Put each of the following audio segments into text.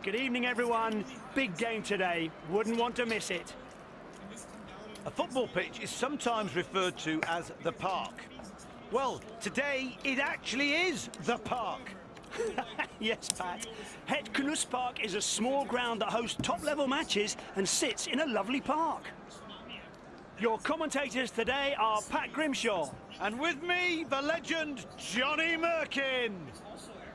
Good evening, everyone. Big game today. Wouldn't want to miss it. A football pitch is sometimes referred to as the park. Well, today it actually is the park. Yes, Pat. Het Knuspark is a small ground that hosts top-level matches and sits in a lovely park. Your commentators today are Pat Grimshaw. And with me, the legend, Johnny Merkin.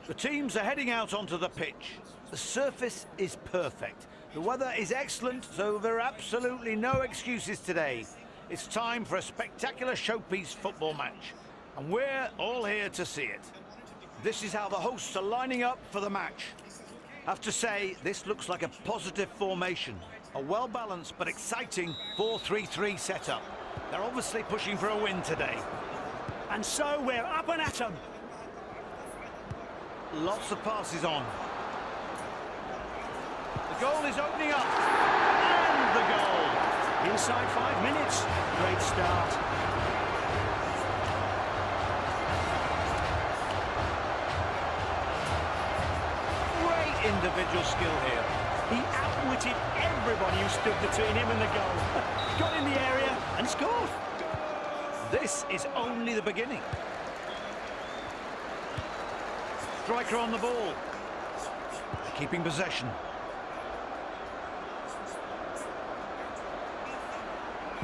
The teams are heading out onto the pitch. The surface is perfect. The weather is excellent, so there are absolutely no excuses today. It's time for a spectacular showpiece football match, and we're all here to see it. This is how the hosts are lining up for the match. I have to say, this looks like a positive formation. A well-balanced but exciting 4-3-3 setup. They're obviously pushing for a win today. And so we're up and at 'em. Lots of passes on. The goal is opening up. And the goal. Inside 5 minutes. Great start. Great individual skill here. He outwitted everybody who stood between him and the goal. Got in the area and scored. This is only the beginning. Striker on the ball. Keeping possession.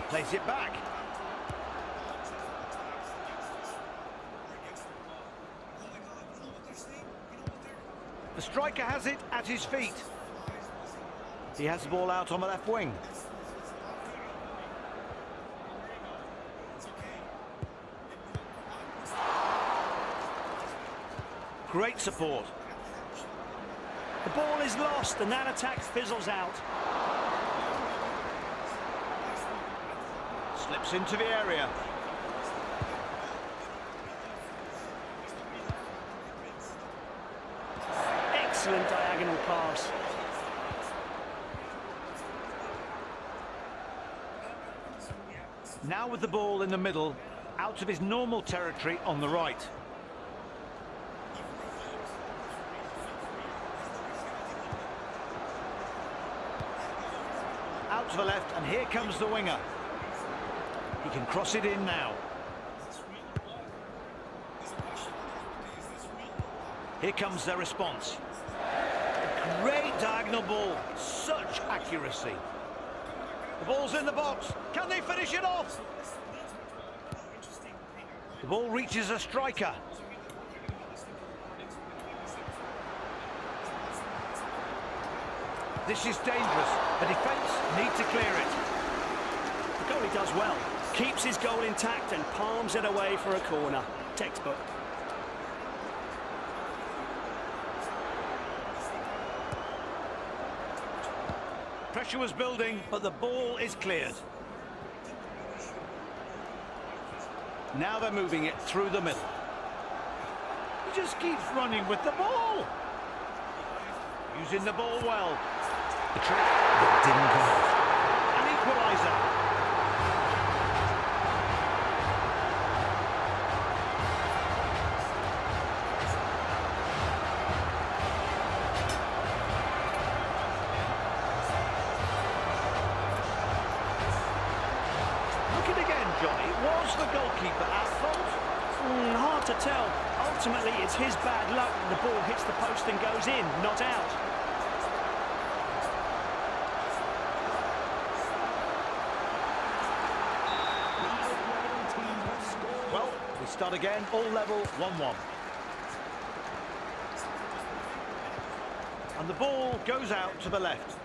Plays it back. The striker has it at his feet. He has the ball out on the left wing. Great support. The ball is lost and that attack fizzles out. Slips into the area. Excellent diagonal pass. Now with the ball in the middle, out of his normal territory on the right. Out to the left, and here comes the winger. He can cross it in now. Here comes their response. A great diagonal ball, such accuracy. The ball's in the box. Can they finish it off? The ball reaches a striker. This is dangerous. The defence need to clear it. The goalie does well. Keeps his goal intact and palms it away for a corner. Textbook. Pressure was building, but the ball is cleared. Now they're moving it through the middle. He just keeps running with the ball. Using the ball well. The trick that didn't go off. An equaliser. Look it again, Johnny. Was the goalkeeper at fault? Hard to tell. Ultimately, it's his bad luck. The ball hits the post and goes in, not out. Well, we start again, all level, 1-1. And the ball goes out to the left.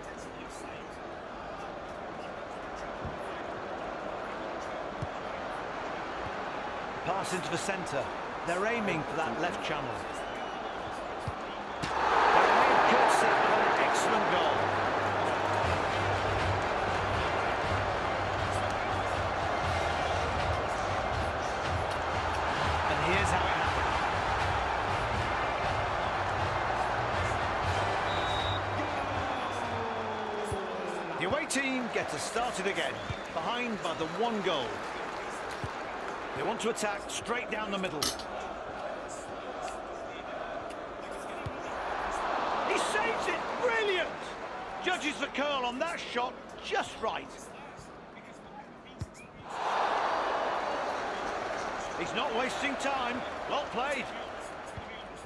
Pass into the centre. They're aiming for that left channel. They've made courtesy of an excellent goal. And here's how it happened. The away team get us started again, behind by the 1 goal. They want to attack straight down the middle. He saves it! Brilliant! Judges the curl on that shot just right. He's not wasting time. Well played.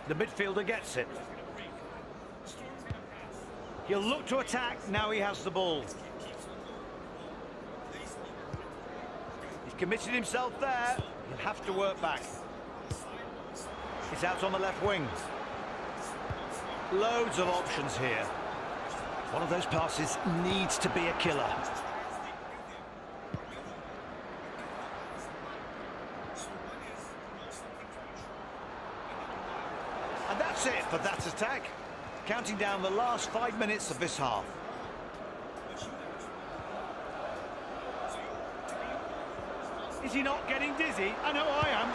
The midfielder gets it. He'll look to attack now he has the ball. He's committed himself there. He'll have to work back. It's out on the left wing. Loads of options here. One of those passes needs to be a killer. And that's it for that attack. Counting down the last 5 minutes of this half. Is he not getting dizzy? I know I am.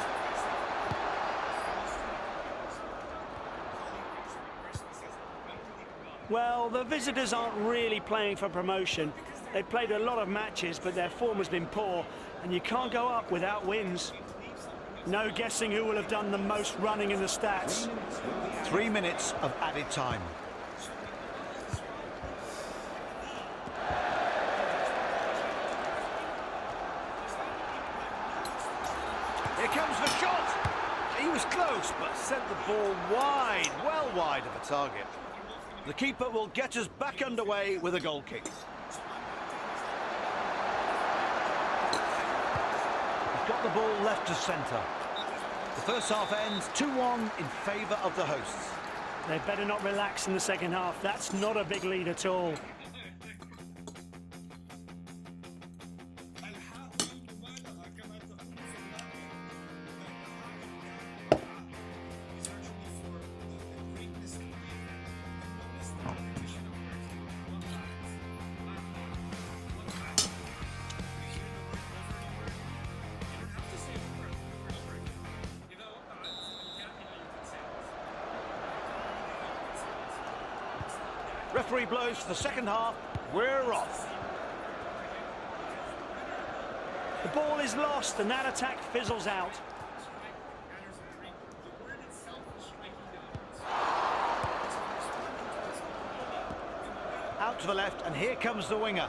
Well, the visitors aren't really playing for promotion. They've played a lot of matches, but their form has been poor, and you can't go up without wins. No guessing who will have done the most running in the stats. 3 minutes of added time. Here comes the shot. He was close, but sent the ball wide, well wide of the target. The keeper will get us back underway with a goal kick. He's got the ball left to centre. The first half ends 2-1 in favour of the hosts. They better not relax in the second half. That's not a big lead at all. Referee blows for the second half. We're off. The ball is lost and that attack fizzles out. Out to the left, and here comes the winger.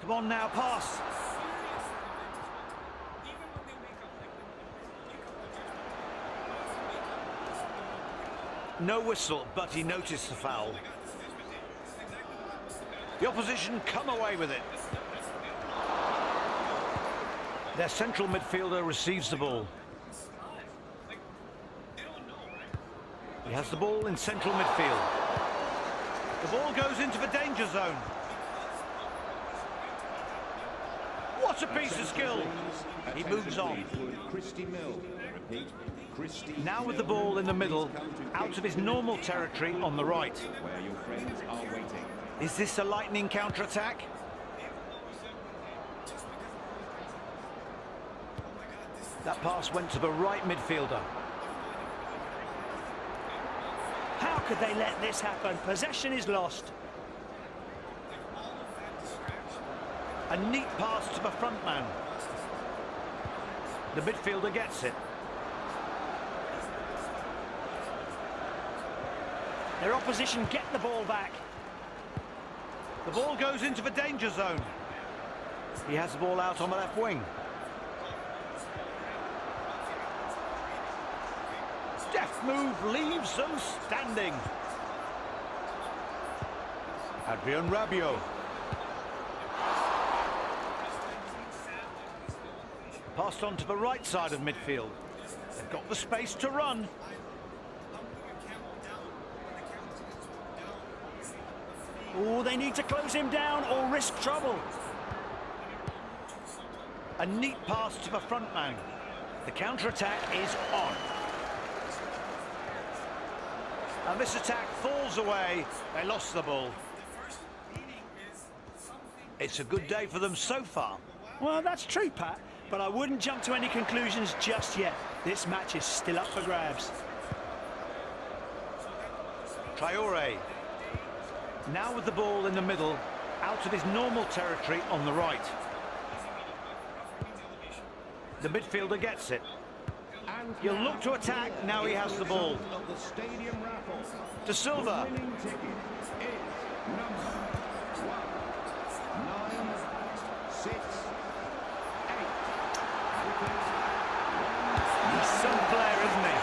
Come on now, pass. No whistle, but he noticed the foul. The opposition come away with it. Their central midfielder receives the ball. He has the ball in central midfield. The ball goes into the danger zone. What a piece of skill! He moves on. Now with the ball in the middle, out of his normal territory on the right. Is this a lightning counter-attack? That pass went to the right midfielder. How could they let this happen? Possession is lost. A neat pass to the front man. The midfielder gets it. Their opposition get the ball back. The ball goes into the danger zone. He has the ball out on the left wing. Deft move leaves them standing. Adrian Rabiot. Passed on to the right side of midfield. They've got the space to run. Oh, they need to close him down or risk trouble. A neat pass to the front man. The counter-attack is on. And this attack falls away. They lost the ball. It's a good day for them so far. Well, that's true, Pat, but I wouldn't jump to any conclusions just yet. This match is still up for grabs. Traore. Now with the ball in the middle, out of his normal territory on the right. The midfielder gets it. He'll look to attack, now he has the ball. De Silva. He's some player, isn't he?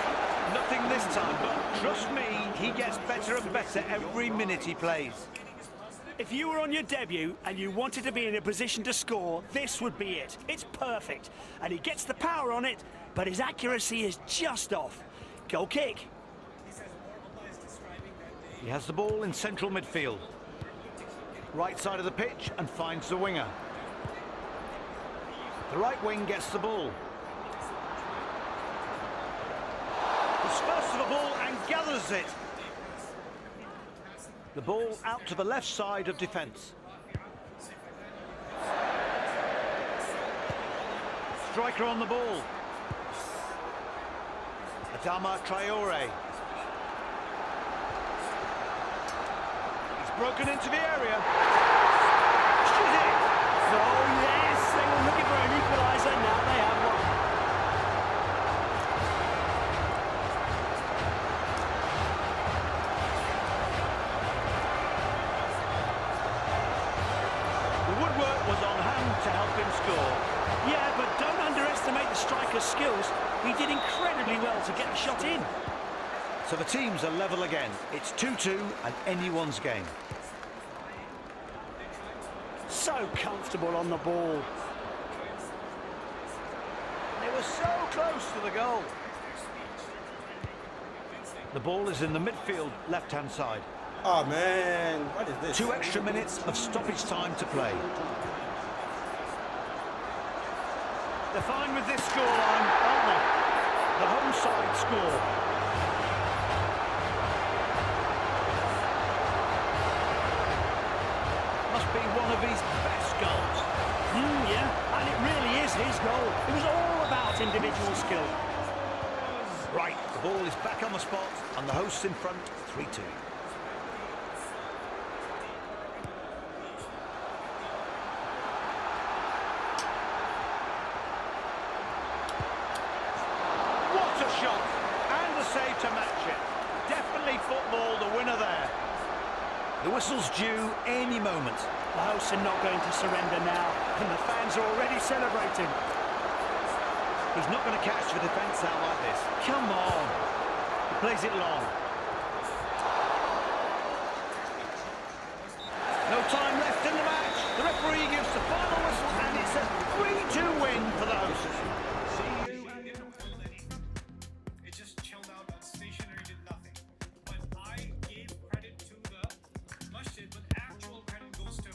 Nothing this time, but trust me, he gets better and better every minute he plays. If you were on your debut and you wanted to be in a position to score, this would be it. It's perfect. And he gets the power on it, but his accuracy is just off. Goal kick. He has the ball in central midfield. Right side of the pitch and finds the winger. The right wing gets the ball. He's first to the ball and gathers it. The ball out to the left side of defence. Striker on the ball. Adama Traore. He's broken into the area. Shoot it! Oh yes, they were looking for an equaliser, now they have one. The woodwork was on hand to help him score. Yeah, but don't underestimate the striker's skills. He did incredibly well to get the shot in. So the teams are level again. It's 2-2 and anyone's game. So comfortable on the ball. They were so close to the goal. The ball is in the midfield, left-hand side. Oh man, what is this? 2 extra minutes of stoppage time to play. They're fine with this scoreline, aren't they? The home side score. Must be one of his best goals. Yeah, and it really is his goal. It was all about individual skill. Right, the ball is back on the spot and the hosts in front, 3-2. What a shot! And a save to match it. Definitely football, the winner there. The whistle's due any moment. The hosts are not going to surrender now, and the fans are already celebrating. He's not going to catch the defence out like this. Come on. He plays it long. No time left in the match. The referee gives the final whistle, and it's a 3-2 win for the hosts. It just chilled out and stationary, did nothing. But I gave credit to the masjid, but actual credit goes to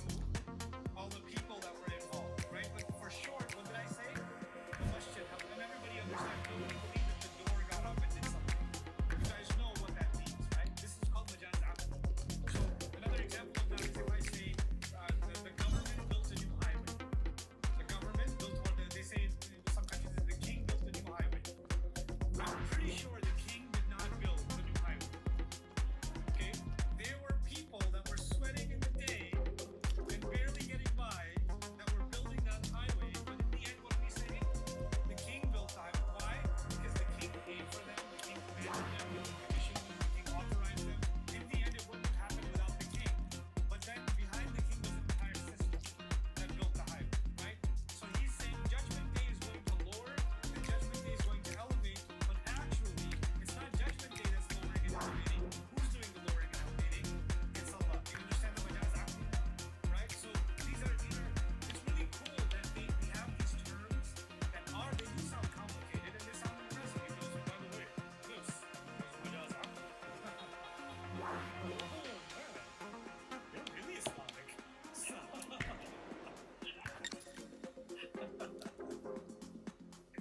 all the people that were involved, right? But for short, what did I say? The masjid helped, and everybody understands. We believe that the door got up and did something. You guys know what that means, right? This is called majaz aql. So another example of that is if I say the government built a new highway. The government built, or they say in some countries the king built a new highway. I'm pretty sure the king did not build the new highway. Okay? There were people that were sweating in the day and barely getting by that were building that highway. But in the end, what do we say? The king built the highway. Why? Because the king paid for them, the king commanded them, the king commissioned them, the king authorized them. In the end, it wouldn't happen without the king. But then behind the king was an entire system that built the highway, right? So he's saying Judgment Day is going to lower, and Judgment Day is going to elevate. But actually, it's not Judgment Day that's lowering and elevating. Who's doing the lowering and elevating? It's Allah. You understand the majaz aql, right? So these are, it's really cool that we have these terms that are, they do sound complicated and they sound impressive. Because, by the way, this is majaz aql. You're really Islamic.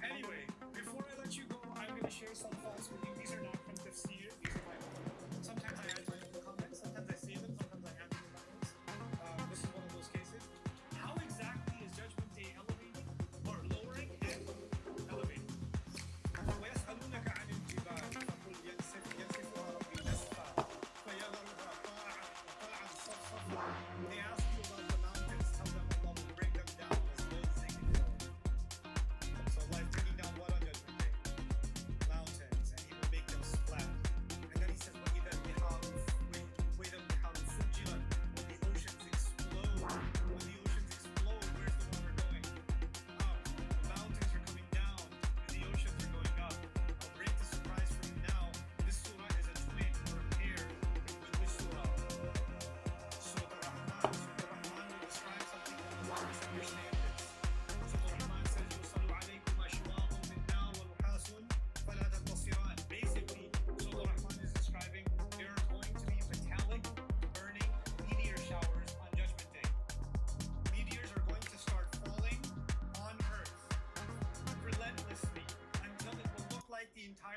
Anyway, before I let you go, I'm going to share some thoughts with you. These are not from tafsir. These are my own. Sometimes I add my own comments. Sometimes I say them. Sometimes I add them comments. This is one of those cases. How exactly is Judgment Day elevating or lowering and elevating? وَيَسْأَلُونَكَ عَنِ الْجِبَالِ فَقُلْ يَنسِفُهَا رَبِّي نَسْفًا فَيَذَرُهَا قَاعًا صَفْصَفًا. They ask you about the mountains. Tell them Allah will bring them down as low as they can go. So Allah is taking down what on Judgment Day?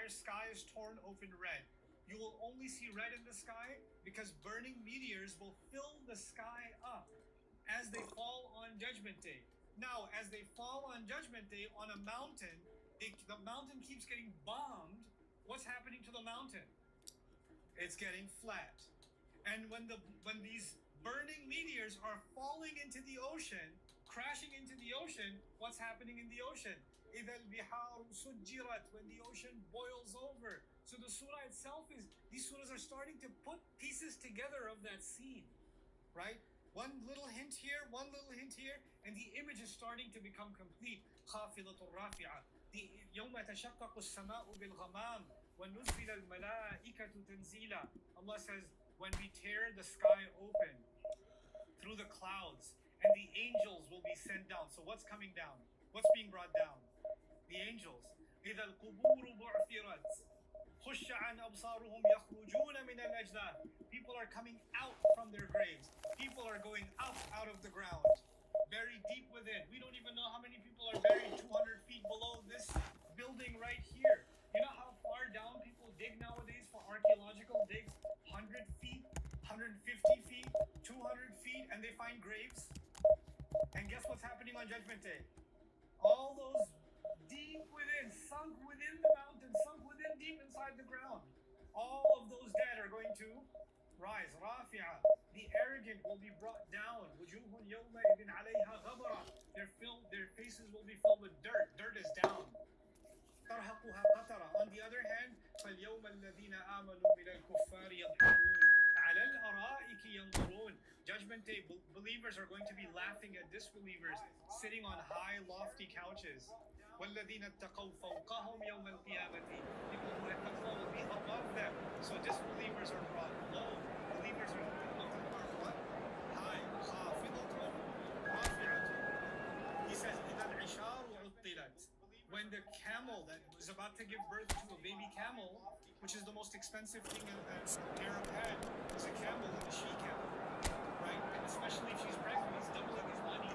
entire sky is torn open red. You will only see red in the sky because burning meteors will fill the sky up as they fall on Judgment Day. Now, as they fall on Judgment Day on a mountain, the mountain keeps getting bombed. What's happening to the mountain? It's getting flat. And when these burning meteors are falling into the ocean, crashing into the ocean, what's happening in the ocean? إِذَا الْبِحَارُ سُجِّرَتْ, when the ocean boils over. So the surah itself these surahs are starting to put pieces together of that scene, right? One little hint here, and the image is starting to become complete. خَافِضَةٌ رَافِعَةٌ, يَوْمَ تَشَقَّقُ السَّمَاءُ بِالْغَمَامِ وَنُزِّلَ الْمَلَائِكَةُ تَنزِيلًا. Allah says, when we tear the sky open through the clouds, and the angels will be sent down. So what's coming down? What's being brought down? The angels. إِذَا الْقُبُورُ بُعْثِرَتْ خُشَّ عَنْ أَبْصَارُهُمْ يَخْرُجُونَ مِنَ الْأَجْدَاثِ. People are coming out from their graves. People are going up out of the ground, very deep within. We don't even know how many people are buried 200 feet below this building right here. You know how far down people dig nowadays for archaeological digs? 100 feet, 150 feet, 200 feet, and they find graves. And guess what's happening on Judgment Day? All those deep within, sunk within the mountain, sunk within deep inside the ground, all of those dead are going to rise. Rafi'a. The arrogant will be brought down. Wujuhun yawma'idhin 'alayha ghabara. Their faces will be filled with dirt. Dirt is down. Tarhaquha qatara. On the other hand, فَالْيَوْمَ الَّذِينَ آمَنُوا مِنَ الْكُفَّارِ يَضْحَكُونَ عَلَى الْأَرَائِكِ يَنْظُرُونَ. Judgment Day, believers are going to be laughing at disbelievers sitting on high, lofty couches. وَالَّذِينَ اتَّقَوْا فَوْقَهُمْ يَوْمَ الْقِيَامَةِ. People who have taqwa will be above them. So disbelievers are brought low. Believers are what? High. خَافِضَةٌ رَافِعَةٌ. He says, إِذَا الْعِشَارُ عُطِّلَتْ. When the camel that is about to give birth to a baby camel, which is the most expensive thing an Arab had, is a camel and a she-camel, right? And especially if she's pregnant, he's doubling his money,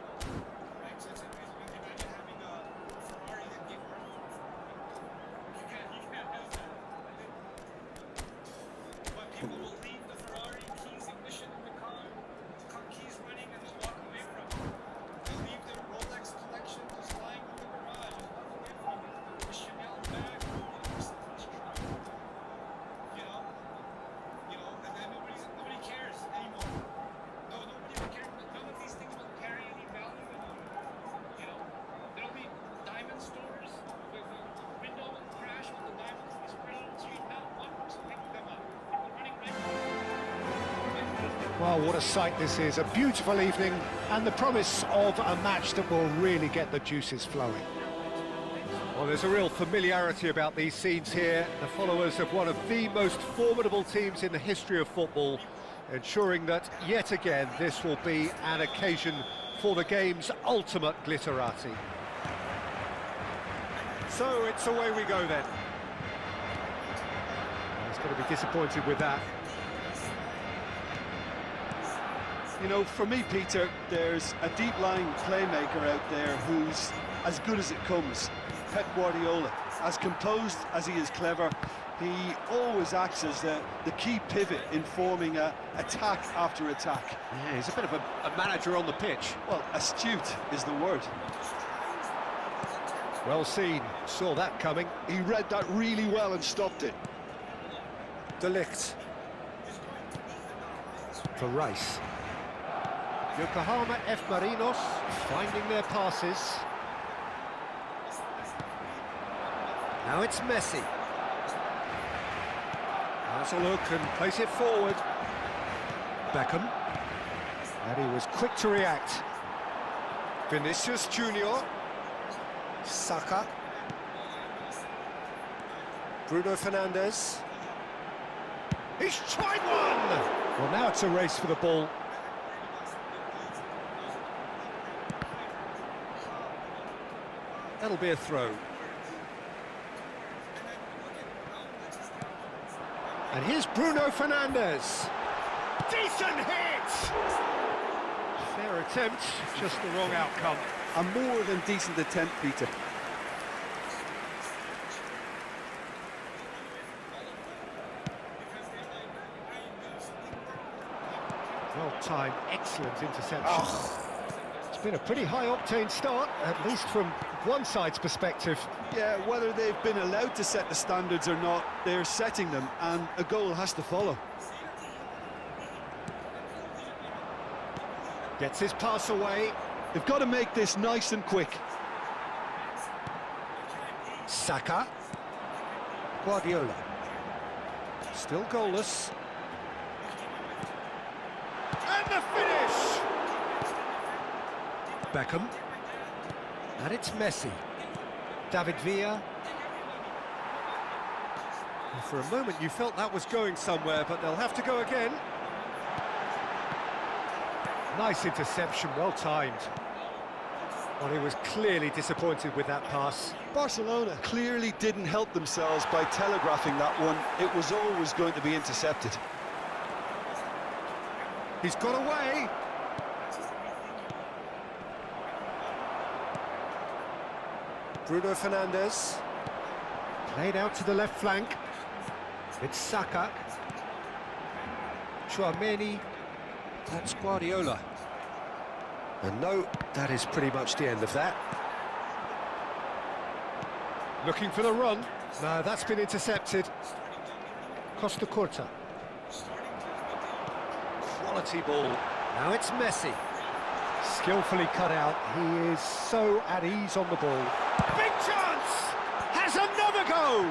right? So it's amazing. Imagine having a Ferrari that gave birth to a Ferrari. You can't have that. But people will leave the Ferrari keys, ignition in the car, keys running, and just walk away from it. They'll leave their Rolex collection just lying in the garage. The Chanel bag, and then nobody cares anymore. No, nobody will care. None of these things will carry any value anymore. There'll be diamond stores with a window will crash with the diamonds in the street. Not one person picking them up. People running right. Well, what a sight this is. A beautiful evening and the promise of a match that will really get the juices flowing. Well, there's a real familiarity about these scenes here. The followers of one of the most formidable teams in the history of football, ensuring that, yet again, this will be an occasion for the game's ultimate glitterati. So, it's away we go then. He's going to be disappointed with that. You know, for me, Peter, there's a deep-lying playmaker out there who's as good as it comes. Pep Guardiola, as composed as he is clever, he always acts as the key pivot in forming attack after attack. Yeah, he's a bit of a manager on the pitch. Well, astute is the word. Well seen, saw that coming. He read that really well and stopped it. De Ligt. For Rice. Yokohama F. Marinos finding their passes. Now it's Messi. Has a look and plays it forward. Beckham. And he was quick to react. Vinicius Junior. Saka. Bruno Fernandes. He's tried one! Well, now it's a race for the ball. That'll be a throw. And here's Bruno Fernandes. Decent hit! Fair attempt, just the wrong outcome. A more than decent attempt, Peter. Well-timed, excellent interception. It's been a pretty high-octane start, at least from one side's perspective. Yeah, whether they've been allowed to set the standards or not, they're setting them, and a goal has to follow. Gets his pass away. They've got to make this nice and quick. Saka. Guardiola. Still goalless. And the finish! Beckham. And it's Messi. David Villa. And for a moment you felt that was going somewhere, but they'll have to go again. Nice interception, well timed. Well, he was clearly disappointed with that pass. Barcelona clearly didn't help themselves by telegraphing that one. It was always going to be intercepted. He's got away. Bruno Fernandes. Played out to the left flank. It's Saka. Tchouaméni. That's Guardiola. And no, that is pretty much the end of that. Looking for the run. No, that's been intercepted. Costa Curta. Quality ball. Now it's Messi. Skillfully cut out. He is so at ease on the ball. Big chance! Has another go!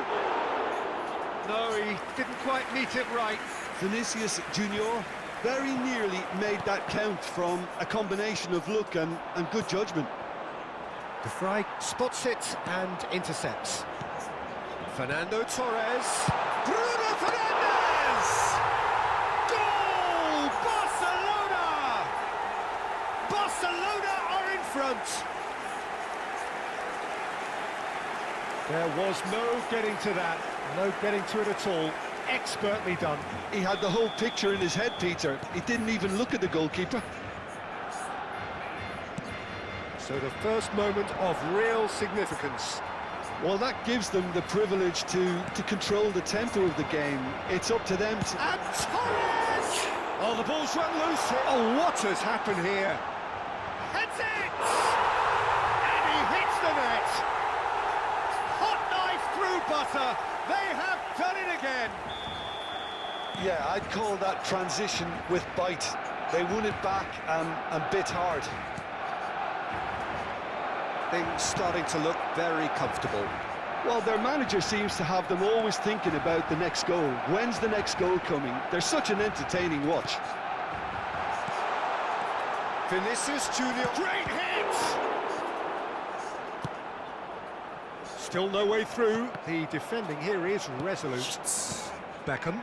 No, he didn't quite meet it right. Vinicius Junior very nearly made that count from a combination of luck and good judgment. De Vrij spots it and intercepts. Fernando Torres. Bruno Fernandes! Goal! Barcelona! Barcelona are in front. There was no getting to that. No getting to it at all. Expertly done. He had the whole picture in his head, Peter. He didn't even look at the goalkeeper. So the first moment of real significance. Well, that gives them the privilege to control the tempo of the game. It's up to them to... And Torres! Oh, the ball's run loose here. Oh, what has happened here? Heads it! And he hits the net. Hot knife through butter. They have done it again. Yeah, I'd call that transition with bite. They won it back and bit hard. Things starting to look very comfortable. Well, their manager seems to have them always thinking about the next goal. When's the next goal coming? They're such an entertaining watch. Vinicius Junior. Great hit! Still no way through. The defending here is resolute. Beckham.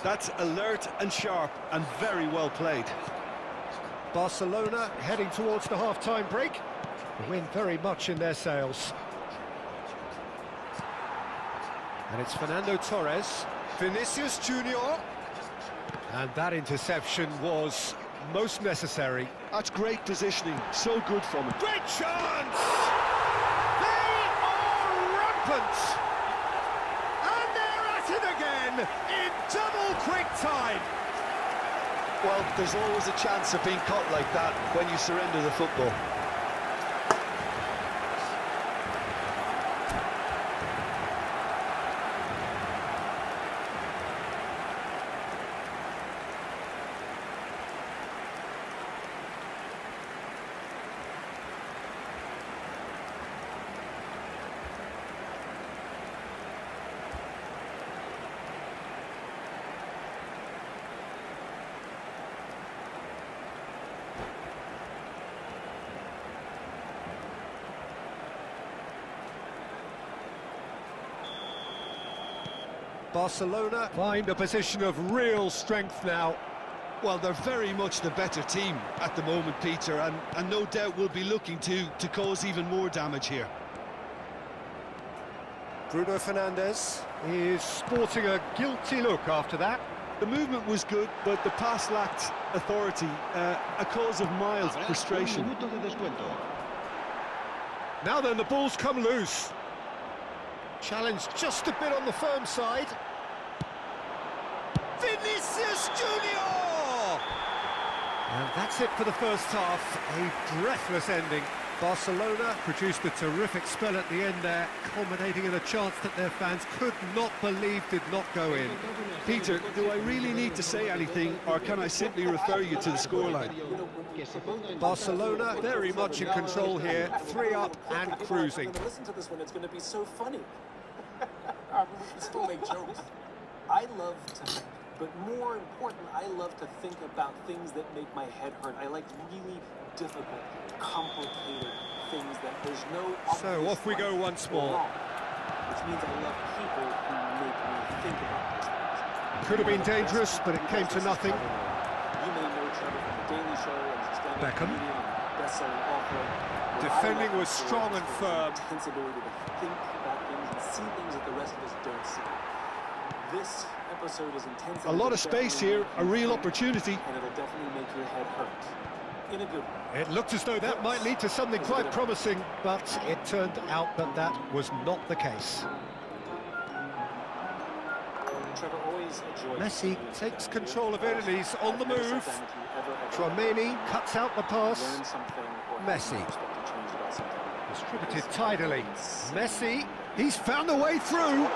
That's alert and sharp and very well played. Barcelona heading towards the half-time break. The win very much in their sails. And it's Fernando Torres. Vinicius Junior. And that interception was most necessary. That's great positioning, so good from him. Great chance! They are rampant! And they're at it again in double quick time. Well, there's always a chance of being caught like that when you surrender the football. Barcelona find a position of real strength now. Well, they're very much the better team at the moment, Peter, and no doubt will be looking to cause even more damage here. Bruno Fernandes is sporting a guilty look after that. The movement was good, but the pass lacked authority, a cause of mild frustration. Now then, the ball's come loose. Challenge just a bit on the firm side. Vinicius Junior! And that's it for the first half. A breathless ending. Barcelona produced a terrific spell at the end there, culminating in a chance that their fans could not believe did not go in. Peter, do I really need to say anything, or can I simply refer you to the scoreline? Barcelona very much in control here, 3 up and cruising. Listen to this one, it's going to be so funny. We can still make jokes. I love to, but more important, I love to think about things that make my head hurt. I like really difficult, complicated things that there's no... So off we go once more. Wrong, which means I love people who make me think about these things. Could have been dangerous, but it came to nothing. You may know Trevor from The Daily Show and his stand-up Beckham. comedian and best-selling author. What Defending I like was is strong and his firm. intense ability to think about things and see things that the rest of us don't see. This episode is intense. A lot of space here, a real opportunity. And it'll definitely make your head hurt. In a good way. It looked as though that might lead to something quite promising, but it turned out that that was not the case. Trevor always enjoys Messi takes control of it and he's on the move. Tchouaméni cuts out the pass. Messi. Distributed tidily. Messi, he's found a way through.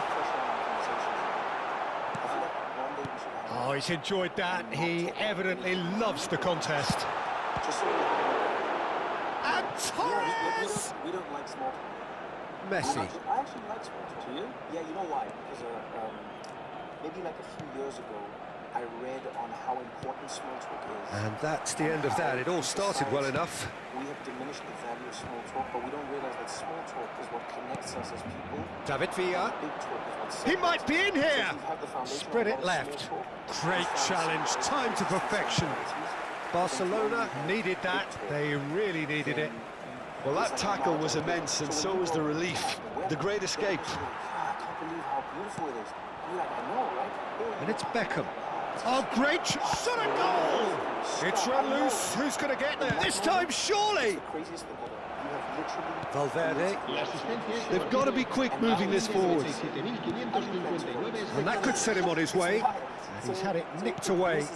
Oh, he's enjoyed that. He evidently loves the contest. And Torres! We don't like small talk. Messi. I actually like small talk. Do you? Yeah, you know why? Because maybe like a few years ago, I read on how important small talk is. And that's the end of that. It all started well enough. We have diminished the value of small talk, but we don't realize that small talk is what connects us as people. David Villa. Big talk is what He separates might be in us. here. So if you have the foundation Spread of it a lot of left. small talk, Great you challenge. found Time to perfection. Barcelona needed that. They really needed it. Well, that tackle was immense, and so was the relief. The great escape. I can't believe how beautiful it is. You're like, I know, right? And it's Beckham. Oh, great shot at goal! It's run loose. Who's going to get there? This time, surely! The craziest thing ever. You have literally... Valverde. They've got to be quick moving this forward. And that could set him on his way. And he's had it nicked away.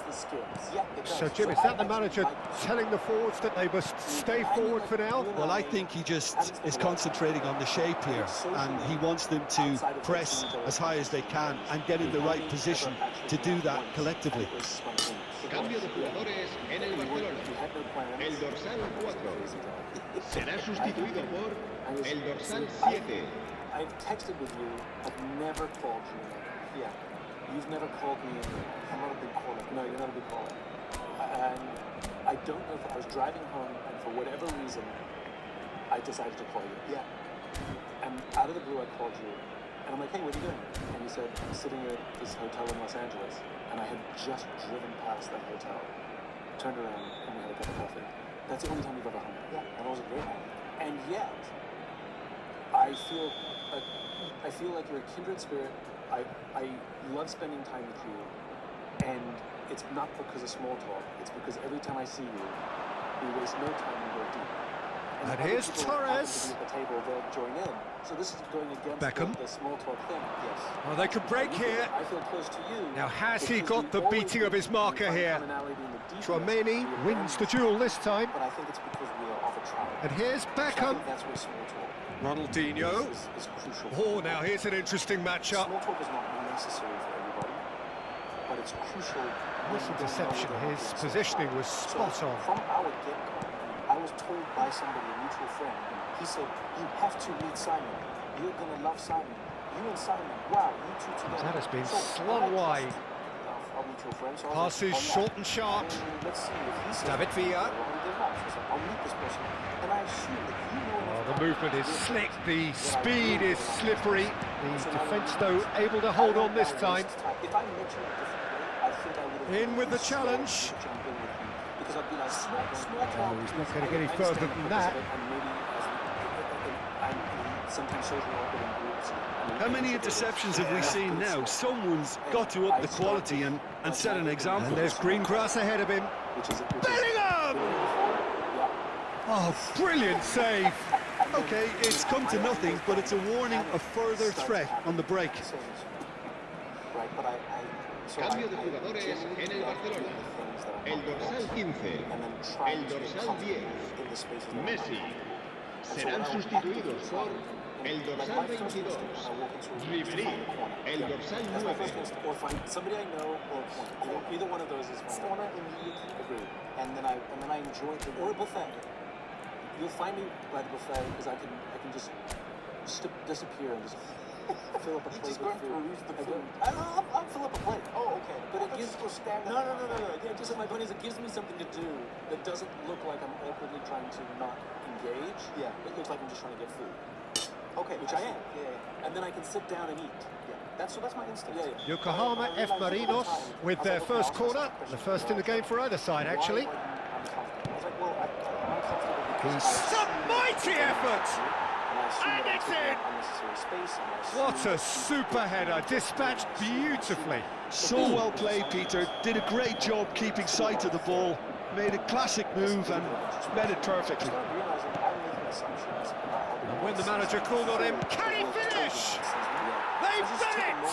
So, Jim, is that the manager telling the forwards that they must stay forward for now? Well, I think he just is concentrating on the shape here, and he wants them to press as high as they can and get in the right position to do that collectively. Cambio de jugadores en el Barcelona. El dorsal 4 será sustituido por el dorsal 7. I've texted with you. I've never called you. Yeah. You've never called me. I'm not a big caller. No, you're not a big caller. And I don't know if I was driving home and for whatever reason, I decided to call you. Yeah. And out of the blue, I called you. And I'm like, hey, what are you doing? And you said, I'm sitting at this hotel in Los Angeles. And I had just driven past that hotel. Turned around and we had a cup of coffee. That's the only time you've ever hung out. Yeah. And I was a great night. And yet, I feel like you're a kindred spirit. I love spending time with you, and it's not because of small talk. It's because every time I see you, we waste no time and go deep. And here's Torres. At the table, they'll join in. So this is going against Beckham. the small talk thing. Yes. Oh, they could break here. I feel close to you. Now, has he because got we the always beating of his marker find here? commonality in the deepness. Tchouaméni We are wins the friends, duel this time. but I think it's because we are off a track. And here's So I Beckham. think that's where small talk Ronaldinho. is crucial. Oh, now here's an interesting matchup. Small talk is not necessary for everybody, but it's crucial. when What's you the don't know deception? the His market. positioning was So, spot on. From our get-go, I was told by somebody, a mutual friend, he said, you have to meet Simon. You're going to love Simon. You and Simon, wow, you two together. That has been So, slung I wide. our mutual friend, so I was Passes like, oh, yeah. short and sharp. Let's see if he says David Villa. well, he did not. So I said, I'll meet this person. And I assume that you know enough Oh, the about movement is this slick. The that I speed really is like. slippery. The So now defence, we- though, able to hold on this If time. I mentioned it differently, I think I would have In with the been slow challenge. to jump in with you. Because I'd be like, small talk. Oh, he's not gonna I get any understand further the than purpose that. of it, and maybe sometimes social work in groups. How many interceptions have we seen now? Someone's got to up the quality and set an example. And there's green grass ahead of him. Bellingham! Oh, brilliant save. Okay, it's come to nothing, but it's a warning of further threat on the break. Right, but Cambio de jugadores en el Barcelona. El dorsal 15, el dorsal 10, Messi. Serán sustituidos por el dorsal 22, Ribery, el dorsal 9. Or find somebody I know or a point. Either one of those is fine. Corner immediately. Agreed. And then I enjoy it. Or a buffet. You'll find me by the buffet because I can just disappear and just fill up a plate with food. I'll fill up a plate. Oh, okay. But it gives no. Yeah, just like my point is, it gives me something to do that doesn't look like I'm awkwardly trying to not engage. Yeah. It looks like I'm just trying to get food. Okay, which I am. Yeah. And then I can sit down and eat. Yeah. That's my instinct. Yeah. Yokohama F. Marinos with their first corner, the first in the game for either side, actually. Some mighty effort! And it's in! What a super header, dispatched beautifully. So well played, Peter. Did a great job keeping sight of the ball. Made a classic move and met it perfectly. And when the manager called on him, can he finish? They've done it!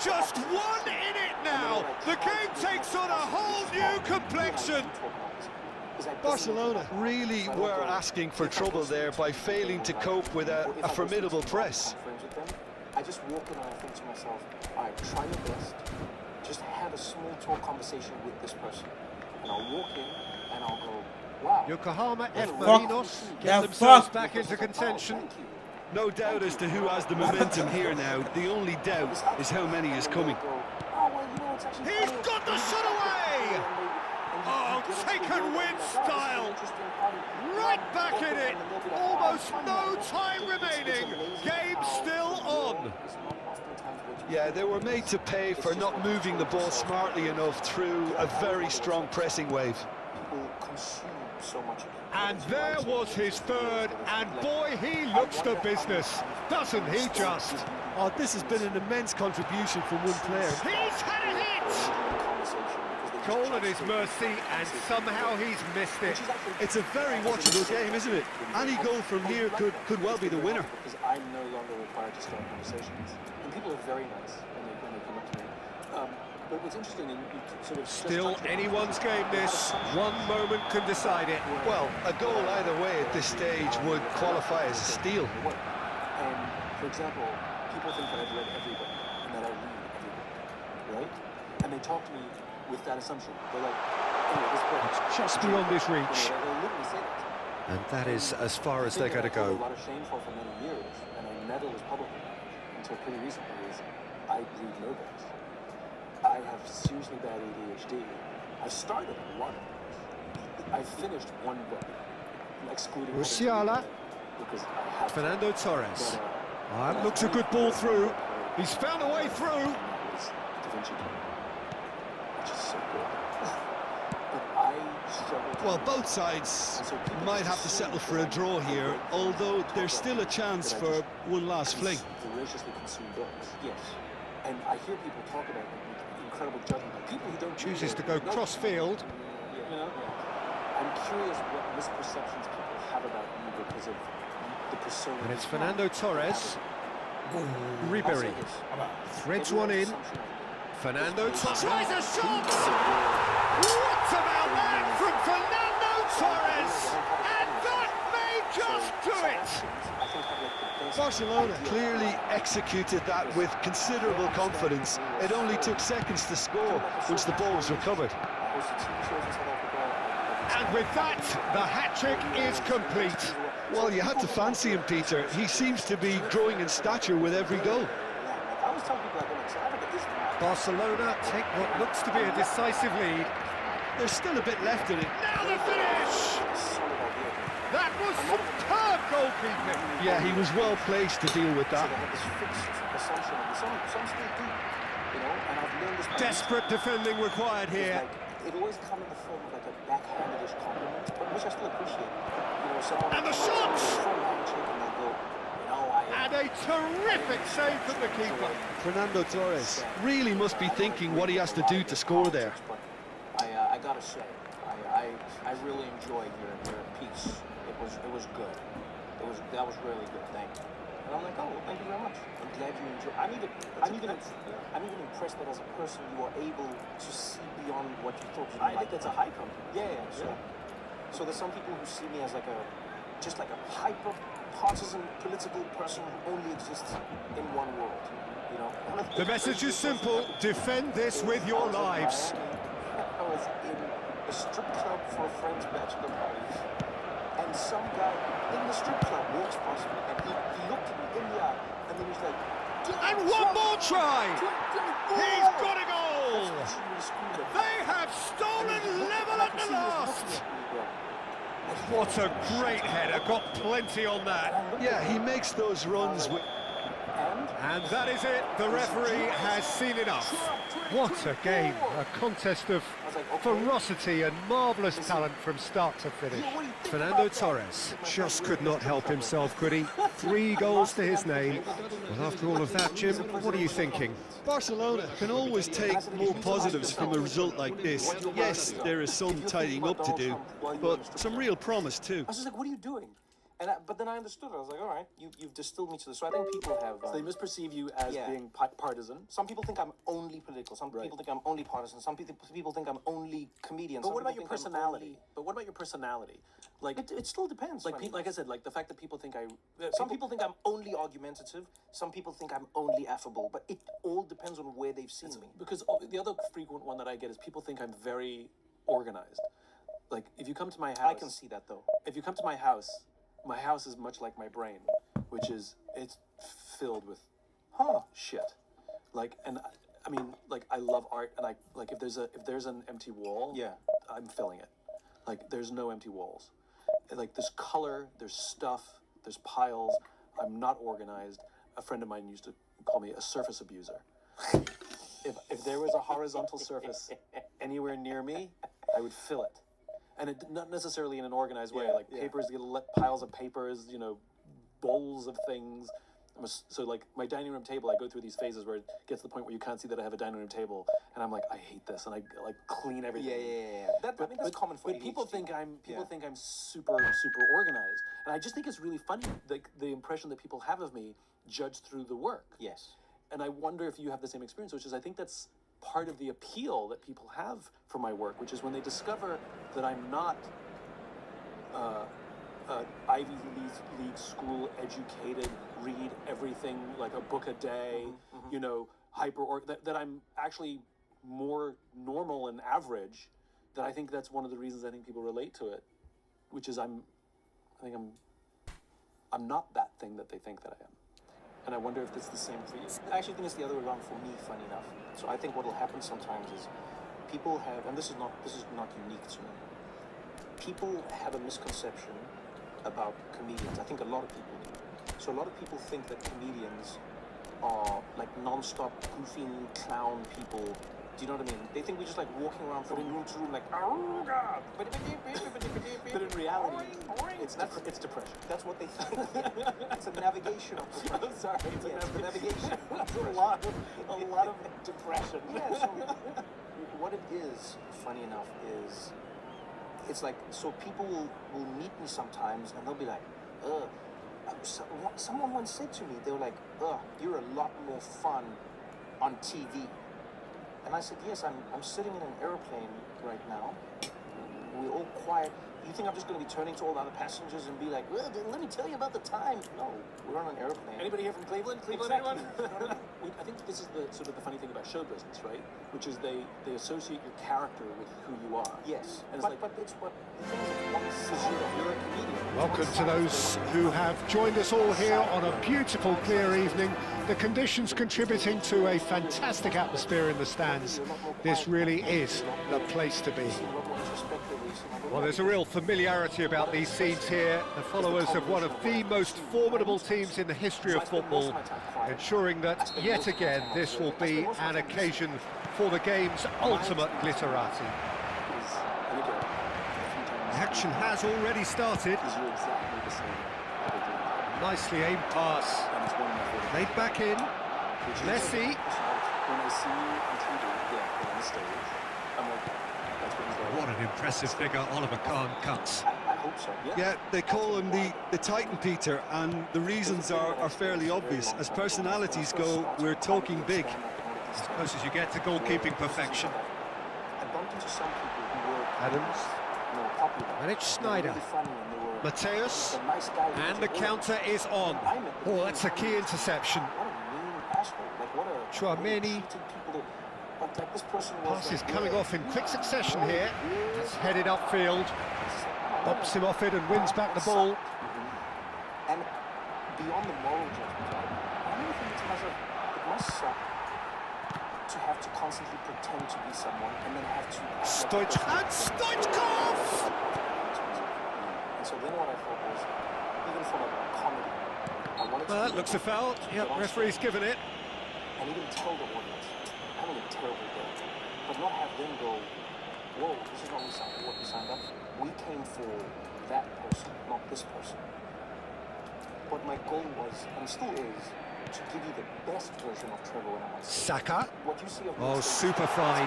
Just one in it now. The game takes on a whole new complexion. Barcelona really were asking for trouble there by failing to cope with a formidable press. I just walk in and I think to myself, all right, try your best. Just have a small talk conversation with this person. And I'll walk in and I'll go, wow. Yokohama F. Marinos get themselves back into contention. No doubt as to who has the momentum here now. The only doubt is how many is coming. He's got the shot away! Oh, taken with style! Right back in it! Almost no time remaining! Game still on! Yeah, they were made to pay for not moving the ball smartly enough through a very strong pressing wave. And there was his third, and boy, he looks the business, doesn't he just? Oh, this has been an immense contribution from one player. He's had a hit! Goal at his mercy, and somehow he's missed it. It's a very watchable game, isn't it? Any goal from here could well be the winner. Because I'm no longer required to start conversations. And people are very nice when they come up to me. But what's interesting, and you sort of still anyone's game this. One moment can decide it. Well, a goal either way at this stage would qualify as a steal. And for example, people think that I've read every book and that I read every book, right? And they talk to me with that assumption. They're like, anyway, this book, it's just beyond this reach. They'll literally say that. And that is as far as they're going to go. A lot of shame for many years, and I never was public until pretty recently. Is I read no books. I have seriously bad ADHD. I started one. I finished one book, excluding Musiala, Fernando Torres. That looks a good ball through. He's found a way through. Well, both sides might have to settle for a draw here, although there's still a chance for one last fling. Voraciously consume books, yes. And I hear people talk about incredible judgment. People who don't chooses to go cross field. You know, I'm curious what misperceptions people have about you because of the persona. And it's Fernando Torres. Ribery threads one in. Fernando Torres tries a shot! What about that from Fernando Torres? And that may just do it! Barcelona clearly executed that with considerable confidence. It only took seconds to score once the ball was recovered. And with that, the hat-trick is complete. Well, you had to fancy him, Peter. He seems to be growing in stature with every goal. Barcelona take what looks to be a decisive lead. There's still a bit left in it. Now the finish! That was superb goalkeeping. Yeah, he was well placed to deal with that. Desperate defending required here. It always comes in the form of like a backhanded compliment, which I still appreciate. And the shot! And a terrific save from the keeper. Fernando Torres really must be thinking what he has to do to score there. I gotta say, I really enjoyed your piece. It was good. That was really good. Thank you. like, oh, well, thank you very much. I'm glad you enjoy. I'm even impressed that as a person you are able to see beyond what you thought. I think that's a high compliment. Yeah. So there's some people who see me as like a hyper partisan political person who only exists in one world. You know. The message is simple: defend this with your lives. I was in a strip club for a friend's bachelor party, and some guy in the strip club walks past me, and he looked at me in the eye, and then he's like, And one more try! He's got a goal! They have stolen level at the last! What a great header, got plenty on that. Yeah, he makes those runs with... And that is it, the referee has seen enough. What a game, a contest of ferocity and marvellous talent from start to finish. Fernando Torres just could not help himself, could he? 3 goals to his name. Well, after all of that, Jim, what are you thinking? Barcelona can always take more positives from a result like this. Yes, there is some tidying up to do, but some real promise too. I was just like, what are you doing? But then I understood. I was like, all right, you've distilled me to this. So I think people have... So they misperceive you as being partisan. Some people think I'm only political. Some people think I'm only partisan. Some people think I'm only comedian. But what about your personality? Like It still depends. like I said, like the fact that people think Some people think I'm only argumentative. Some people think I'm only affable. But it all depends on where they've seen me. because the other frequent one that I get is people think I'm very organized. Like if you come to my house, I can see that though. If you come to my house is much like my brain, which is it's filled with shit. Like, and I mean, like I love art, and I like if there's an empty wall, I'm filling it. Like there's no empty walls. Like there's color, there's stuff, there's piles. I'm not organized. A friend of mine used to call me a surface abuser. If there was a horizontal surface anywhere near me, I would fill it. And it, not necessarily in an organized way, like papers, piles of papers, bowls of things. So like my dining room table, I go through these phases where it gets to the point where you can't see that I have a dining room table, and I'm like, I hate this, and I like clean everything. I mean, that's common for But people think I'm super organized, and I just think it's really funny, like the impression that people have of me judged through the work. Yes. And I wonder if you have the same experience, which is I think that's part of the appeal that people have for my work, which is when they discover that I'm not Ivy League school educated, read everything like a book a day, that I'm actually more normal and average. That I think that's one of the reasons I think people relate to it, which is I'm not that thing that they think that I am. And I wonder if it's the same for you. I actually think it's the other way around for me, funny enough. So I think what will happen sometimes is people have, and this is not unique to me, people have a misconception about comedians. I think a lot of people do. So a lot of people think that comedians are like non-stop goofing clown people. Do you know what I mean? They think we're just like walking around from room to room like, oh God. But in reality, it's depression. That's what they think. It's a navigation of depression. Sorry, it's a navigation. a lot of depression. Yeah, so what it is, funny enough, is it's like, so people will meet me sometimes and they'll be like, someone once said to me, they were like, you're a lot more fun on TV. And I said, yes, I'm sitting in an airplane right now. We're all quiet. You think I'm just going to be turning to all the other passengers and be like, well, let me tell you about the time? No, we're on an airplane. Anybody here from Cleveland? Exactly. Anyone? I think this is the sort of the funny thing about show business, right? Which is they associate your character with who you are. Yes. And but it's what the thing is, you're a comedian. Welcome to those who have joined us all here on a beautiful, clear evening. The conditions contributing to a fantastic atmosphere in the stands. This really is the place to be. Well, there's a real familiarity about these scenes here. The followers of one of the most formidable teams in the history of football, ensuring that, yet again, this will be an occasion for the game's ultimate glitterati. The action has already started. Nicely aimed pass. Played back in. Messi. When I see you on TV, on the stage, I'm like, that's what he's like. What an impressive figure Oliver Kahn cuts. I hope so. Yeah, they call him the Titan, Peter, and the reasons are fairly obvious. As personalities go, we're talking big. As close as you get to goalkeeping perfection. I bumped into some people who were Adams. popular. And it's Schneider. Mateus. And the counter is on. Oh, that's a key interception. What a mean asshole. Like, what a... Chouameni. Like, this person was... Pass is coming off in quick succession here. It's headed upfield. Bumps him off it and wins back the ball. And beyond the moral judgment, I really think it must suck to have to constantly pretend to be someone and then have to... Stoichkov! And so then what I thought was, even from a comedy, I wanted to... Well, that looks a foul. Yep, referee's given it. And even tell the audience, I'm having a terrible day. But not have them go, whoa, this is not what we signed up for. We came for that person, not this person. But my goal was, and still is, to give you the best version of Trevor when I'm on stage. Saka. What you see of me Oh, is super find.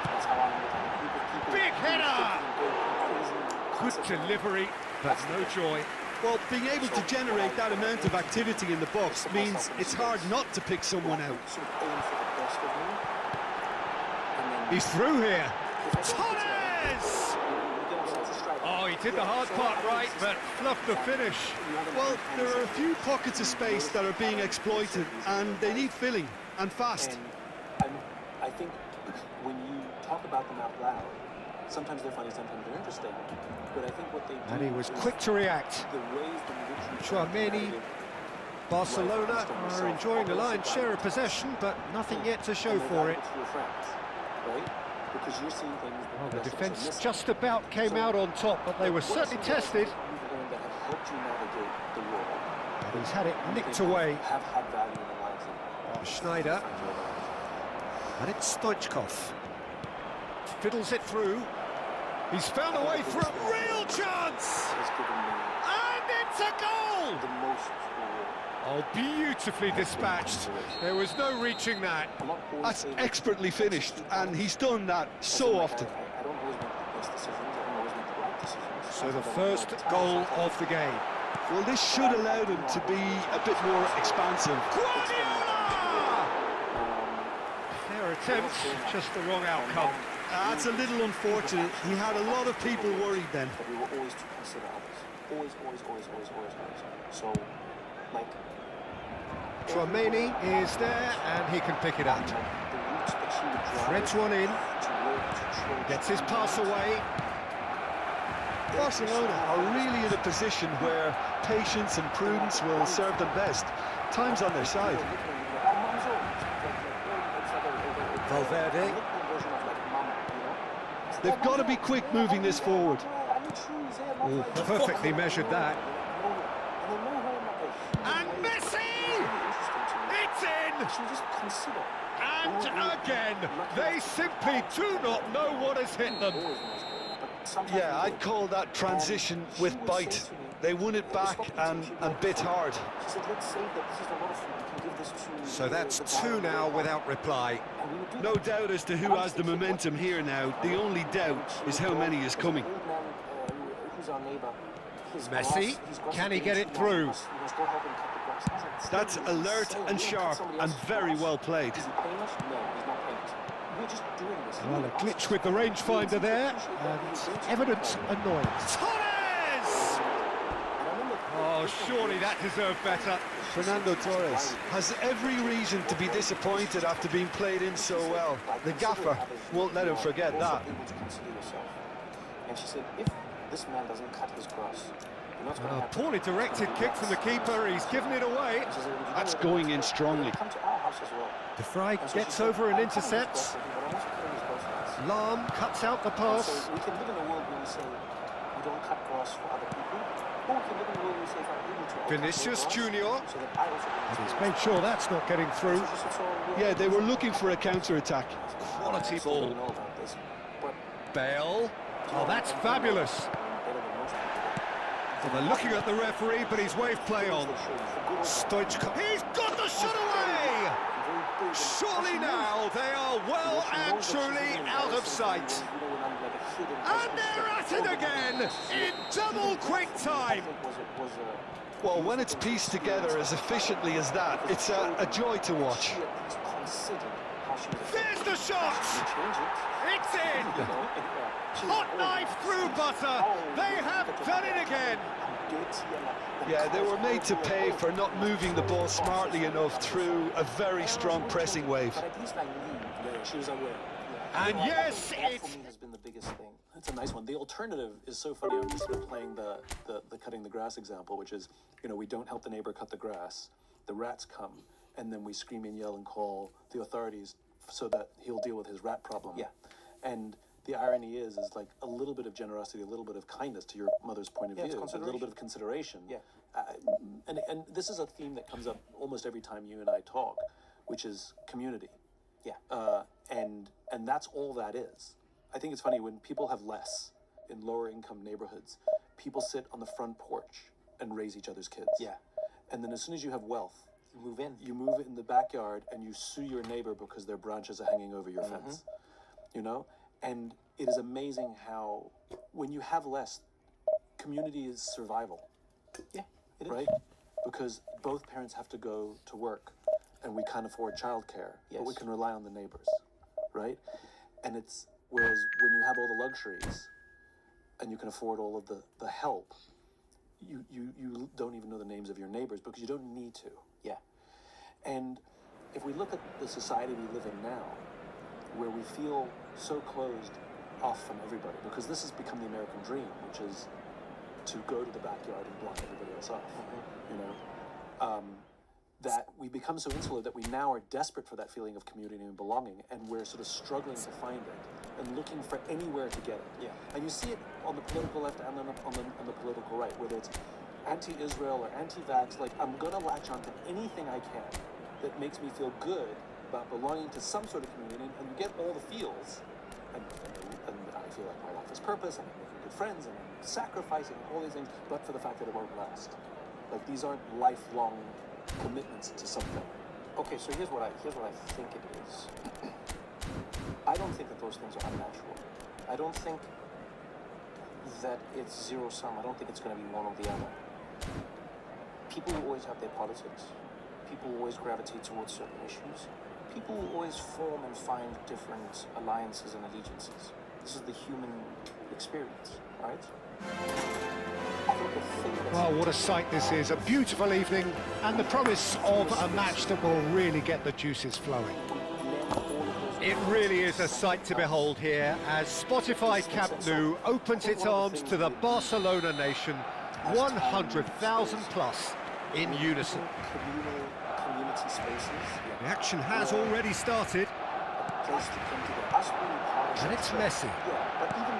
that's how I'm with a group of people. Big header! Good Crazy, delivery, but no joy. Well, being able to generate that amount of activity in the box means it's hard not to pick someone out. sort of aim for the best of me. And then He's through here. if I don't get to Torres! it's a strike. Oh, he did the hard part right, but fluffed the finish. Well, there are a few pockets of space that are being exploited, and they need filling, and fast. And I think when you talk about them out loud, sometimes they're funny, sometimes they're interesting. But I think what they do And he was is quick to react. the ways in which you Chouameni. Barcelona are enjoying a lion's share of possession, but nothing yet to show for it. To your friends, right? Because you're seeing things that Well, the rest of us are defence missing. just about came out on top, but they were What are certainly some tested. things you've learned that have helped you navigate the world? And he's had it nicked They away. Have had value in the lives of Oh, Schneider. And it's Stoichkov. Fiddles it through. He's found a way for a real chance! has given me And it's a goal! the most reward. Oh, beautifully dispatched. There was no reaching that. I'm not always That's able expertly finished, and he's done that so often. I don't always make the best decisions. I don't always make the right decisions. So the first goal of the game. Well, this should allow them to be a bit more expansive. Guardiola! Fair attempt, just the wrong outcome. That's a little unfortunate. He had a lot of people worried then. But we were always to consider others. Always. So, like... Chouameni is there, and he can pick it up. The routes that she would drive Threads one in, to work, to troll, gets his pass away. Barcelona are really in a position where patience and prudence will serve them best. Time's on their side. Valverde. They've got to be quick moving this forward. Oh, perfectly measured that. And Messi! It's in! And again, they simply do not know what has hit them. Yeah, I'd call that transition with bite. They won it back and bit hard. So that's two now without reply. No doubt as to who has the momentum here now. The only doubt is how many is coming. Messi, can he get it through? That's alert and sharp and very well played. Well, a glitch with the rangefinder there, and evident annoyance. Torres! Oh, surely that deserved better. Fernando Torres has every reason to be disappointed after being played in so well. The gaffer won't let him forget that. And she said, if this man doesn't cut his grass, you're not going to A have to poorly directed kick from the keeper, he's given it away. That's going in strongly. come to our house as well. De Vrij And so she gets said, over and "I'll cut his intercepts. grass, but I'm also cutting his grass." Lahm cuts out the So pass. we can live in a world where we say we don't cut grass for other people, or we can live in a world where we say if I'm able to, I'll cut your Vinicius grass Junior. so that I also And can he's made sure that's not getting through. Yeah, they were looking for a counter-attack. Quality ball. know about this, but Bale. Oh, that's fabulous. better than most people. Well, they're looking at the referee, but he's waved play on. Stoichkov. He's got the shot away! Surely now they are well and truly out of sight. And they're at it again in double quick time. Well, when it's pieced together as efficiently as that, it's a joy to watch. There's the shot! It's in! Hot knife through butter! They have done it again! Yeah, they were made to pay for not moving the ball smartly enough through a very strong pressing wave. And yes, that it's... for me has been the biggest thing. It's a nice one. The alternative is so funny. I'm just sort of playing the cutting the grass example, which is, you know, we don't help the neighbor cut the grass. The rats come, and then we scream and yell and call the authorities so that he'll deal with his rat problem. Yeah. And the irony is like a little bit of generosity, a little bit of kindness to your mother's point of view, a little bit of consideration. Yeah. And this is a theme that comes up almost every time you and I talk, which is community. Yeah. And that's all that is. I think it's funny when people have less in lower income neighborhoods, people sit on the front porch and raise each other's kids. Yeah. And then as soon as you have wealth, You move in. you move in the backyard and you sue your neighbor because their branches are hanging over your fence. You know? And it is amazing how when you have less, community is survival. Yeah, it is. Right? Because both parents have to go to work and we can't afford childcare, but we Yes. can rely on the neighbors, right? And it's, whereas when you have all the luxuries and you can afford all of the help, you don't even know the names of your neighbors because you don't need to. Yeah. And if we look at the society we live in now, where we feel so closed off from everybody, because this has become the American dream, which is to go to the backyard and block everybody else off, you know? That we become so insular that we now are desperate for that feeling of community and belonging, and we're sort of struggling to find it and looking for anywhere to get it. Yeah. And you see it on the political left and on the political right, whether it's anti-Israel or anti-vax. Like, I'm gonna latch onto anything I can that makes me feel good about belonging to some sort of community, and you get all the feels, and I feel like my life has purpose, and I'm making good friends, and I'm sacrificing all these things, but for the fact that it won't last. Like, these aren't lifelong commitments to something. Okay, so here's what I think it is. I don't think that those things are unnatural. I don't think that it's zero sum. I don't think it's going to be one or the other. People will always have their politics. People will always gravitate towards certain issues. People will always form and find different alliances and allegiances. This is the human experience, right? Well, what a sight this is. A beautiful evening and the promise of a match that will really get the juices flowing. It really is a sight to behold here as Spotify Camp Nou opens its arms to the Barcelona nation, 100,000 plus in unison. Community spaces. The action has already started, and it's Messi.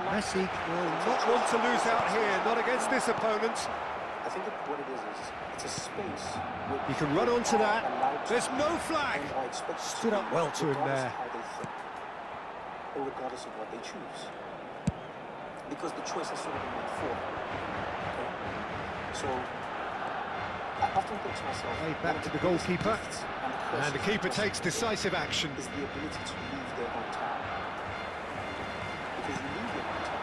Messi will not want to lose out here, not against this opponent. I think that what it is it's a space. He can run onto that. There's no flag. And I expect Stood up well to him there. How they think, or regardless of what they choose, because the choice has sort of been made for them. Okay? So I often think to myself, Played back to the goalkeeper, and the keeper takes decisive action. Is the ability to leave their own town. Because you leave your own town.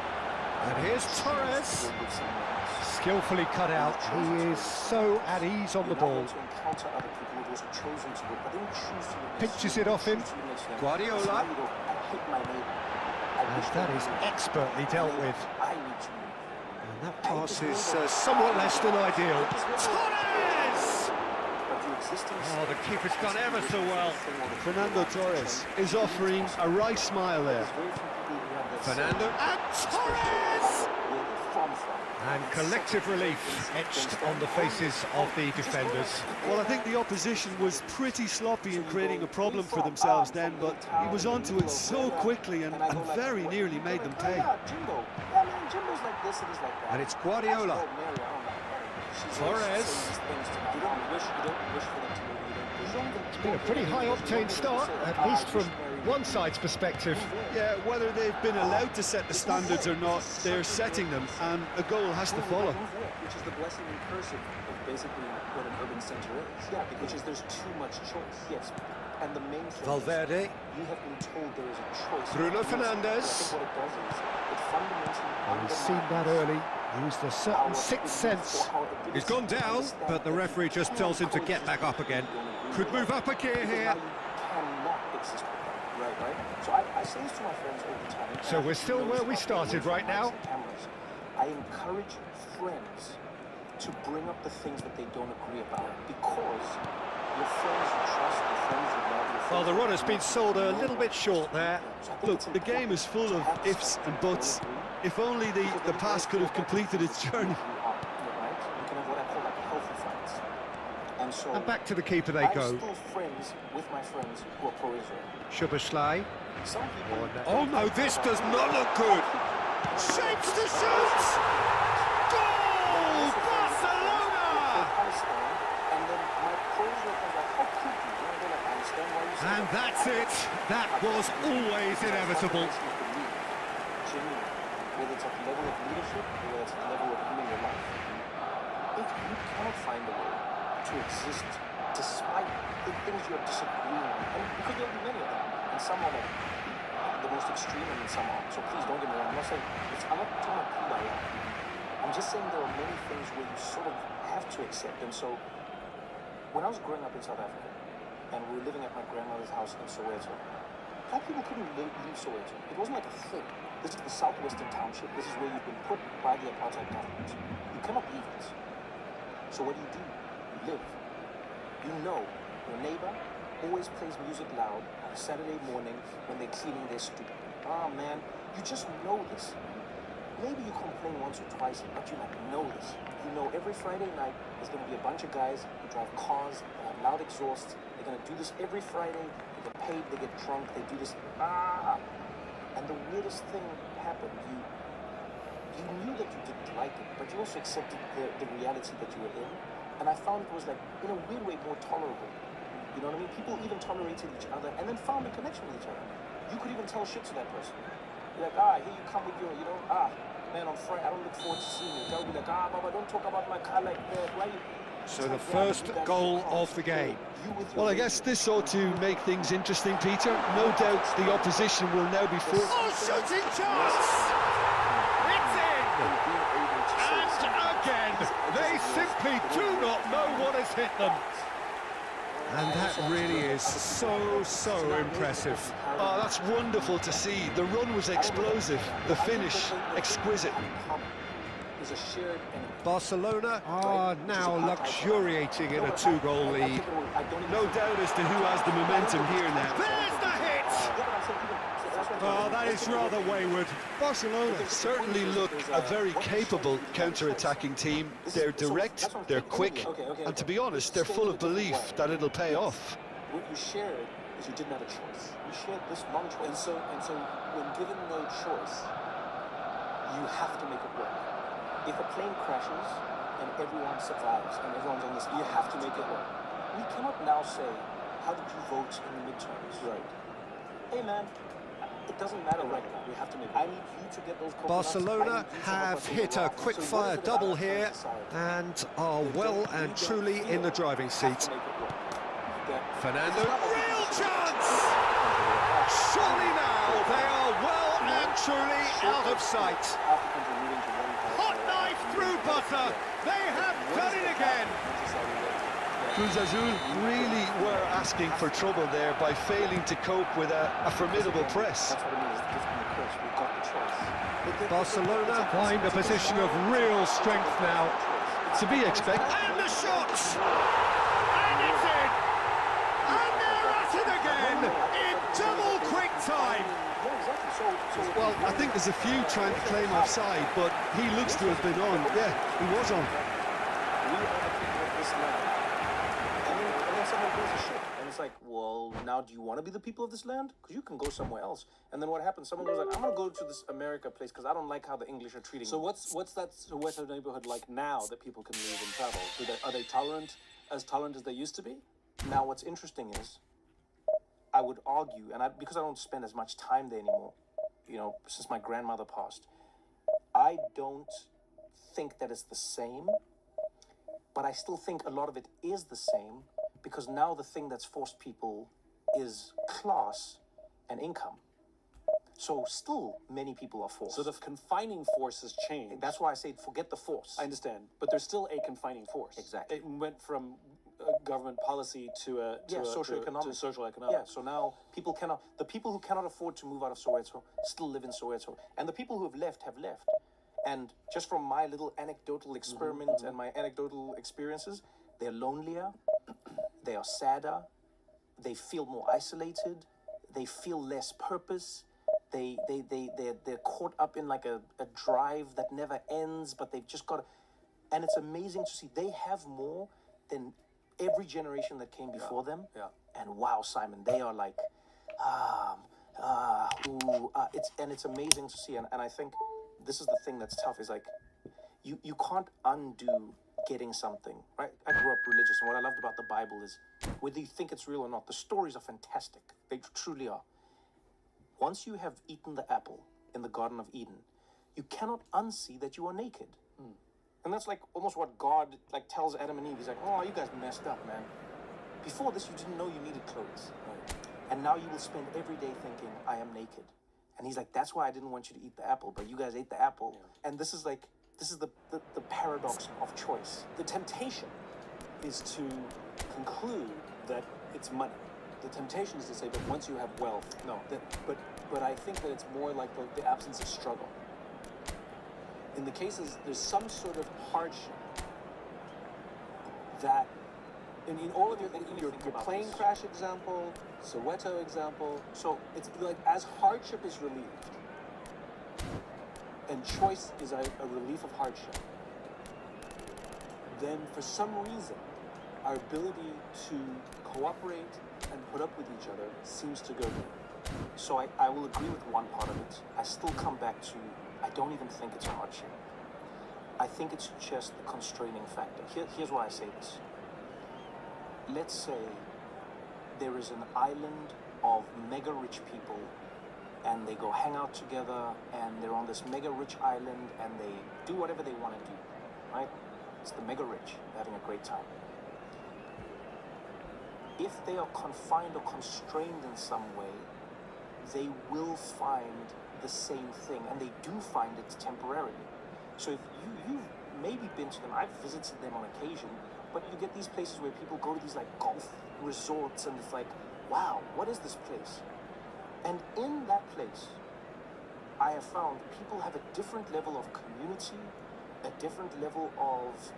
And here's Torres, skillfully cut out. He is so at ease on the ball. Pinches it off him. Guardiola. And that is expertly dealt with. And that pass is somewhat less than ideal. Torres! Oh, the keeper's done ever so well. Fernando Torres is offering a right smile there. Fernando and Torres! And collective relief etched on the faces of the defenders. Well, I think the opposition was pretty sloppy in creating a problem for themselves then, but he was onto it so quickly and very nearly made them pay. And it's Guardiola. Torres. It's been a pretty high-octane start, at least from one side's perspective. Yeah, whether they've been allowed to set the standards or not, they're setting them, and a goal has to follow. Which is the blessing and curse of basically what an urban centre is. Yeah, which is there's too much choice. Yes. And the main thing Valverde. is, you have been told there is a choice. Bruno between us. Fernandes. I think what it does is, it fundamentally He's seen that early, used a certain sixth sense. He's gone down, but the referee just tells him to get back up again. Could move up a gear here. Cannot exist with that, right? So I say this to my friends all the time. So we're still where we started right now. I encourage friends to bring up the things that they don't agree about, because your friends you trust, your friends you love, your friends. Well, the run has been sold a little bit short there. Look, the game is full of ifs and buts. If only the pass could have completed its journey. You can have what I call like healthy fights. And so And back to the keeper they I'm go. still friends with my friends who are pro-Israel. Szoboszlai. Some people... Oh no, this does not look good. Shapes to shoot! Goal! Barcelona! Palestine, and then my pro-Israel friends are like, how could you? You know, they're like, I understand why you say And that. that's it. That was always inevitable. Genuine, whether it's at the level of leadership or whether it's at the level of you in your life. If you cannot find a way to exist despite the things you're disagreeing on, and because there will be many of them, and some are like the most extreme and some aren't. So please don't get me wrong. I'm not saying I'm not talking about who I am. I'm just saying there are many things where you sort of have to accept. And so when I was growing up in South Africa and we were living at my grandmother's house in Soweto, black people couldn't leave Soweto. It wasn't like a thing. This is the southwestern township. This is where you've been put by the apartheid government. You cannot leave this. So what do? You live. You know your neighbor always plays music loud on a Saturday morning when they're cleaning their stoop. Ah, man, you just know this. Maybe you complain once or twice, but you like know this. You know every Friday night there's going to be a bunch of guys who drive cars, they have loud exhausts. They're going to do this every Friday. They get paid, they get drunk, they do this. And the weirdest thing happened. You knew that you didn't like it, but you also accepted the reality that you were in. And I found it was like, in a weird way, more tolerable. You know what I mean? People even tolerated each other and then found a connection with each other. You could even tell shit to that person. You're like, here you come with your, man, on Friday, I don't look forward to seeing you. They'll be like, Baba, don't talk about my car like that. Why you? So the first goal of the game. Well, I guess this ought to make things interesting, Peter. No doubt the opposition will now be forced. Oh, shooting chance! It's in! And again, they simply do not know what has hit them. And that really is so impressive. Oh, that's wonderful to see. The run was explosive, the finish exquisite. Barcelona are now luxuriating in a two-goal lead. No doubt as to who has the momentum here now. There's the hit! Oh, that is rather wayward. Barcelona certainly look a very capable counter-attacking team. They're direct, they're quick, and to be honest, they're full of belief that it'll pay off. What you shared is you didn't have a choice. You shared this non-choice. And so when given no choice, you have to make it work. If a plane crashes and everyone survives and everyone's on this, you have to make it work. We cannot now say, how did you vote in the midterms? Right. Hey man, it doesn't matter right now. We have to make it. I need you to get those coconuts. Barcelona have hit a quick-fire double here and are well and truly in the driving seat. Fernando, real chance! Surely now they are well and truly out of sight. Hot knife through butter. They have done it again. Cruz Azul really were asking for trouble there by failing to cope with a formidable press. Barcelona find a position of real strength now. To be expected. And the shots! And it's in! And they're at it again in double quick time. Well, I think there's a few trying to claim offside, but he looks to have been on. Yeah, he was on. And it's like, well, now do you want to be the people of this land? Because you can go somewhere else. And then what happens? Someone goes like, I'm going to go to this America place because I don't like how the English are treating me. So what's that Soweto neighborhood like now that people can leave and travel? Are they tolerant as they used to be? Now what's interesting is, I would argue, because I don't spend as much time there anymore, since my grandmother passed, I don't think that it's the same, but I still think a lot of it is the same, because now the thing that's forced people is class and income. So still many people are forced. So the confining force has changed. That's why I say forget the force. I understand, but there's still a confining force. Exactly. It went from government policy to social economics. to social economics. Yeah, so now the people who cannot afford to move out of Soweto still live in Soweto. And the people who have left have left. And just from my little anecdotal experiment and my anecdotal experiences, they're lonelier, they are sadder, they feel more isolated, they feel less purpose. They're caught up in like a drive that never ends, but they've just got and it's amazing to see they have more than every generation that came before them. Yeah. And wow, Simon, they are like, it's amazing to see. And I think this is the thing that's tough is like, you can't undo getting something, right? I grew up religious, and what I loved about the Bible is, whether you think it's real or not, the stories are fantastic. They truly are. Once you have eaten the apple in the Garden of Eden, you cannot unsee that you are naked. And that's like almost what God like tells Adam and Eve. He's like, oh, you guys messed up, man. Before this, you didn't know you needed clothes. Right? And now you will spend every day thinking, I am naked. And he's like, that's why I didn't want you to eat the apple, but you guys ate the apple. Yeah. And this is the paradox of choice. The temptation is to conclude that it's money. The temptation is to say, but once you have wealth, no. But I think that it's more like the absence of struggle. In the cases, there's some sort of hardship that, in all of your plane crash example, Soweto example, so it's like as hardship is relieved, and choice is a relief of hardship, then for some reason, our ability to cooperate and put up with each other seems to go down. So I will agree with one part of it. I still come back to, I don't even think it's a hardship. I think it's just the constraining factor. Here's why I say this. Let's say there is an island of mega rich people and they go hang out together and they're on this mega rich island and they do whatever they want to do, right? It's the mega rich, they're having a great time. If they are confined or constrained in some way, they will find the same thing, and they do find it temporarily. So if you've maybe been to them, I've visited them on occasion, but you get these places where people go to these like golf resorts and it's like, wow, what is this place? And in that place, I have found people have a different level of community, a different level of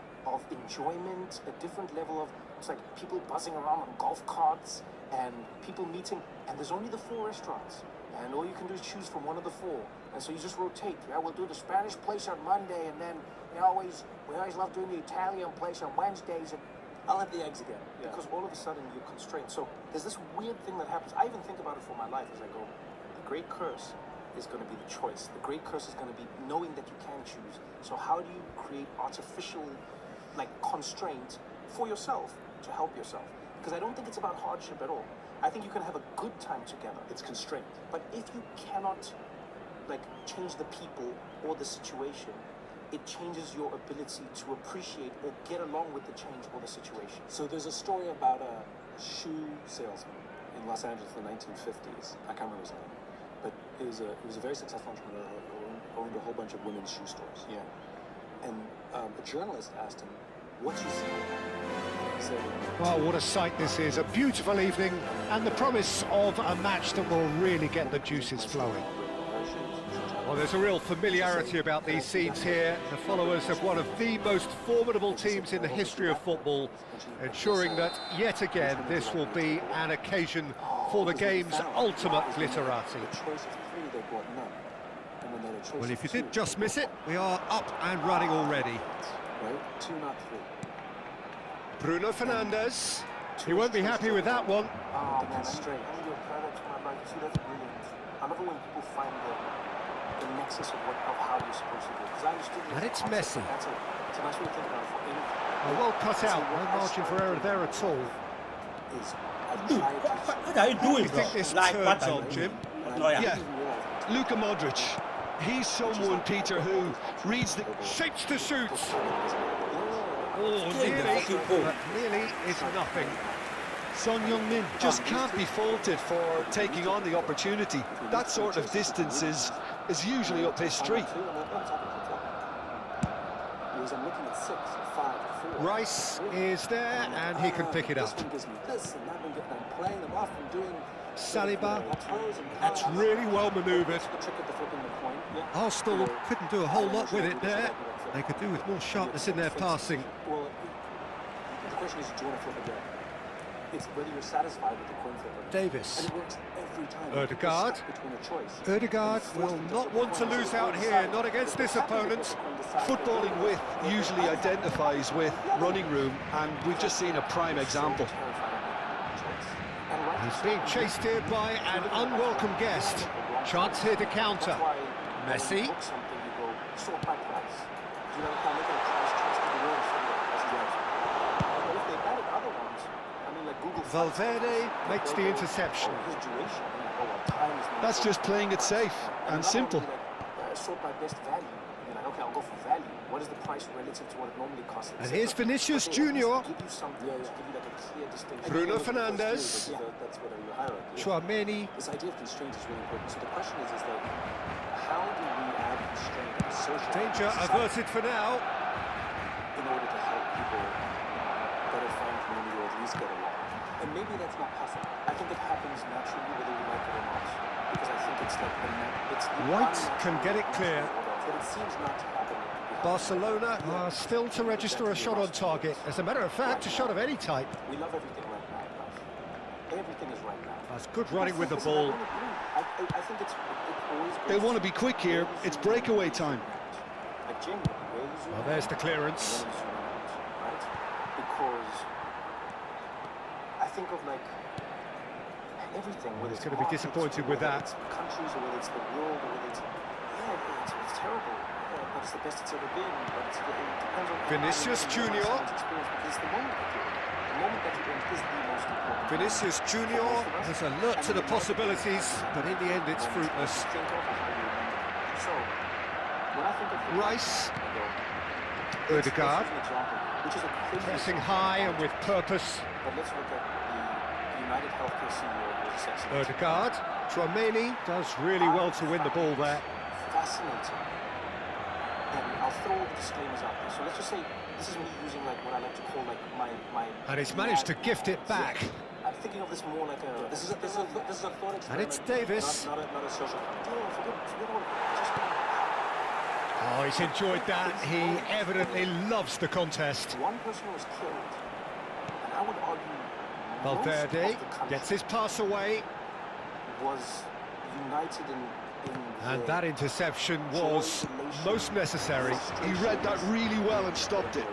enjoyment, a different level of, it's like people buzzing around on golf carts and people meeting, and there's only the 4 restaurants, and all you can do is choose from one of the 4, and so you just rotate. Yeah, we'll do the Spanish place on Monday, and then we always love doing the Italian place on Wednesdays, and I'll have the eggs again, because all of a sudden you're constrained. So there's this weird thing that happens. I even think about it for my life as I go, the great curse is going to be the choice. The great curse is going to be knowing that you can choose. So how do you create artificial like constraint for yourself to help yourself? Because I don't think it's about hardship at all. I think you can have a good time together. It's constraint. But if you cannot like change the people or the situation, it changes your ability to appreciate or get along with the change or the situation. So there's a story about a shoe salesman in Los Angeles in the 1950s. I can't remember his name, but it was a very successful entrepreneur who owned a whole bunch of women's shoe stores. Yeah. And a journalist asked him, "What's your secret?" He said, Well, what a sight this is. A beautiful evening and the promise of a match that will really get the juices flowing. Well, there's a real familiarity about these scenes here. The followers of one of the most formidable teams in the history of football, ensuring that, yet again, this will be an occasion for the game's ultimate glitterati. Well, if you did just miss it, we are up and running already. Right? 2, not 3. Bruno Fernandes. He won't be happy with that one. Oh, man, constraint. I need your product to my life. See, that's brilliant. I love it when people find the nexus of how you're supposed to do it. Because I understood And it's Messi. It's a nice way to think about it for anything. Oh, well cut out. No margin for error there at all. Dude, what are you doing, You bro? think this Like turned what, on, Jim? Lawyer? Yeah, Luka Modric. He's someone, Peter, who reads the... Shapes to suits. Oh, Nearly, but nearly is nothing. Son Heung-min just can't be faulted for taking on the opportunity. That sort of distance is usually up his street. I'm looking at 6, 5, 4. Rice is there, and he can pick it up. This one gives me this, and that one gets, I'm playing them off and doing... Saliba, that's really well manoeuvred. Arsenal couldn't do a whole lot with it there. They could do with more sharpness in their passing. Well, the question is, do you want to flip again? It's whether you're satisfied with the coin flip. Davis. And it works every time. Ødegaard. Ødegaard will not want to lose out here, not against this opponent. Footballing width usually identifies with running room, and we've just seen a prime example. He's being chased here by an unwelcome guest. Chance here to counter. Messi. Valverde makes the interception. That's just playing it safe and simple. Sort by best value. You're like, okay, I'll go for value. What is the price relative to what it normally costs? And here's Vinicius Junior. Bruno Fernandes. Chouameni. This idea of constraint is really important. So the question is that how do we add constraint in social Danger averted for now. in order to help people better find community or at least get along? And maybe that's not possible. I think it happens naturally whether you like it or not. Because I think it's like White can get it clear. But it seems not to happen. Barcelona are still to register a shot on target. As a matter of fact, a shot of any type. We love everything right now. Everything is right now. That's good running with the ball. I think it's always... They want to be quick here. It's breakaway time. Well, there's the clearance. Right? Because I think of like everything. He's going to be disappointed with that. Countries, or whether it's the world, or whether it's it's terrible. But it's the best it's ever been. But it depends on Vinicius Junior. Because the moment that you're in is the most important. Vinicius Junior is alert to the possibilities, but in the end it's fruitless. So, when I think of Rice. Ødegaard. Pressing high and with purpose. But let's look at the United Healthcare CEO. Ødegaard. Chouameni does really well to win the ball there. Fascinating. And I'll throw all the disclaimers out there. So let's just say this is me using like what I like to call like my And he's managed to gift it back. I'm thinking of this more like a this is a thought experiment. And it's Davis. Not a social. Forget what Oh, he's enjoyed that. He evidently loves the contest. one person was killed, and I would argue Valverde gets his pass away. Was united in And that interception was most necessary. He read that really well and stopped it.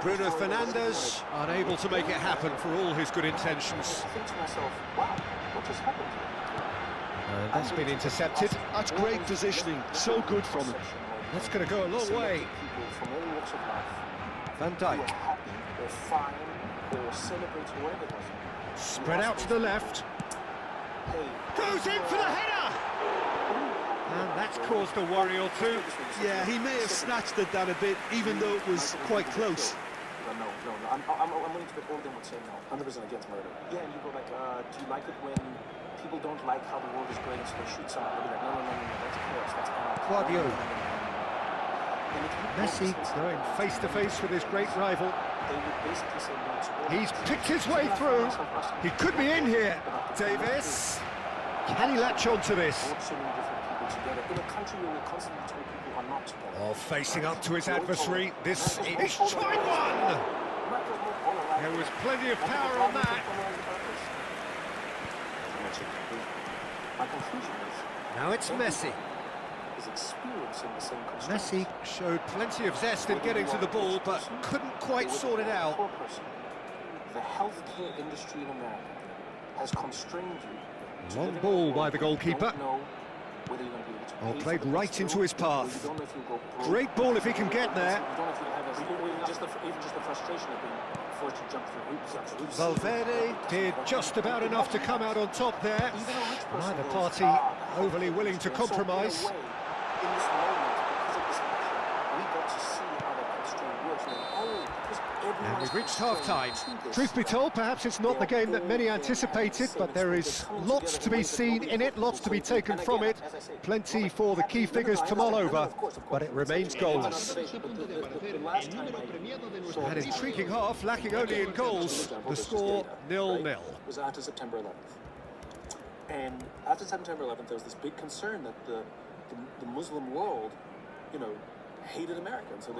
Bruno Fernandes unable to make it happen for all his good intentions. I think to myself, wow, what just happened here? And that's been intercepted. That's great positioning. So good from him. That's going to go a long way. People from all walks of life Van who Dijk are happy or fine or celebrate whoever it was. spread out to the left. Hey, Goes in for the header! And that's caused a worry or two. Yeah, he may have snatched it down a bit, even though it was quite close. No. I'm willing to bet all of them would say no. 100% against murder. Yeah, and you go like, do you like it when people don't like how the world is going, so they shoot someone? They'll be like, no, that's chaos, that's art. Guardiola. Messi going face to face with his great rival. They would basically say no to all. He's picked his way through. He could be in here. Davis. Can he latch on to this? So many different people together. In a country where we're constantly told people are not together. Oh, facing up to his adversary. This is tried one. There was plenty of power on that. My conclusion is Now it's Messi. is experiencing the same Messi showed plenty of zest in getting to the ball, but couldn't quite sort it out. The healthcare industry in America has constrained you. Long ball by the goalkeeper. Oh, played right into his path. Great ball if he can get there. Valverde did just about enough to come out on top there. Neither party overly willing to compromise. And we've reached half-time. Truth be told, perhaps it's not the game that many anticipated, but there is lots to be seen in it, lots to be taken from it. Plenty for the key figures to mull over, but it remains goalless. An intriguing half, lacking only in goals. The score 0-0. It was after September 11th. And after September 11th, there was this big concern that the Muslim world, you know, hated Americans. So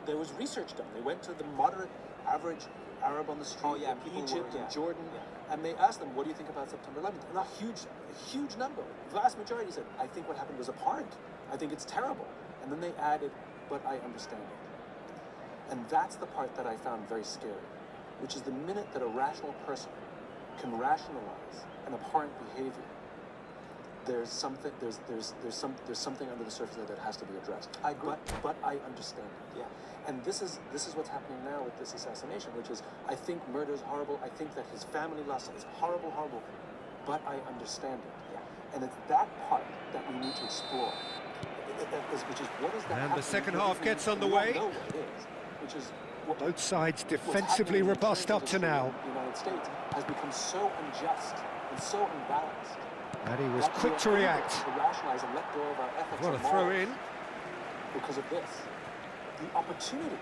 there was research done. They went to the moderate, average Arab on the street in Egypt and Jordan, and they asked them, what do you think about September 11th? And a huge number, vast majority said, I think what happened was abhorrent. I think it's terrible. And then they added, but I understand it. And that's the part that I found very scary, which is the minute that a rational person can rationalize an abhorrent behavior, there's something under the surface there that has to be addressed. I agree. But I understand it. Yeah. And this is what's happening now with this assassination, which is, I think murder is horrible. I think that his family lost is horrible, but I understand it. Yeah. And it's that part that we need to explore. Which is, what is that? And the second half gets underway. Know what it is, which is both sides defensively robust up to now. The United States has become so unjust and so unbalanced. And he was quick to react. To rationalize and let go of our ethics. What a throw in. Because of this. The opportunity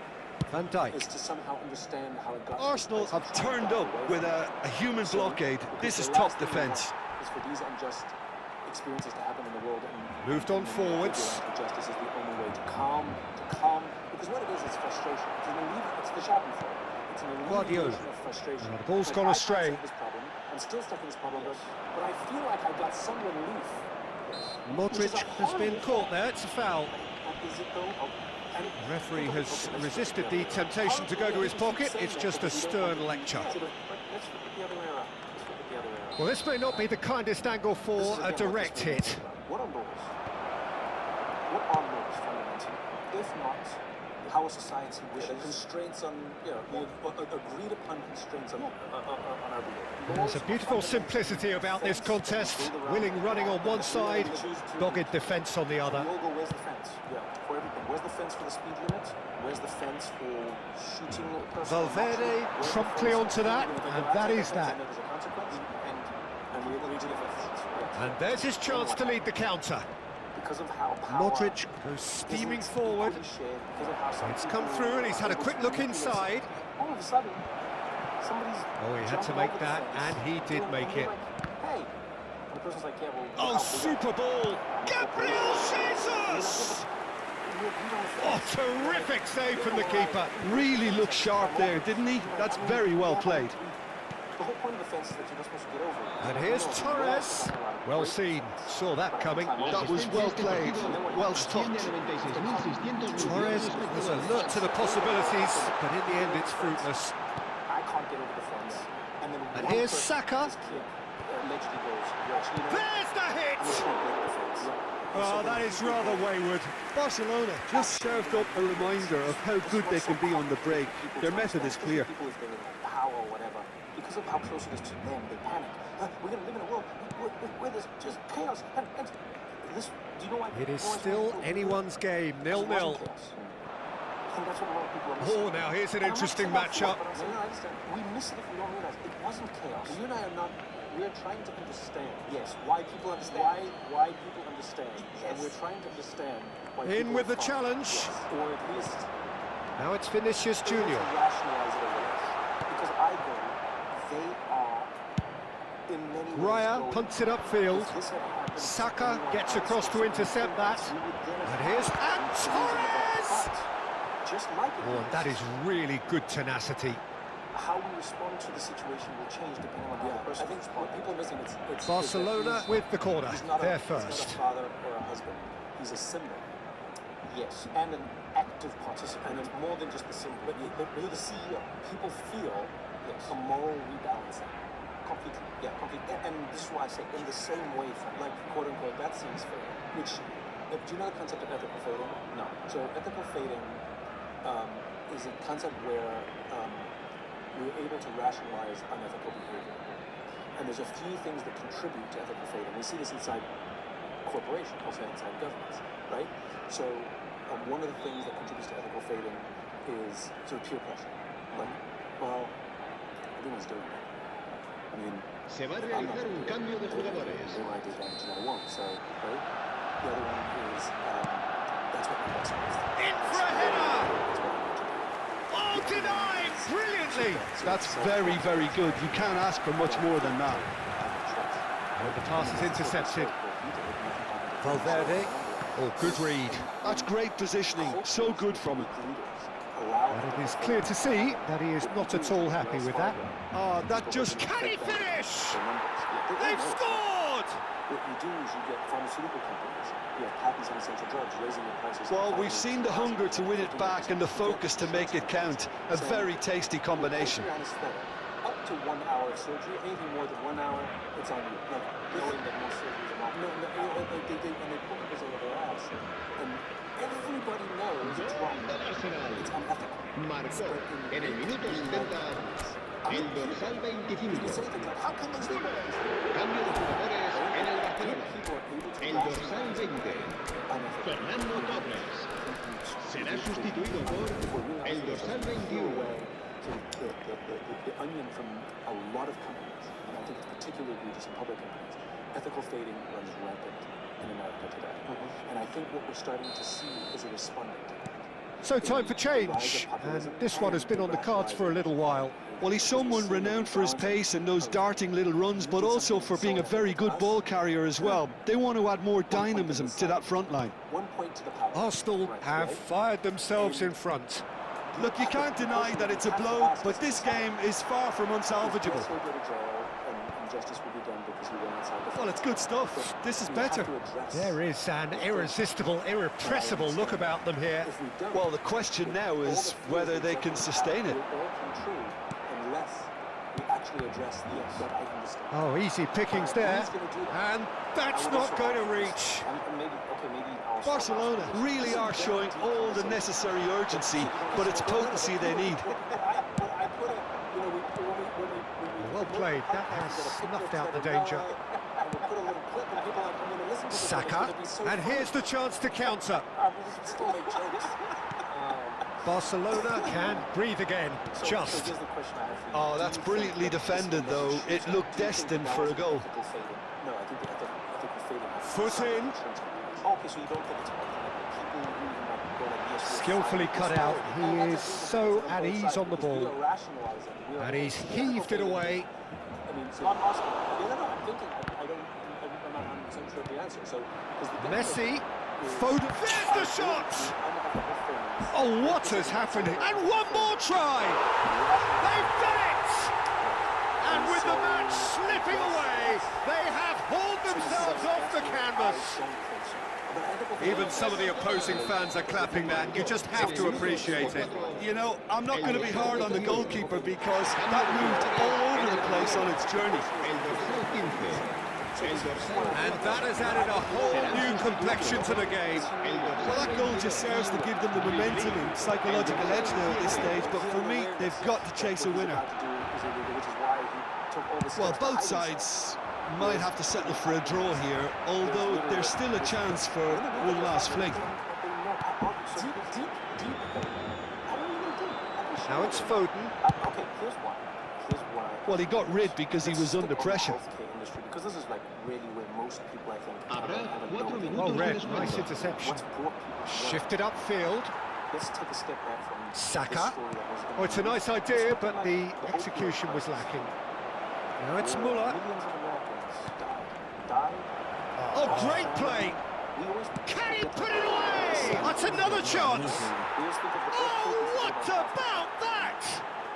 Van Dijk is to somehow understand how it got. Arsenal have turned up with a human blockade. This is top defence. Is for these unjust experiences to happen in the world. And moved on forwards. Justice is the only way to calm. Because what it is frustration. It's the Schadenfreude. It's an alleviation of frustration. The ball's gone astray. I'm still stuck in this problem, but I feel like I got some relief. Modric has been caught there. It's a foul. Is it though? The referee has resisted the temptation to go to his pocket. It's just a stern lecture. Let's flip it the other way around. Well, this may not be the kindest angle for a direct hit. What are laws? What are laws fundamentally? If not, how a society wishes, constraints on, agreed upon constraints on our behavior. There's a beautiful simplicity about this contest. Willing running on one side, dogged defence on the other. Where's the fence? Yeah, for everything. Where's the fence for the speed limit? Where's the fence for shooting a person? Valverde promptly onto that, and that is that. And we agree to the fence. And there's his chance to lead the counter. Because of how Modric goes steaming forward. It's come through and he's had a quick look inside. All of a sudden, somebody's... Oh, he had to make that, and he did make it. Hey! And the person's like, yeah, well... Oh, super ball! Gabriel Jesus! Oh, terrific save from the keeper. Really looked sharp there, didn't he? That's very well played. The whole point of the fence is that you're not supposed to get over. And here's Torres. Well seen. Saw that coming. That was well played. Well stopped. Torres was alert to the possibilities, but in the end it's fruitless. I can't get over the fence. And here's Saka. There's the hit! Oh, that is rather wayward. Barcelona just served up a reminder of how good they can be on the break. Their method is clear. Power or whatever. Because of how close it is to them, they panic. We're going to live in a world where there's just chaos. And this, do you know why? It is still anyone's game, 0-0. I think that's what a lot of people are missing. Oh, now here's an interesting matchup. We miss it if we don't realize it wasn't chaos. You and I are not. We're trying to understand. Yes, why people understand. Why people understand. Yes. And we're trying to understand why people in with the challenge. Yes. Or at least. Now it's Vinicius Junior. Rationalize it a little. Because I go, they are in many ways. Raya punts it upfield. Saka gets across to intercept that. And here's Torres! Just like it. Oh, that is really good tenacity. How we respond to the situation will change depending on how the person responds. What people are missing, it's Barcelona with the corner. They're first. He's not a father or a husband. He's a symbol. Yes, and an active participant. And it's more than just the symbol. But you're the CEO. People feel a moral rebalancing. Completely. Yeah, completely. And this is why I say, in the same way, like, quote unquote, that seems fair. Which, do you know the concept of ethical fading? No. So ethical fading is a concept where we're able to rationalize unethical behavior. And there's a few things that contribute to ethical fading. We see this inside corporations, also inside governments, right? So one of the things that contributes to ethical fading is sort of peer pressure. Like Well, everyone's doing it. I mean, Se va a realizar un cambio de jugadores. they might do damage and I won't, so, right? The other one is, that's what my boss wants. In for a header! That's what I want to do. Oh, denied brilliantly! That's very, very good. You can't ask for much more than that. And the pass is intercepted. Valverde. Oh, good read. That's great positioning. So good from him. But it is clear to see that he is not at all happy with that. Oh, that just... Can he finish? They've scored! What you do is you get pharmaceutical companies, you have patents on essential drugs, raising the prices. Well, we've seen the hunger to win it back and the focus to make it count. A very tasty combination. Up to 1 hour of surgery, anything more than 1 hour, it's on you. Like, knowing that most surgeries are not. No, they pull numbers over their ass. And everybody knows it's wrong. It's unethical. Marcó en el minuto 70 el dorsal 25. Cambio de jugadores en el Barcelona. El dorsal 20, Fernando Torres, será sustituido por el dorsal 21. The onion from a lot of companies, and I think it's particularly egregious in public companies, ethical fading runs rampant in America today. And I think what we're starting to see is a respondent to that. So time for change, and this one has been on the cards for a little while. Well, he's someone renowned for his pace and those darting little runs, but also for being a very good ball carrier as well. They want to add more dynamism to that front line. 1 point to the power. Arsenal have fired themselves in front. Look, you can't deny that it's a blow, but this game is far from unsalvageable. He'll go to jail, and justice will be done because he went outside the Well, it's good stuff. This is better. There is an irresistible, irrepressible look about them here. Well, the question now is whether they can sustain it. Unless we actually address that item discussion. Oh, easy pickings there, and that's not going to reach. Barcelona really are showing all the necessary urgency, but it's potency they need. Well played, that has snuffed out the danger. Saka, and here's the chance to counter. Barcelona can breathe again, just. Oh, that's brilliantly defended, though. It looked destined for a goal. Foot in. Skillfully cut out. He is so at ease on the ball. And he's heaved it away. Messi. Foden. There's the shot! Oh, what has happened? And one more try! They've done it! And with the match slipping away, they have hauled themselves off the canvas. Even some of the opposing fans are clapping that. You just have to appreciate it. You know, I'm not going to be hard on the goalkeeper because that moved all over the place on its journey. And that has added a whole new complexion to the game. Well, that goal just serves to give them the momentum and psychological edge now at this stage, but for me, they've got to chase a winner. Well, both sides might have to settle for a draw here, although there's still a chance for one last fling. Now it's Foden. Well, he got rid because he was under pressure. Because this is like really where most people, I think, Well read, nice interception. Shifted upfield. Let's take a step back from Saka. Oh, it's a nice idea, but the execution was lacking. Now it's Muller. Oh, great play! Can he put it away? That's another chance! Oh, what about that?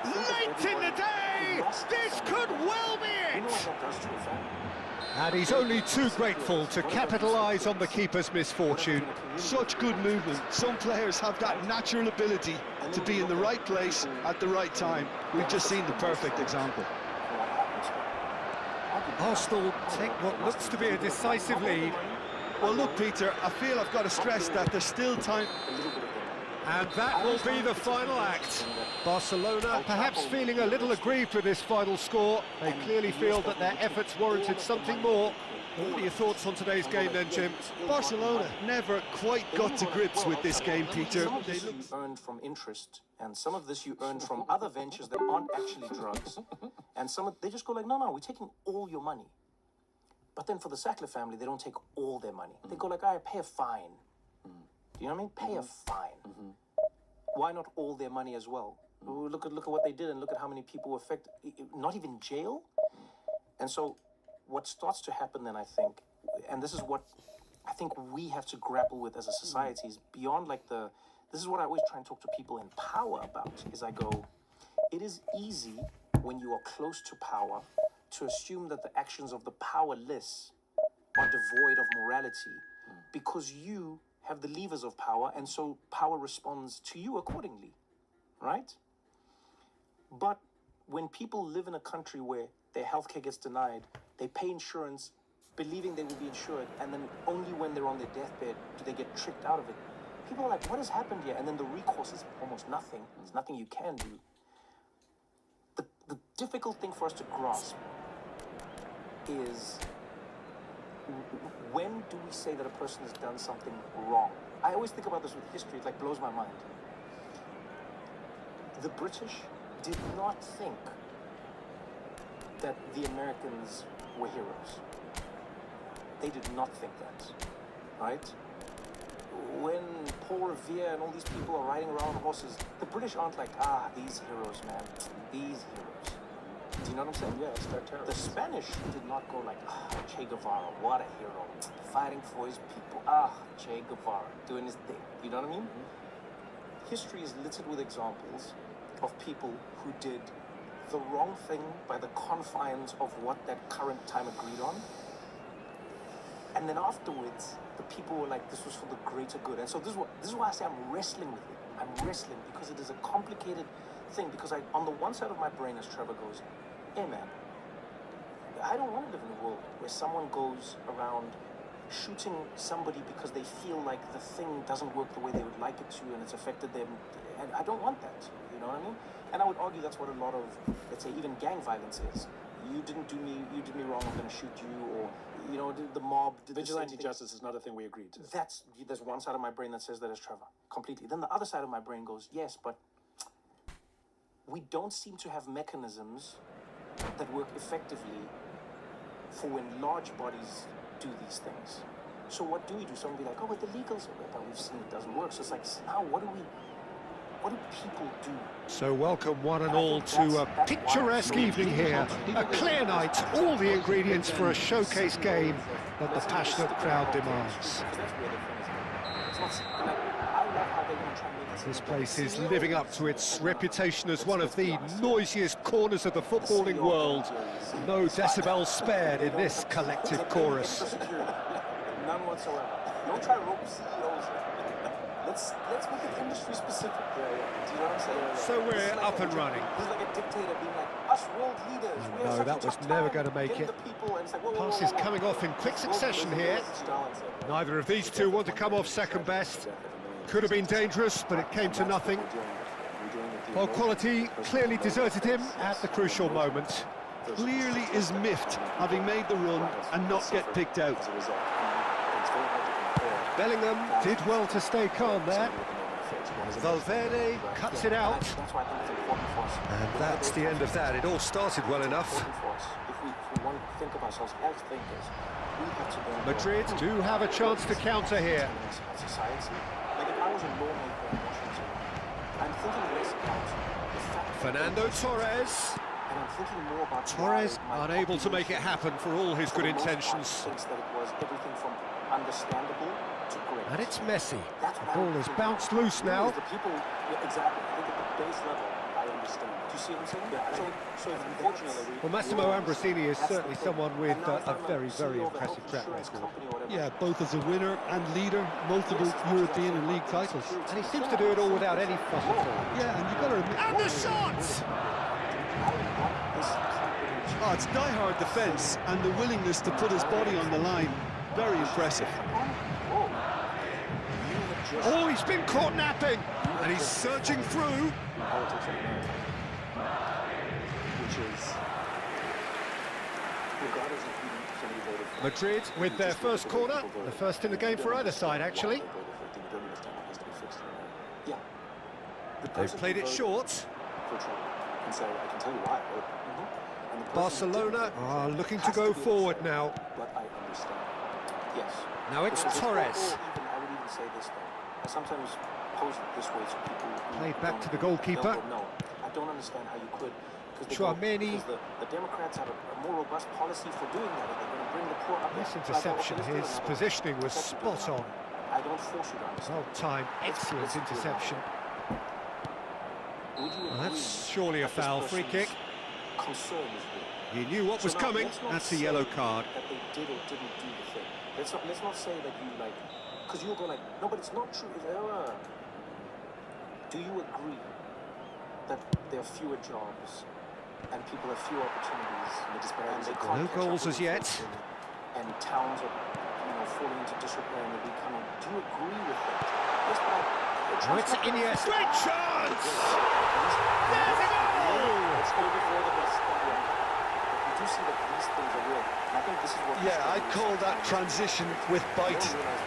Late in the day, this could well be it! And he's only too grateful to capitalise on the keeper's misfortune. Such good movement. Some players have that natural ability to be in the right place at the right time. We've just seen the perfect example. Arsenal take what looks to be a decisive lead. Well, look, Peter, I feel I've got to stress that there's still time. And that will be the final act. Barcelona perhaps feeling a little aggrieved with this final score. They clearly feel that their efforts warranted something more. What are your thoughts on today's game then, Jim? Barcelona never quite got to grips with this game, Peter. Some of this you earned from interest, and some of this you earned from other ventures that aren't actually drugs. And they just go like, no, we're taking all your money. But then for the Sackler family, they don't take all their money. They go like, I pay a fine. Do you know what I mean? Pay a fine. Why not all their money as well? Look at what they did, and look at how many people were affected. Not even jail. And so what starts to happen then, I think, and this is what I think we have to grapple with as a society, is beyond like this is what I always try and talk to people in power about, is I go, it is easy when you are close to power to assume that the actions of the powerless are devoid of morality because you have the levers of power, and so power responds to you accordingly, right? But when people live in a country where their healthcare gets denied, they pay insurance believing they will be insured, and then only when they're on their deathbed do they get tricked out of it. People are like, what has happened here? And then the recourse is almost nothing. There's nothing you can do. The difficult thing for us to grasp is, when do we say that a person has done something wrong? I always think about this with history. It like blows my mind. The British did not think that the Americans were heroes. They did not think that, right? When Paul Revere and all these people are riding around on horses, the British aren't like, these heroes, man, these heroes. Do you know what I'm saying? Yeah, it's their terror. The Spanish did not go like, Che Guevara, what a hero, fighting for his people. Che Guevara, doing his thing. You know what I mean? History is littered with examples of people who did the wrong thing by the confines of what that current time agreed on. And then afterwards, the people were like, this was for the greater good. And so this is why I say I'm wrestling with it. I'm wrestling because it is a complicated thing. Because on the one side of my brain, as Trevor goes, hey man, I don't want to live in a world where someone goes around shooting somebody because they feel like the thing doesn't work the way they would like it to, and it's affected them. And I don't want that. You know what I mean? And I would argue that's what a lot of, let's say, even gang violence is. You did me wrong, I'm going to shoot you, or, you know, the mob did vigilante justice is not a thing we agreed to. There's one side of my brain that says that as Trevor, completely. Then the other side of my brain goes, yes, but we don't seem to have mechanisms that work effectively for when large bodies do these things. So what do we do? Someone will be like, but the legals are but we've seen it doesn't work. So it's like, now what do people do? So welcome one and all to a picturesque evening here, a clear night, all the ingredients for a showcase game that the passionate crowd demands. This place is living up to its reputation as one of the noisiest corners of the footballing world. No decibels spared in this collective chorus. None whatsoever. Don't try to rope CEOs. Let's make it industry specific. Do you know what I'm saying? So we're up and running. This is like a dictator being like, us world leaders. No, that was never going to make it. Passes coming off in quick succession here. Neither of these two want to come off second best. Could have been dangerous, but it came to nothing. While quality clearly deserted him at the crucial moment. Clearly is miffed, having made the run and not get picked out. Bellingham did well to stay calm there. Valverde cuts it out. And that's the end of that. It all started well enough. If we want to think of ourselves as thinkers, we have to Madrid do have a chance to counter here. Society. Like if I was a lawmaker in Washington, I'm thinking less about the fact Fernando Torres. and I'm thinking more about Torres my unable to make it happen for all his good intentions. Thinks that it was everything from understandable to great. And it's Messi. That's The what ball I'm has thinking. bounced loose now. The people, exactly. I think at the base level, I understand. Do you see what I'm saying? Yeah. So unfortunately, Well, Massimo Ambrosini is certainly someone with a very, very impressive track record. Yeah, both as a winner and leader, multiple European and league titles. And he seems to do it all without any fuss at all. Yeah, and you've got to admit... And the shot! Oh, it's die-hard defence and the willingness to put his body on the line. Very impressive. Oh, he's been caught napping! And he's surging through. Which regardless of who somebody voted for. Madrid with their first corner, the first in the game for either side, actually. Yeah. They've played it short. For Trump can say, I can tell you why. And the person Barcelona are looking to go forward now. But I understand. Yes. Now it's Torres. I would even say this though. I sometimes pose it this way so people Played back to the goalkeeper. No, I don't understand how you could. Chouameni. Because the Democrats have a more robust policy for doing that. They're going to bring the poor up. This interception, his positioning was spot on. I don't force you to understand. Well timed, excellent interception. Would you Well, that's agree surely a that this foul. Free person's kick. concern is real? He knew what was So now, coming. let's not That's a say yellow card. That they did or didn't do the thing. Let's not say that you like, because you'll go like, no, but it's not true. Do you agree that there are fewer jobs and people have fewer opportunities and they can't No catch goals up as with yet. inflation, and towns are, falling into disrepair and they're becoming? Do you agree with that? Yes, but Oh, it's Iniesta. Great chance! There's a goal! It's going to be more than this. You do see that these things are real. And I think this is what. Yeah, I'd call that transition with bite.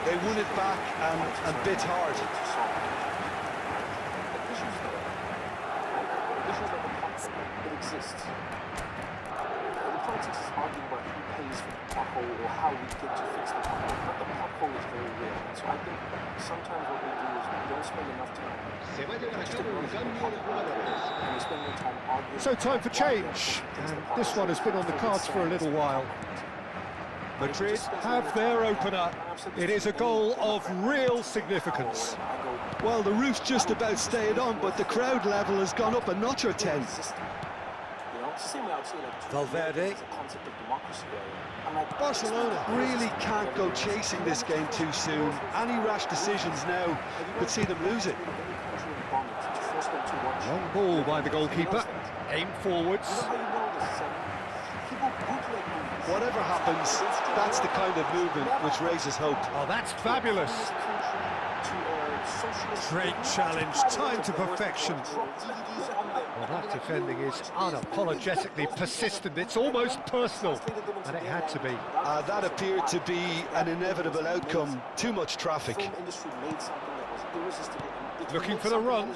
They won it back and bit hard. It exists. The politics is arguing about who pays for the pothole or how we get to fix the pothole, but the pothole is very real. And so I think sometimes what we do is we don't spend enough time Se va a llevar a cabo un cambio de jugadores. and we spend more time arguing. So time for change, and this one has been on the cards for a little while. Madrid have their opener. It is a goal of real significance. Well, the roof's just about stayed on, but the crowd level has gone up a notch or 10. Valverde. Barcelona really can't go chasing this game too soon. Any rash decisions now could see them lose it. Long ball by the goalkeeper. Aim forwards. Whatever happens, that's the kind of movement which raises hope. Oh, that's fabulous. Great challenge, time to perfection. Well, that defending is unapologetically persistent. It's almost personal, and it had to be. That appeared to be an inevitable outcome. Too much traffic. Looking for the run.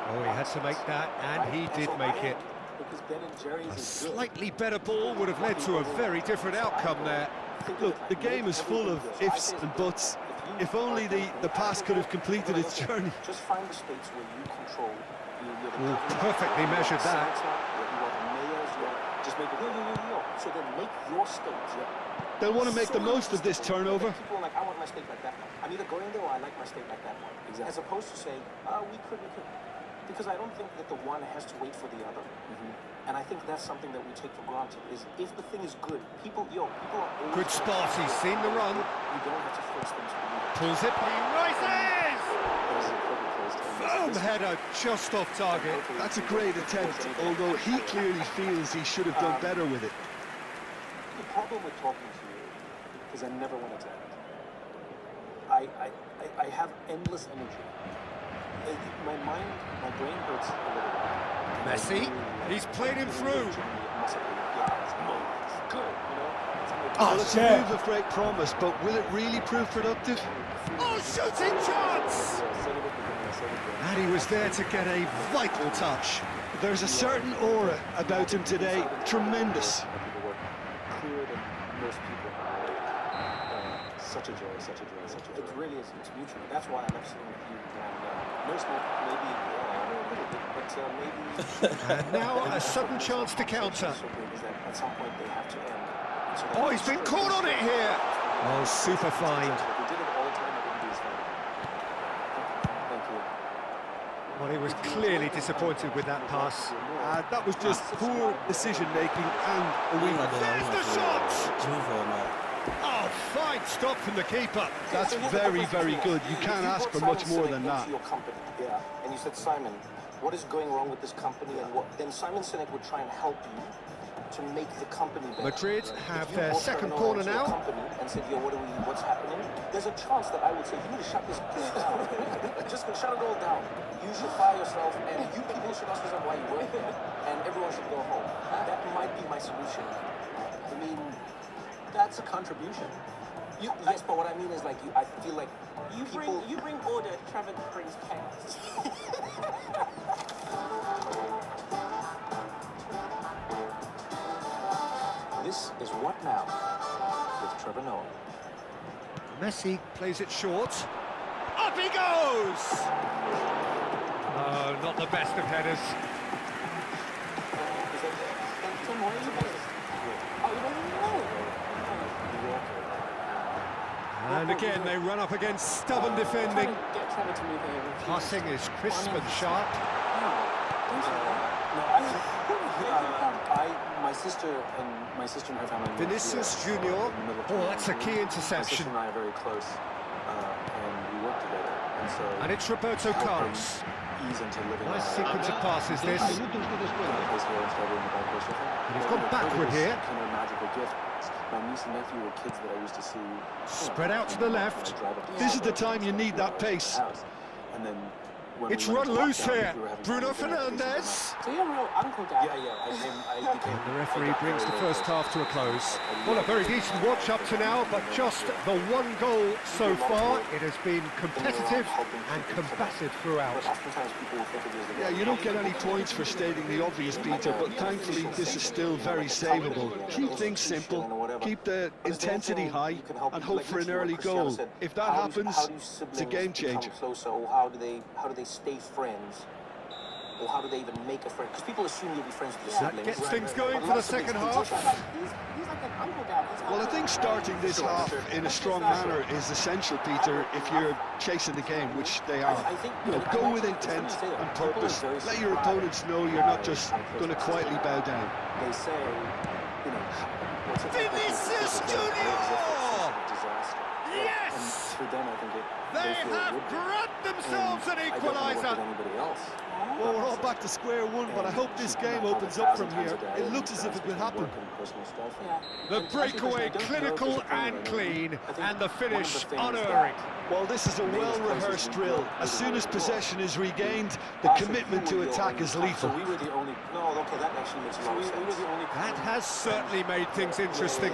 Oh, he had to make that, and he did make it. A slightly better ball would have led to a very different outcome there. Look, the game is full of ifs and buts. If only the pass could have completed its journey. Just find the states where you control. Ooh, perfectly measured that. Just make it so then make your state. They'll want to make the most of this turnover. People are like, I want my state like that one. I'm either going there or I like my state like that one. Exactly. As opposed to saying, we could. Because I don't think that the one has to wait for the other. And I think that's something that we take for granted, is if the thing is good, people are always... Good spot, he's seen the run. You don't have to force them to believe it. Pulls it, he rises! Firm header, just off target. That's a great attempt, although he clearly feels he should have done better with it. The problem with talking to you is I never want it to end. I have endless energy. My brain hurts a little. Messi, he's played him through. Well, it's a move of great promise, but will it really prove productive? Oh, shooting chance! And he was there to get a vital touch. There's a certain aura about him today, tremendous. Such a joy, such a joy, such a joy. It really is, it's mutual. That's why I love sitting with you. And no smoke, maybe, a little bit, but maybe... And now a sudden chance to counter. At some point they have to end. So Oh, he's been caught on it here. Oh, super find. If we did it all the time, it wouldn't be as fun. Thank you. Well, he was clearly disappointed with that pass. That was just poor decision-making and a win. There's the shot! Oh, fine stop from the keeper. That's very, very good. You can't ask for much more than that. Yeah, and you said, Simon, what is going wrong with this company? And what? Then Simon Sinek would try and help you to make the company better. Madrid have If you their walked second around corner to your now. company and said, yo, what's happening? There's a chance that I would say, you need to shut this place down. Just shut it all down. You should fire yourself, and you people should ask yourself why you work there, and everyone should go home. That might be my solution. I mean, that's a contribution. Yes, but what I mean is, like, I feel like you bring order, Trevor brings chaos. This is What Now with Trevor Noah. Messi plays it short. Up he goes! Oh, not the best of headers. Tim, what are you doing? Oh, you don't even know. And again, they run up against stubborn defending. Get Trevor to move here. Passing is crisp and sharp. My sister and her family. Vinicius Junior. Oh, that's a key interception. My sister and I are very close, and we work together. And so. And it's Roberto Carlos. Ease into living. Nice sequence of passes, this. And he's gone backward here. Kind of a magical gift. My niece and nephew were kids that I used to see. Spread out to the left. This is the time you need that pace. And then it's run loose here. Bruno Fernandes. So you're a real uncle, Dad. Yeah. The referee brings the first half to a close. Well, a very decent watch up to now, but just the one goal so far. It has been competitive and combative throughout. Yeah, you don't get any points for stating the obvious, Peter, but thankfully this is still very savable. Keep things simple, keep the intensity high, and hope for an early goal. If that happens, it's a game changer. How do they stay friends? Or how do they even make a friend? Because people assume you'll be friends with your siblings. Gets things going for the second half. He's like an uncle, Dad. Well, I think starting this half in a strong manner is essential, Peter, if you're chasing the game, which they are. Go with intent and purpose. Let your opponents know you're not just going to quietly bow down. They say, Vinicius Junior! Yes! And for them, I think they have grabbed themselves an equaliser. Well, we're all back to square one, but I hope this game opens up from here. It looks as if it could happen. The breakaway clinical and clean, and the finish unerring. Well, this is a well-rehearsed drill. As soon as possession is regained, the commitment to attack is lethal. So we were the only. No, okay, that actually makes a lot of sense. That has certainly made things interesting.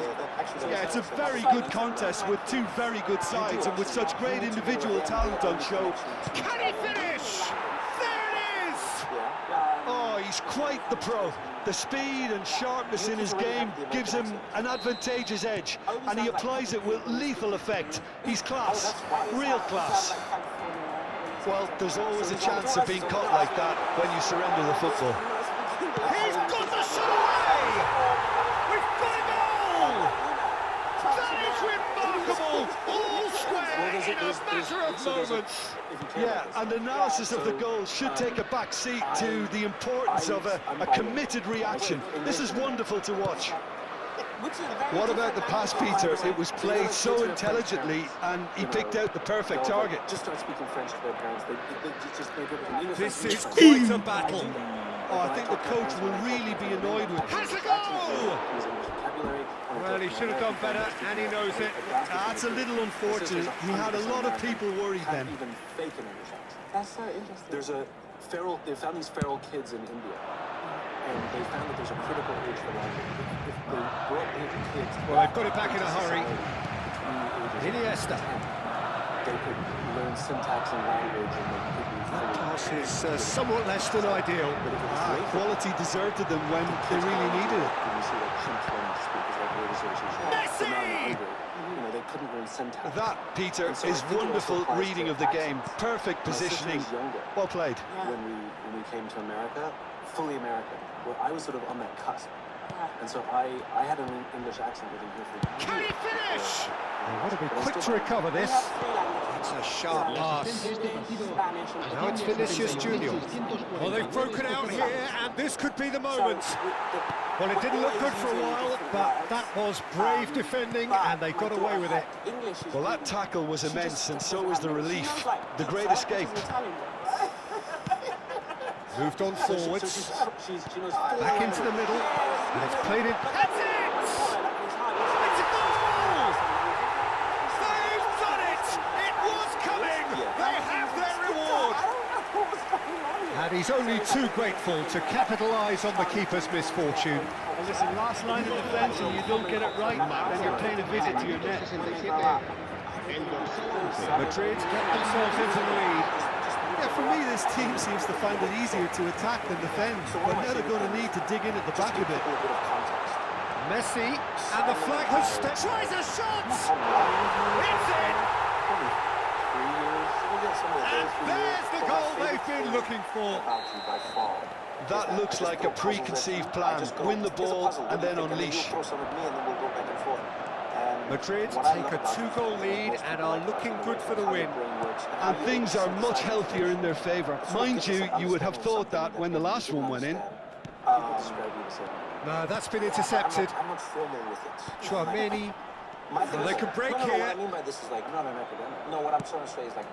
Yeah, it's a very good contest with two very good sides and with such great individual talent on show. Can he finish? There it is! Oh, he's quite the pro. The speed and sharpness in his game gives him an advantageous edge, and he applies it with lethal effect. He's class, real class. Well, there's always a chance of being caught like that when you surrender the football. He's got the shot away! We've got a goal! That is remarkable! All square in a matter of moments. Yeah, and analysis of the goal should take a back seat to the importance of a committed reaction. This is wonderful to watch. What about the pass, Peter? It was played so intelligently, and he picked out the perfect target. Just start speaking French to their parents. They just make everything. This is quite a battle. Oh, I think the coach will really be annoyed with Has a goal! Well, he should have done better, and he knows it. That's a little unfortunate. He had a lot of people worried then. Even fake an English accent. That's so interesting. They found these feral kids in India, and they found that there's a critical age for language. If they brought in kids, well, they've got it back in a hurry. Iniesta. They could learn syntax and language, and they could be. That pass is somewhat less than ideal. Quality deserted them when they really needed it. Messi! They couldn't learn syntax. That, Peter, is wonderful reading of the game. Perfect positioning. Well played. When we came to America, fully American, well, I was sort of on that cusp. And so I had an English accent with him here for Can he finish? They want to be quick to recover this. It's a sharp pass. Now it's Vinicius Junior. Well, they've broken out here, and this could be the moment. Well, it didn't look good for a while, but that was brave defending, and they got away with it. Well, that tackle was immense, and so was the relief. The great escape. Moved on forwards. Back into the middle. And it's played in. That's it! It's a goal! They've done it! It was coming! They have their reward! And he's He's only too grateful to capitalise on the keeper's misfortune. And listen, last line of defence and you don't get it right, then you're paying a visit to your net. Madrid get themselves into the lead. Yeah, for me, this team seems to find it easier to attack than defend, but now they're going to need to dig in at the back a bit. Messi, and the flag has stepped. Tries a shot! It's in! And there's the goal they've been looking for. That looks like a preconceived plan. Win the ball and then unleash. Madrid take a 2-goal lead and are looking good for the win. And things are much healthier in their favour. Mind you, you would have thought that when the last one went in. No, that's been intercepted. I'm not familiar with it. Chouameni. Well, they can break no, here. What I mean by this is like, not an academic. No, what I'm trying to say is like,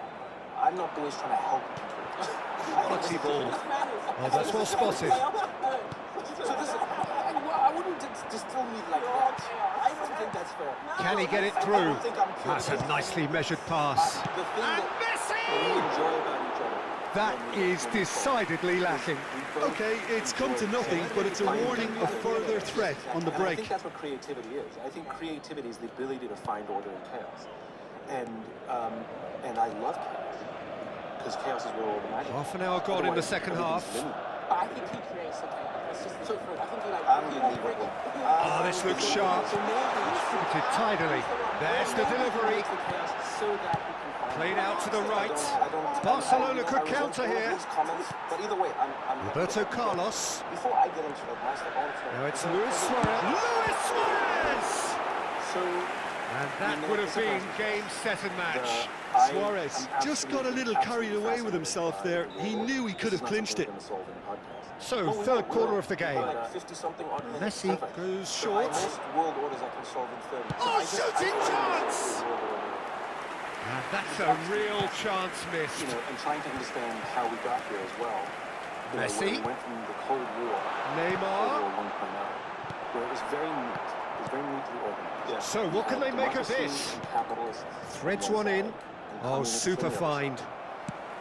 I'm not always trying to help people. Quality ball. Oh, that's well spotted. So this is, I wouldn't distill me like that. I don't think that's fair. Can he get it through? That's a nicely measured pass. The thing And that we enjoy about each other. That is decidedly lacking. Okay, it's come to nothing, but it's a warning of further threat on the And I break. think that's what creativity is. I think creativity is the ability to find order in chaos. And I love chaos. Because chaos is where all the magic is. Half an hour gone in the second half. I think he creates the chaos. It's just so for I think he like. Oh, this looks sharp. Distributed tidily. There's the delivery. Played out to the right. Barcelona could counter here. But either way, I'm Roberto Carlos. Before I get into it, my stuff, I want to know. Now it's Luis Suarez. Luis Suarez! So, And that would have been game, set and match. Suarez just got a little carried away with himself there. He knew he could have clinched it. So, third quarter of the game. 50-something odd minutes. Messi goes short. Most world orders I can solve in 30. Oh, shooting chance! And that's a real chance missed. You know, and trying to understand how we got here as well. You know, Messi. we went from the Cold War, Neymar. Cold War 1.0, where it was very neat. It was very neatly organized. Yeah. So, what can they make of this? Threads one in. Oh, super find.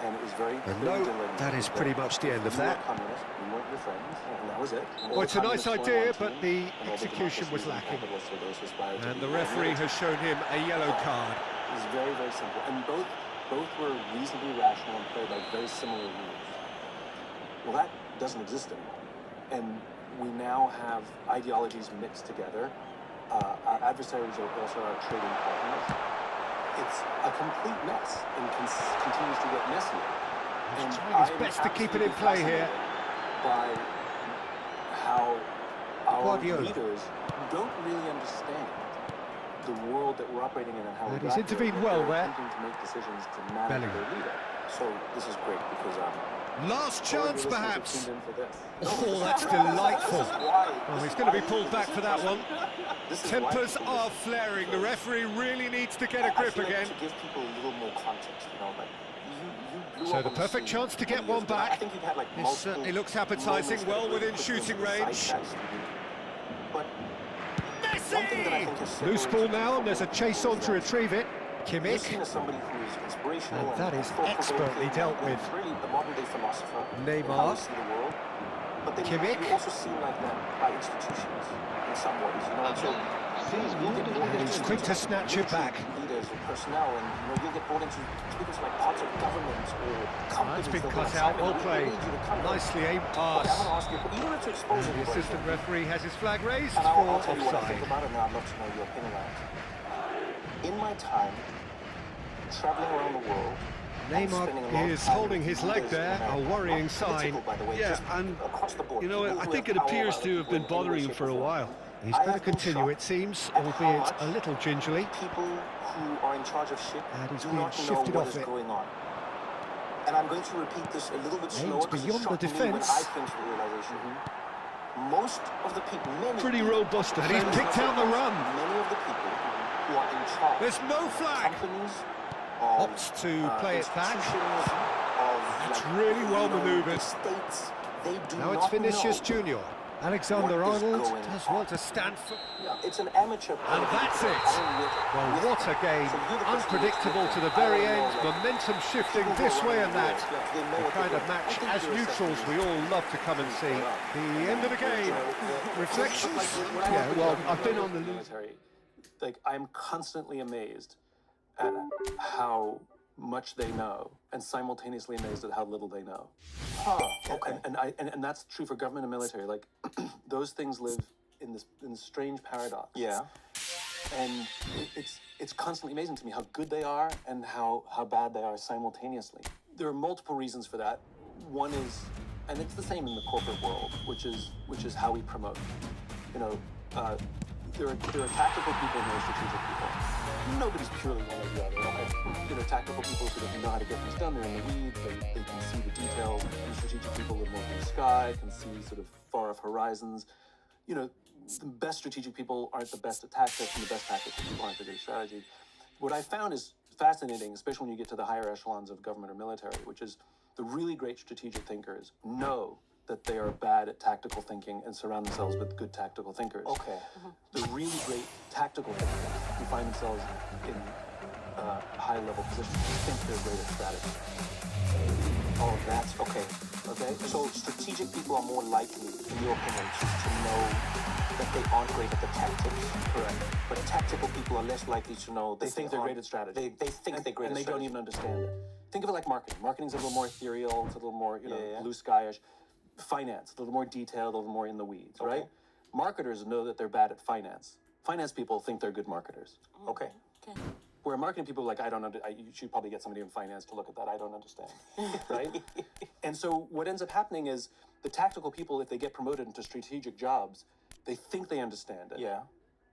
And it was very And no, that is pretty much the end of that. We weren't your friends, and that was it. Well, it's a nice idea, but the execution was lacking. And the referee has shown him a yellow card. It's very, very simple. And both were reasonably rational and played by very similar rules. Well, that doesn't exist anymore. And we now have ideologies mixed together. Our adversaries are also our trading partners. It's a complete mess and continues to get messier. He's trying his best to keep it in play here. By how our Guardiola. leaders don't really understand the world that we're operating in and how And we he's got here. intervened well They're there. attempting to make decisions to manage Bellingham. their leader. So this is great because Last chance, perhaps. tuned in for this. Oh, that's delightful. Oh, he's going to be pulled back for that one. This is Tempers why- are flaring. The referee really needs to get a I grip feel like again. to give people a little more context, you know, like you blew So up the on perfect scene chance to get 20 one years ago. I back. think you've had like This multiple certainly looks appetising, moments well that really within put you shooting into the range. zeitgeist. But one thing that I think is Loose ball now, and there's a chase on to retrieve it. You're Kimmich. seen as somebody who is inspirational And that is thought-provoking expertly dealt and with. really the modern-day philosopher in Neymar. how we see the world. But then Kimmich. you also seem like that by institutions in some ways, you know. And so And he's quick to snatch it back. leaders or personnel, and you know, you'll get brought into speakers like parts of government or companies. That's been that cut will out, assign, well "We played. need you to come in." Nicely aimed Okay, I'm pass. going to ask you, you don't have to expose The anybody. assistant referee has his flag raised And for I'll tell you what I think offside. about it, and I'd love to know your opinion on it. In my time, traveling around the world, and spending a lot Neymar of is time holding with his leg leaders in there, a America, worrying not sign. political, by the way, Yeah, just and, across the board. You know, People I who think have it power appears over to have people been in bothering him shape for or a form. while. He's I going to have been continue, shocked it seems, at how albeit much a little gingerly. people who are in charge of shit And he's do being not know shifted what off is it. going on. And I'm going to repeat this a little bit Aimed slower because it beyond the shocked me when I defence. came to the realization. Most of the people, many Pretty people, robust And he's defence. picked out the run. many of the people who are in charge, There's no flag. companies, of, Opts to play it back. institutions, of, That's like, really well you know, manoeuvred. the states, they do Now it's not Vinicius know Junior. Alexander-Arnold going does on? want to stand for... It's an amateur. And that's it. Well, what a game. Unpredictable to the very end. Momentum shifting this way and that. The kind of match, as neutrals, we all love to come and see. The end of the game. Reflections? Yeah, well, I've been on the military. Like, I'm constantly amazed at how much they know, and simultaneously amazed at how little they know. Okay. And that's true for government and military. Like, those things live in this strange paradox. Yeah. And it's constantly amazing to me how good they are and how bad they are simultaneously. There are multiple reasons for that. One is, and it's the same in the corporate world, which is how we promote. You know, there are tactical people and there are strategic people. Nobody's purely one or the other. Right? You know, tactical people sort of know how to get things done. They're in the weeds. They can see the details. And strategic people live more in the sky, can see sort of far off horizons. You know, the best strategic people aren't the best at tactics, and the best tactical people aren't the good at strategy. What I found is fascinating, especially when you get to the higher echelons of government or military, which is the really great strategic thinkers know that they are bad at tactical thinking and surround themselves with good tactical thinkers. Okay. The really great tactical thinkers who find themselves in high-level positions think they're great at strategy. Oh, that's okay. Okay. So strategic people are more likely, in your opinion, to know that they aren't great at the tactics. Correct. But tactical people are less likely to know that They think they're great at strategy. They think they're great and at they don't strategy. even understand it. Think of it like marketing. Marketing's a little more ethereal. It's a little more, Yeah. blue skyish. Finance, a little more detailed, a little more in the weeds, Okay. right? Marketers know that they're bad at finance. Finance people think they're good marketers. Okay. Where marketing people are like, you should probably get somebody in finance to look at that. I don't understand, right? And so what ends up happening is the tactical people, if they get promoted into strategic jobs, they think they understand it. Yeah.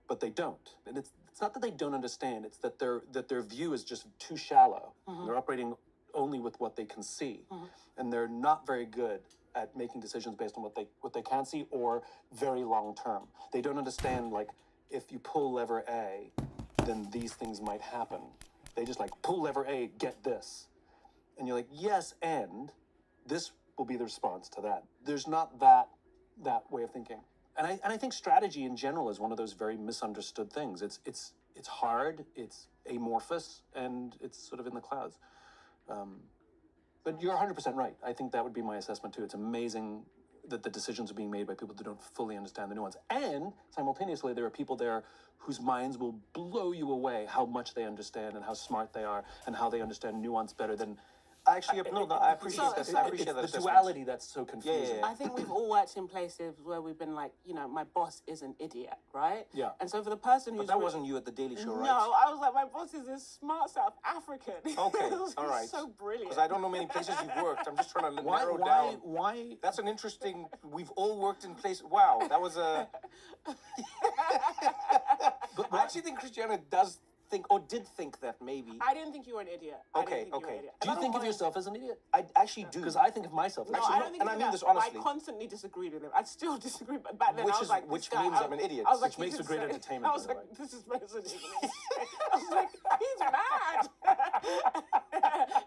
But they don't. And it's not that they don't understand. It's that their view is just too shallow. They're operating only with what they can see, and they're not very good at making decisions based on what they can see or very long term. They don't understand, like, if you pull lever A, then these things might happen. They just like pull lever A, get this, and you're like, yes, and this will be the response to that. There's not that way of thinking, and I think strategy in general is one of those very misunderstood things. It's hard, it's amorphous, and it's sort of in the clouds. But you're 100% right. I think that would be my assessment too. It's amazing that the decisions are being made by people that don't fully understand the nuance. And simultaneously, there are people there whose minds will blow you away how much they understand and how smart they are and how they understand nuance better than... Actually, I appreciate that. I appreciate that. The assessment. duality that's so confusing. Yeah. I think we've all worked in places where we've been like, my boss is an idiot, right? Yeah. And so for the person who's... But that wasn't you at the Daily Show, right? No, I was like, my boss is this smart South African. Okay, It was all right. so brilliant. Because I don't know many places you've worked. I'm just trying to narrow down. Why? That's an interesting... We've all worked in places... Wow, that was a... But I actually think Christiana does think, or did think that maybe. I didn't think you were an idiot. Okay. Do you think of yourself as an idiot? I actually do. Because I think of myself as No, an I idiot. don't think and I you mean do this that, honestly. but I constantly disagreed with him. I still disagree, but back then Which I was is- like, which this guy, means I'm an idiot. I was like, Which makes he's for great insane. entertainment, I was by the like, way. this is insane. I was like, he's mad.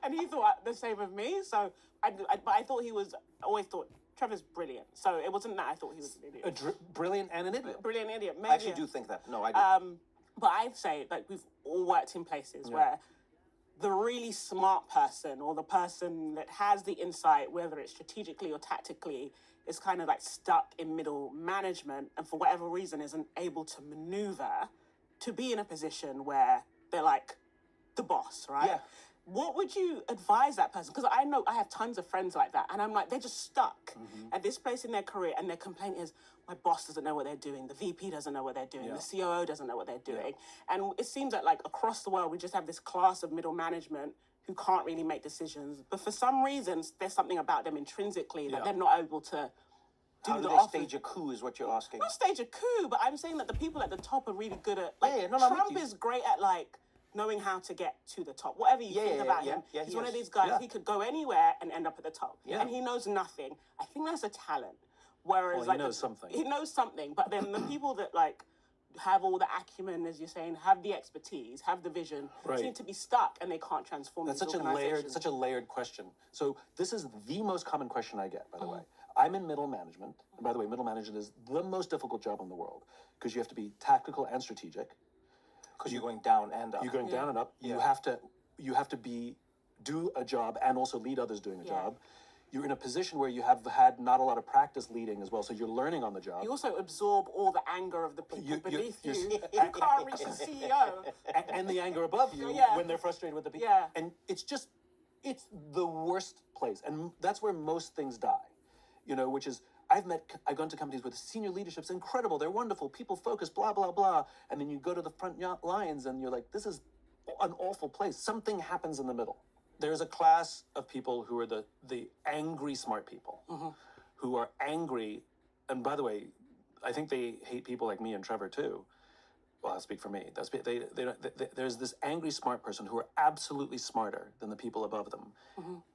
And he thought the same of me. So, but I thought he was. I always thought Trevor's brilliant. So it wasn't that I thought he was an idiot. Brilliant and an idiot. Brilliant idiot. Maybe. I actually do think that. No, I do. But I'd say like we've all worked in places where the really smart person or the person that has the insight, whether it's strategically or tactically, is kind of like stuck in middle management and for whatever reason isn't able to maneuver to be in a position where they're like the boss, right? Yeah. What would you advise that person? Because I know I have tons of friends like that, and I'm like, they're just stuck at this place in their career, and their complaint is, my boss doesn't know what they're doing, the VP doesn't know what they're doing, the COO doesn't know what they're doing. And it seems like across the world, we just have this class of middle management who can't really make decisions, but for some reasons, there's something about them intrinsically that they're not able to do How do the they office. stage a coup is what you're asking. Not stage a coup, but I'm saying that the people at the top are really good at, Yeah, no, I'm with Trump you. is great at, knowing how to get to the top. Whatever you think about him, yeah, he's he one of is. these guys, Yeah. he could go anywhere and end up at the top. Yeah. And he knows nothing. I think that's a talent. Whereas, Well, he knows something. He knows something, but then the people that, have all the acumen, as you're saying, have the expertise, have the vision, Right. seem to be stuck and they can't transform That's these such a organizations. layered question. So this is the most common question I get, by the way. I'm in middle management. And by the way, middle management is the most difficult job in the world because you have to be tactical and strategic. Because you're going down and up. You're going down and up. Yeah. You have to do a job and also lead others doing a job. You're in a position where you have had not a lot of practice leading as well, so you're learning on the job. You also absorb all the anger of the people beneath you. You can't reach the CEO. And the anger above you when they're frustrated with the people. Yeah. And it's the worst place. And that's where most things die, which is, I've gone to companies where the senior leadership's incredible. They're wonderful. People focus, blah, blah, blah. And then you go to the front lines and you're like, this is an awful place. Something happens in the middle. There's a class of people who are the angry smart people who are angry. And by the way, I think they hate people like me and Trevor too. Well, I'll speak for me. There's this angry smart person who are absolutely smarter than the people above them.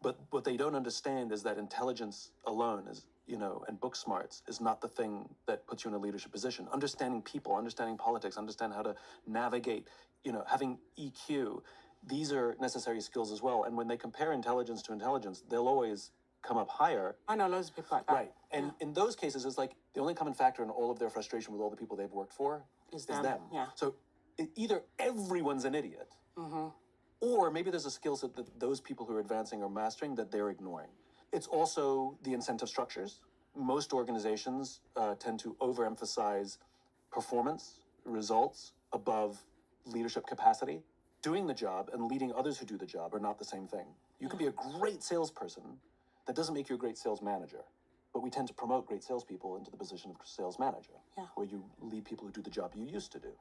But what they don't understand is that intelligence alone is, and book smarts is not the thing that puts you in a leadership position. Understanding people, understanding politics, understand how to navigate, having EQ. These are necessary skills as well. And when they compare intelligence to intelligence, they'll always come up higher. I know loads of people like that. Right. And in those cases, it's like the only common factor in all of their frustration with all the people they've worked for is them. Yeah. So either everyone's an idiot, or maybe there's a skill set that those people who are advancing are mastering that they're ignoring. It's also the incentive structures. Most organizations tend to overemphasize performance, results above leadership capacity. Doing the job and leading others who do the job are not the same thing. You can be a great salesperson. That doesn't make you a great sales manager. But we tend to promote great salespeople into the position of sales manager, where you lead people who do the job you used to do.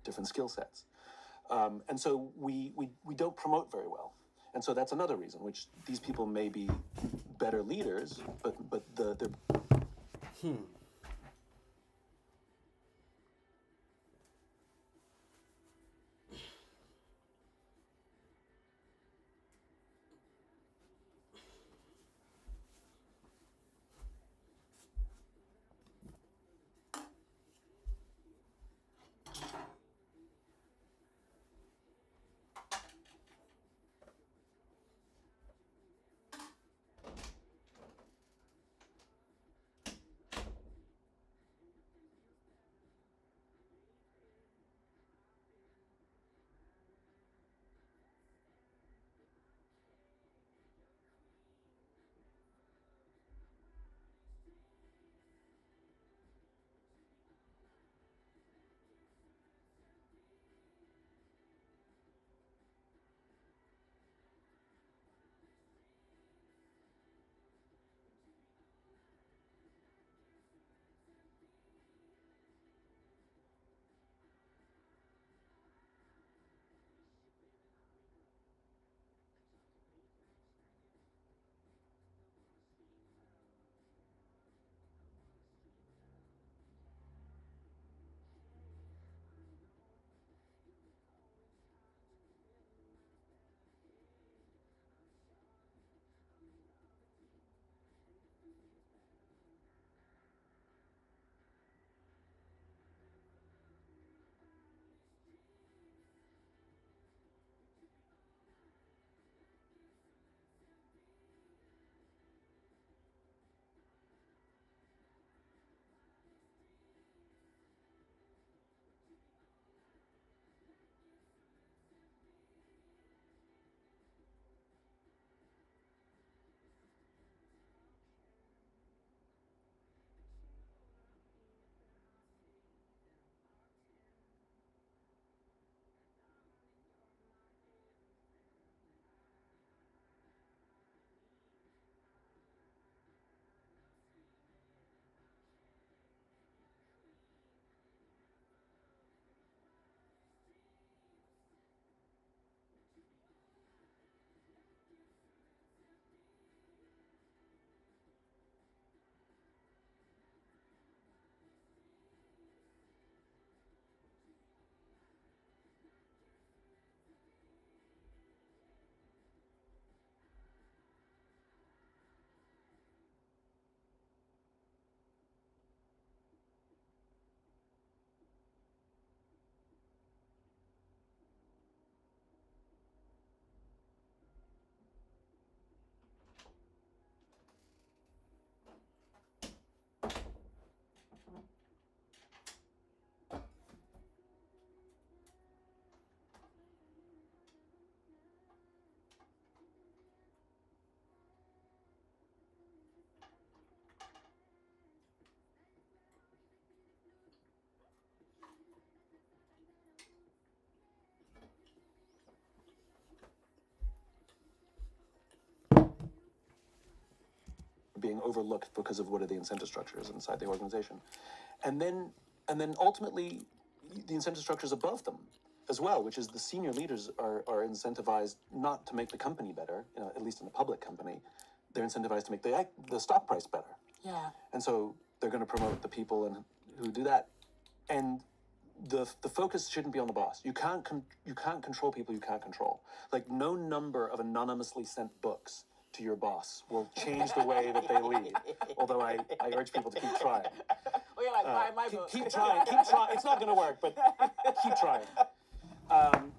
Different skill sets. And so we don't promote very well. And so that's another reason, which these people may be better leaders, but they're... being overlooked because of what are the incentive structures inside the organization. And then ultimately, the incentive structures above them as well, which is the senior leaders are incentivized not to make the company better, at least in a public company. They're incentivized to make the stock price better. Yeah. And so they're going to promote the people who do that. And the focus shouldn't be on the boss. You can't control people you can't control. Like, no number of anonymously sent books to your boss will change the way that they lead. Although I urge people to keep trying. Well, you're like, buy my book. Keep trying. It's not going to work, but keep trying.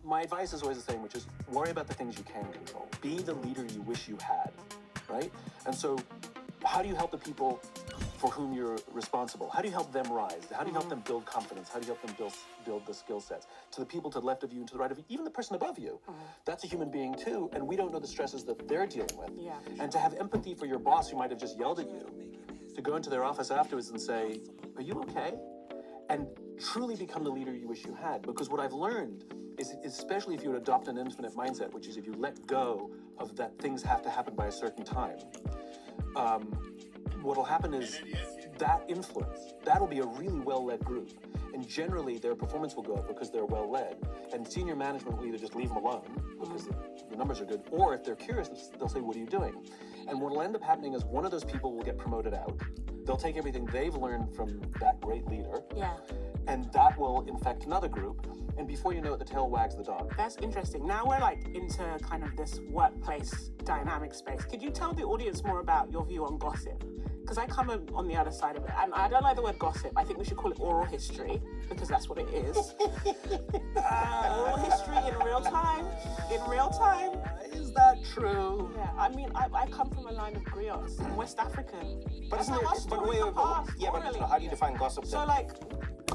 My advice is always the same, which is worry about the things you can control. Be the leader you wish you had, right? And so, how do you help the people for whom you're responsible? How do you help them rise? How do you help them build confidence? How do you help them build the skill sets? To the people to the left of you and to the right of you, even the person above you, that's a human being too, and we don't know the stresses that they're dealing with. Yeah. And to have empathy for your boss who might have just yelled at you, to go into their office afterwards and say, "Are you okay?" And truly become the leader you wish you had. Because what I've learned is, especially if you would adopt an infinite mindset, which is if you let go of that things have to happen by a certain time, what'll happen is that influence, that'll be a really well-led group. And generally their performance will go up because they're well-led. And senior management will either just leave them alone because the numbers are good, or if they're curious, they'll say, "What are you doing?" And what'll end up happening is one of those people will get promoted out. They'll take everything they've learned from that great leader, and that will infect another group. And before you know it, the tail wags the dog. That's interesting. Now we're like into kind of this workplace dynamic space. Could you tell the audience more about your view on gossip? Because I come on the other side of it. And I don't like the word gossip. I think we should call it oral history, because that's what it is. Oral history in real time. In real time. Is that true? Yeah, I mean, I come from a line of griots. I'm West African. But isn't it? But wait, how do you define gossip then? So, like,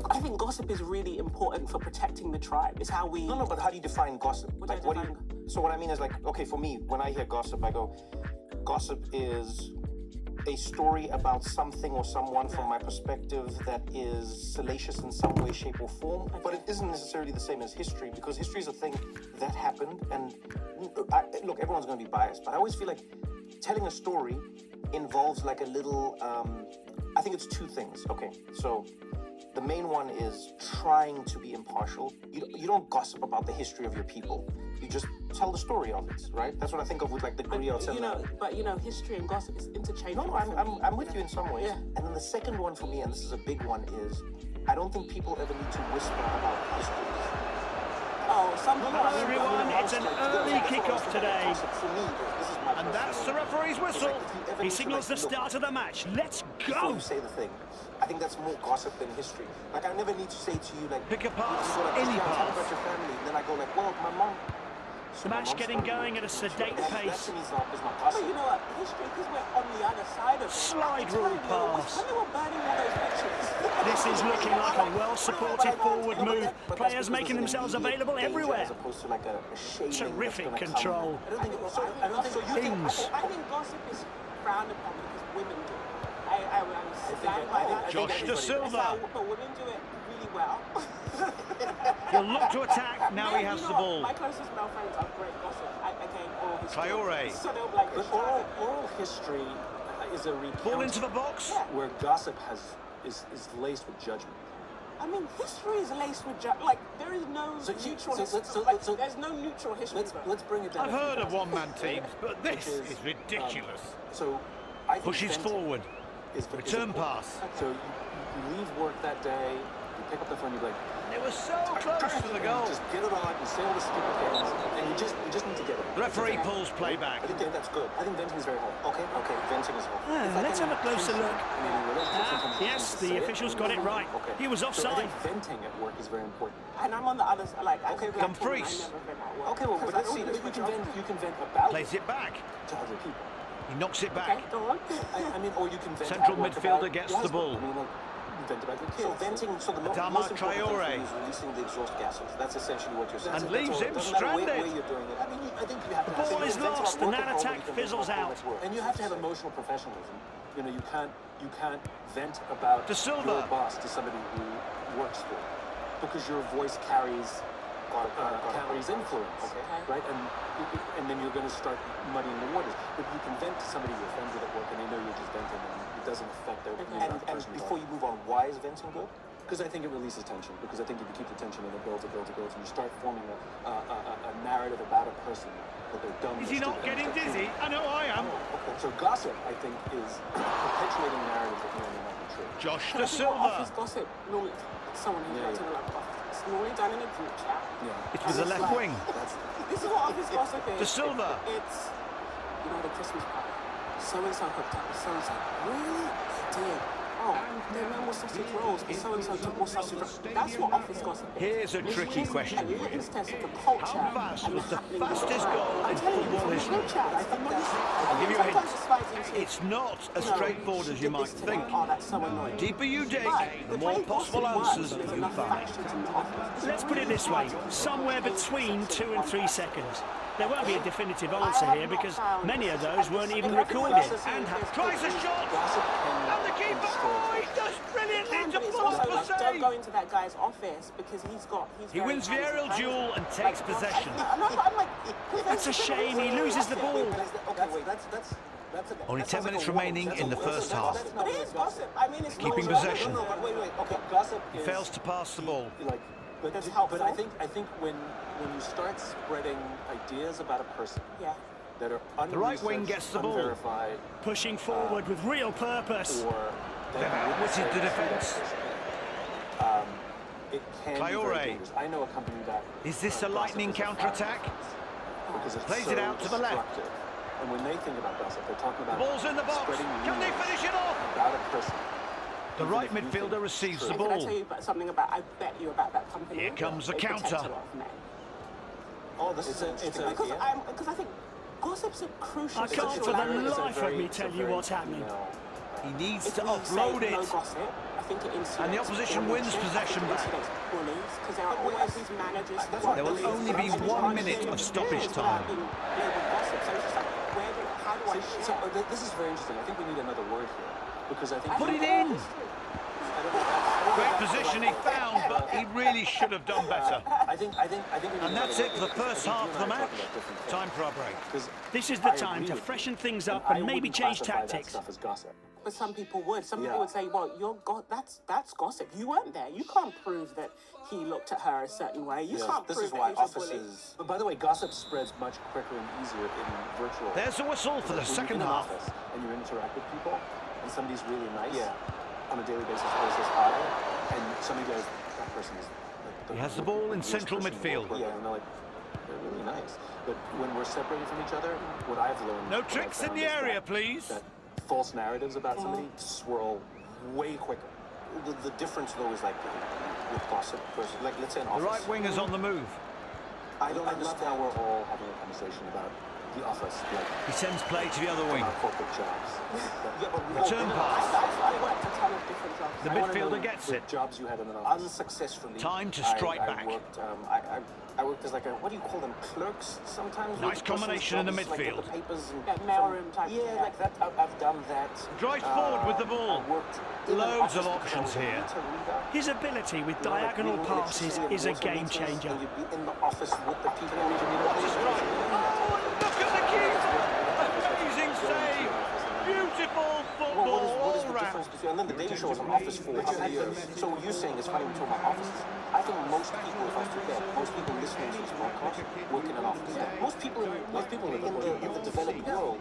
I think gossip is really important for protecting the tribe. It's how we... No, but how do you define gossip? So what I mean is, like, okay, for me, when I hear gossip, I go, gossip is a story about something or someone from my perspective that is salacious in some way, shape, or form. But it isn't necessarily the same as history, because history is a thing that happened. And look, everyone's going to be biased, but I always feel like telling a story involves like a little, I think it's two things. Okay, so the main one is trying to be impartial. You don't gossip about the history of your people. You just tell the story of it, right? That's what I think of with like the griots and history and gossip is interchangeable. No, I'm with you in some ways. Yeah. And then the second one for me, and this is a big one, is I don't think people ever need to whisper about histories. Hello everyone, it's an early kick-off today. And that's the referee's whistle. He signals the start of the match. Let's go! Before you say the thing, I think that's more gossip than history. Like, I never need to say to you, like... Pick a pass, any pass. Tell me about your family. Then I go like, well, my mom... The match getting going at a sedate pace. But you know what? History, because we're on the other side of it. Slide rule pass. When they were burning all those pictures. This is looking like a well-supported forward move. Players making themselves available everywhere. As opposed to like a shading. Terrific control. I think gossip is frowned upon because women do it. I stand by that. Josh De Silva. But women do it really well. He'll look to attack, now he has the ball. My closest male friends are great gossip. Oral history. Traore. So they'll like oral history is a recount. Ball into the box. Where gossip is laced with judgment. I mean, history is laced with judgment. Like, there is no neutral history. There's no neutral history. Let's bring it down. I've heard of one-man teams, but this is ridiculous. I think pushes forward. Return pass. So you leave work that day, you pick up the phone, you're like, they were so close to the goal. Just get it on, you say all the stupid things, and you just need to get it. The referee pulls play back. I think that's good. I think venting is very hard. Okay, venting is hard. Let's have a closer look. Yes, the officials got it right. He was offside. So I think venting at work is very important. And I'm on the other side, like, Dumfries. Okay, well, but let's see. You can vent about plays it back to other people. He knocks it back. Okay, go on. I mean, or you can vent Central midfielder gets the ball. I mean, like, you vent about your kids. So venting, so the most important thing is releasing the exhaust gases. That's essentially what you're saying. And leaves him stranded. Way you're doing it. I mean, I think you have to. The ball is lost, and that attack fizzles out. And you have to have emotional professionalism. You know, you can't vent about De Silva. your boss to somebody who works for you, because your voice carries Calories influence, right? And then you're going to start muddying the waters. But you can vent to somebody you're friends with at work, and they know you're just venting, and it doesn't affect their. And before you move on, why is venting good? Because I think it releases tension. Because I think if you keep the tension and it builds, and you start forming a narrative about a person that they're dumb. Is he not getting dizzy? I know I am. Okay. So gossip, I think, is perpetuating narratives that may or may not be true. Josh Can De I think what Silva. office gossip normally, someone who's not in a office, it's normally done in a group chat. Yeah. It was the left wing. This is what office gossip is. De Silva. It's, you know, the Christmas party. So-and-so hooked up with so-and-so. Really? They did. Oh, their man was sausage rolls, and so-and-so took more sausage rolls. That's what office gossip is. Here's a tricky question for you. How fast was the fastest goal in football history? I'll give you a hint. It's not as straightforward as you might think. Oh, that's so annoying. The deeper you dig, the more possible answers you find. Let's put it this way, somewhere between 2 and 3 seconds. There won't be a definitive answer here because many of those weren't even recorded. And tries a shot, and the keeper, oh, he does brilliantly to It's block also the like, don't save. go into that guy's office because he's He wins the aerial duel and takes possession. That's a shame, he loses the ball. Okay, wait, that's Only 10 minutes remaining in the first half. But it is gossip. I mean, it's Keeping not- possession. No, but wait. Okay, gossip. He fails to pass the ball. But That's helpful. I think when you start spreading ideas about a person Yeah. that are The right wing gets the ball. unverified, Pushing forward with real purpose. or They've outwitted the defence. it can be Traore. very dangerous. I know a company that Is this a lightning counter-attack? because it's Plays so it out to the left. destructive. And when they think about gossip, they're talking The about ball's in the box. spreading Can they rumors finish it off? about a person. The Even right if you think midfielder it's receives true. the Can I ball. tell you something about? I bet you about that company. Here comes the They protect counter. a lot of men. Oh, this is interesting. Because I think gossip's a crucial. I can't for the life of me tell you what's happening. He needs If to we offload say no it. gossip, I think it insulates And the opposition bullies. wins possession back. It insulates bullies because there are always these managers. There will only be 1 minute of stoppage time. How do I So this is very interesting. I think we need another word here because I think Put it in. Great position he found, but he really should have done better. I think we need And that's another it for the word first because I half think of the you and I are match. talking about different things. Time for our break. 'Cause This is the I time agree to with you. freshen things up I and maybe wouldn't change classify that tactics. stuff as gossip. But some people would. Some people Yeah. would say, "Well, that's gossip. You weren't there. You can't prove that he looked at her a certain way. You can't This prove is that why he was a bully." offices. But by the way, gossip spreads much quicker and easier in virtual. There's a whistle for the When you're second in an half. office and you interact with people, and somebody's really nice. Yeah. On a daily basis, or says hi, and somebody goes, "That person is." He has the ball in worst central person in the midfield. world." Yeah, and they're like, they're really nice. But when we're separated from each other, what I've learned. No what I've tricks in found the is area, that- please. That false narratives about somebody swirl way quicker. The difference, though, is like with gossip versus, like, let's say an The office. right winger's on the move. I don't I love how understand. we're all having a conversation about the office, like He sends play to the other wing. our corporate jobs. Yeah, but we've all Return been pass. I worked a ton of different jobs. The I wanna midfielder know gets the it. jobs you had in an office. unsuccessfully. Time to strike I back. Worked, I worked as like a, what do you call them, clerks sometimes? Nice The person's combination in the job is, like, get midfield. the papers and Yeah, mailroom type. Yeah, like that. I've done that. Drives forward with the ball. I worked in an Loads of office because I options was a here. meter reader. His ability with You know, like, diagonal we would passes actually is a water game meters, changer. and you'd be in the office with the people. What a strike. Oh, look at the keeper. Amazing save. Beautiful football What is all the round. difference between, and then the Daily Show was an office for how many years? So you're saying it's funny we talk about offices. I think most people, if I was to bet, most people listening to this podcast work in an office. Most people in the developed world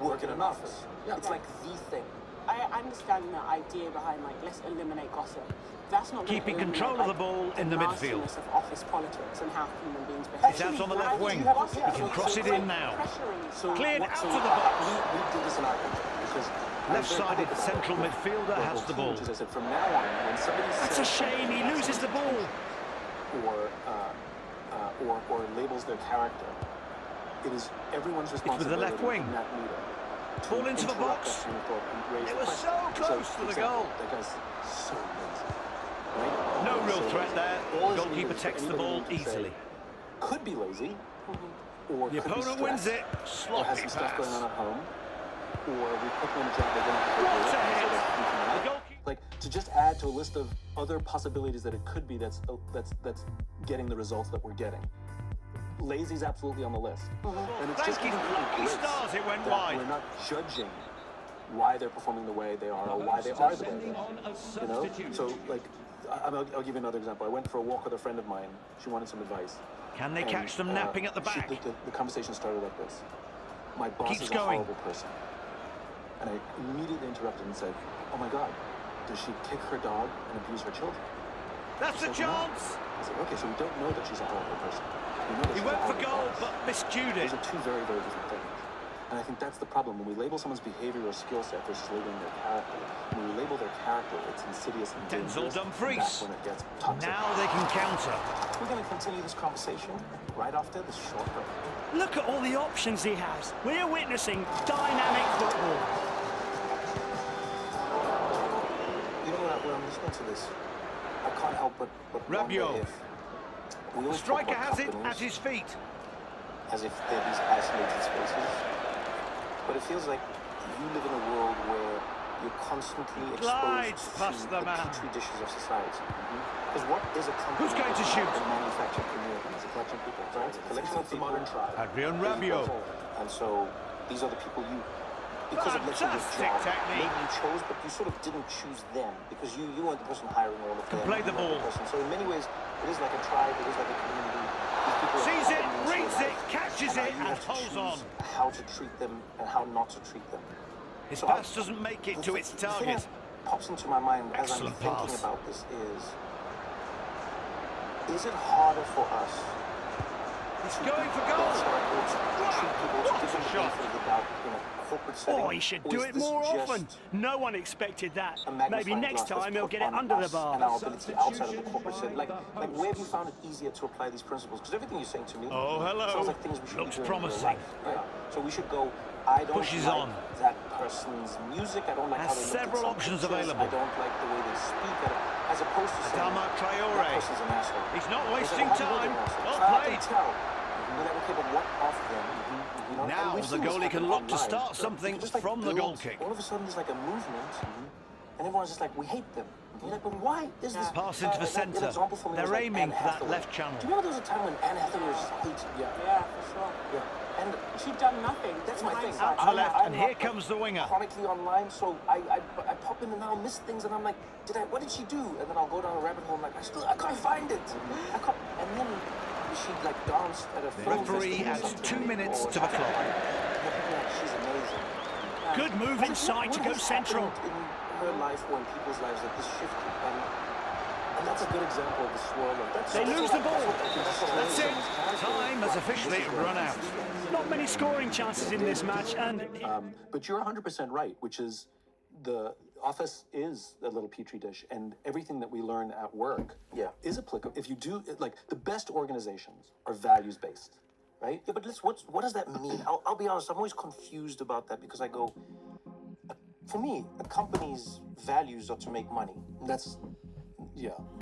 work in an office. It's like the thing. I understand the idea behind, like, let's eliminate gossip. That's not Keeping gonna control eliminate, of the ball in the midfield. nastiness of office politics and how human beings behave. It's out on the left Actually, wing. gossip He can is cross it in now. pressuring. Cleared what- out so of the box. We did this in our country because Left-sided central midfielder has the ball. Which is, I said, from now on, when somebody That's a says shame, he loses the ball. or labels their character, it is everyone's with responsibility. the left wing. in that meter to Ball into the interrupt box. that train of thought and raise It the was question. so close to for the example, goal. That guy's so lazy. Right? No real So threat there. all The is goalkeeper needed is takes the anybody ball to say, easily. Could be lazy, or The could be opponent wins stressed, it. or has Sloppy some stuff going on pass. at home, or we put them in a job they don't have to What a do, so hit. they're freaking out. The goalkeeper. Like, to just add to a list of other possibilities that it could be that's getting the results that we're getting. Lazy's absolutely on the list. And it's just giving people grace stars, it went that wide. we're not judging why they're performing the way they are or why they are the way they are. You know? So, like, I'll give you another example. I went for a walk with a friend of mine. She wanted some advice. Can they catch them napping at the back? The conversation started like this. My boss Keeps is a going. horrible person. And I immediately interrupted and said, oh my God, does she kick her dog and abuse her children? That's a She said, "No." chance. I said, okay, so we don't know that she's a horrible person. We know that He she's a went for horrible goal, boss. but miscued it. Those are two very, very different things. And I think that's the problem. When we label someone's behavior or skill set versus labeling their character, when we label their character, it's insidious and dangerous. Dumfries. That's when it gets toxic. Now they can counter. We're going to continue this conversation right after this short break. Look at all the options he has. We're witnessing dynamic football. You know, when I'm listening to this, I can't help but Rabiot. wonder if we The always striker talk about has it companies at his feet. as if they're these isolated spaces. But it feels like you live in a world where you're constantly Glides exposed past to the the man. petri dishes of society. Because what is a company? Who's going to that's shoot? not a manufactured community? It's a collection of people, right? It's a collection of It's the people. modern tribe. Adrian People. Rabiot. And so these are the people you, because of let's say this Fantastic job, technique. maybe you chose, but you sort of didn't choose them because you weren't the person hiring all of them. play the You weren't ball. person. So in many ways, it is like a tribe. It is like a community. These people are Sees it, companies, reads right? it, catches And it, you and have to holds choose on. how to treat them and how not to treat them. His So pass doesn't make it to its the thing target. that pops into my mind as I'm Excellent thinking pass. about this is it harder for us He's going for to goal. treat people to What give a them the shot. benefit of the doubt in a corporate setting? Oh, he should or do is it this more just often. No one expected that. a Maybe magnifying next glass that's time he'll put get it on under the us bar. and our ability outside of the corporate setting? Like where have you found it easier to apply these principles? Because everything you're saying to me Oh, hello. sounds like things we should Looks be doing in real promising. life. Yeah. So we should go, I don't Pushes like on. that person's music, I don't like Has how they look at several some options pictures, available. I don't like the way they speak, as opposed to saying, Adama Traore. that person's an asshole. He's not It's like, wasting how do you know time. they're an asshole? Well So I can played. tell. You're like, okay, but what of them? You know? And Now we've the seen this goalie can happen look to online. start You something can just, like, from the build- goal kick. All of a sudden there's like a movement, and everyone's just like, we hate them. You're like, but why is this? Pass into the an centre. example for me was, They're like, aiming Anne for that Hathaway. left channel. Do you remember there was a time when Anne Hathaway was just hated? Yeah, for sure. Yeah. And She'd done nothing. that's in my thing. hindsight. Out to the left, I'm and not, here comes the winger. Chronically online, so I pop in and I'll miss things, and I'm like, what did she do? And then I'll go down a rabbit hole, and I'm like, I can't find it. And then she like danced at a film Referee festival or adds something, 2 minutes or to the clock. She's amazing. Good move inside to go has central. happened in her life or in people's lives that this shift, and that's a good example of the swirl of that's They lose the ball. That's it. Time has officially run out. Not many scoring chances in this match, and But you're 100% right, which is the office is a little petri dish, and everything that we learn at work is applicable. If you do, like, the best organizations are values-based, right? Yeah, but what does that mean? I'll be honest, I'm always confused about that because I go, for me, a company's values are to make money.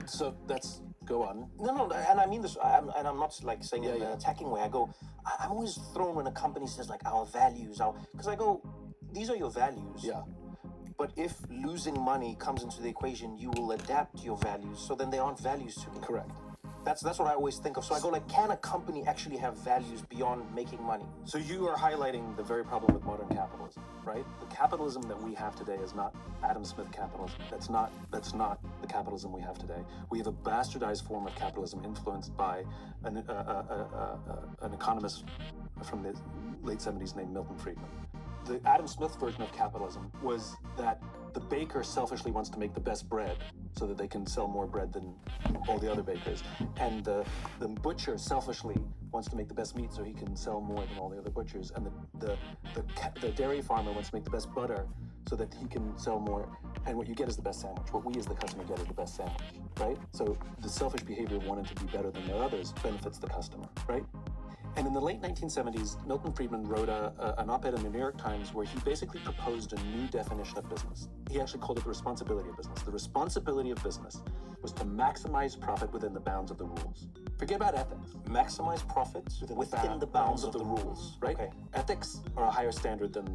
So that's, go on. No, and I mean this, and I'm not like saying it in an attacking way. I go, I'm always thrown when a company says like our values, because I go, these are your values. Yeah. But if losing money comes into the equation, you will adapt your values. So then they aren't values to me. Correct. That's what I always think of. So I go like, can a company actually have values beyond making money? So you are highlighting the very problem with modern capitalism, right? The capitalism that we have today is not Adam Smith capitalism. That's not the capitalism we have today. We have a bastardized form of capitalism influenced by an economist from the late 70s named Milton Friedman. The Adam Smith version of capitalism was that the baker selfishly wants to make the best bread so that they can sell more bread than all the other bakers. And the butcher selfishly wants to make the best meat so he can sell more than all the other butchers. And the dairy farmer wants to make the best butter so that he can sell more. And what you get is the best sandwich. What we as the customer get is the best sandwich, right? So the selfish behavior of wanting to be better than the others benefits the customer, right? And in the late 1970s, Milton Friedman wrote an op-ed in the New York Times where he basically proposed a new definition of business. He actually called it the responsibility of business. The responsibility of business was to maximize profit within the bounds of the rules. Forget about ethics. Maximize profits within the bounds of the rules. Right? Okay. Ethics are a higher standard than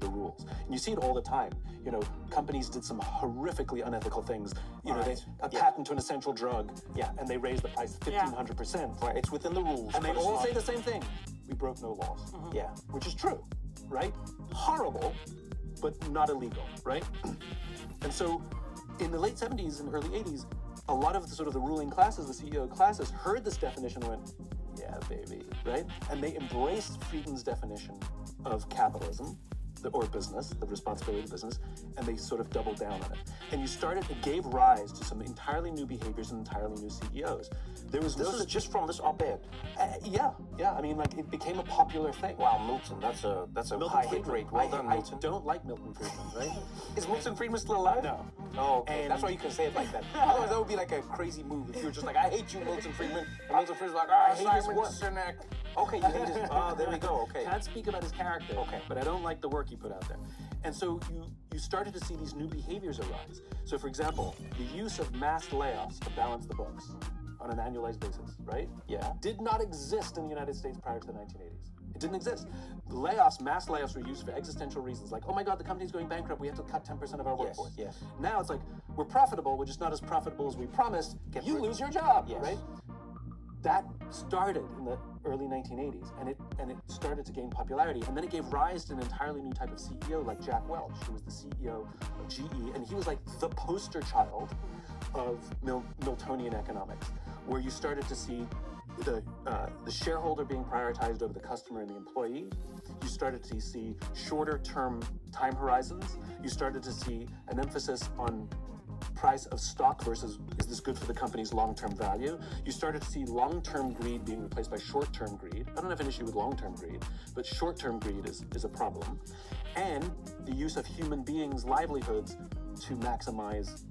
the rules. And you see it all the time. You know, companies did some horrifically unethical things. You know, a patent to an essential drug, and they raised the price 1,500%. Right, it's within the rules. And they all say the same thing. We broke no laws. Yeah. Which is true, right? Horrible, but not illegal, right? And so in the late 70s and early 80s, a lot of the sort of the ruling classes, the CEO classes, heard this definition and went, yeah, baby, right? And they embraced Friedman's definition of capitalism, or business, the responsibility of business, and they sort of doubled down on it. And it gave rise to some entirely new behaviors and entirely new CEOs. This is just from this op-ed. Yeah. I mean, like, it became a popular thing. Wow, Milton, that's a Milton high hit Friedman. rate. Well done, Milton. I don't like Milton Friedman, right? Is Milton Friedman still alive? No. Oh, okay. And That's why you can say it like that. Otherwise, that would be like a crazy move if you were just like, I hate you, Milton Friedman. And Milton Friedman's like, I hate his Simon work. Sinek. Okay, you hate his... Oh, there we go, okay. Can't speak about his character, but I don't like the work he put out there. And so you started to see these new behaviors arise. So, for example, the use of mass layoffs to balance the books on an annualized basis, right? Yeah. Did not exist in the United States prior to the 1980s. It didn't exist. Mass layoffs were used for existential reasons, like, oh my God, the company's going bankrupt, we have to cut 10% of our workforce. Yes. Now it's like, we're profitable, we're just not as profitable as we promised, you lose your job, right? That started in the early 1980s, and it started to gain popularity, and then it gave rise to an entirely new type of CEO, like Jack Welch, who was the CEO of GE, and he was like the poster child of Miltonian economics, where you started to see the shareholder being prioritized over the customer and the employee. You started to see shorter term time horizons. You started to see an emphasis on price of stock versus is this good for the company's long-term value. You started to see long-term greed being replaced by short-term greed. I don't have an issue with long-term greed, but short-term greed is a problem. And the use of human beings' livelihoods to maximize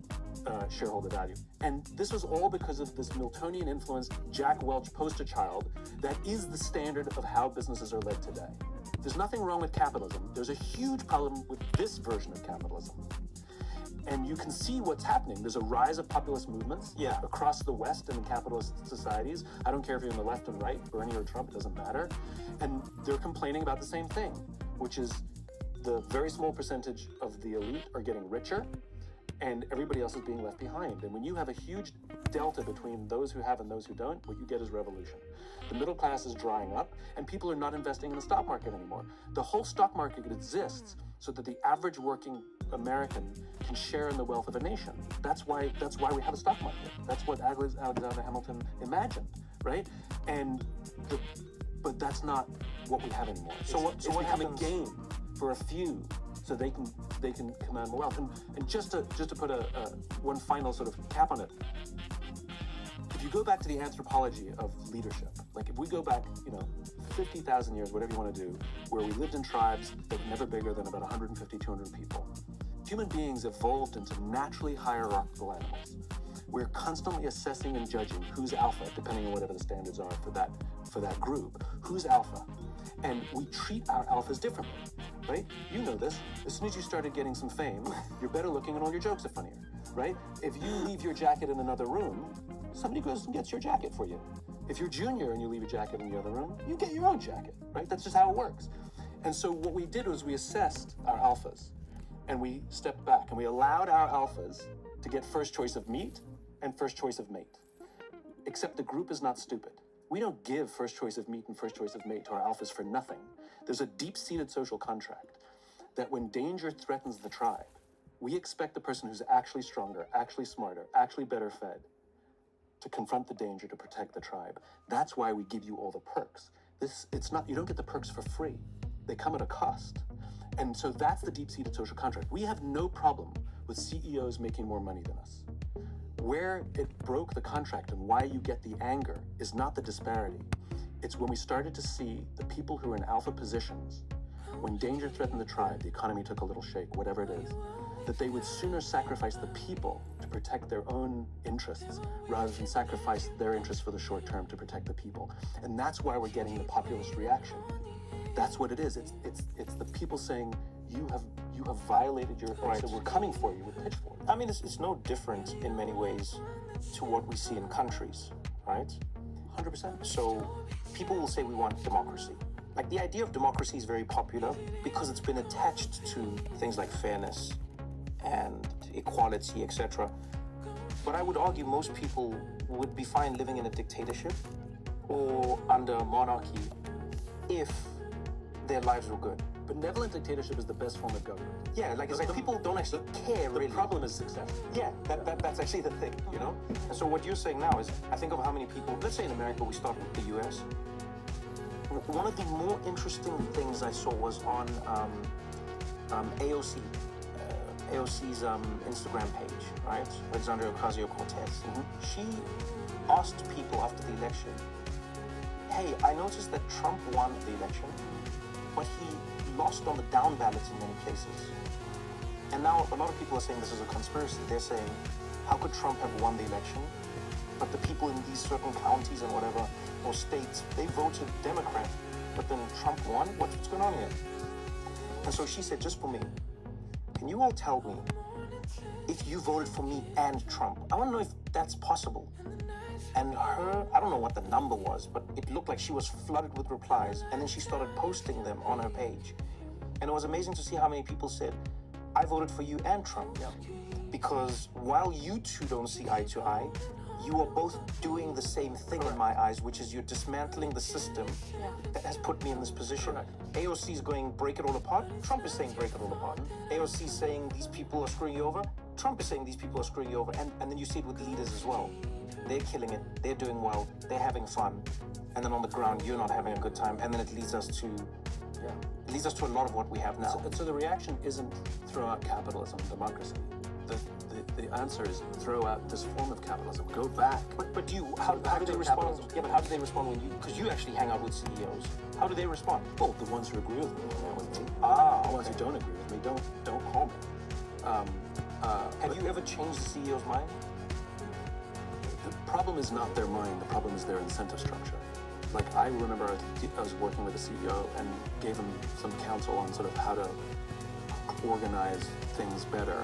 shareholder value. And this was all because of this Miltonian influenced Jack Welch poster child that is the standard of how businesses are led today. There's nothing wrong with capitalism. There's a huge problem with this version of capitalism. And you can see what's happening. There's a rise of populist movements across the West and in capitalist societies. I don't care if you're on the left and right, Bernie or Trump, it doesn't matter. And they're complaining about the same thing, which is the very small percentage of the elite are getting richer and everybody else is being left behind. And when you have a huge delta between those who have and those who don't, what you get is revolution. The middle class is drying up and people are not investing in the stock market anymore. The whole stock market exists so that the average working American can share in the wealth of a nation. That's why we have a stock market. That's what Alexander Hamilton imagined, right? But that's not what we have anymore. It's become a game for a few, so they can command more wealth. And just to put one final sort of cap on it, if you go back to the anthropology of leadership, like if we go back, 50,000 years, whatever you want to do, where we lived in tribes that were never bigger than about 150, 200 people, human beings evolved into naturally hierarchical animals. We're constantly assessing and judging who's alpha, depending on whatever the standards are for that group. Who's alpha? And we treat our alphas differently, right? You know this. As soon as you started getting some fame, you're better looking and all your jokes are funnier, right? If you leave your jacket in another room, somebody goes and gets your jacket for you. If you're junior and you leave your jacket in the other room, you get your own jacket, right? That's just how it works. And so what we did was we assessed our alphas and we stepped back and we allowed our alphas to get first choice of meat and first choice of mate. Except the group is not stupid. We don't give first choice of meat and first choice of mate to our alphas for nothing. There's a deep-seated social contract that when danger threatens the tribe, we expect the person who's actually stronger, actually smarter, actually better fed to confront the danger to protect the tribe. That's why we give you all the perks. You don't get the perks for free. They come at a cost. And so that's the deep-seated social contract. We have no problem with CEOs making more money than us. Where it broke the contract and why you get the anger is not the disparity. It's when we started to see the people who are in alpha positions, when danger threatened the tribe, the economy took a little shake, whatever it is, that they would sooner sacrifice the people to protect their own interests rather than sacrifice their interests for the short term to protect the people. And that's why we're getting the populist reaction. That's what it is. It's the people saying, you have violated your rights, so we're coming for you with pitchforks. I mean, it's no different in many ways to what we see in countries, right? 100%. So people will say we want democracy. Like, the idea of democracy is very popular because it's been attached to things like fairness and equality, etc. But I would argue most people would be fine living in a dictatorship or under a monarchy if their lives were good. Benevolent dictatorship is the best form of government. Yeah, like, it's like people don't actually care, really. The problem is success. Yeah, that's actually the thing, you know? And so what you're saying now is, I think of how many people, let's say in America, we start with the US. One of the more interesting things I saw was on AOC. AOC's Instagram page, right? Alexandria Ocasio-Cortez. She asked people after the election, hey, I noticed that Trump won the election, but he lost on the down ballot in many places. And now a lot of people are saying this is a conspiracy. They're saying, how could Trump have won the election, but the people in these certain counties and whatever, or states, they voted Democrat, but then Trump won? What's going on here? And so she said, just for me, can you all tell me if you voted for me and Trump? I want to know if that's possible. And her, I don't know what the number was, but it looked like she was flooded with replies, and then she started posting them on her page. And it was amazing to see how many people said, I voted for you and Trump. Yeah. Because while you two don't see eye to eye, you are both doing the same thing in my eyes, which is you're dismantling the system that has put me in this position. AOC is going break it all apart. Trump is saying break it all apart. AOC is saying these people are screwing you over. Trump is saying these people are screwing you over. And then you see it with leaders as well. They're killing it. They're doing well. They're having fun. And then on the ground, you're not having a good time. And then it leads us to, it leads us to a lot of what we have now. So the reaction isn't throw out capitalism, democracy. The answer is throw out this form of capitalism. Go back. But do you, how do they respond? Yeah, but how do they respond when you, because you actually hang out with CEOs. How do they respond? Well, the ones who agree with me hang out with me. The ones who don't agree with me don't call me. Have you ever changed the CEO's mind? The problem is not their mind. The problem is their incentive structure. Like, I remember I was working with a CEO and gave him some counsel on sort of how to organize things better.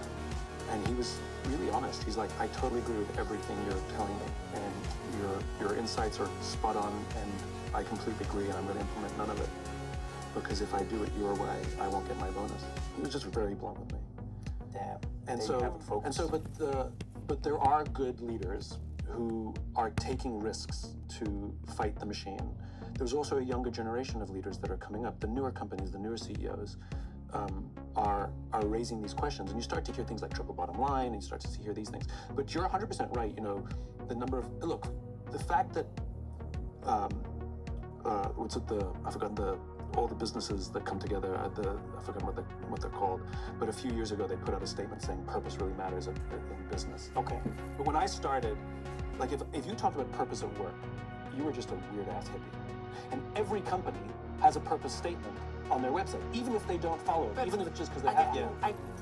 And he was really honest. He's like, I totally agree with everything you're telling me, and your insights are spot on, and I completely agree, and I'm going to implement none of it, because if I do it your way, I won't get my bonus. He was just very blunt with me. Damn. But there are good leaders who are taking risks to fight the machine. There's also a younger generation of leaders that are coming up. The newer companies, the newer CEOs, are raising these questions, and you start to hear things like triple bottom line, and you start to hear these things. But you're 100% right. You know, the number of the fact that I forgot all the businesses that come together at I forgot what they're called. But a few years ago, they put out a statement saying purpose really matters in business. Okay. But when I started, like if you talked about purpose at work, you were just a weird ass hippie. And every company has a purpose statement on their website, even if they don't follow it, even if it's just because they have to.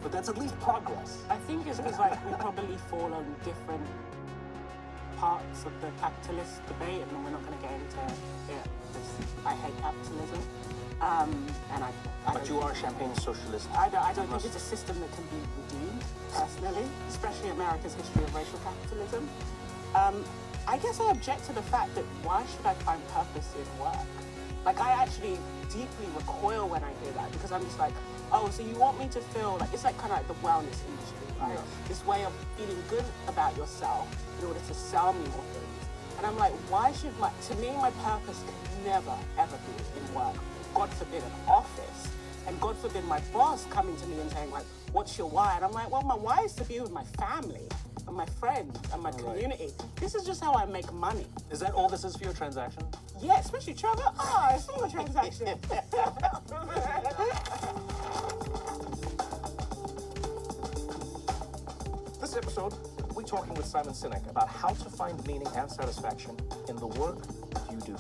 But that's at least progress. I think it's because we probably fall on different parts of the capitalist debate, and we're not going to get into it because I hate capitalism. But you are a champagne socialist. I don't think it's a system that can be redeemed, personally, especially America's history of racial capitalism. I guess I object to the fact that why should I find purpose in work? Like, I actually deeply recoil when I hear that, because I'm just like, oh, so you want me to feel like, it's like kind of like the wellness industry, right? Yeah. This way of feeling good about yourself in order to sell me more things. And I'm like, why should to me, my purpose can never, ever be in work. God forbid an office. And God forbid my boss coming to me and saying, like, what's your why? And I'm like, well, my why is to be with my family and my friends and my community. This is just how I make money. Is that all this is for your transaction? Yeah, especially Trevor. It's for your transaction. This episode, we're talking with Simon Sinek about how to find meaning and satisfaction in the work you do.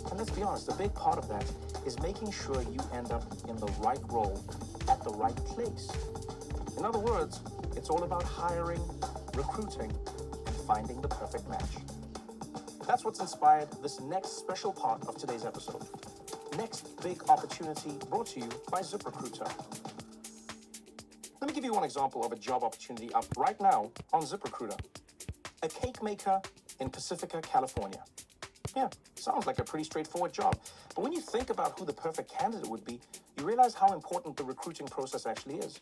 And let's be honest, a big part of that is making sure you end up in the right role at the right place. In other words, it's all about hiring, recruiting, and finding the perfect match. That's what's inspired this next special part of today's episode. Next big opportunity brought to you by ZipRecruiter. Let me give you one example of a job opportunity up right now on ZipRecruiter. A cake maker in Pacifica, California. Yeah, sounds like a pretty straightforward job. But when you think about who the perfect candidate would be, you realize how important the recruiting process actually is.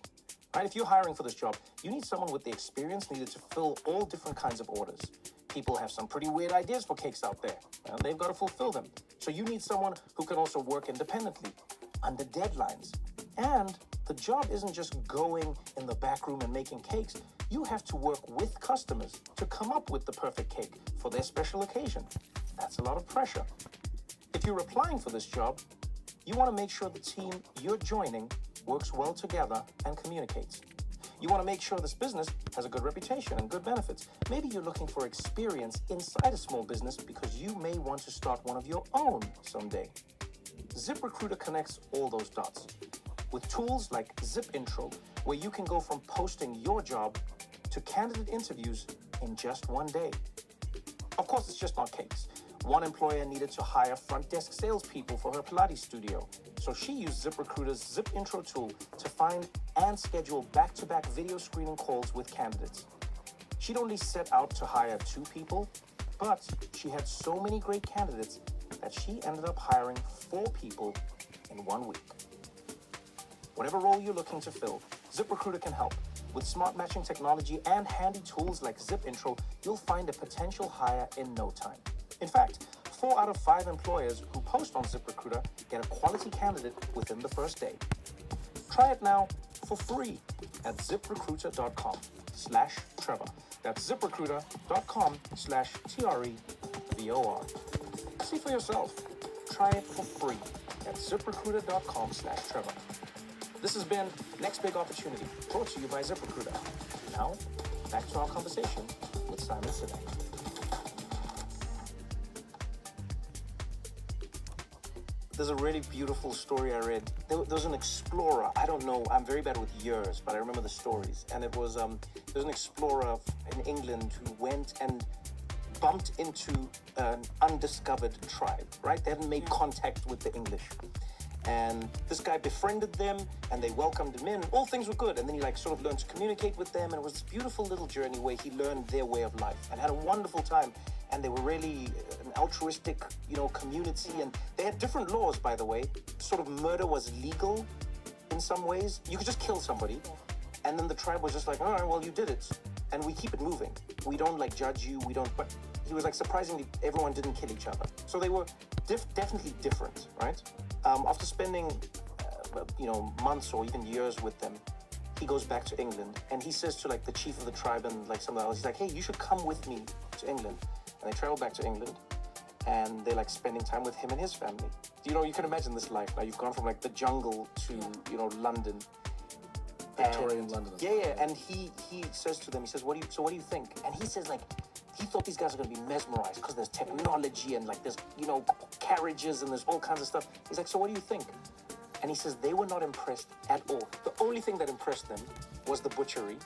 Right? If you're hiring for this job, you need someone with the experience needed to fill all different kinds of orders. People have some pretty weird ideas for cakes out there, and they've got to fulfill them. So you need someone who can also work independently, under deadlines. And the job isn't just going in the back room and making cakes. You have to work with customers to come up with the perfect cake for their special occasion. That's a lot of pressure. If you're applying for this job, you want to make sure the team you're joining works well together and communicates. You want to make sure this business has a good reputation and good benefits. Maybe you're looking for experience inside a small business because you may want to start one of your own someday. ZipRecruiter connects all those dots with tools like ZipIntro, where you can go from posting your job to candidate interviews in just one day. Of course, it's just not cakes. One employer needed to hire front desk salespeople for her Pilates studio, so she used ZipRecruiter's ZipIntro tool to find and schedule back-to-back video screening calls with candidates. She'd only set out to hire 2 people, but she had so many great candidates that she ended up hiring 4 people in 1 week. Whatever role you're looking to fill, ZipRecruiter can help. With smart matching technology and handy tools like ZipIntro, you'll find a potential hire in no time. In fact, 4 out of 5 employers who post on ZipRecruiter get a quality candidate within the first day. Try it now for free at ziprecruiter.com/Trevor. That's ziprecruiter.com/TREVOR. See for yourself. Try it for free at ziprecruiter.com/Trevor. This has been Next Big Opportunity, brought to you by ZipRecruiter. Now, back to our conversation with Simon Sinek. There's a really beautiful story I read. There was an explorer. I don't know. I'm very bad with years, but I remember the stories. And it was there's an explorer in England who went and bumped into an undiscovered tribe. Right? They hadn't made contact with the English. And this guy befriended them, and they welcomed him in. All things were good. And then he sort of learned to communicate with them. And it was this beautiful little journey where he learned their way of life and had a wonderful time. And they were really an altruistic, community. And they had different laws, by the way. Sort of murder was legal in some ways. You could just kill somebody. And then the tribe was just like, all right, well, you did it. And we keep it moving. We don't judge you. We don't. But he was surprisingly, everyone didn't kill each other. So they were definitely different, right? After spending, months or even years with them, he goes back to England. And he says to the chief of the tribe and some of the others, he's like, hey, you should come with me to England. And they travel back to England, and they're spending time with him and his family. You can imagine this life. Now you've gone from the jungle to London, Victorian London. Yeah. And he says to them, he says, what do you think? And he says he thought these guys are going to be mesmerized because there's technology and there's carriages and there's all kinds of stuff. He's like, so what do you think? And he says they were not impressed at all. The only thing that impressed them was the butchery.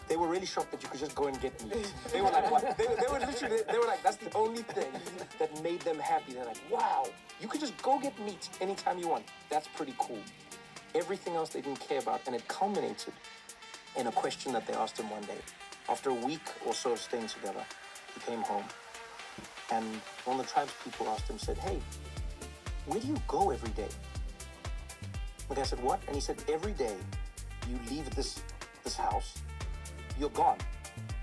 They were really shocked that you could just go and get meat. They were like, what? They were literally, that's the only thing that made them happy. They're like, wow, you could just go get meat anytime you want. That's pretty cool. Everything else they didn't care about, and it culminated in a question that they asked him one day. After a week or so of staying together, he came home, and one of the tribes people asked him, said, hey, where do you go every day? The guy said, what? And he said, every day you leave this house, you're gone.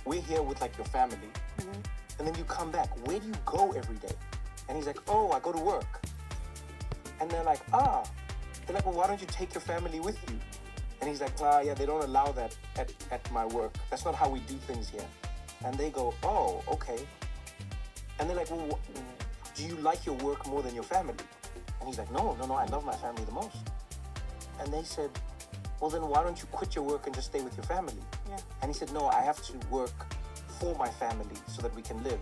We're here with your family. Mm-hmm. And then you come back. Where do you go every day? And he's like, oh, I go to work. And they're like, ah. They're like, well, why don't you take your family with you? And he's like, yeah, they don't allow that at my work. That's not how we do things here. And they go, oh, okay. And they're like, well, do you like your work more than your family? And he's like, no, I love my family the most. And they said, well, then why don't you quit your work and just stay with your family? Yeah. And he said, no, I have to work for my family so that we can live.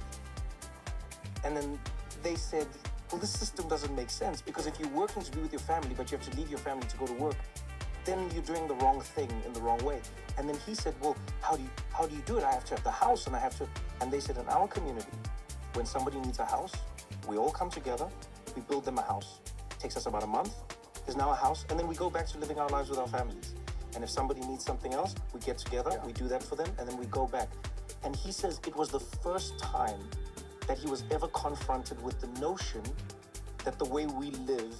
And then they said, well, this system doesn't make sense, because if you're working to be with your family, but you have to leave your family to go to work, then you're doing the wrong thing in the wrong way. And then he said, well, how do you do it? I have to have the house, and I have to. And they said, in our community, when somebody needs a house, we all come together, we build them a house. It takes us about a month. There's now a house, and then we go back to living our lives with our families. And if somebody needs something else, we get together, we do that for them, and then we go back. And he says it was the first time that he was ever confronted with the notion that the way we live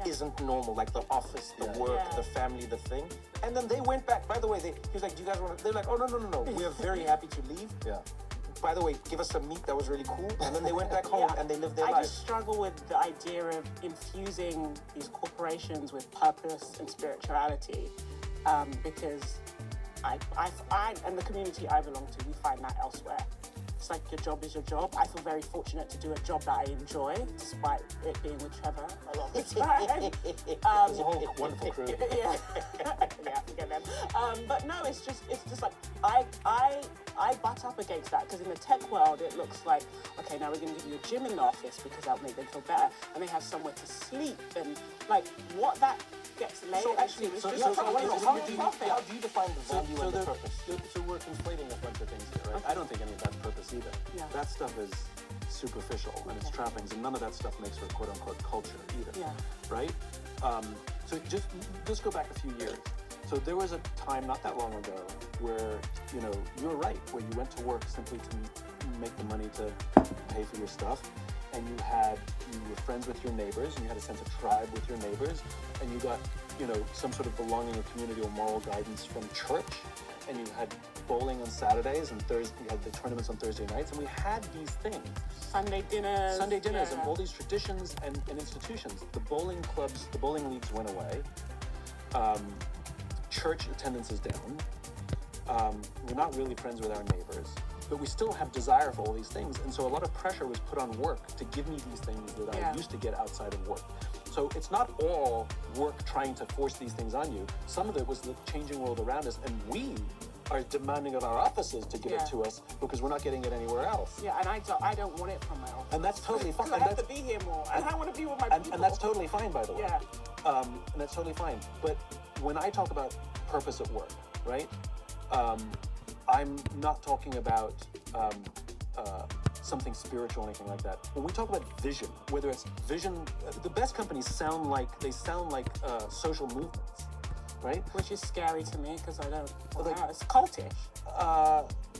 isn't normal, like the office, the work, the family, the thing. And then they went back. By the way, he was like, do you guys want to? They're like, oh, no. We are very happy to leave. Yeah. By the way, give us some meat, that was really cool. And then they went back home and they lived their I lives. just struggle with the idea of infusing these corporations with purpose and spirituality, because I and the community I belong to, we find that elsewhere. It's like your job is your job. I feel very fortunate to do a job that I enjoy, despite it being with Trevor a lot of the time. It's a whole wonderful crew. Yeah, forget them. But no, it's just like I butt up against that, because in the tech world it looks like, okay, now we're going to give you a gym in the office because that'll make them feel better, and they have somewhere to sleep, and like what that gets laid. So actually, how do you define the value and the purpose? So we're conflating a bunch of things here, right? I don't think any of that's purpose either. Yeah. That stuff is superficial and it's trappings, and none of that stuff makes for quote unquote culture either. Yeah. Right? So just go back a few years. So there was a time not that long ago where, you know, you were right, where you went to work simply to make the money to pay for your stuff, and you were friends with your neighbors, and you had a sense of tribe with your neighbors, and you got, you know, some sort of belonging or community or moral guidance from church, and you had bowling on Saturdays, and you had the tournaments on Thursday nights, and we had these things. Sunday dinners, and all these traditions and institutions. The bowling clubs, the bowling leagues went away. Church attendance is down. We're not really friends with our neighbors, but we still have desire for all these things, and so a lot of pressure was put on work to give me these things that I used to get outside of work. So it's not all work trying to force these things on you. Some of it was the changing world around us, and we are demanding of our offices to give it to us because we're not getting it anywhere else. Yeah, and I don't want it from my office. And that's totally fine. I have to be here more, and I want to be with my people. And that's totally fine, by the way. Yeah. And that's totally fine. But when I talk about purpose at work, right? I'm not talking about something spiritual or anything like that. When we talk about vision, whether it's vision, the best companies sound like social movements, right? Which is scary to me because I don't. Like, it's cultish.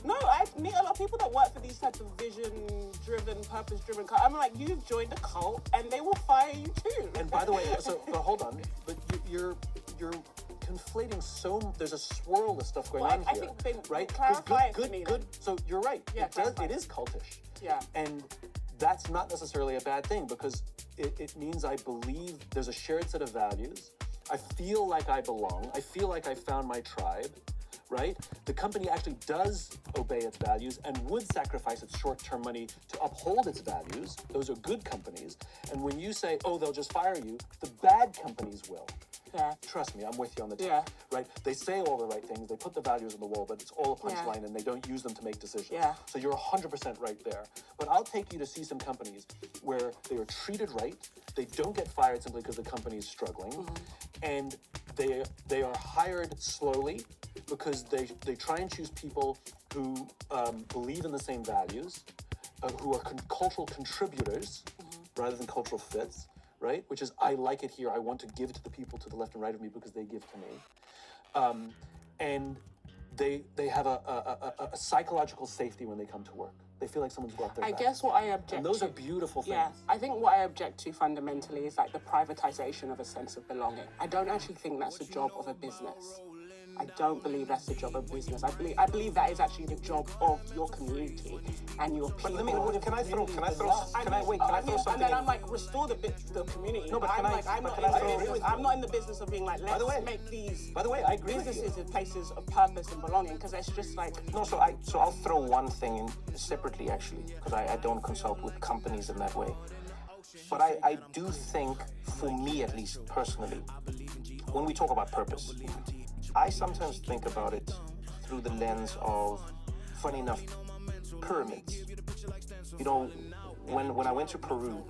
No, I meet a lot of people that work for these types of vision-driven, purpose-driven. I'm like, you've joined a cult, and they will fire you too. And by the way, but hold on, but you're conflating there's a swirl of stuff going on I here, think right? Clarify it to me, Good. So you're right. Yeah, it is cultish. Yeah. And that's not necessarily a bad thing because it means I believe there's a shared set of values. I feel like I belong. I feel like I found my tribe, right? The company actually does obey its values and would sacrifice its short-term money to uphold its values. Those are good companies. And when you say, oh, they'll just fire you, the bad companies will. Yeah. Trust me, I'm with you on the team, right? They say all the right things, they put the values on the wall, but it's all a punchline and they don't use them to make decisions. Yeah. So you're 100% right there. But I'll take you to see some companies where they are treated right, they don't get fired simply because the company is struggling, and they are hired slowly because they try and choose people who believe in the same values, who are cultural contributors rather than cultural fits. Right? Which is, I like it here. I want to give to the people to the left and right of me because they give to me. And they have a psychological safety when they come to work. They feel like someone's got their back. I guess what I object And those to... are beautiful things. Yeah, I think what I object to fundamentally is like the privatization of a sense of belonging. I don't actually think that's the job of a business. I don't believe that's the job of business. I believe that is actually the job of your community and your people. But let me, can I throw something and then I'm like, restore the community. No, but I'm not in the business of being like, let's make these I agree businesses in places of purpose and belonging, because it's just like... No, so I'll throw one thing in separately, actually, because I don't consult with companies in that way. But I do think, for me at least, personally, when we talk about purpose, I sometimes think about it through the lens of, funny enough, pyramids. You know, when I went to Peru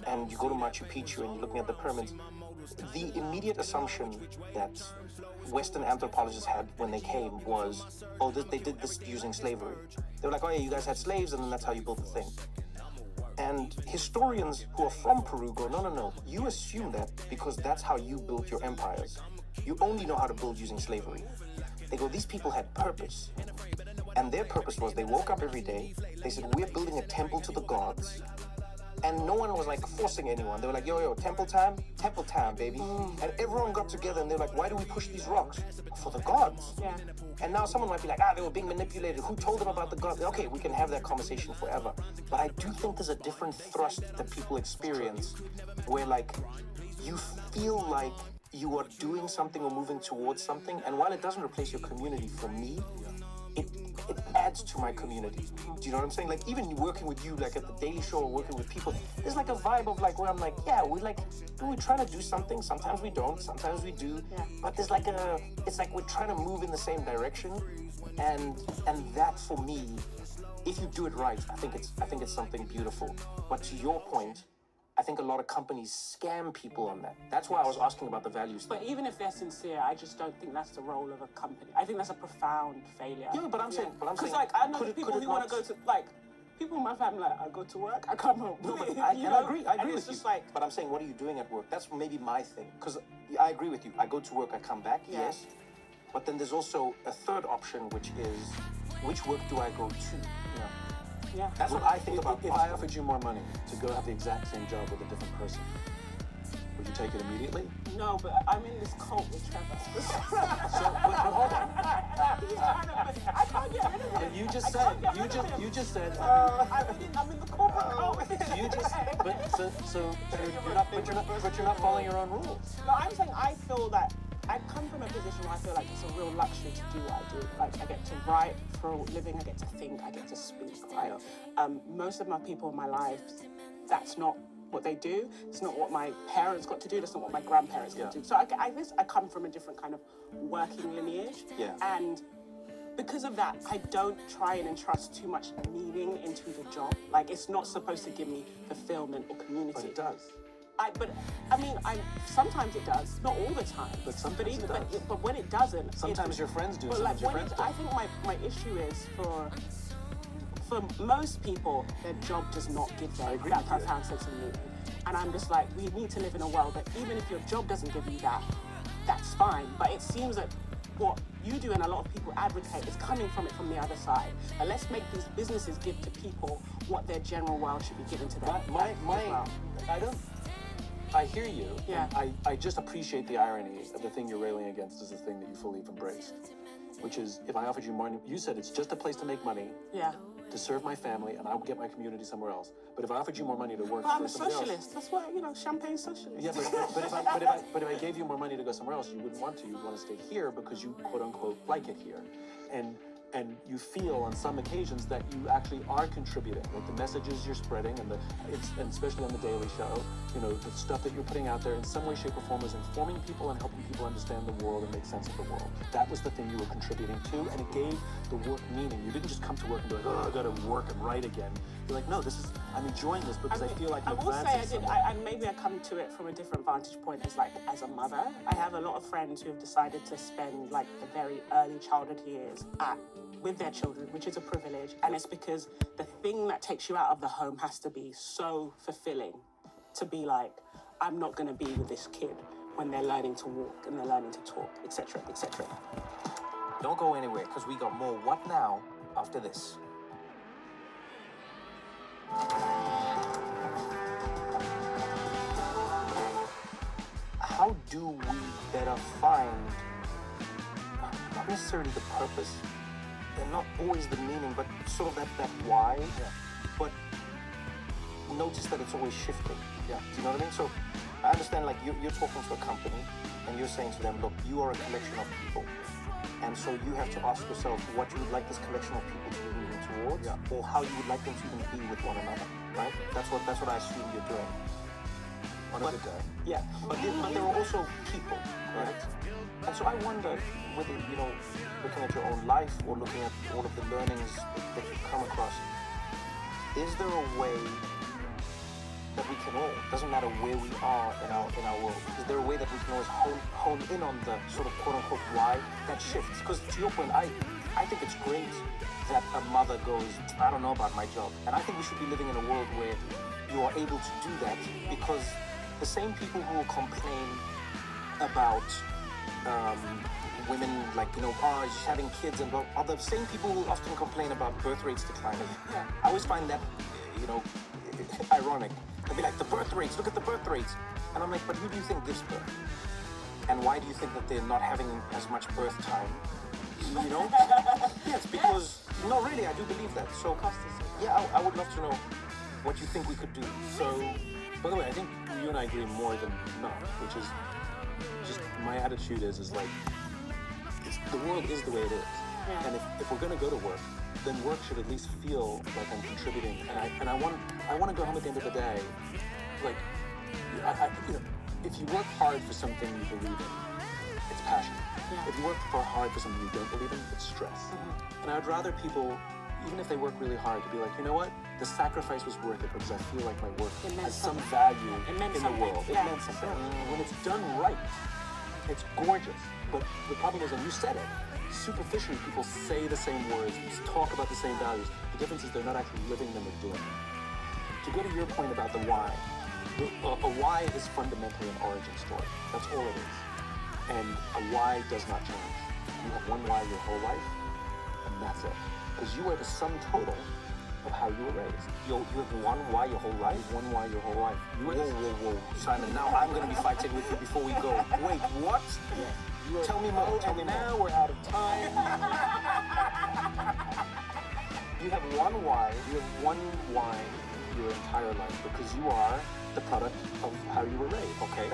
and you go to Machu Picchu and you're looking at the pyramids, the immediate assumption that Western anthropologists had when they came was, oh, they did this using slavery. They were like, oh yeah, you guys had slaves and then that's how you built the thing. And historians who are from Peru go, no, you assume that because that's how you built your empires. You only know how to build using slavery. They go, these people had purpose. And their purpose was they woke up every day, They said, we're building a temple to the gods. And no one was like forcing anyone. They were like, yo, temple time, baby. And everyone got together and they're like, why do we push these rocks? For the gods. Yeah. And now someone might be like, they were being manipulated. Who told them about the gods? Okay, we can have that conversation forever. But I do think there's a different thrust that people experience where like you feel like you are doing something or moving towards something. And while it doesn't replace your community, for me, it adds to my community. Do you know what I'm saying? Like even working with you, like at the Daily Show, or working with people, there's like a vibe of like where I'm like, yeah, we try to do something. Sometimes we don't. Sometimes we do. Yeah. But there's like it's like we're trying to move in the same direction, and that for me, if you do it right, I think it's something beautiful. But to your point, I think a lot of companies scam people on that. That's why I was asking about the values. But even if they're sincere, I just don't think that's the role of a company. I think that's a profound failure. Yeah, but I'm saying, because like I know people who want to go to like people in my family. Like, I go to work, I come home. No, but I agree and with it's you. just like, but I'm saying, what are you doing at work? That's maybe my thing. Because I agree with you. I go to work, I come back. Yeah. Yes. But then there's also a third option, which is, which work do I go to? yeah. That's what I think about. If I offered you more money to go have the exact same job with a different person, would you take it immediately? No, but I'm in this cult with Trevor. But hold on. I can't get rid of him. But you just said. I'm in the corporate cult. You just. But you're not following your own rules. No, I'm saying I feel that I come from a position where I feel like it's a real luxury to do what I do. Like I get to write for a living, I get to think, I get to speak, right? Most of my people in my life, that's not what they do. It's not what my parents got to do. That's not what my grandparents got to do. So I guess I come from a different kind of working lineage. Yeah. And because of that, I don't try and entrust too much meaning into the job. Like it's not supposed to give me fulfillment or community. But it does. Sometimes it does, not all the time. But sometimes it does. But when it doesn't, Sometimes your friends do. But Sometimes like your friends I think my issue is for most people, their job does not give them that profound sense of meaning. And I'm just like, we need to live in a world that even if your job doesn't give you that, that's fine. But it seems that what you do and a lot of people advocate is coming from the other side. And let's make these businesses give to people what their general world should be given to them. I hear you. Yeah. And I just appreciate the irony of the thing you're railing against is the thing that you fully have embraced, which is if I offered you money, you said it's just a place to make money. Yeah. To serve my family, and I'll get my community somewhere else. But if I offered you more money to work But I'm for a somebody socialist. else, That's why, champagne socialist. yeah, but if I gave you more money to go somewhere else, you wouldn't want to. You'd want to stay here because you quote unquote like it here, and you feel on some occasions that you actually are contributing. Like the messages you're spreading, and especially on the Daily Show, the stuff that you're putting out there in some way, shape, or form is informing people and helping people understand the world and make sense of the world. That was the thing you were contributing to, and it gave the work meaning. You didn't just come to work and be like, oh, I gotta work and write again. You're like, no, I'm enjoying this because I feel like I you're will say advancing and maybe I come to it from a different vantage point as a mother. I have a lot of friends who have decided to spend like the very early childhood years with their children, which is a privilege, and it's because the thing that takes you out of the home has to be so fulfilling to be like, I'm not going to be with this kid when they're learning to walk and they're learning to talk, etc., etc. Don't go anywhere, because we got more What Now after this. How do we better find, not necessarily the purpose, and not always the meaning, but sort of that why, but notice that it's always shifting. Yeah. Do you know what I mean? So I understand, like, you're talking to a company, and you're saying to them, look, you are a collection of people. And so you have to ask yourself what you would like this collection of people to be moving towards, or how you would like them to even be with one another, right? That's what I assume you're doing. on a good day. Yeah, but there are also people, right? And so I wonder whether, looking at your own life or looking at all of the learnings that you've come across, is there a way that we can all, doesn't matter where we are in our world, is there a way that we can always hone in on the sort of quote-unquote why that shifts? Because to your point, I think it's great that a mother goes, I don't know about my job. And I think we should be living in a world where you are able to do that, because the same people who will complain about women, like, she's having kids, and are the same people who often complain about birth rates declining. I always find that, ironic. They'll be like, the birth rates, look at the birth rates. And I'm like, but who do you think gives birth? And why do you think that they're not having as much birth time? Yeah, it's because, no, really, I do believe that. So, yeah, I would love to know what you think we could do. So, by the way, I think you and I agree more than not, which is just my attitude is like, the world is the way it is. Yeah. And if we're going to go to work, then work should at least feel like I'm contributing. And I want to go home at the end of the day, like, if you work hard for something you believe in, it's passion. Yeah. If you work hard for something you don't believe in, it's stress. Mm-hmm. And I'd rather people, even if they work really hard, to be like, you know what? The sacrifice was worth it because I feel like my work has some value in the world. It meant something. When it's done right, it's gorgeous. But the problem is, and you said it, superficially people say the same words, talk about the same values. The difference is they're not actually living them or doing them. To go to your point about the why, a why is fundamentally an origin story. That's all it is. And a why does not change. You have one why your whole life, and that's it. Because you are the sum total of how you were raised. You have one why your whole life? One why your whole life. Whoa. Simon, now I'm going to be fighting with you before we go. Wait, what? Yeah. Tell me more. Tell me more. Now we're out of time. You have one why. You have one why your entire life because you are the product of how you were raised. Okay,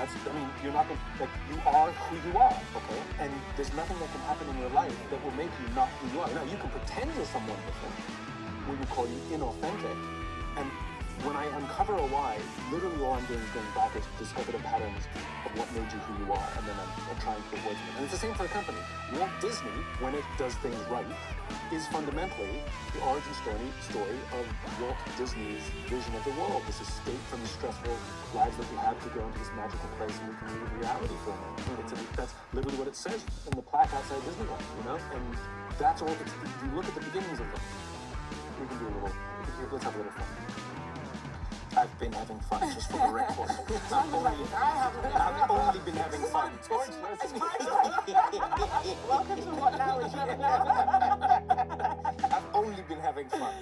you're not gonna, like, you are who you are. Okay, and there's nothing that can happen in your life that will make you not who you are. Now you can pretend you're someone different. We would call you inauthentic. And when I uncover a why, literally all I'm doing is going back to discover the patterns of what made you who you are, and then I'm trying to avoid them. And it's the same for a company. Walt Disney, when it does things right, is fundamentally the origin story of Walt Disney's vision of the world, this escape from the stressful lives that we have to go into this magical place and we can live reality for a moment. That's literally what it says in the plaque outside Disneyland, And that's all. If you look at the beginnings of it, we can do a little. Let's have a little fun. I've been having fun, just for the record. I've only been having fun. Welcome to What Now is I've only been having fun.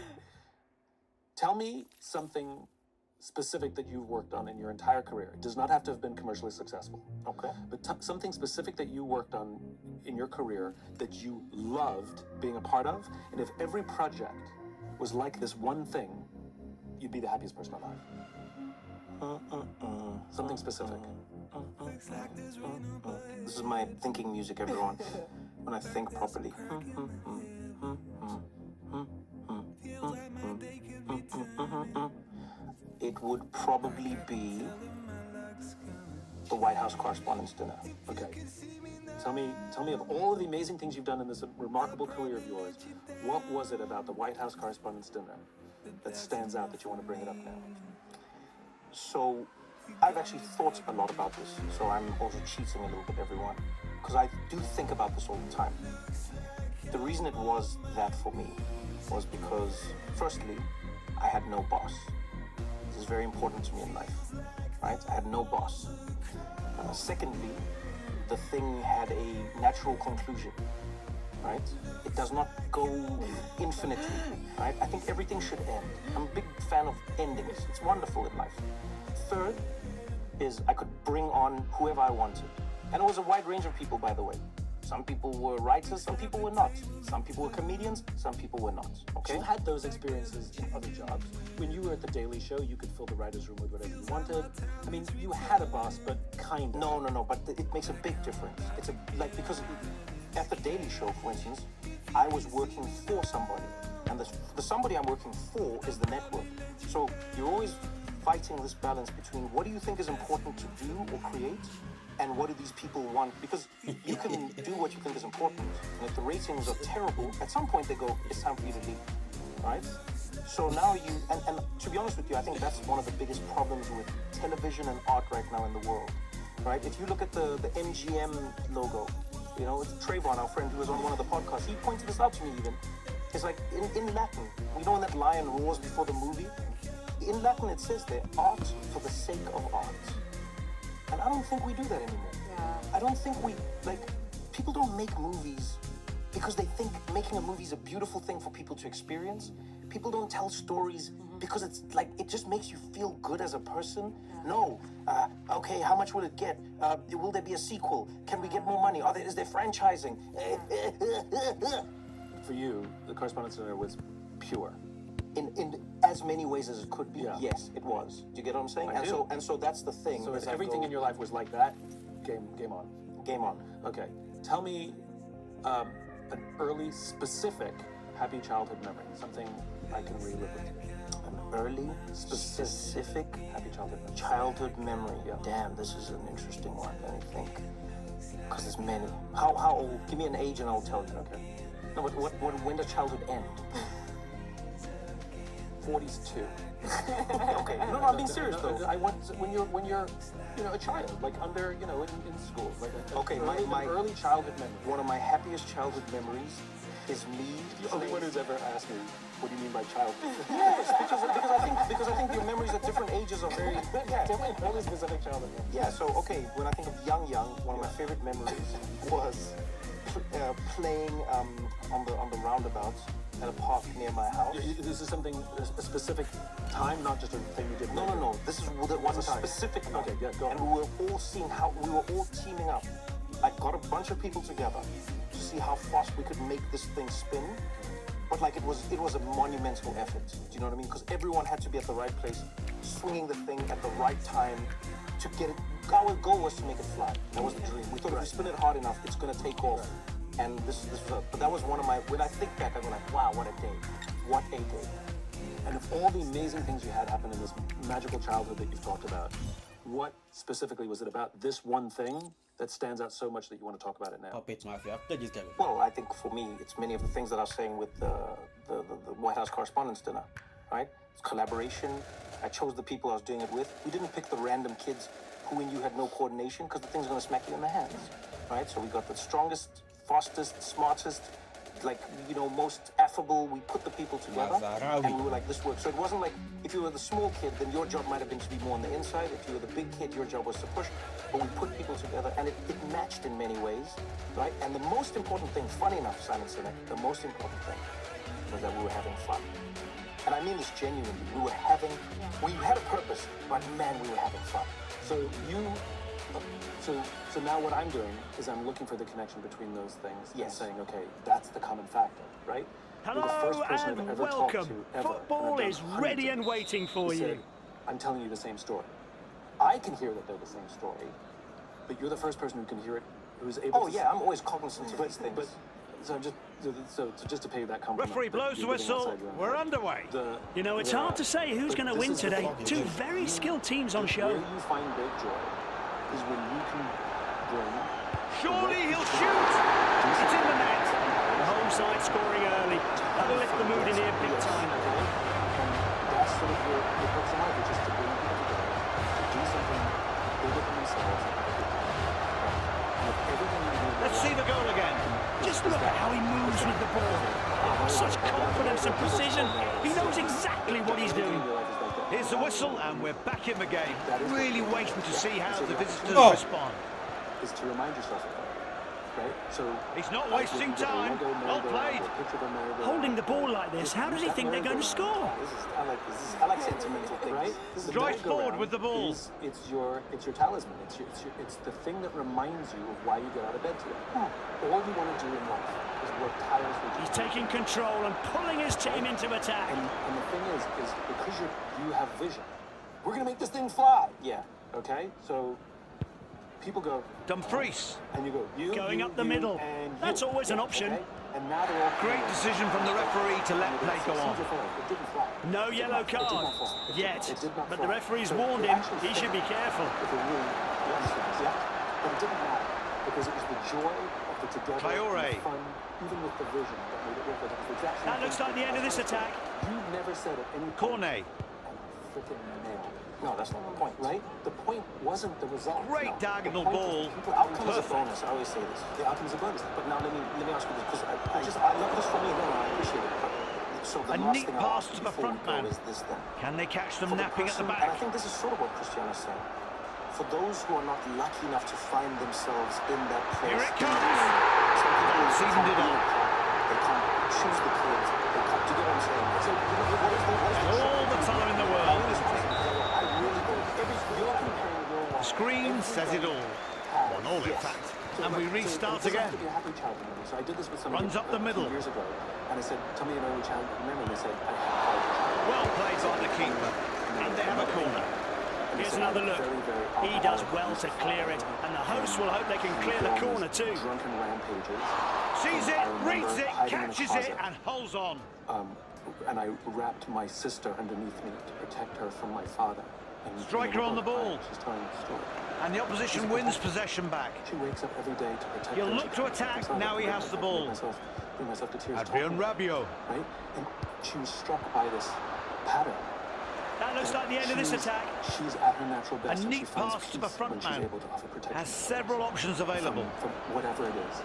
Tell me something specific that you've worked on in your entire career. It does not have to have been commercially successful. Okay. But something specific that you worked on in your career that you loved being a part of, and if every project was like this one thing, you'd be the happiest person alive. Something specific. This is my thinking music, everyone. When I think properly. It would probably be the White House Correspondents' Dinner. Okay. Tell me of all of the amazing things you've done in this remarkable career of yours, what was it about the White House Correspondents' Dinner that stands out that you want to bring it up now? So, I've actually thought a lot about this, so I'm also cheating a little bit, everyone, because I do think about this all the time. The reason it was that for me was because, firstly, I had no boss. This is very important to me in life, right? I had no boss. Secondly, the thing had a natural conclusion, right? It does not go infinitely, right? I think everything should end. I'm a big fan of endings. It's wonderful in life. Third is I could bring on whoever I wanted. And it was a wide range of people, by the way. Some people were writers, some people were not. Some people were comedians, some people were not, okay? You had those experiences in other jobs. When you were at The Daily Show, you could fill the writer's room with whatever you wanted. I mean, you had a boss, but kind of. No, but it makes a big difference. Because at The Daily Show, for instance, I was working for somebody. And the somebody I'm working for is the network. So you're always fighting this balance between what do you think is important to do or create, and what do these people want? Because you can do what you think is important, and if the ratings are terrible, at some point they go, it's time for you to leave, right? So now and to be honest with you, I think that's one of the biggest problems with television and art right now in the world, right? If you look at the MGM logo, it's Trayvon, our friend who was on one of the podcasts, he pointed this out to me even. It's like, in Latin, when that lion roars before the movie, in Latin it says there, art for the sake of art. And I don't think we do that anymore. Yeah. I don't think we, like, people don't make movies because they think making a movie is a beautiful thing for people to experience. People don't tell stories because it's like, it just makes you feel good as a person. No. Okay, how much will it get? Will there be a sequel? Can we get more money? Is there franchising? For you, the Correspondence Dinner was pure. In as many ways as it could be, Yeah. yes, it was. Do you get what I'm saying? I do. And so that's the thing. So if as I everything go- in your life was like that, game on. Game on. Okay. Tell me an early, specific, happy childhood memory. Something I can relive with you. An early, specific childhood memory. Yeah. Damn, this is an interesting one. Let me think. Because there's many. How old? Give me an age and I'll tell you. Okay. No, but when does childhood end? 42. Okay. No, I'm being serious though. I want when you're a child, like under in school, like Okay, my early childhood memory. One of my happiest childhood memories is me. The only one who's ever asked me, what do you mean by childhood? Yes, because I think your memories at different ages are very. Yeah. Tell me an early specific childhood memory. Yeah. So okay, when I think of young, one of my favorite memories was playing on the roundabouts at a park near my house. This is something, a specific time, not just a thing you did. No. This is was a specific one. Okay, yeah, go on. And we were all seeing how we were all teaming up. I got a bunch of people together to see how fast we could make this thing spin. But like it was a monumental effort. Do you know what I mean? Because everyone had to be at the right place, swinging the thing at the right time to get it. Our goal was to make it fly. That was the dream. We thought if we spin it hard enough, it's gonna take off. And this was but that was one of my. When I think back, I go like, wow, what a day, what a day. And of all the amazing things you had happen in this magical childhood that you've talked about, what specifically was it about this one thing that stands out so much that you want to talk about it now? Puppets Mafia. After this game. Well, I think for me, it's many of the things that I was saying with the White House Correspondence Dinner, right? It's collaboration. I chose the people I was doing it with. We didn't pick the random kids who in you had no coordination because the thing's going to smack you in the hands, right? So we got the strongest, fastest, smartest, most affable. We put the people together and we were like, this works. So it wasn't like if you were the small kid, then your job might have been to be more on the inside. If you were the big kid, your job was to push. But we put people together and it matched in many ways, right? And the most important thing, funny enough, Simon Sinek, the most important thing was that we were having fun. And I mean this genuinely. We had a purpose, but man, we were having fun. So now what I'm doing is I'm looking for the connection between those things and Yes. saying, okay, that's the common factor, right? You're the Hello first person I've and ever talked to, welcome. ever. Football And I've is done ready hundreds. and waiting for He you. said, I'm telling you the same story. I can hear that they're the same story, but you're the first person who can hear it, who's able Oh to... yeah, I'm always cognizant of these things. But so just to pay you that compliment. Referee that blows the you're getting whistle. outside your own We're head. underway. It's hard to say who's going to This win is the today. thing. Two very skilled teams on show. Where you find great joy is when you can bring... Surely he'll shoot. It's in the net. The home side scoring early. That'll lift the mood in here big time. And that's sort of your purpose in life, which is to bring people together, to do something bigger than themselves. And if everything you do... Let's see the goal again. Just look at how he moves with the ball. Oh, such confidence and precision. He knows exactly what he's doing. Here's the whistle, and we're back in the game. Really waiting to see how the visitors Oh. respond. Is to remind yourself of that, right? So He's not wasting time. Well played. Holding the ball like this, how does he think they're going to score? I like sentimental things. Right? Drives forward with the ball. It's your talisman. It's the thing that reminds you of why you get out of bed today. All you want to do in life is work tirelessly. He's taking control and pulling his team into attack. And the thing is because you have vision, we're gonna make this thing fly. Yeah. Okay. So people go Dumfries. and you go Going up the middle. and That's you. always an option. Okay? And now they're all Great decision from the referee to let play go on. It didn't fly. No yellow It did card not fly. yet, It did not but the fly. referee's So warned you him. actually He should be think careful. if it really was, yeah, but it didn't matter because it was the joy of the together, Traore. and the fun, even with the vision that made it worth it. It was the exact same That looks thing. like the end of this attack. You've never said at any point, Cornet. and freaking nailed it. No, that's not the point. Right? The point wasn't the result. Great No. diagonal The point ball. was the people- The outcome is a Perfect. bonus. I always say this. The outcome's a bonus. But now let me ask you this because I love this for me. No, I appreciate it. But so the A last neat thing I'll pass ask to you the before we front go man. is this then. Can they catch them For the napping at the person- back? And I think this is sort of what Cristiano's saying. for those who are not lucky enough to find themselves in that place. Here it comes. Seasoned it up. They can't choose the kids. They can't. Do you get what I'm saying? So, what is All the time in the world. I really don't. You're comparing your The screen says it all. 1-1 in fact. And we restart again. So I did this with somebody Runs up the middle. years ago, and I said, "Tell me an early childhood memory." And they said, "I have." Well played by the keeper. And they have a corner. Here's another look. He does well to clear it, and the hosts will hope they can clear the corner too. Drunken rampages. Sees it, I remember reads it, hiding in a catches closet. it, and holds on. And I wrapped my sister underneath me to protect her from my father. And, Striker on the ball. She's telling the story. And the opposition wins possession back. She wakes up every day to protect He'll her. look to attack, now he has the ball. Bring myself to tears. Adrian Rabiot. Right? And she was struck by this pattern. That looks like the end of this attack. She's at her natural best. A and neat she finds pass to the peace front when she's man. able to offer protection Has to several others options available. from whatever it is.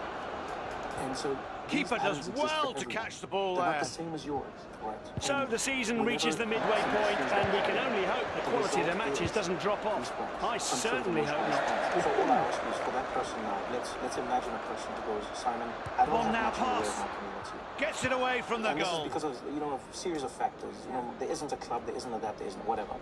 And so Keeper these does patterns exist well for to everyone. catch the ball They're there. not the same as yours, right? So And the season whenever reaches the midway point, and we can only hope the quality of the matches doesn't drop off. I certainly hope not. For all our listeners, for that person now, let's imagine a person who goes, Simon, I don't Ball have now much in the way pass. of my community. Gets it away from the And this is goal. because of, a series of factors. There isn't a club, there isn't a that, there isn't whatever.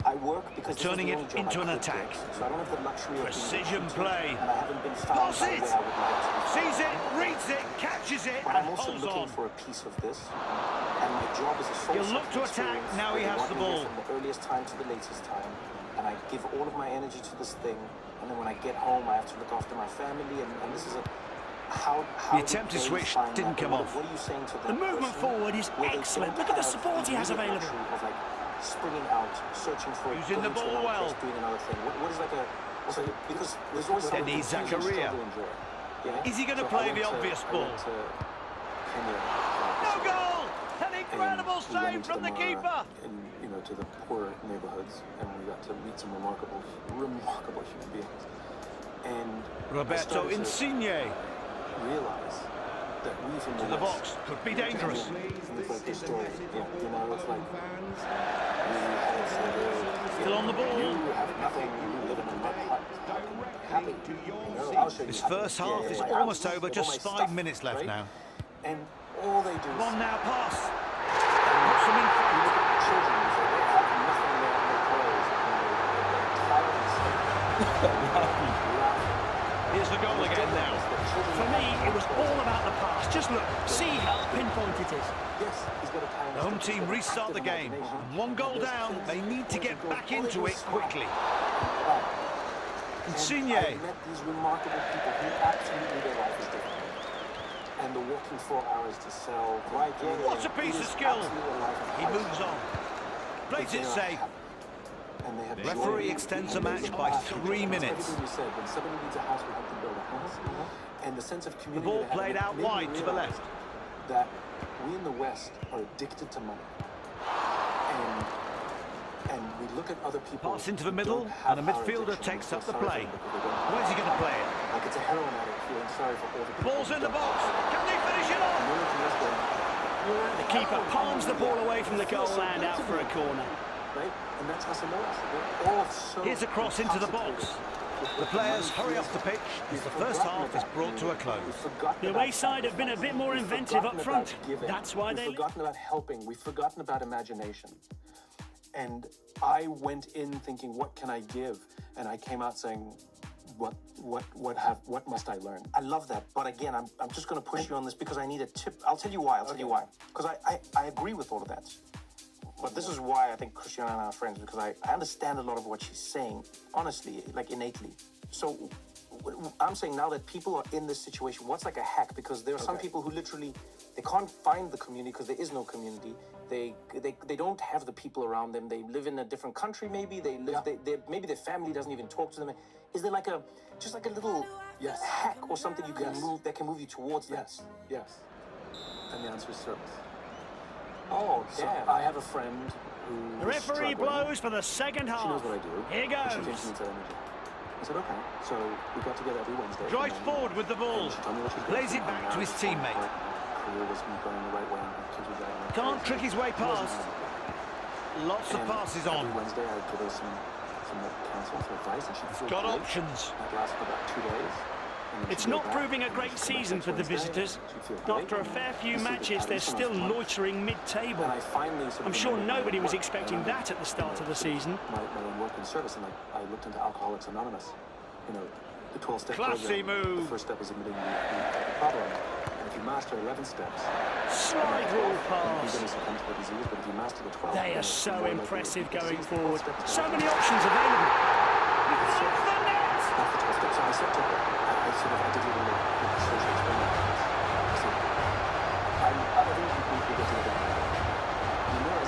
I work because Turning this it is the only into job an I could attack. get, so I don't have the luxury of Precision being play. and I haven't been found Pass by it. where I would like to be found. Sees it, reads it, catches it, But and I'm also holds looking on. for a piece of this, and my job is a soul He'll look to attack, experience now he where they has want the me here ball. from the earliest time to the latest time, and I give all of my energy to this thing, and then when I get home, I have to look after my family, and this is a how The attempted switch didn't come off. What are you saying to The that movement person forward is where they excellent. don't Look at the have support he has immediate available. luxury of, like, springing out, searching for it, Using the going to ball another well. place, doing another thing. What is like a because there's always something Denis that you Zakaria. struggle to enjoy. Yeah? Is he gonna So play I the went obvious I ball? went to Kenya, No goal! An and incredible we went save into from the Mara keeper. and to the poorer neighborhoods, and we got to meet some remarkable human beings. And I Roberto started to Insigne realize that we from to the West, box. Could be dangerous. it's like this story. Yeah, it's like Still on the ball. you have nothing. You live in a mud hut. Happy. I'll show you This happy. first half is my almost house, over. all Just my 5 stuff, minutes left right? now. And all they do is One now pass. you Puts them in look front. at the children, you say they have nothing there, no clothes, and they're tired. Here's the goal again now. For me, it was all about the pass. Just look, see how pinpoint it is. Yes, he's got a talent. The home team restart the game. And 1 goal down. They need to get back into it quickly. Insigne. I met these remarkable people who absolutely their life is different. And the walking 4 hours to sell, right? What a piece of skill. He moves on. Plays it safe. Referee extends the match by 3 minutes. Everything you said, when somebody needs a house, we help them build a house. And the sense of The community. ball they have, played it out made me wide to the realize left. That we in the West are addicted to money. And we look at other people. Pass into the who middle, don't have and a our midfielder addiction, takes we up feel the sorry play. for them because they don't Where's he have going to it. play it? Like it's a heroin addict feeling sorry for all the people. Ball's who in the don't box. have it. Can they finish it off? The keeper palms the ball away from the goal and out for a corner. Right? And that's how Samoa is. We're all so Here's a cross into the box. The players hurry off the pitch as the first half is brought to a close. The away side have been a bit more inventive up front. That's why We've they... forgotten about helping. We've forgotten about imagination. And I went in thinking, what can I give? And I came out saying, what must I learn? I love that, but again, I'm just going to push you on this because I need a tip. I'll tell you why. Because I agree with all of that. But this is why I think Christiana and I are friends, because I understand a lot of what she's saying, honestly, like innately. So I'm saying now that people are in this situation, what's like a hack? Because there are some people who literally, they can't find the community because there is no community. They don't have the people around them. They live in a different country maybe. Maybe their family doesn't even talk to them. Is there like a little hack or something you can move that can move you towards that? Yes. And the answer is service. Oh, So damn. I have a friend who The referee struggling. blows for the second She half. knows what I do. Here And she came goes. to me and said, I said, okay. So we got together every Wednesday. Drives and forward with the ball. she told me what she did. Plays it back to his teammate. My career was me going the right way and my kids were driving me Can't crazy. trick his way He wasn't past. having it. Lots of And passes every on. Wednesday I'd give her some that cancelled for advice, and she feels Got great. options. That lasted about 2 days. It's not proving a great season for the visitors. After a fair few matches, they're still loitering mid-table. I'm sure nobody was expecting that at the start of the season. My own work in service, and I looked into Alcoholics Anonymous. You know, the 12-step Classy program. move. The first step is admitting the problem. And if you master 11 steps, Slide rule you're pass. going to succumb to the disease. But if you master the 12, They then are it's so more likely impressive to going disease. forward. 12 steps is So not many good. options available. That's Off the net! the 12 steps. So I said to her, I did a little social experiment. I said, I think we get to the bottom.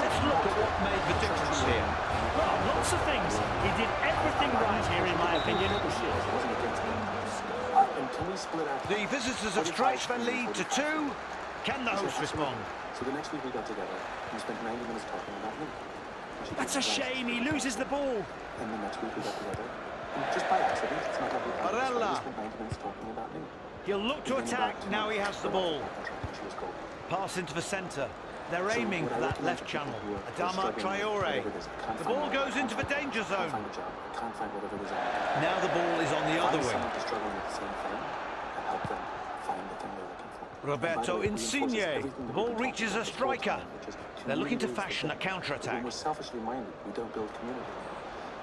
Let's look at what made the difference here. Well, lots of things. He did everything right here, in my opinion. The visitors have stretched their lead to 2. Can the host respond? So the next week we got together, we spent 90 minutes talking about me. That's a shame. He loses the ball. And the next week we got together, and just by accident, it's not like we had Barella. we spent 90 minutes talking about me. He'll look to attack. Now he has the ball. Pass into the centre. They're aiming for that left channel. Adama Traore. The ball goes into the danger zone. Can't find whatever it is. Now the ball is on the other wing. Someone to struggle with the same thing and help them find the thing they're looking for. Roberto Insigne. The ball reaches a striker. They're looking to fashion a counter-attack. When we're selfishly minded, we don't build community.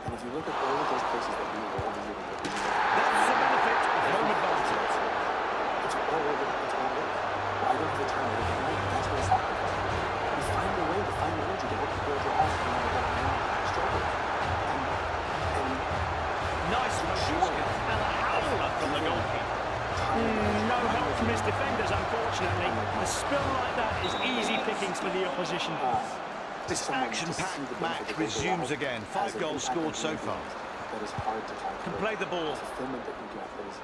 And if you look at all of those places that we were all living, That's the benefit of home advantage. it's all over. It's all over. Well, I don't have the time. That's what it's happening. You find a way to find the energy to help you build your house no matter what you struggle. And Nice motion skill. And a howler from the goalkeeper. No help from his defenders, unfortunately. A spill like that is easy pickings for the opposition. This action-packed match resumes again. 5 goals scored so far. that is hard to calculate. Can play the ball. The fulfillment that you get that is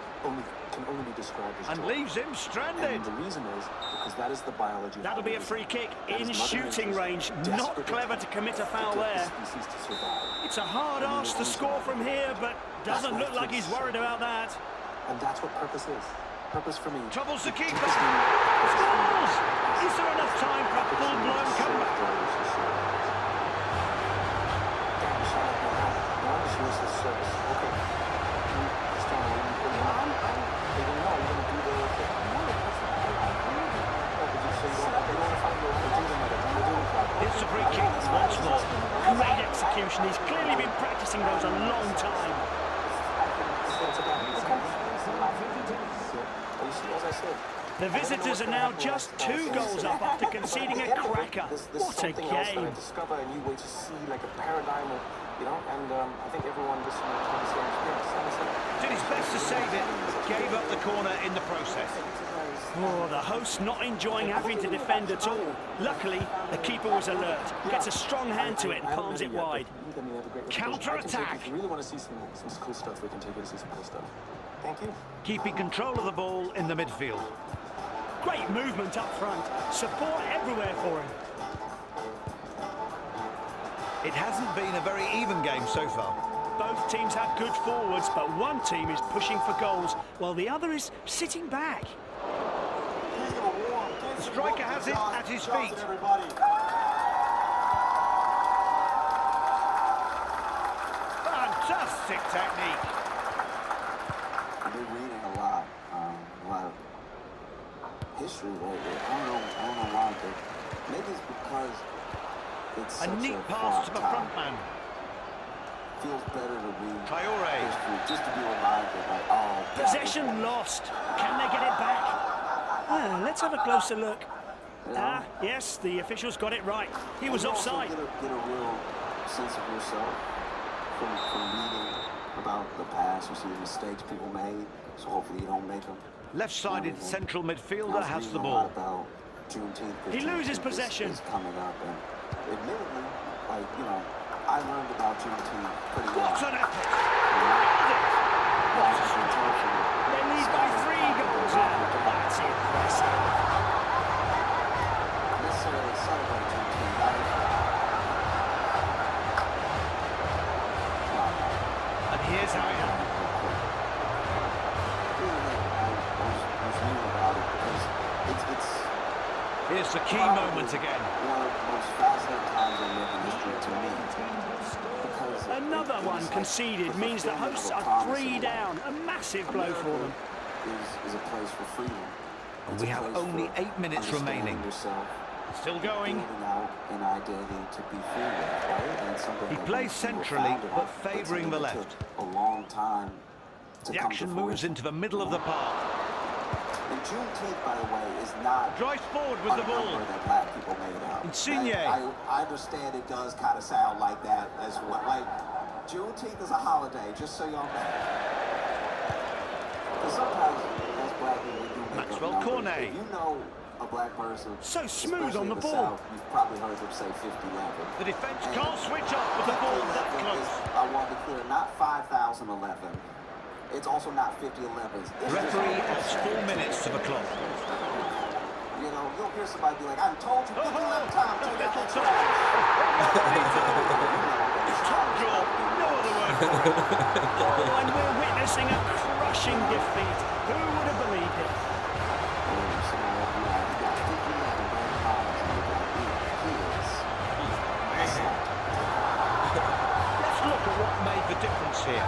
can only be described as And joy. leaves him stranded. And the reason is because that is the biology. of That'll be a organism. free kick That in is Mother shooting Nature's range. Not desperate clever to commit a foul to get there. the species to survive. It's a hard ask to score from here, but doesn't look like he's worried about that. And that's what purpose is. Purpose for me. Troubles the keeper. Purpose for me Scores! Is there enough time for a full-blown comeback? It's a free kick once more. Great execution. He's clearly been practicing those a long time. The visitors are now just 2 goals up after conceding a cracker. What a game. Discover a new way to see, like a paradigm of, you know, and I think everyone listening had the same experience. Did his best to save it, gave up the corner in the process. Oh, the host not enjoying having to defend at all. Luckily, the keeper was alert. Gets a strong hand to it and palms it wide. Counter-attack. If you really want to see some cool stuff, we can take you to see some cool stuff. Thank you. Keeping control of the ball in the midfield. Great movement up front. Support everywhere for him. It hasn't been a very even game so far. Both teams have good forwards, but one team is pushing for goals, while the other is sitting back. The striker has it at his feet. Fantastic technique. I've been reading a lot of history lately. I don't know why, but maybe it's because it's A such neat a pass to the far front time. man. Feels better to read Traore. history, just to be reminded, like, oh, God. Possession lost. Can they get it back? Let's have a closer look. Yes, the officials got it right. He was You also offside. Get a real sense of yourself from reading about the past. You see the mistakes people made, so hopefully you don't make them. Left-sided central I midfielder was has the reading a lot ball. about Juneteenth. He loses Juneteenth possession. is coming up, and admittedly, like, you know, I learned about Juneteenth pretty well. What an effort! They lead by 3 goals now. That's impressive. Necessarily celebrate Juneteenth. And here's how it happened. I was reading about it because it's Here's the key moment again. one of the most fascinating times in living history to me. Because Another one conceded means the hosts are 3 down. A massive blow for them. Is a place for freedom. We have only 8 minutes remaining. Still going. An identity to be free with, right? And something He that plays centrally, but favouring the something that left. took a long time to The come action to moves fruition. into the middle of the park. And Juneteenth, by the way, is not Drives forward with the a ball. number that black people made up. Insigne. I understand it does kind of sound like that as well. Like, Juneteenth is a holiday, just so y'all know. Because sometimes, as black people, we do make Maxwell up numbers. Cornet. If you know a black person, So smooth on especially the in ball. South, you've probably heard them say 50-11. The defence can't switch off with the ball that 50-11 close. is, I want to be clear, not 5,011. It's also not 50-11s. The referee adds 4 minutes to the clock. You know, you'll hear somebody be like, I told you 50-11 times. A little touch. Top draw. No other word for it. Oh, and we're witnessing a crushing defeat. Who would have believed it? Let's look at what made the difference here.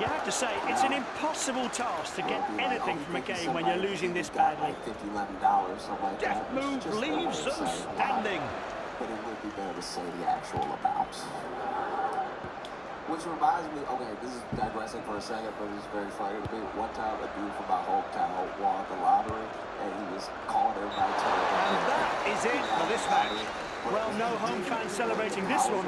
You have to say, it's an impossible task to get anything from a game when you're losing this badly. $50-11, something like that. Deft move Just leaves don't them say standing. But it would be better to say the actual amount. Which reminds me, okay, this is digressing for a second, but it's very funny to me. One time, a dude from my hometown won the lottery, and he was calling everybody telling them. And that is it for this match. Well, no home fans celebrating this one.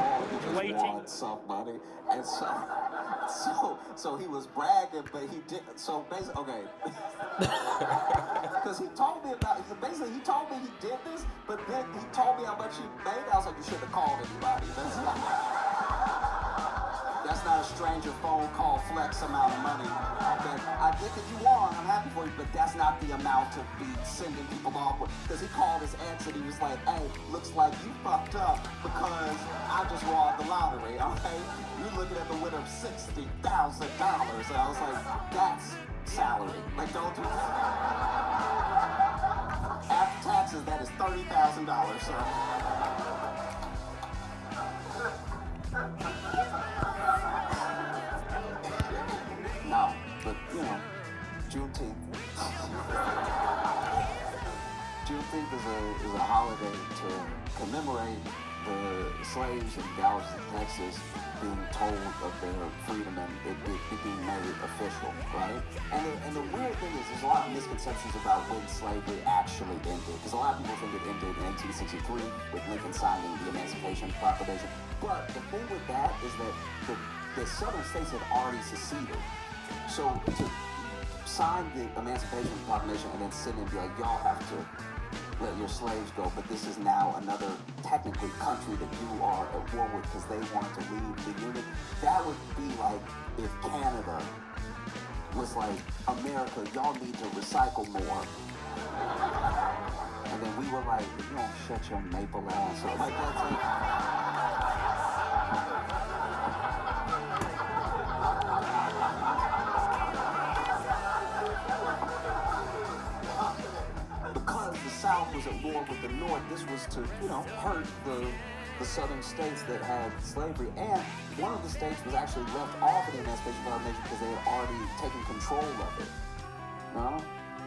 Waiting. Won some money, and so he was bragging, but he didn't. So basically, okay, because he told me about. Basically, he told me he did this, but then he told me how much he made. I was like, you shouldn't have called anybody. That's not a stranger phone call flex amount of money. That I get that you won, I'm happy for you, but that's not the amount to be sending people off with. Because he called his ex and he was like, hey, looks like you fucked up because I just won the lottery, okay? You're looking at the winner of $60,000. And I was like, that's salary. Like, don't do that. After taxes, that is $30,000, sir. No, but you know, Juneteenth. Juneteenth is a holiday to commemorate the slaves in Dallas, Texas, being told of their freedom and it being made official, right? And the weird thing is, there's a lot of misconceptions about when slavery actually ended, because a lot of people think it ended in 1863 with Lincoln signing the Emancipation Proclamation. But the thing with that is that the southern states had already seceded. So to sign the Emancipation Proclamation and then sit and be like, y'all have to let your slaves go, but this is now another technically country that you are at war with because they want to leave the Union. That would be like if Canada was like, America, y'all need to recycle more. And then we were like, you don't shut your maple ass up. Like that's like... Because the South was at war with the North, this was to, you know, hurt the southern states that had slavery. And one of the states was actually left off of the Emancipation Proclamation because they had already taken control of it. You know?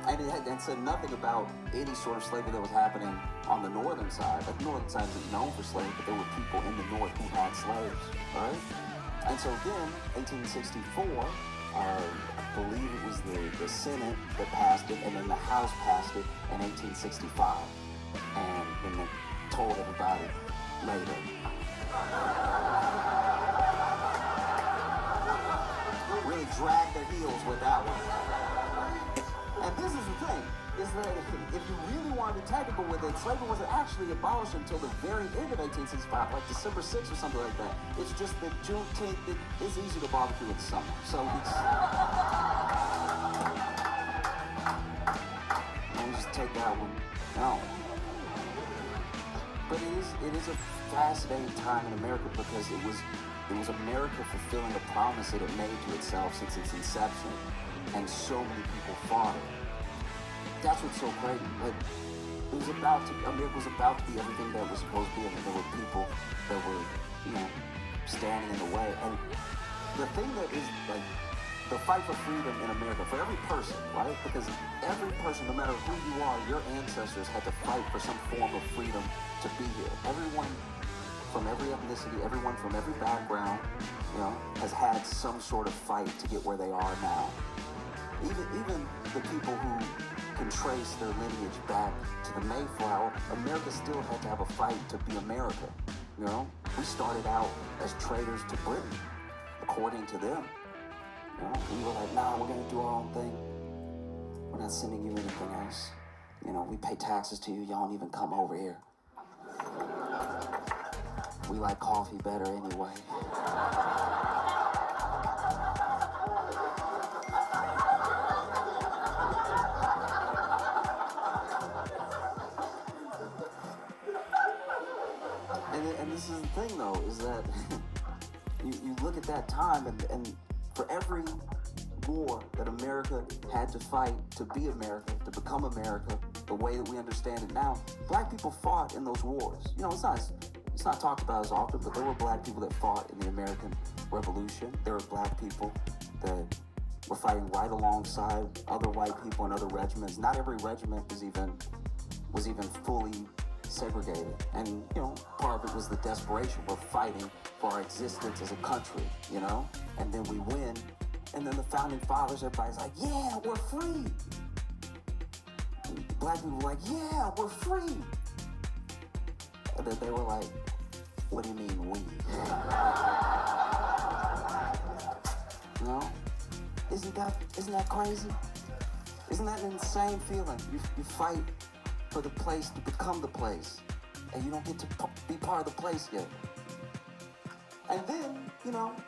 And it had said nothing about any sort of slavery that was happening on the northern side. Like, the northern side isn't known for slavery, but there were people in the north who had slaves, right? And so then, 1864, I believe it was the Senate that passed it, and then the House passed it in 1865. And then they told everybody later. Really dragged their heels with that one. And this is the thing, is that if you really want to be technical with it, slavery wasn't actually abolished until the very end of 1865, like December 6th or something like that. It's just that Juneteenth, it's easy to barbecue in summer. So it's... Let me just take that one out. But it is a fascinating time in America because it was America fulfilling a promise that it made to itself since its inception. And so many people fought it. That's what's so crazy. Like, America was about to be everything that it was supposed to be, and there were people that were standing in the way. And the thing that is like the fight for freedom in America, for every person, right? Because every person, no matter who you are, your ancestors had to fight for some form of freedom to be here. Everyone from every ethnicity, everyone from every background, has had some sort of fight to get where they are now. Even the people who can trace their lineage back to the Mayflower, America still had to have a fight to be America. We started out as traitors to Britain, according to them. We were like, nah, we're gonna do our own thing. We're not sending you anything else. We pay taxes to you, y'all don't even come over here. We like coffee better anyway. And this is the thing, though, is that you look at that time, and for every war that America had to fight to be America, to become America, the way that we understand it now, black people fought in those wars. It's not talked about as often, but there were black people that fought in the American Revolution. There were black people that were fighting right alongside other white people in other regiments. Not every regiment was even fully segregated. And, part of it was the desperation. We're fighting for our existence as a country, and then we win. And then the founding fathers, everybody's like, yeah, we're free. And black people were like, yeah, we're free. And then they were like, what do you mean we? Isn't that crazy? Isn't that an insane feeling? You fight for the place to become the place, and you don't get to be part of the place yet. And then,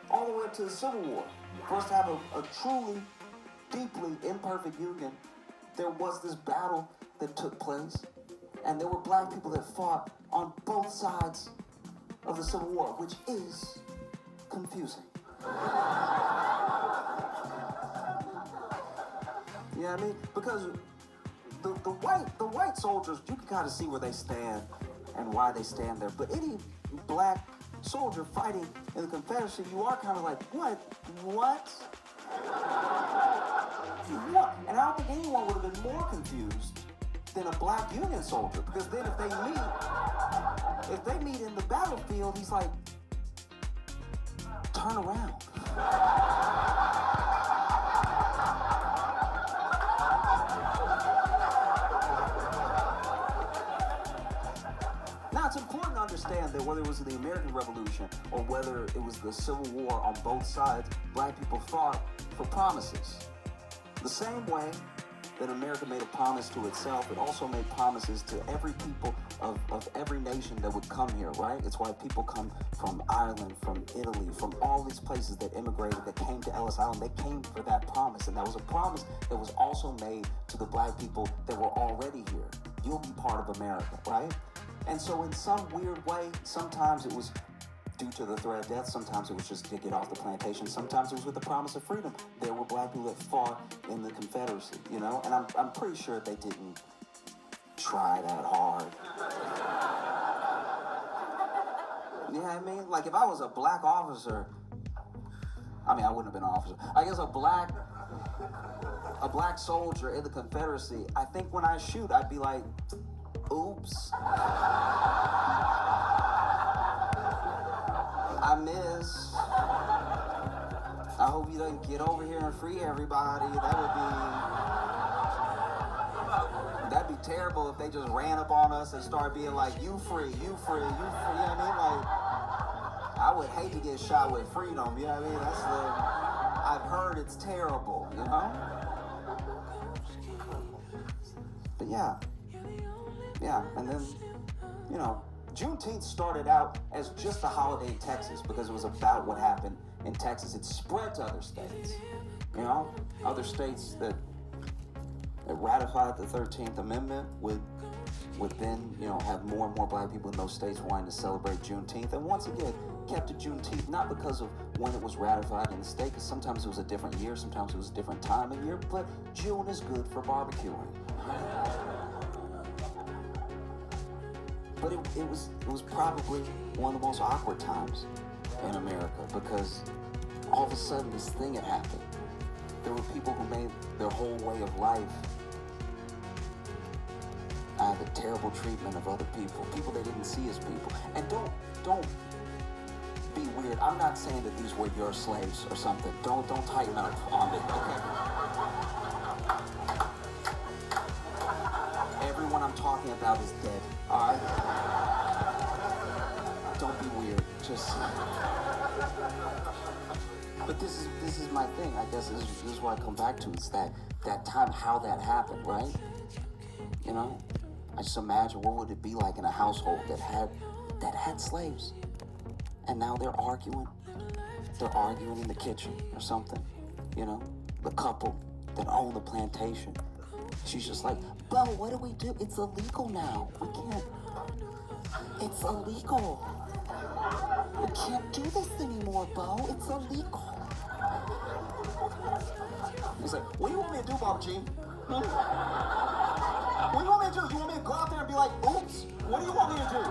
all the way up to the Civil War, for us to have a truly, deeply imperfect union, there was this battle that took place, and there were black people that fought on both sides of the Civil War, which is confusing. You know what I mean? Because the white soldiers, you can kind of see where they stand and why they stand there. But any black soldier fighting in the Confederacy, you are kind of like, what? And I don't think anyone would have been more confused than a black Union soldier, because then if they meet in the battlefield, he's like, turn around. Now, it's important to understand that whether it was the American Revolution or whether it was the Civil War, on both sides, black people fought for promises. The same way that America made a promise to itself, it also made promises to every people of every nation that would come here, right? It's why people come from Ireland, from Italy, from all these places that immigrated, that came to Ellis Island. They came for that promise, and that was a promise that was also made to the black people that were already here. You'll be part of America, right? And so in some weird way, sometimes it was due to the threat of death, sometimes it was just to get off the plantation, sometimes it was with the promise of freedom. There were black people that fought in the Confederacy, and I'm pretty sure they didn't try that hard. You know what I mean? Like, if I was a black officer, I wouldn't have been an officer. I guess a black soldier in the Confederacy, I think when I shoot, I'd be like, oops. I miss. I hope you don't get over here and free everybody. That'd be terrible if they just ran up on us and started being like, you free, you free, you free. You know what I mean? Like, I would hate to get shot with freedom. You know what I mean? I've heard it's terrible, But yeah, and then, Juneteenth started out as just a holiday in Texas because it was about what happened in Texas. It spread to other states, other states that ratified the 13th Amendment would then, have more and more black people in those states wanting to celebrate Juneteenth. And once again, kept it Juneteenth, not because of when it was ratified in the state, because sometimes it was a different year, sometimes it was a different time of year, but June is good for barbecuing. But it was probably one of the most awkward times in America because all of a sudden this thing had happened. There were people who made their whole way of life out of the terrible treatment of other people they didn't see as people. And don't be weird. I'm not saying that these were your slaves or something. Don't tighten up on me, okay? Everyone I'm talking about is dead, all right? Don't be weird. Just. But this is my thing. I guess this is what I come back to. It's that time, how that happened, right? You know, I just imagine what would it be like in a household that had slaves, and now they're arguing. They're arguing in the kitchen or something. You know, the couple that own the plantation. She's just like, Bo, what do we do? It's illegal now. We can't. It's illegal. We can't do this anymore, Bo. It's illegal. He's like, what do you want me to do, Bob G? What do you want me to do? You want me to go out there and be like, oops? What do you want me to do?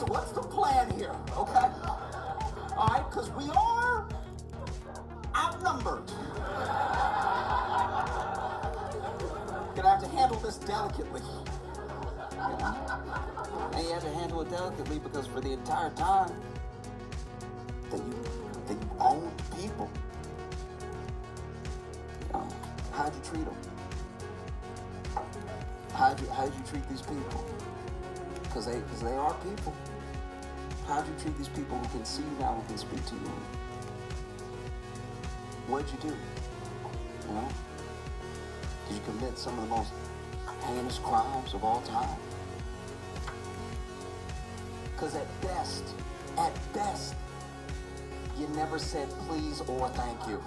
What's the plan here, okay? All right, because we are outnumbered. Gonna have to handle this delicately. You know? And you have to handle it delicately because for the entire time that you owned people, you know, how'd you treat them? How'd you treat these people? Because they are people. How'd you treat these people who can see you now, who can speak to you? What'd you do? You know? Did you commit some of the most heinous crimes of all time? Because at best, you never said please or thank you.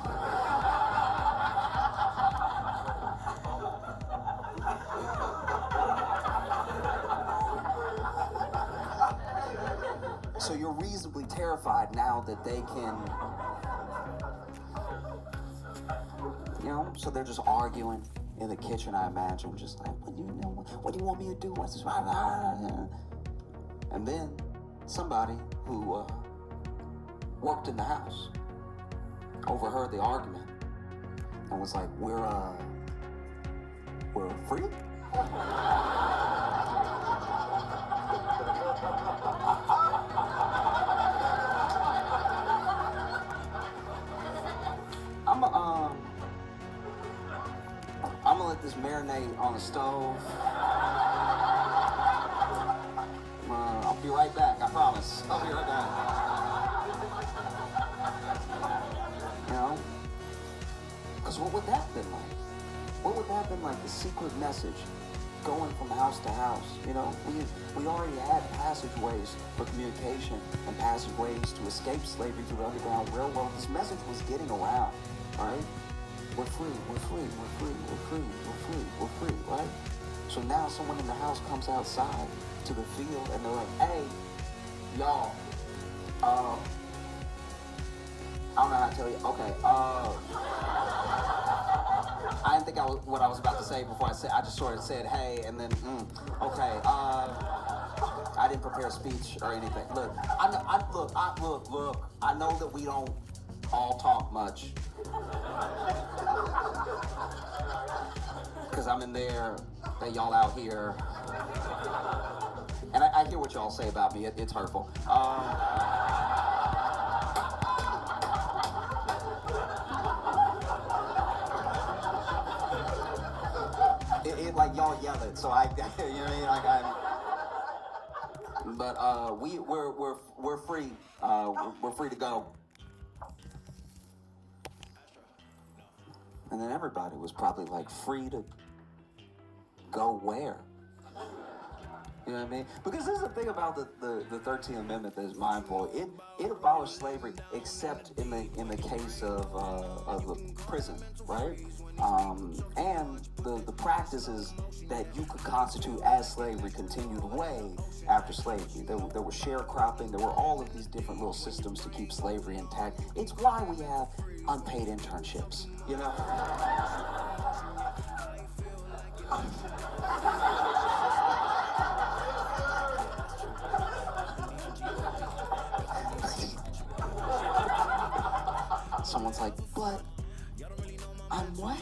So you're reasonably terrified now that they can, you know, so they're just arguing in the kitchen, I imagine, just like, what do you want me to do? What's this? And then somebody who worked in the house overheard the argument and was like, we're free? I'm gonna let this marinate on the stove. I'll be right back, I promise. I'll be right back. You know? Because what would that have been like? What would that have been like, the secret message going from house to house? You know, we already had passageways for communication and passageways to escape slavery through the Underground Railroad. This message was getting around, right? We're free, we're free, we're free, we're free, we're free, we're free, right? So now someone in the house comes outside to the field and they're like, hey, y'all, I don't know how to tell you. Okay, I didn't think what I was about to say before I just sort of said, hey, and then, okay, I didn't prepare a speech or anything. Look, I know that we don't all talk much. Because I'm in there, and y'all out here. And I hear what y'all say about me. It's hurtful. It like y'all yell it, so you know what I mean? Like but we're free. We're free to go. And then everybody was probably like, free to go where? You know what I mean? Because this is the thing about the 13th Amendment that is mindful. It abolished slavery except in the case of the prison, right? And the practices that you could constitute as slavery continued way after slavery. There was sharecropping. There were all of these different little systems to keep slavery intact. It's why we have unpaid internships, you know? someone's like, but I'm white.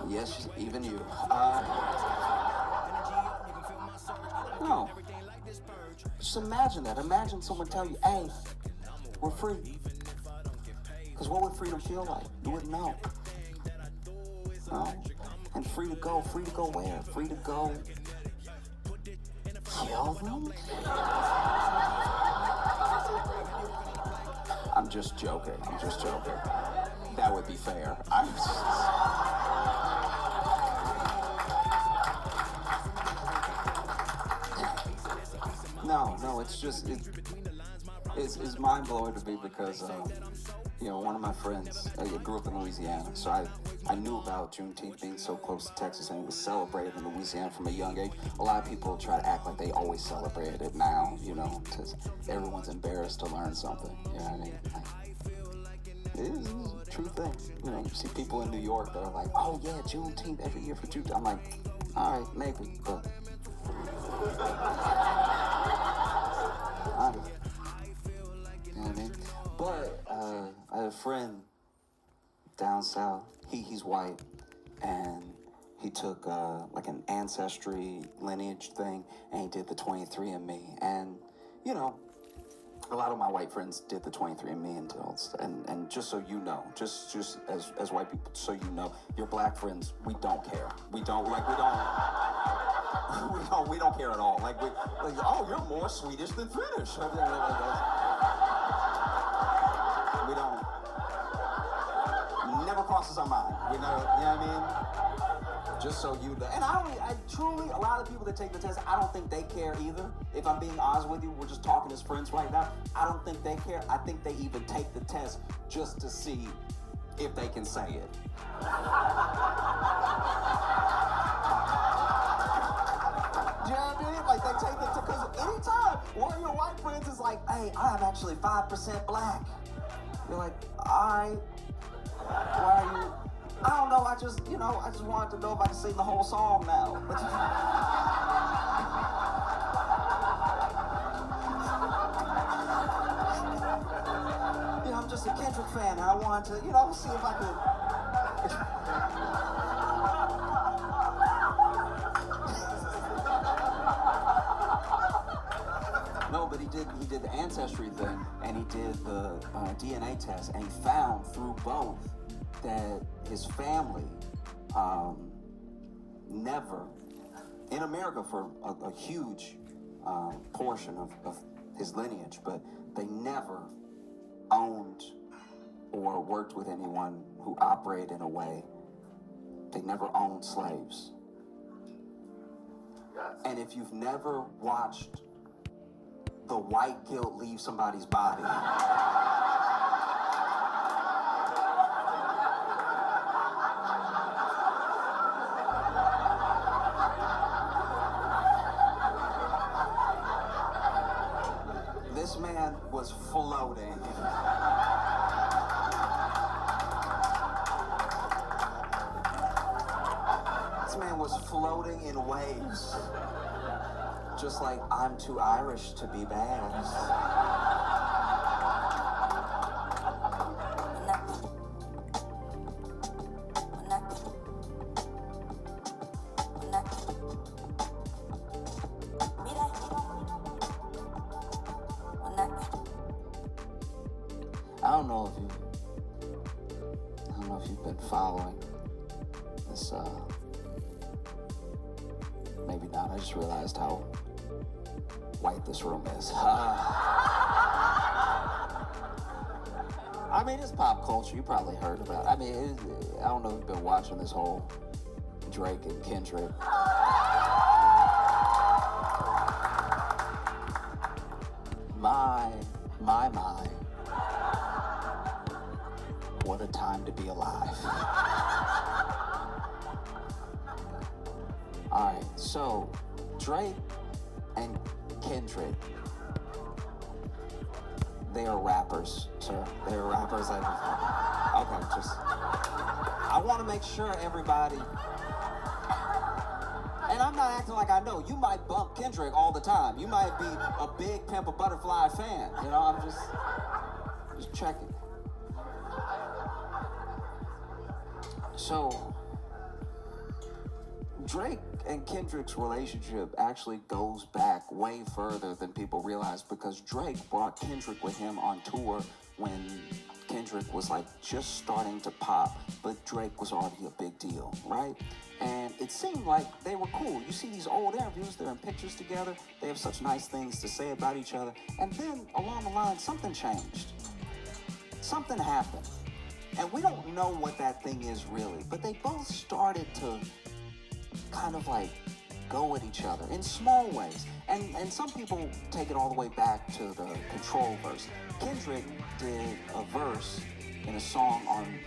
Yes, even you. No. Just imagine that. Imagine someone tell you, hey, we're free. Because what would freedom feel like? You wouldn't know. No. And free to go where? Free to go kill them? I'm just joking. That would be fair. No, it's just, it's mind-blowing to me because, you know, one of my friends, I grew up in Louisiana, so I knew about Juneteenth being so close to Texas, and it was celebrated in Louisiana from a young age. A lot of people try to act like they always celebrate it now, you know, because everyone's embarrassed to learn something, you know what I mean? It is a true thing. You know, you see people in New York that are like, oh yeah, Juneteenth every year for Juneteenth. I'm like, all right, maybe, but... You know what I mean? But I had a friend down south. He's white, and he took like an ancestry lineage thing, and he did the 23andMe. And you know, a lot of my white friends did the 23andMe and just so you know, just as white people, so you know, your black friends, we don't care. We don't care at all. Like, oh, you're more Swedish than Finnish. We don't. Never crosses our mind. You know what I mean? Just so you know. And I truly, a lot of people that take the test, I don't think they care either. If I'm being honest with you, we're just talking as friends right now. I don't think they care. I think they even take the test just to see if they can say it. You know what I mean? Like, they take it because anytime one of your white friends is like, hey, I'm actually 5% black. You're like, why are you? I don't know, I just wanted to know if I could sing the whole song now. You know, I'm just a Kendrick fan, and I wanted to, see if I could. No, but he did the ancestry thing, and he did the DNA test, and he found through both that his family never, in America for a huge portion of his lineage, but they never owned or worked with anyone who operated in a way. They never owned slaves. And if you've never watched the white guilt leave somebody's body, this man was floating. This man was floating in waves. Just like, I'm too Irish to be bad. I don't know if you've been following this, maybe not. I just realized how white this room is. I mean, it's pop culture. You probably heard about it. I mean, I don't know if you've been watching this whole Drake and Kendrick. My. What a time to be alive. All right, so Drake and Kendrick, they are rappers, sir. They're rappers. Okay, I want to make sure everybody And I'm not acting like I know. You might bump Kendrick all the time. You might be a big Pimp a Butterfly fan. You know, I'm just checking. So, Drake and Kendrick's relationship actually goes back way further than people realize, because Drake brought Kendrick with him on tour when Kendrick was like just starting to pop, but Drake was already a big deal, right? And it seemed like they were cool. You see these old interviews, they're in pictures together, they have such nice things to say about each other, and then along the line, something changed. Something happened. And we don't know what that thing is really, but they both started to kind of like go at each other in small ways. And some people take it all the way back to the Control verse. Kendrick did a verse in a song on,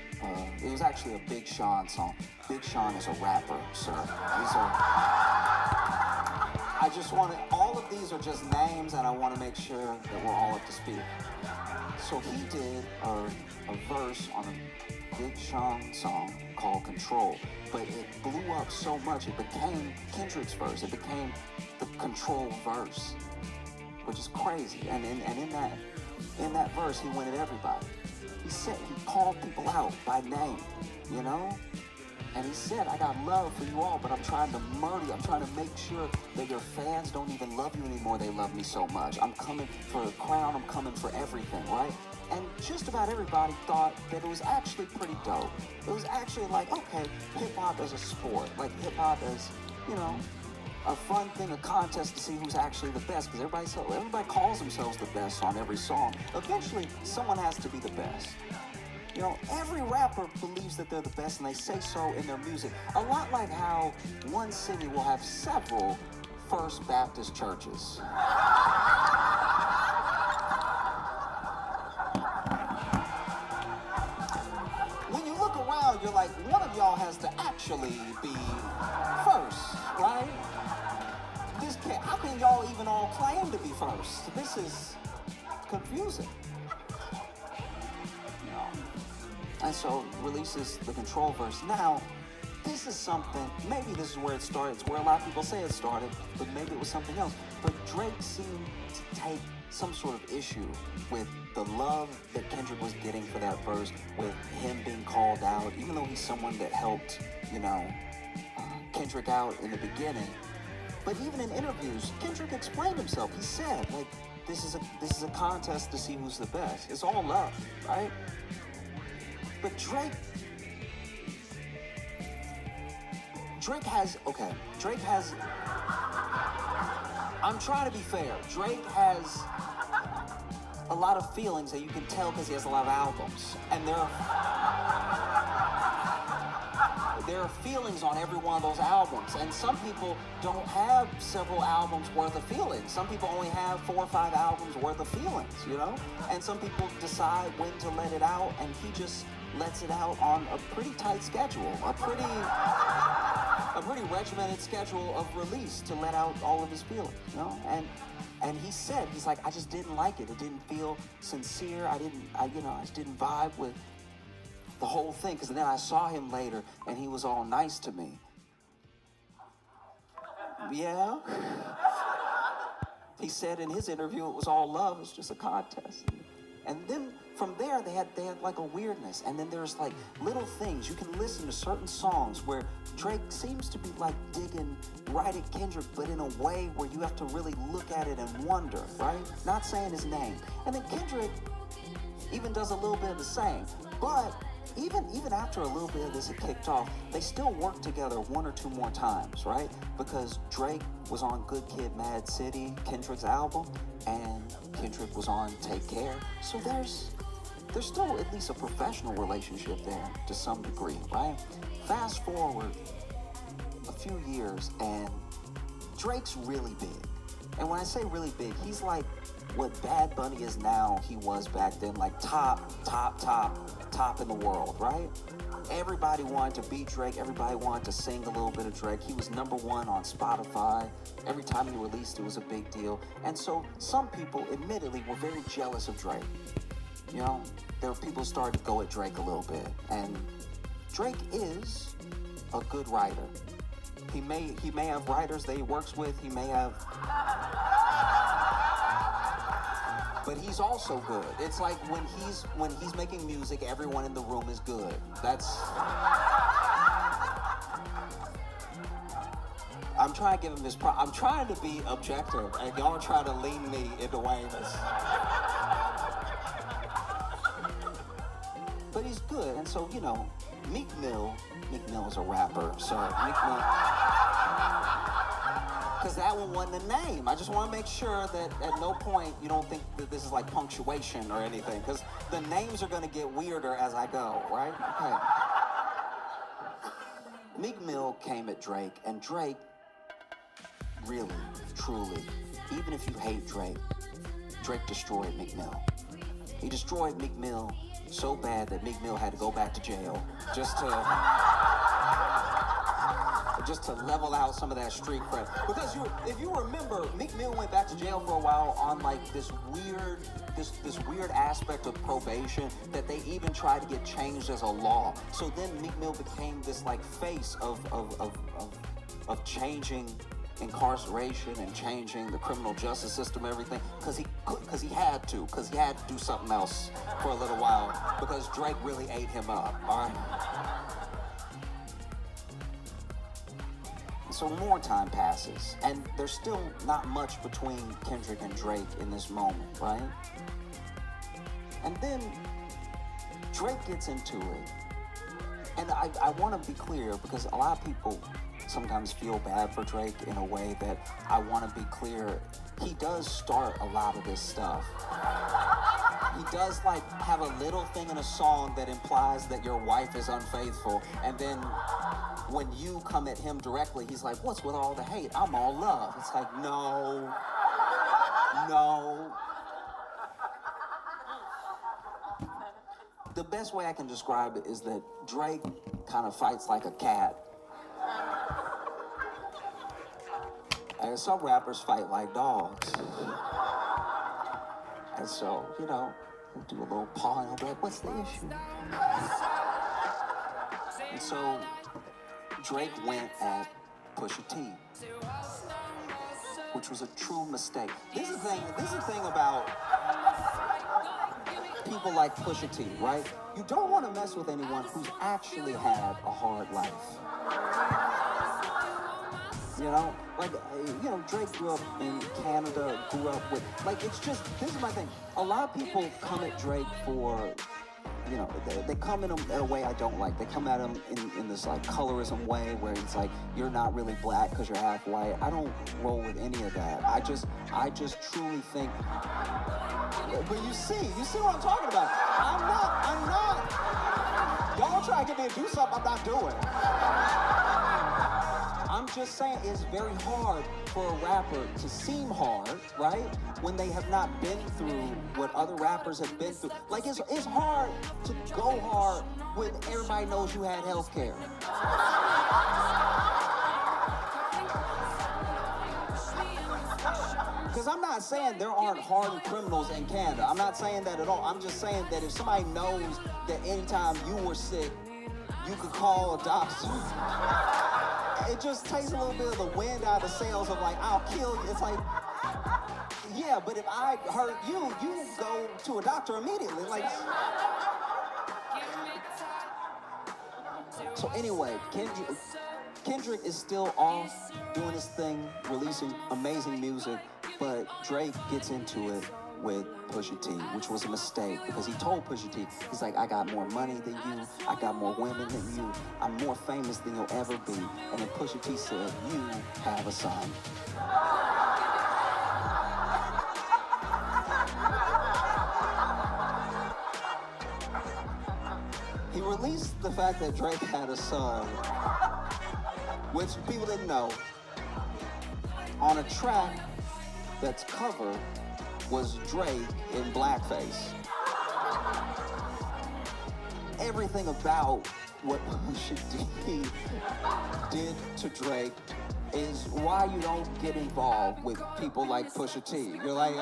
it was actually a Big Sean song. Big Sean is a rapper, sir. I just want to, all of these are just names, and I want to make sure that we're all up to speed. So he did a verse on a Big Sean song called Control, but it blew up so much it became Kendrick's verse. It became the Control verse, which is crazy. And in that verse, he went at everybody. He called people out by name, you know? And he said, I got love for you all, but I'm trying to murder you. I'm trying to make sure that your fans don't even love you anymore. They love me so much. I'm coming for a crown. I'm coming for everything, right? And just about everybody thought that it was actually pretty dope. It was actually like, okay, hip-hop as a sport. Like hip-hop as, you know, a fun thing, a contest to see who's actually the best. Because everybody calls themselves the best on every song. Eventually, someone has to be the best. You know, every rapper believes that they're the best, and they say so in their music. A lot like how one city will have several First Baptist churches. When you look around, you're like, one of y'all has to actually be first, right? How can y'all even all claim to be first? This is confusing. And so releases the Control verse. Now, this is something, maybe this is where it started. It's where a lot of people say it started, but maybe it was something else. But Drake seemed to take some sort of issue with the love that Kendrick was getting for that verse, with him being called out, even though he's someone that helped, you know, Kendrick out in the beginning. But even in interviews, Kendrick explained himself. He said, like, this is a contest to see who's the best. It's all love, right? But Drake has, I'm trying to be fair. Drake has a lot of feelings that you can tell because he has a lot of albums. And there are feelings on every one of those albums. And some people don't have several albums worth of feelings. Some people only have 4 or 5 albums worth of feelings, you know? And some people decide when to let it out, and he just lets it out on a pretty tight schedule, a pretty regimented schedule of release to let out all of his feelings, you know? And he said, he's like, I just didn't like it. It didn't feel sincere. I just didn't vibe with the whole thing. Because then I saw him later, and he was all nice to me. Yeah. He said in his interview it was all love. It was just a contest. And then from there, they had like a weirdness. And then there's like little things. You can listen to certain songs where Drake seems to be like digging right at Kendrick, but in a way where you have to really look at it and wonder, right? Not saying his name. And then Kendrick even does a little bit of the same. But even after a little bit of this had kicked off, they still worked together 1 or 2 more times, right? Because Drake was on Good Kid, Mad City, Kendrick's album, and Kendrick was on Take Care. So there's still at least a professional relationship there to some degree, right? Fast forward a few years, and Drake's really big. And when I say really big, he's like what Bad Bunny is now, he was back then, like top in the world, right? Everybody wanted to beat Drake. Everybody wanted to sing a little bit of Drake. He was #1 on Spotify. Every time he released, it was a big deal. And so some people, admittedly, were very jealous of Drake. You know, there were people who started to go at Drake a little bit. And Drake is a good writer. He may have writers that he works with. He may have, but he's also good. It's like when he's making music, everyone in the room is good. I'm trying to give him his I'm trying to be objective, and y'all try to lean me into Wayne's. But he's good, and so, you know, Meek Mill is a rapper, so Meek Mill, because that one wasn't a name. I just want to make sure that at no point you don't think that this is like punctuation or anything, because the names are going to get weirder as I go, right? Okay. Meek Mill came at Drake, and Drake, really, truly, even if you hate Drake, Drake destroyed Meek Mill. He destroyed Meek Mill so bad that Meek Mill had to go back to jail just to level out some of that street cred. Because if you remember, Meek Mill went back to jail for a while on like this weird aspect of probation that they even tried to get changed as a law. So then Meek Mill became this like face of changing incarceration and changing the criminal justice system, everything, because he had to do something else for a little while, because Drake really ate him up, all right? So more time passes, and there's still not much between Kendrick and Drake in this moment, right? And then Drake gets into it, and I want to be clear, because a lot of people sometimes feel bad for Drake in a way that I want to be clear. He does start a lot of this stuff. He does like have a little thing in a song that implies that your wife is unfaithful, and then when you come at him directly, he's like, what's with all the hate? I'm all love. It's like, no. The best way I can describe it is that Drake kind of fights like a cat. And some rappers fight like dogs. And so, you know, we'll do a little paw and he'll be like, what's the issue? And so Drake went at Pusha T, which was a true mistake. This is the thing about people like Pusha T, right? You don't want to mess with anyone who's actually had a hard life. You know, like, you know, Drake grew up in Canada, grew up with, like, it's just, this is my thing. A lot of people come at Drake for, you know, they come in a way I don't like. They come at him in this, like, colorism way where it's like, you're not really black because you're half white. I don't roll with any of that. I just truly think, but you see what I'm talking about. I'm not. Y'all try to get me to do something I'm not doing. I'm just saying it's very hard for a rapper to seem hard, right? When they have not been through what other rappers have been through. Like, it's hard to go hard when everybody knows you had health care. Because I'm not saying there aren't hardened criminals in Canada. I'm not saying that at all. I'm just saying that if somebody knows that anytime you were sick, you could call a doctor. It just takes a little bit of the wind out of the sails of like, I'll kill you. It's like, yeah, but if I hurt you, you go to a doctor immediately. Like, so anyway, Kendrick is still off doing his thing, releasing amazing music, but Drake gets into it with Pusha T, which was a mistake, because he told Pusha T, he's like, I got more money than you, I got more women than you, I'm more famous than you'll ever be. And then Pusha T said, you have a son. He released the fact that Drake had a son, which people didn't know, on a track that's covered was Drake in blackface. Everything about what Pusha T did to Drake is why you don't get involved with people like Pusha T. You're like,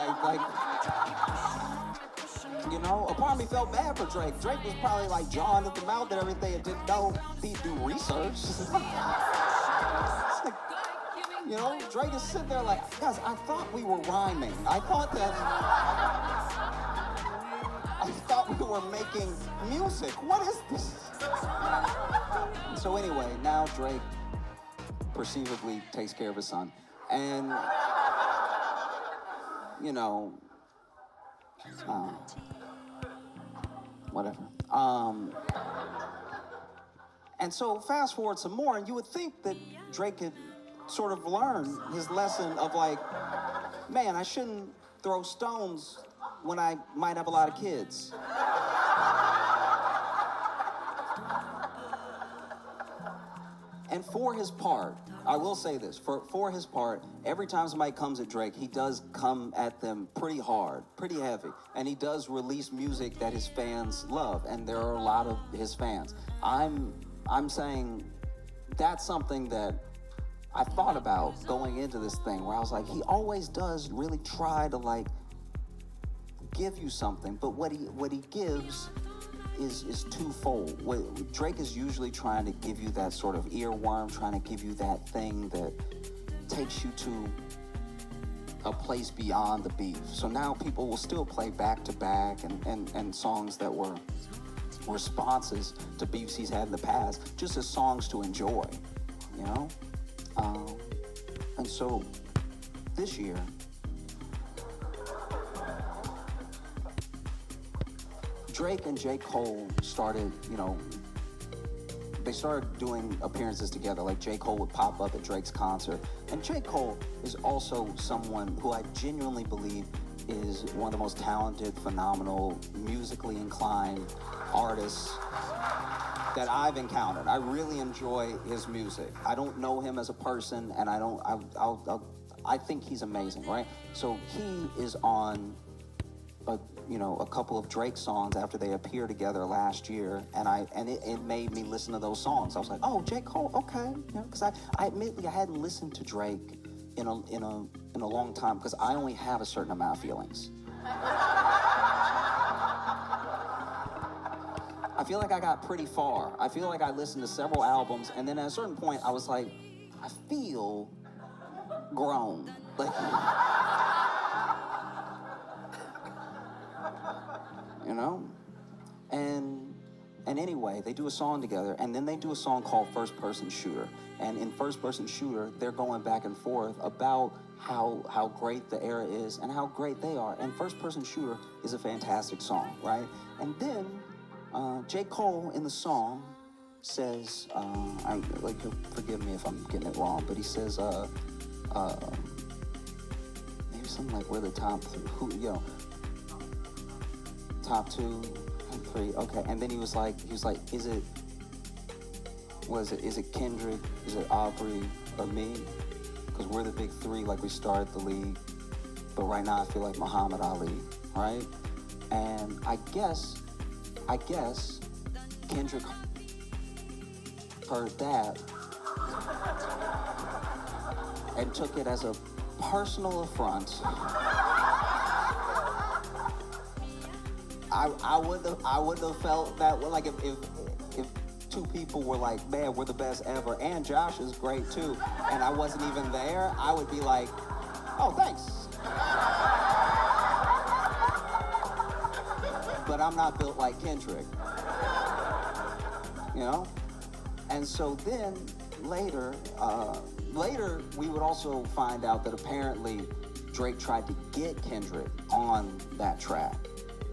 you know, a part of me felt bad for Drake. Drake was probably like jawing at the mouth and everything and didn't know he'd do research. You know, Drake is sitting there like, guys, I thought we were rhyming. I thought we were making music. What is this? So anyway, now Drake perceivably takes care of his son. And, you know, whatever. And so fast forward some more, and you would think that Drake could sort of learn his lesson of like, man, I shouldn't throw stones when I might have a lot of kids. And for his part, I will say this, for his part, every time somebody comes at Drake, he does come at them pretty hard, pretty heavy. And he does release music that his fans love, and there are a lot of his fans. I'm saying that's something that I thought about going into this thing, where I was like, he always does really try to like give you something, but what he gives is twofold. Drake is usually trying to give you that sort of earworm, trying to give you that thing that takes you to a place beyond the beef. So now people will still play back to back and songs that were responses to beefs he's had in the past, just as songs to enjoy, you know? And so this year, Drake and J. Cole started, you know, they started doing appearances together. Like J. Cole would pop up at Drake's concert. And J. Cole is also someone who I genuinely believe is one of the most talented, phenomenal, musically inclined artists that I've encountered. I really enjoy his music. I don't know him as a person, and I think he's amazing, right? So he is on a couple of Drake songs after they appeared together last year, and it made me listen to those songs. I was like, oh, J. Cole, okay, because I admittedly I hadn't listened to Drake in a long time, because I only have a certain amount of feelings. I feel like I got pretty far. I feel like I listened to several albums, and then at a certain point I was like, I feel grown. Like, you know? And anyway, they do a song together, and then they do a song called First Person Shooter. And in First Person Shooter, they're going back and forth about how great the era is and how great they are. And First Person Shooter is a fantastic song, right? And then J. Cole in the song says, forgive me if I'm getting it wrong, but he says, maybe something like, we're the top top 2 and 3, okay. And then he was like, is it Kendrick, is it Aubrey, or me? Because we're the big 3, like we started the league, but right now I feel like Muhammad Ali, right? And I guess Kendrick heard that and took it as a personal affront. I would have felt that, like, if two people were like, man, we're the best ever, and Josh is great too, and I wasn't even there, I would be like, oh, thanks. But I'm not built like Kendrick, you know? And so then later we would also find out that apparently Drake tried to get Kendrick on that track.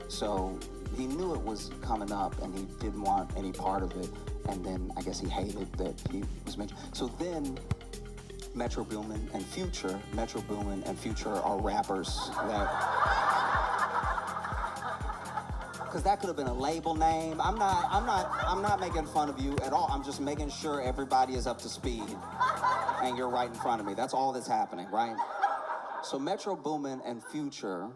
So he knew it was coming up and he didn't want any part of it. And then I guess he hated that he was mentioned. So then Metro Boomin and Future are rappers because that could have been a label name. I'm not making fun of you at all. I'm just making sure everybody is up to speed and you're right in front of me. That's all that's happening, right? So Metro Boomin and Future,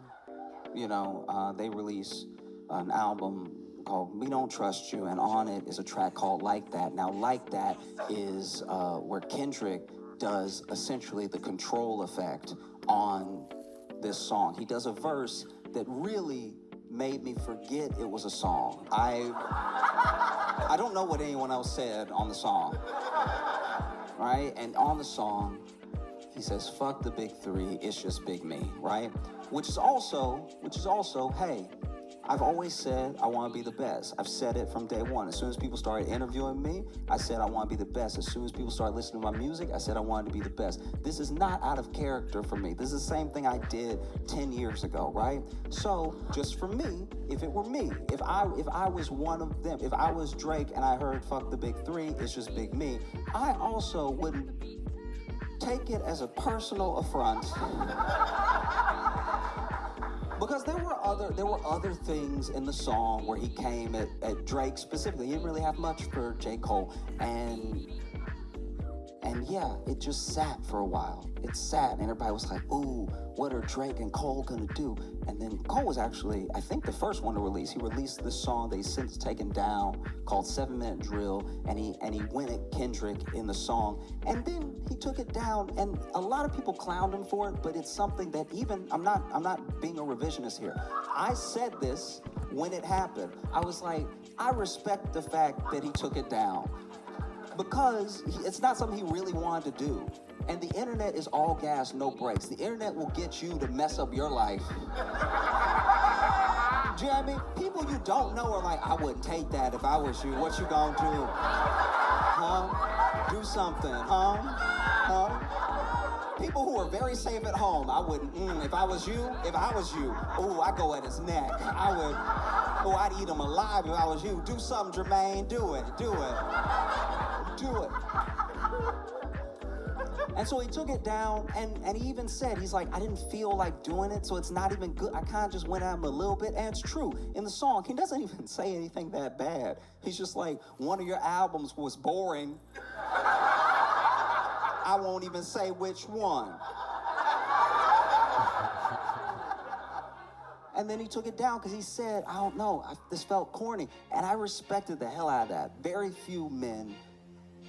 you know, they release an album called We Don't Trust You, and on it is a track called Like That. Now, Like That is where Kendrick does essentially the control effect on this song. He does a verse that really made me forget it was a song. I don't know what anyone else said on the song, right? And on the song, he says, fuck the big three, it's just big me, right? Which is also, hey, I've always said I want to be the best. I've said it from day one. As soon as people started interviewing me, I said I want to be the best. As soon as people started listening to my music, I said I wanted to be the best. This is not out of character for me. This is the same thing I did 10 years ago, right? So just for me, if it were me, if I was one of them, if I was Drake and I heard fuck the big three, it's just big me, I also wouldn't take it as a personal affront. Because there were other things in the song where he came at Drake specifically. He didn't really have much for J. Cole. And yeah, it just sat for a while. It sat and everybody was like, ooh, what are Drake and Cole gonna do? And then Cole was actually, I think, the first one to release. He released this song that he's since taken down called 7 Minute Drill, and he went at Kendrick in the song, and then he took it down, and a lot of people clowned him for it, but it's something that even, I'm not being a revisionist here. I said this when it happened. I was like, I respect the fact that he took it down, because it's not something he really wanted to do. And the internet is all gas, no brakes. The internet will get you to mess up your life. Do you know what I mean? People you don't know are like, I wouldn't take that if I was you. What you gonna do? Huh? Do something, huh? People who are very safe at home, I wouldn't, if I was you, ooh, I'd go at his neck. I'd eat him alive if I was you. Do something, Jermaine, do it. And so he took it down, and he even said, he's like, I didn't feel like doing it, so it's not even good. I kind of just went at him a little bit, and it's true. In the song, he doesn't even say anything that bad. He's just like, one of your albums was boring. I won't even say which one. And then he took it down because he said, I don't know, this felt corny. And I respected the hell out of that. Very few men,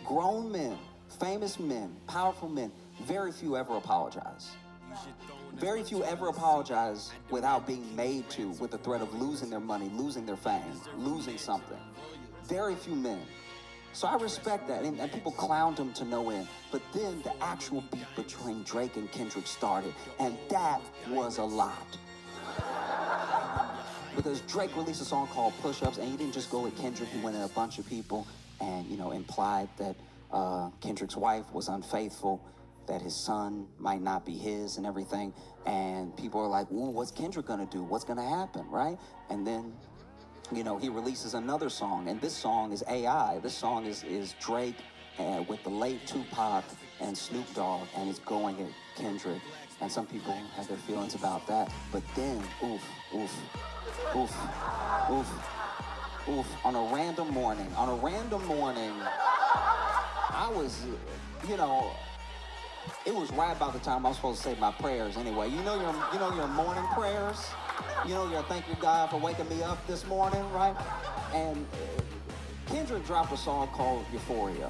grown men, famous men, powerful men, very few ever apologize. Very few ever apologize without being made to, with the threat of losing their money, losing their fame, losing something. Very few men. So I respect that, and people clowned him to no end. But then the actual beef between Drake and Kendrick started, and that was a lot. Because Drake released a song called Push-Ups, and he didn't just go at Kendrick, he went at a bunch of people and, implied that Kendrick's wife was unfaithful, that his son might not be his and everything. And people are like, ooh, what's Kendrick gonna do? What's gonna happen, right? And then, he releases another song, and this song is AI. This song is Drake with the late Tupac and Snoop Dogg, and it's going at Kendrick. And some people have their feelings about that. But then, oof. On a random morning, I was, it was right about the time I was supposed to say my prayers anyway. You know your morning prayers? Your thank you God for waking me up this morning, right? And Kendrick dropped a song called Euphoria.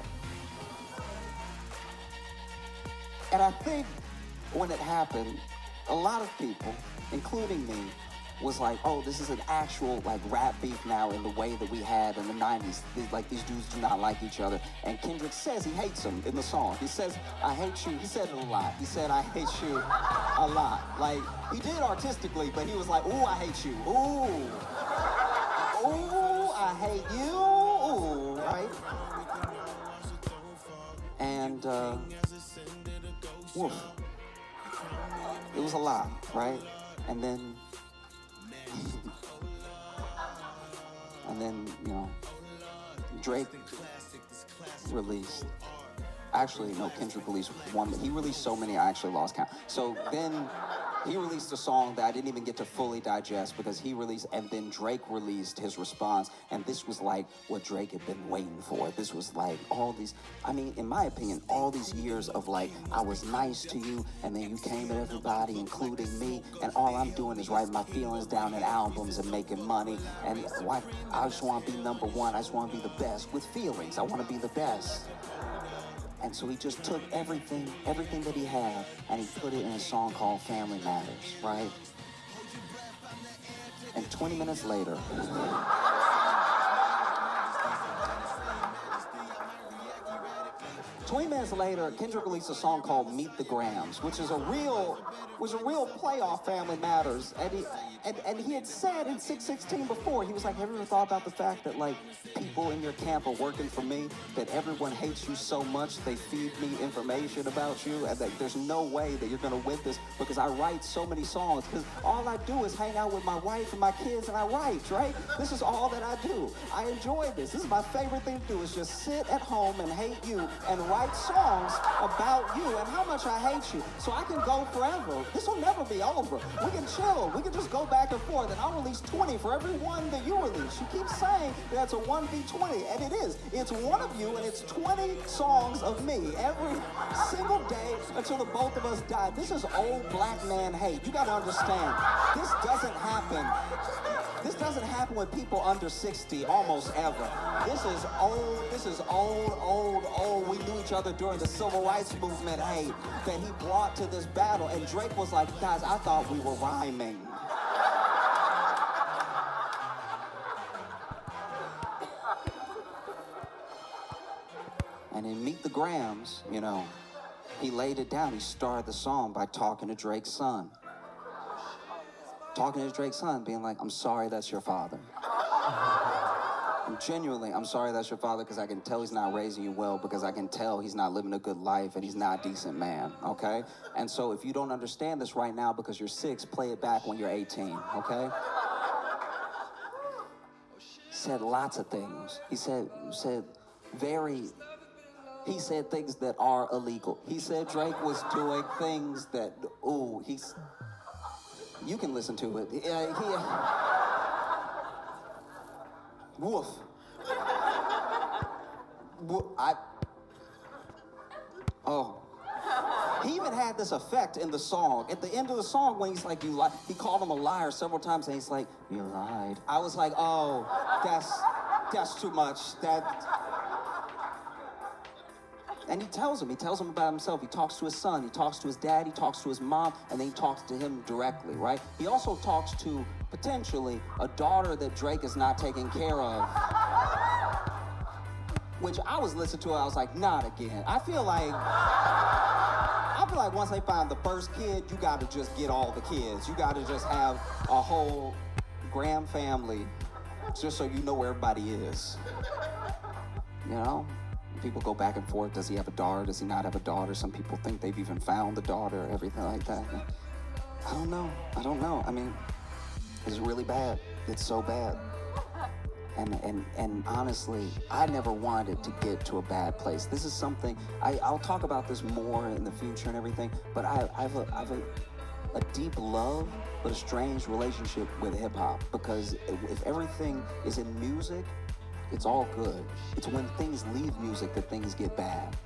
And I think when it happened, a lot of people, including me, was like, oh, this is an actual rap beef now in the way that we had in the 90s. These dudes do not like each other. And Kendrick says he hates him in the song. He says, I hate you. He said it a lot. He said, I hate you a lot. He did artistically, but he was like, ooh, I hate you. Ooh, I hate you. Ooh, right? And, woof. It was a lot, right? And then, Drake released, actually, no, Kendrick released one, but he released so many I actually lost count. So then he released a song that I didn't even get to fully digest because he released, and then Drake released his response, and this was what Drake had been waiting for. This was all these, in my opinion, all these years of I was nice to you, and then you came at everybody, including me, and all I'm doing is writing my feelings down in albums and making money, and I just want to be number one. I just want to be the best with feelings. I want to be the best. And so he just took everything that he had, and he put it in a song called Family Matters, right? And 20 minutes later, 20 minutes later, Kendrick released a song called Meet the Grams, which is a real play off Family Matters. And he had said in 616 before, he was like, have you ever thought about the fact that like people in your camp are working for me, that everyone hates you so much they feed me information about you, and that there's no way that you're gonna win this because I write so many songs, because all I do is hang out with my wife and my kids and I write, right? This is all that I do. I enjoy this. This is my favorite thing to do, is just sit at home and hate you and write songs about you and how much I hate you. So I can go forever. This will never be over. We can chill. We can just go back and forth, and I'll release 20 for every one that you release. You keep saying that's a 1v20, and it is. It's one of you, and it's 20 songs of me every single day until the both of us die. This is old black man hate. You gotta understand. This doesn't happen. This doesn't happen with people under 60 almost ever. This is old. This is old. We knew each other during the Civil Rights Movement hate that he brought to this battle. And Drake was like, guys, I thought we were rhyming. And in Meet the Grams, you know, he laid it down. He started the song by talking to Drake's son. Talking to Drake's son, being like, I'm sorry that's your father. Genuinely, I'm sorry that's your father because I can tell he's not raising you well, because I can tell he's not living a good life and he's not a decent man, okay? And so if you don't understand this right now because you're 6, play it back when you're 18, okay? He said lots of things. He said things that are illegal. He said Drake was doing things that, you can listen to it. Woof. He even had this effect in the song. At the end of the song, when he's like, he called him a liar several times, and he's like, you lied. I was like, oh, that's too much. And he tells him about himself. He talks to his son, he talks to his dad, he talks to his mom, and then he talks to him directly, right? He also talks to, potentially, a daughter that Drake is not taking care of. Which I was listening to, I was like, not again. I feel like once they find the first kid, you gotta just get all the kids. You gotta just have a whole Graham family, just so you know where everybody is. You know? People go back and forth. Does he have a daughter? Does he not have a daughter? Some people think they've even found the daughter, everything like that. I don't know. I mean, it's really bad. It's so bad. And honestly, I never wanted to get to a bad place. This is something, I'll talk about this more in the future and everything, but I have a deep love, but a strange relationship with hip hop, because if everything is in music, it's all good. It's when things leave music that things get bad,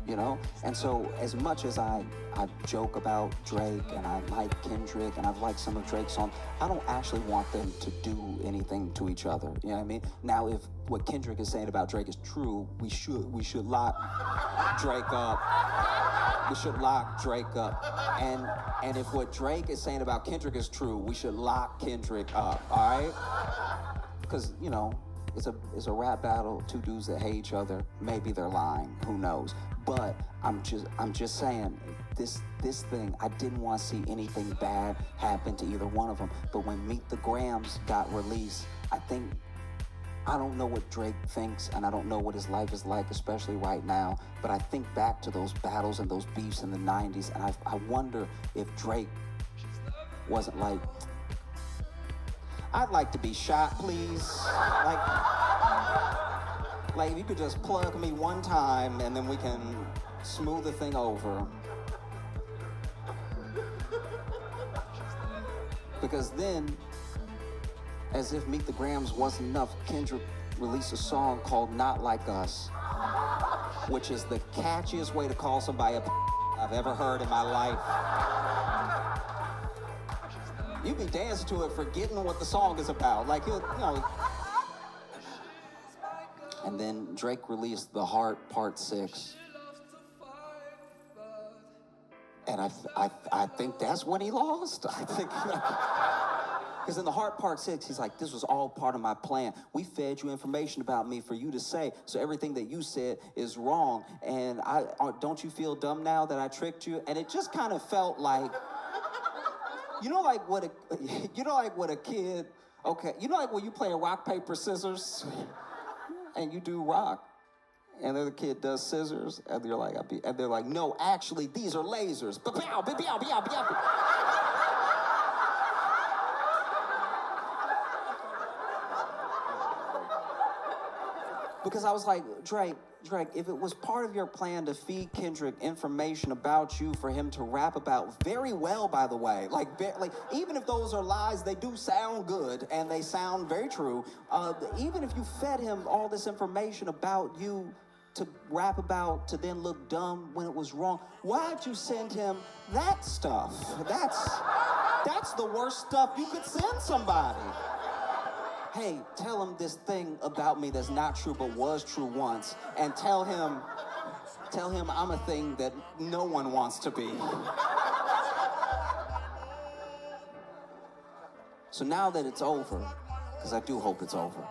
you know? And so as much as I joke about Drake and I like Kendrick and I've liked some of Drake's songs, I don't actually want them to do anything to each other, you know what I mean? Now, if what Kendrick is saying about Drake is true, we should lock Drake up. We should lock Drake up. And if what Drake is saying about Kendrick is true, we should lock Kendrick up, all right? Because, you know, it's a rap battle, two dudes that hate each other. Maybe they're lying, who knows? But I'm just saying, this thing, I didn't want to see anything bad happen to either one of them. But when Meet the Grams got released, I don't know what Drake thinks, and I don't know what his life is like, especially right now. But I think back to those battles and those beefs in the 90s, and I wonder if Drake wasn't like, I'd like to be shot, please. Like if you could just plug me one time and then we can smooth the thing over. Because then, as if Meet the Grams wasn't enough, Kendrick released a song called Not Like Us, which is the catchiest way to call somebody a I've ever heard in my life. You be dancing to it, forgetting what the song is about. Like, you know. And then Drake released The Heart Part 6. And I think that's when he lost. I Because in the Hart Part 6, he's like, this was all part of my plan. We fed you information about me for you to say, so everything that you said is wrong. And don't you feel dumb now that I tricked you? And it just kind of felt like, you know like what a kid, okay, you know like when you play rock, paper, scissors, and you do rock, and the other kid does scissors, and they're like, no, actually, these are lasers. Ba-pow, ba-pow, ba-pow, ba-pow. Because I was like, Drake, if it was part of your plan to feed Kendrick information about you for him to rap about very well, by the way, like even if those are lies, they do sound good and they sound very true. Even if you fed him all this information about you to rap about to then look dumb when it was wrong, why'd you send him that stuff? That's the worst stuff you could send somebody. Hey, tell him this thing about me that's not true but was true once, and tell him I'm a thing that no one wants to be. So now that it's over, because I do hope it's over,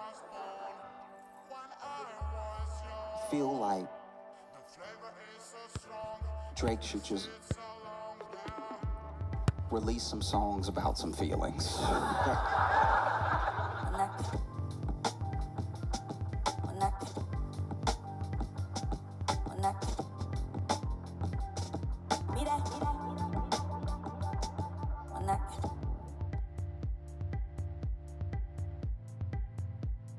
I feel like Drake should just release some songs about some feelings.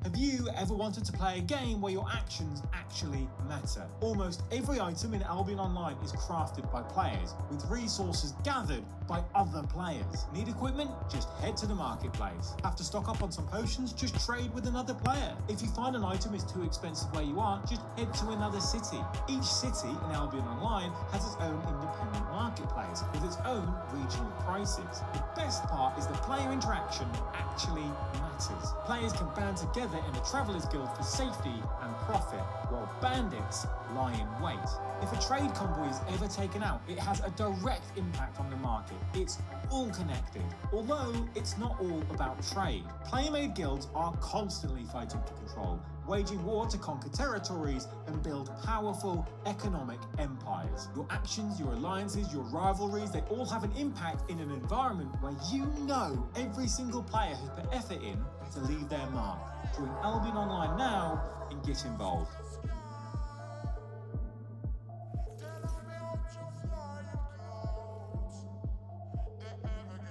Have you ever wanted to play a game where your actions actually matter? Almost every item in Albion Online is crafted by players, with resources gathered by other players. Need equipment? Just head to the marketplace. Have to stock up on some potions? Just trade with another player. If you find an item is too expensive where you are, just head to another city. Each city in Albion Online has its own independent marketplace, with its own regional prices. The best part is the player interaction actually matters. Players can band together in a Travelers Guild for safety and profit, while bandits lie in wait. If a trade convoy is ever taken out, it has a direct impact on the market. It's all connected. Although it's not all about trade. Player-made guilds are constantly fighting for control, waging war to conquer territories and build powerful economic empires. Your actions, your alliances, your rivalries, they all have an impact in an environment where you know every single player has put effort in to leave their mark. Join Albion Online now and get involved.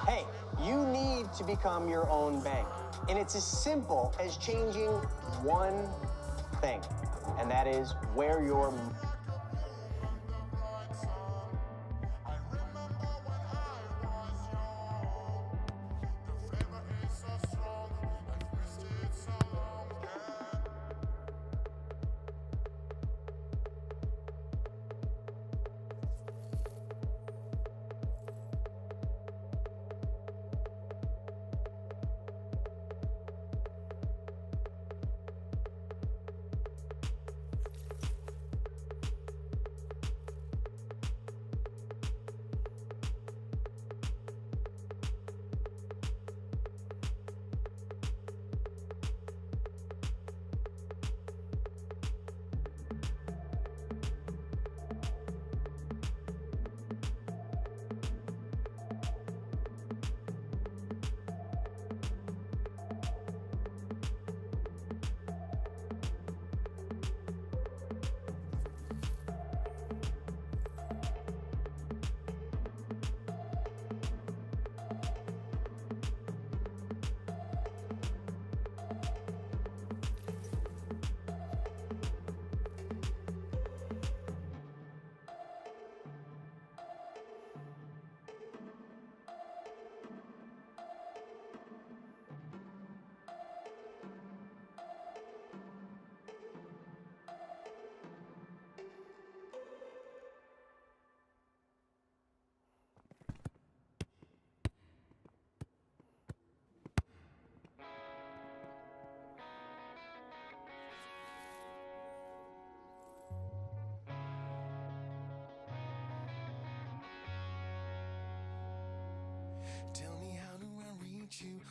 Hey, you need to become your own bank. And it's as simple as changing one thing, and that is where your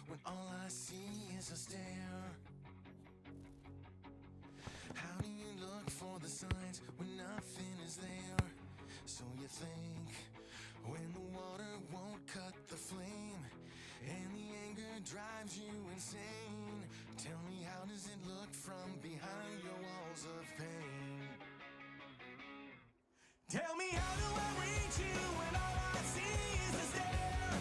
when all I see is a stare? How do you look for the signs when nothing is there? So you think when the water won't cut the flame and the anger drives you insane, tell me, how does it look from behind your walls of pain? Tell me, how do I reach you when all I see is a stare?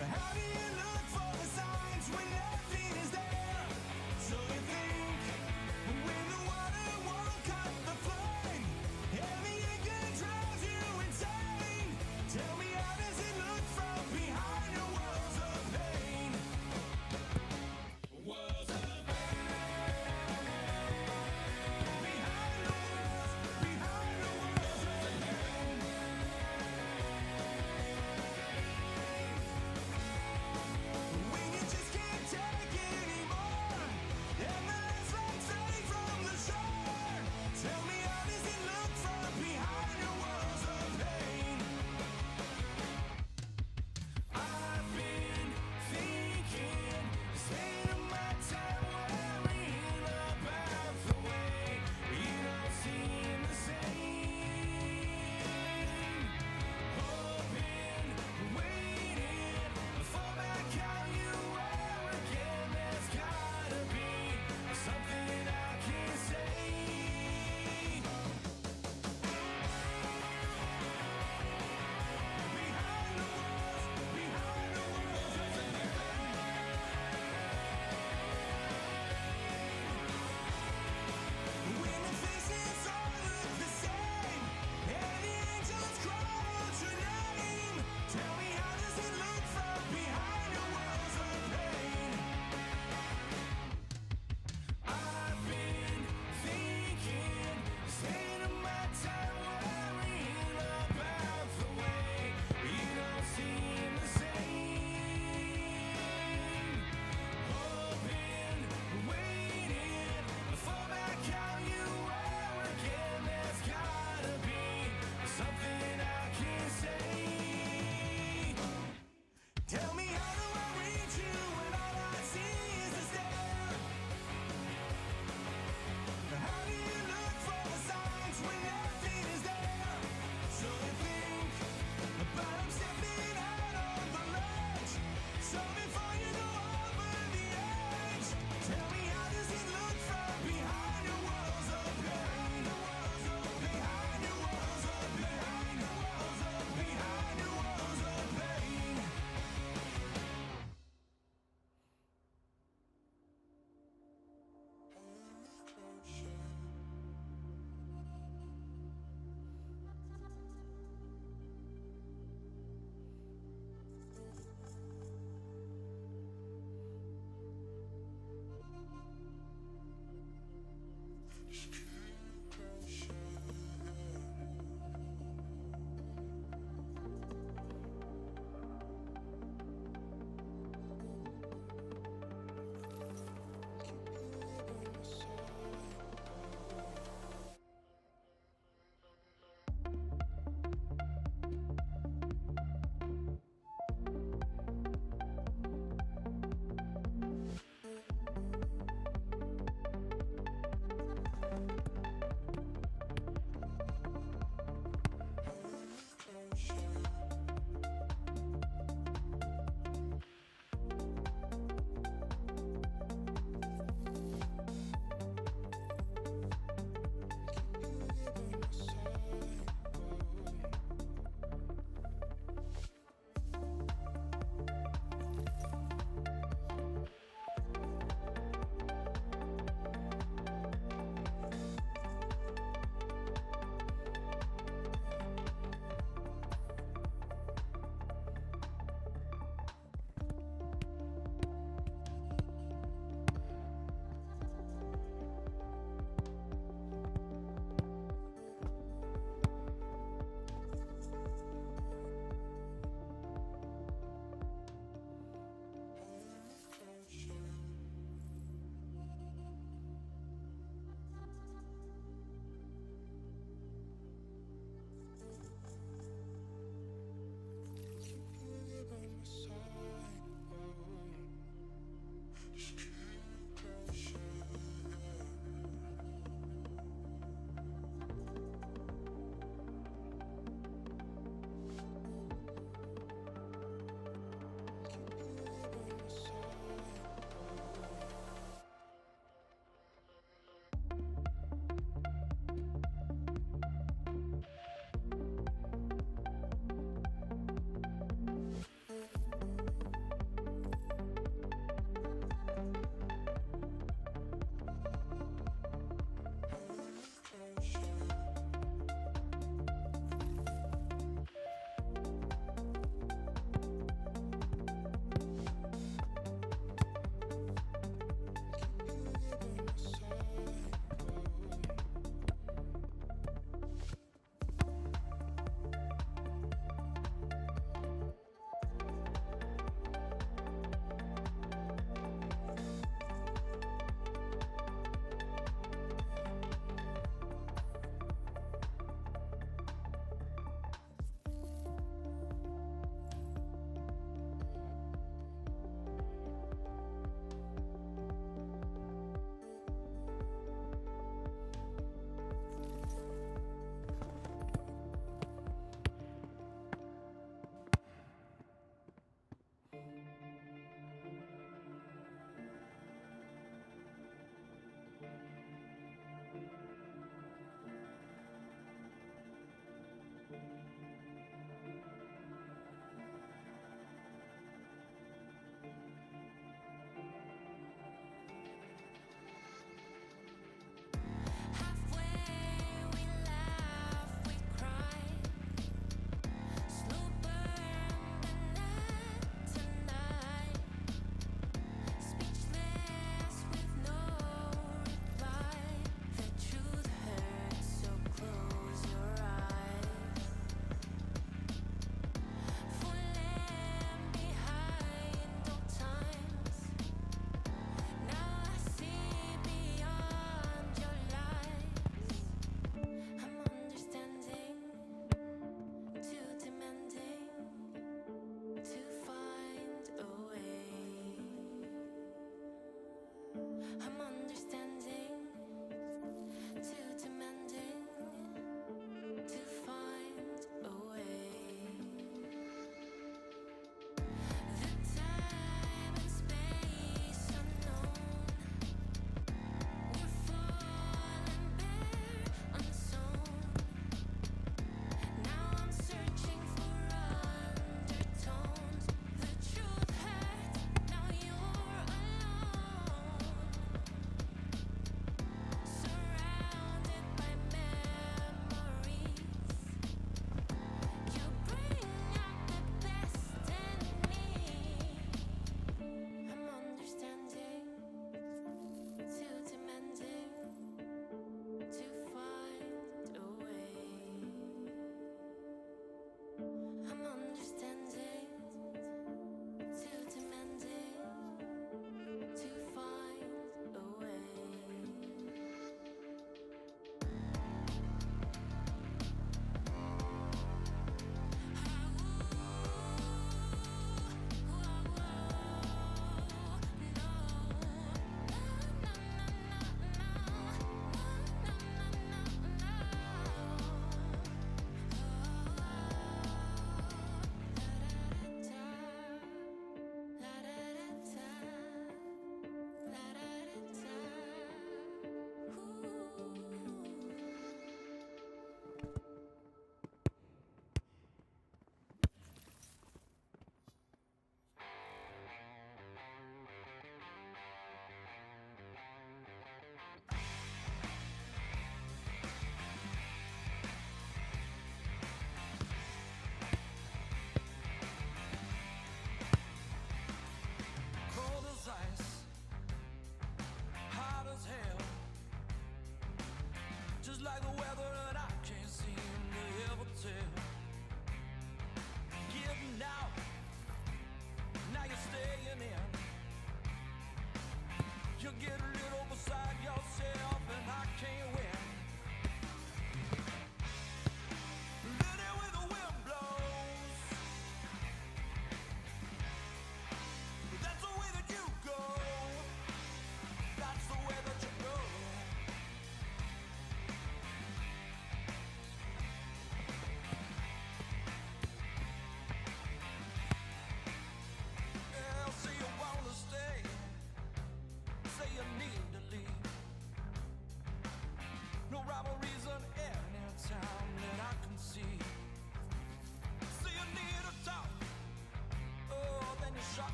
How do you look for the signs when nothing is there? So you think when the water won't cut the flame and the anger drives you insane, tell me, how does it look from behind your walls of pain? Walls of pain.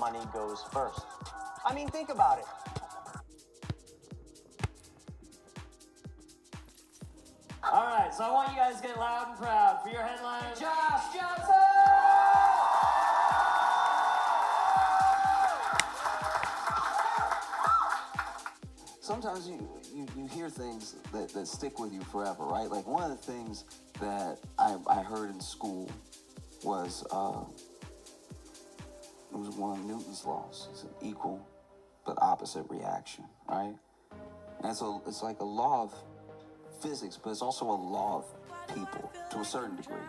money goes first. I mean, think about it. All right, so I want you guys to get loud and proud for your headliner, Josh Johnson! Sometimes you hear things that stick with you forever, right? Like one of the things that I heard in school was it was one of Newton's laws. It's an equal but opposite reaction, right? And so it's like a law of physics, but it's also a law of people to a certain degree.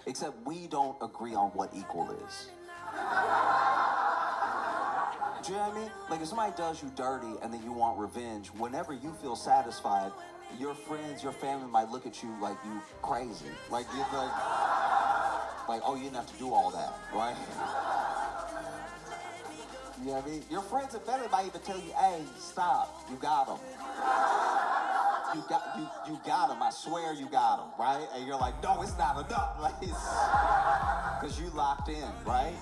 Except we don't agree on what equal is. Do you know what I mean? Like if somebody does you dirty and then you want revenge, whenever you feel satisfied, your friends, your family might look at you like you crazy. Like you're like, oh, you didn't have to do all that, right? You know what I mean? Your friends and family might even tell you, hey, stop, you got him. You got him, I swear you got him, right? And you're like, no, it's not enough. Like, because you locked in, right?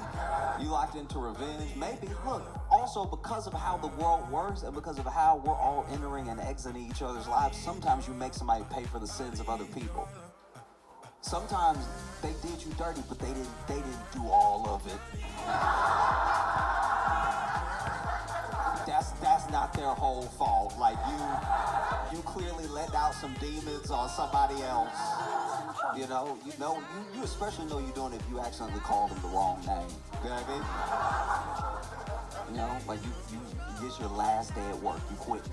You locked into revenge. Maybe, look, also because of how the world works and because of how we're all entering and exiting each other's lives, sometimes you make somebody pay for the sins of other people. Sometimes they did you dirty, but they didn't do all of it. That's not their whole fault. Like you clearly let out some demons on somebody else. You especially know you're doing it if you accidentally called them the wrong name. You know what I mean? You know, like you get your last day at work, you quitting.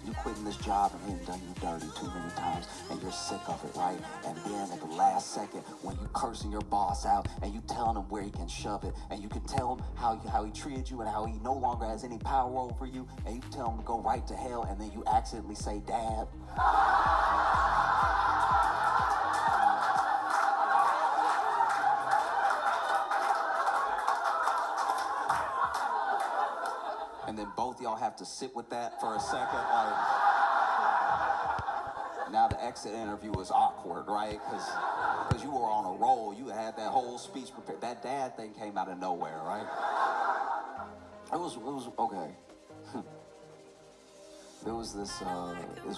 You quitting this job and he done you dirty too many times and you're sick of it, right? And then at the last second, when you cursing your boss out and you telling him where he can shove it and you can tell him how he treated you and how he no longer has any power over you and you tell him to go right to hell and then you accidentally say dad. And then both y'all have to sit with that for a second. Like, now the exit interview is awkward, right? Because you were on a roll. You had that whole speech prepared. That dad thing came out of nowhere, right? It was okay. There was this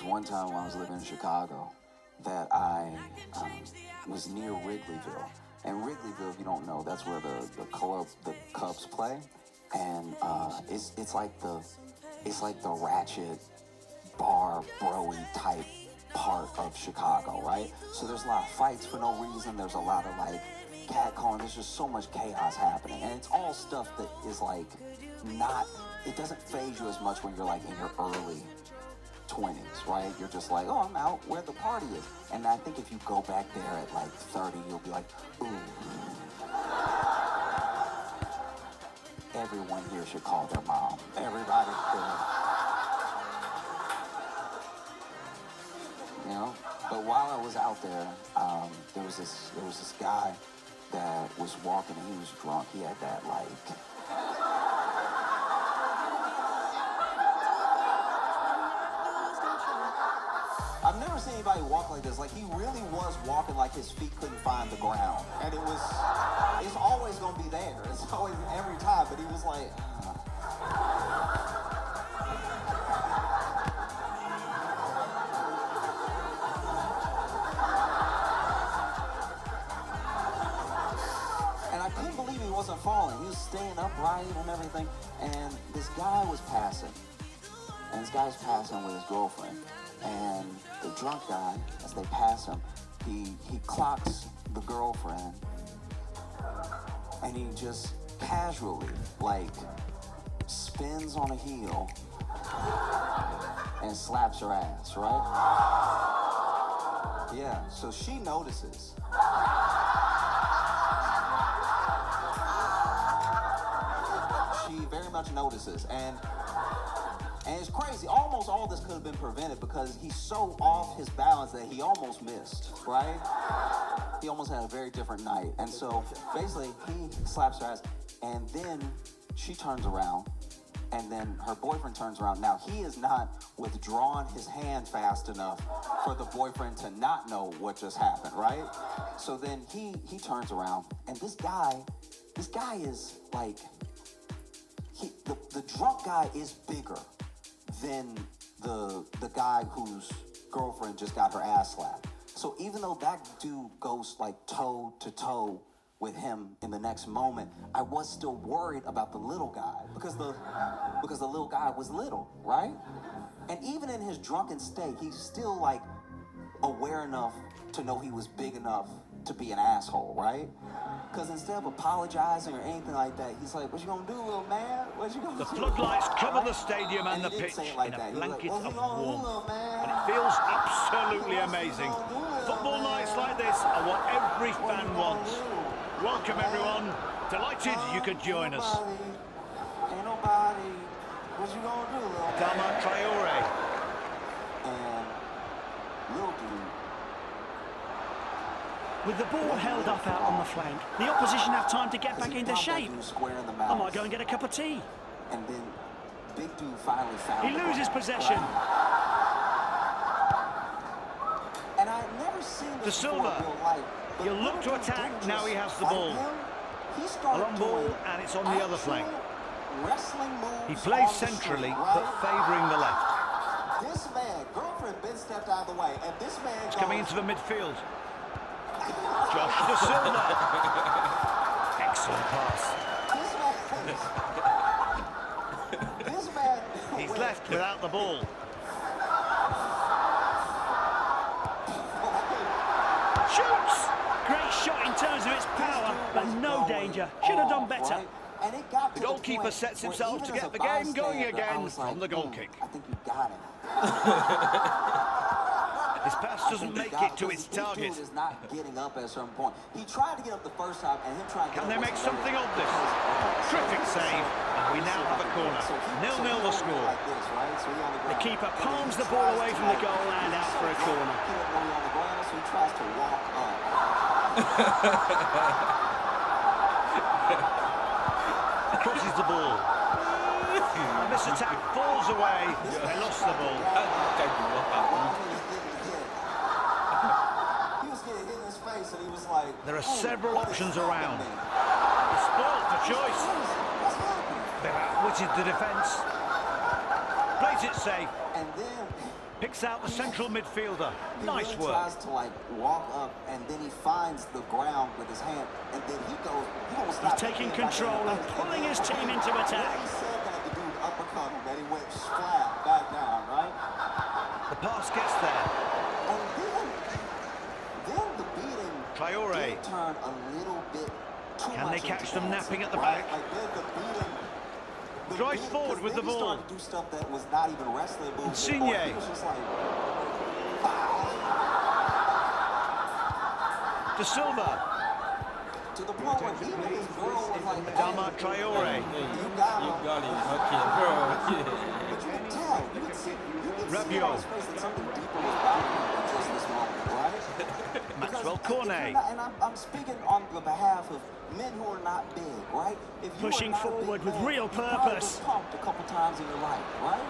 one time when I was living in Chicago that I was near Wrigleyville. And Wrigleyville, if you don't know, that's where the Cubs play. And it's like the ratchet bar broy type part of Chicago, right? So there's a lot of fights for no reason. There's a lot of like catcalling. There's just so much chaos happening, and it's all stuff that is like it doesn't phase you as much when you're like in your early 20s, right? You're just like, oh, I'm out where the party is. And I think if you go back there at like 30, you'll be like, ooh. Everyone here should call their mom. Everybody should. You know? But while I was out there, there was this guy that was walking and he was drunk. He had that like... I've never seen anybody walk like this. Like, he really was walking like his feet couldn't find the ground. And it's always going to be there. It's always, every time. But he was like... And I couldn't believe he wasn't falling. He was staying upright and everything. And this guy was passing. And this guy's passing with his girlfriend. And the drunk guy, as they pass him, he clocks the girlfriend and he just casually, like, spins on a heel and slaps her ass, right? Yeah, so she notices. She very much notices, and it's crazy. Almost all this could have been prevented because he's so off his balance that he almost missed, right? He almost had a very different night. And so basically he slaps her ass and then she turns around and then her boyfriend turns around. Now he is not withdrawn his hand fast enough for the boyfriend to not know what just happened, right? So then he turns around and this guy is like the drunk guy is bigger than the guy whose girlfriend just got her ass slapped. So even though that dude goes like toe to toe with him in the next moment, I was still worried about the little guy because the little guy was little, right? And even in his drunken state, he's still like aware enough to know he was big enough to be an asshole, right? Because instead of apologizing or anything like that, he's like, "What you gonna do, little man? What you gonna do?" The floodlights cover the stadium and the pitch in a blanket of warmth. And it feels absolutely amazing. Football nights like this are what every fan wants. Welcome, everyone. Delighted you could join us. Ain't nobody. What you gonna do, little man? Dama Traore. And little dude. With the ball held up out on the flank, the opposition have time to get back into shape. I might go and get a cup of tea. And then big dude finally found He loses possession. And I've never seen De this Silva. before in real life. He'll look to attack, now he has the ball. A long ball, and it's on the other flank. He plays centrally, but favouring the left. This man, girlfriend been stepped out of the way, and this man It's coming into the midfield. Josh De Silva. Excellent pass. This man. He's left without the ball. Shoots! Great shot in terms of its power, but no danger. Should have done better. And it got The goalkeeper sets himself to get the game going again from the goal kick. I think you got it. His pass doesn't make it to its target. This dude is not getting up at a certain point. He tried to get up the first time, and him trying to Can they make something of this? Terrific save, and we now have a corner. 0-0 the score. The keeper palms the ball away from the goal and out for a corner. He doesn't know he's on the ground, so he tries to walk up. Crosses the ball. And this attack falls away. They lost the ball. He was getting hit in his face, and he was like, There are several options around. He's spoiled for choice. They've outwitted the defence. Plays it safe. And then picks out the central midfielder. Nice really work. tries to like walk up, and then he finds the ground with his hand, and then he goes. He's taking control and pulling his team into attack. He said that the dude uppercut him, that he went flat back down, right? The pass gets there. And then the beating Traore. did turn a little bit too Can much they catch them intense, napping at the right? back? Like then the beating. Drives forward with the He ball. started to do stuff that was not even wrestling moves. Insigne. He was just like, De Silva. to the point where even his girl was like, Dama Traore. You got him. But you could tell, you could see, you could see Rabiot. on his face that something deeper was bothering him than just this moment, right? Maxwell Because if Cornet. you're not- and I'm speaking on the behalf of men who are not big, right? If you Pushing are not a forward big with man, real you probably purpose. been pumped a couple times in your life, right?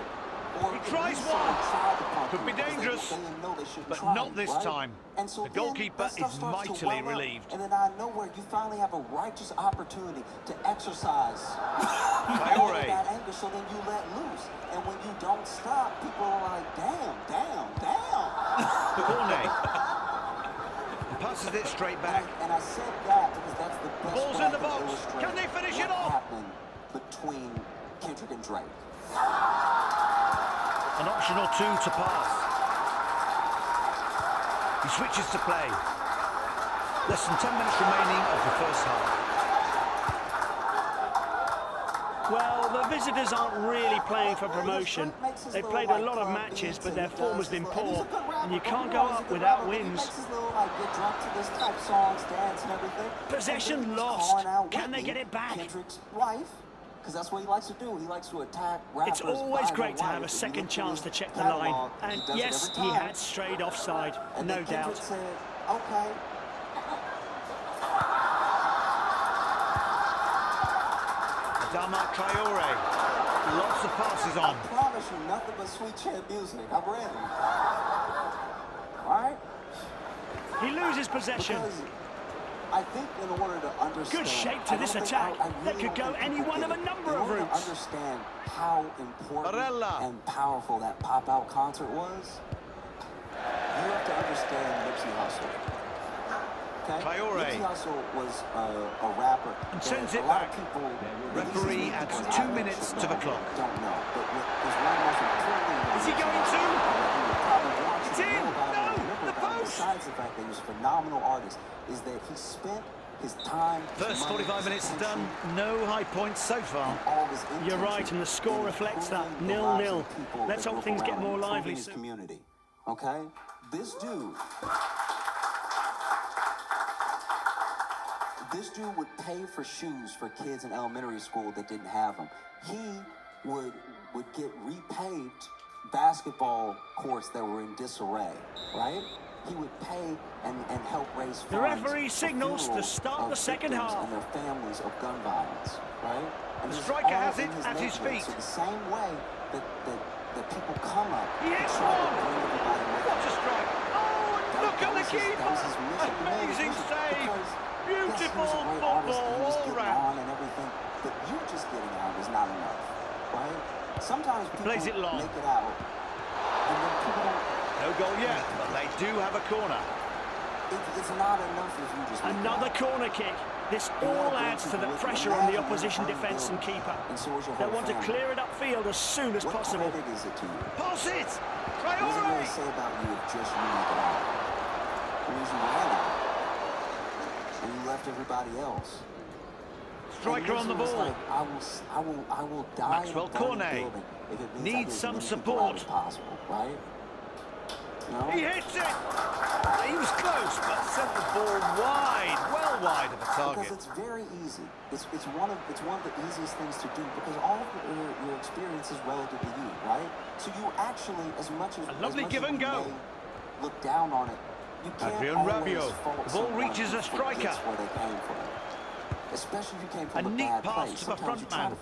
Or He at tries least someone one. tried to pump Could you be because dangerous, they didn't know they shouldn't but try not it, this right? time. And so The then goalkeeper that stuff is starts to mightily well up, relieved. And then out of nowhere, you finally have a righteous opportunity to exercise Traore. that anger, so then you let loose. And when you don't stop, people are like, damn. Cornet. Passes it straight back. And I said that because that's the best Ball's way in the I can box. illustrate Can they finish it what off? happened between Kendrick and Drake. An option or two to pass. He switches to play. Less than 10 minutes remaining of the first half. Well, the visitors aren't really playing for promotion. They've played a lot of matches, but their form has been poor, and you can't go up without wins. Possession lost. Can they get it back? Kendrick's wife, because that's what he likes to do. He likes to attack rappers. It's always by great the to have a wife. If you second look chance through to check his the line. catalog, And he does it yes, every he time. had strayed offside, And no then Kendrick doubt. said, okay. Dama Traore. Lots of passes on. I promise you nothing but sweet chin music. I'm ready. All right? He loses possession. Because I think in order to understand... Good shape to this attack. That could go any one of a number of routes. In order to understand how important and powerful that pop-out concert was, you have to understand Nipsey Hussle. Okay? Nipsey Hussle was a rapper. And sends it back. Referee adds 2 minutes to the clock. Don't know, but was one of the most important... Is he going to? It's in! No! The post! Besides the fact that he was a phenomenal artist, is that he spent his time... First 45 minutes done, no high points so far. You're right, and the score reflects that. 0-0. Let's hope things get more lively soon. Community, okay? This dude would pay for shoes for kids in elementary school that didn't have them. He would get repaved basketball courts that were in disarray, right? He would pay and help raise funds. The referee signals to start the second half. And their families of gun violence, right? And the striker has it at his feet. So the same way that people come up. He hits one! What a strike! Oh, look at the keeper! Amazing save! Beautiful football all round. And everything, but you just getting out is not enough, right? Sometimes people plays it long. Make it out, and then people don't. No goal yet, but they do have a corner. It's not enough if you just... Another corner kick. This all adds to the pressure on the opposition defence and keeper. They want to clear it upfield as soon as possible. What credit is it to you? Pass it! What does it really say about you if just you make it out? It means you ran out. And you left everybody else. Striker on the ball. Like, I will die. Maxwell Cornet needs some support. Possible, right? No? He hits it! He was close, but sent the ball wide, well wide of the target. Because it's very easy. It's one of the easiest things to do because all of your experience is relative to you, right? So you actually, as much as a lovely give and go. Look down on it. You can't always fault the ball reaches a striker. Where they came from. Especially if you came from a neat bad pass place. to the front man.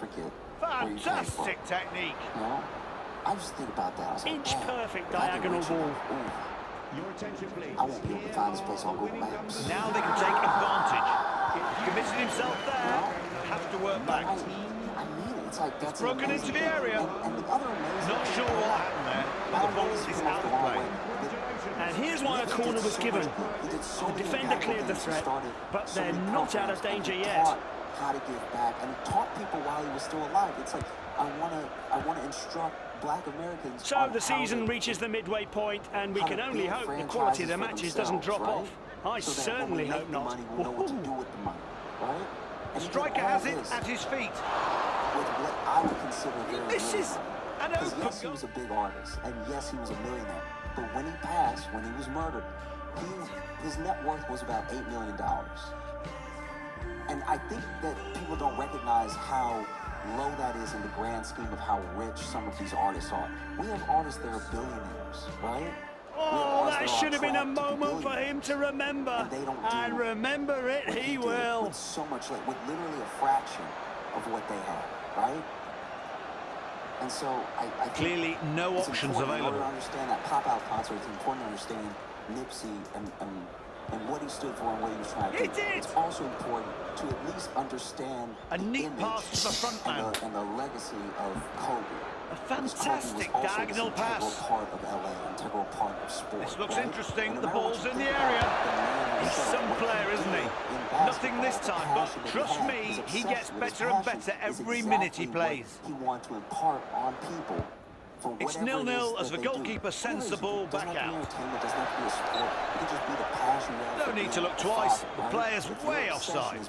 Fantastic technique. You know? I just think about that. I was like, Inch perfect diagonal ball. Your attention, please. I won't be able to find this place on Google Maps. Now they can take advantage. Committed himself there. Have to work back. I mean it. It's like that's broken into the area. And the other amazing Not sure what happened there, but the ball is out of play. And here's why a corner was given. The defender cleared the threat, but they're not out of danger yet. How to give back, and he taught people while he was still alive. It's like I want to instruct Black Americans. So the season reaches the midway point, and we can only hope the quality of the matches doesn't drop off. I certainly hope not. Know what to do with the money, right? The striker has it at his feet. With what I would consider very this is an open. Yes, he was a big artist, and yes, he was a millionaire. But when he passed, when he was murdered, his net worth was about $8 million. And I think that people don't recognize how low that is in the grand scheme of how rich some of these artists are. We have artists that are billionaires, right? Oh, that should have been a moment for him to remember. And remember it, he will. With so much, like, with literally a fraction of what they have, right? And so I think clearly no options available. In order to understand that pop-out concert, it's important to understand Nipsey and what he stood for and what he was trying to do. It's also important to at least understand a neat pass to the front man and the legacy of Kobe. A fantastic diagonal pass. Integral part of LA, integral part of sport. This looks interesting. The ball's in the area. He's some player, isn't he? Nothing this time, but trust me, he gets better and better every minute he plays. He wants to impart on people. It's 0-0 as the goalkeeper sends the ball back out. No need to look twice. The player's way offside.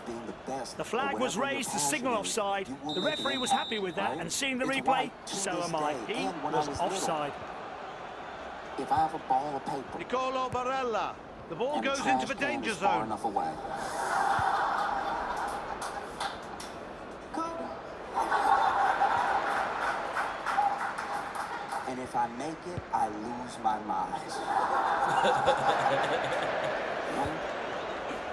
The flag was raised to signal offside. The referee was happy with that, and seeing the replay, so am I. He was offside. If I have a ball of paper, Nicolo Barella. The ball goes into the danger zone. And if I make it, I lose my mind.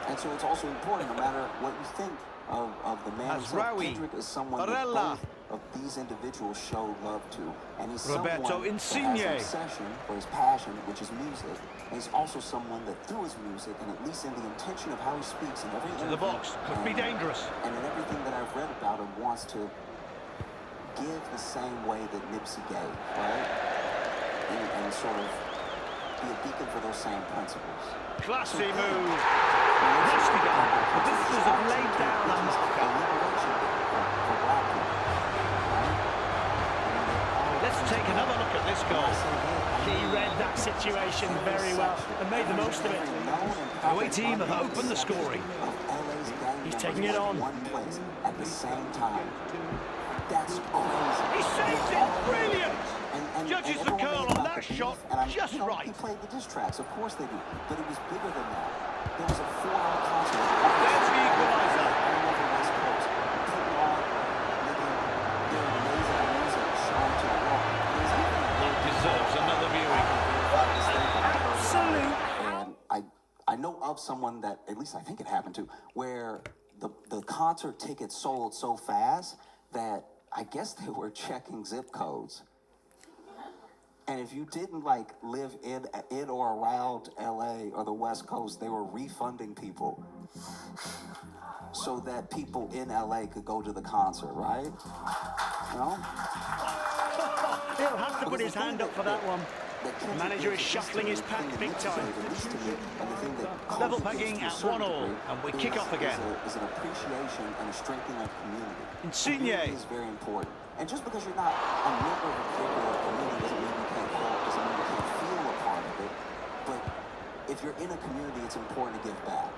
And so it's also important, no matter what you think of the man himself, Kendrick is someone that both of these individuals showed love to. And he's Roberto someone Insigne. that has an obsession for his passion, which is music. And he's also someone that through his music, and at least in the intention of how he speaks in every To the box, could be dangerous. And in everything that I've read about him, wants to give the same way that Nipsey gave, right? And sort of be a beacon for those same principles. Classy move. Nasty goal. The visitors have laid down a marker. Let's take another look at this goal. He read that situation very well and made the most of it. The away team have opened the scoring. He's taking it on. One place at the same time. That's crazy. He saved it. Brilliant. Judges the curl on that shot just right. He played the diss tracks, of course they do, but it was bigger than that. There was a 4-hour concert. There's the equalizer. All over the West Coast, putting on, making their amazing music shown to the world. It deserves another viewing. Absolute. And I know of someone that, at least I think it happened to, where the concert tickets sold so fast that I guess they were checking zip codes. And if you didn't like live in or around LA or the West Coast, they were refunding people so that people in LA could go to the concert, right? You know? He'll have to put his hand up for that one. The manager is shuffling his pack big time. Level pegging at 1-1, and we kick off again. Is an appreciation and a strengthening of community. Insigne is very important. And just because you're not a member of a particular community doesn't mean you can't help, doesn't mean you can't feel a part of it. But if you're in a community, it's important to give back.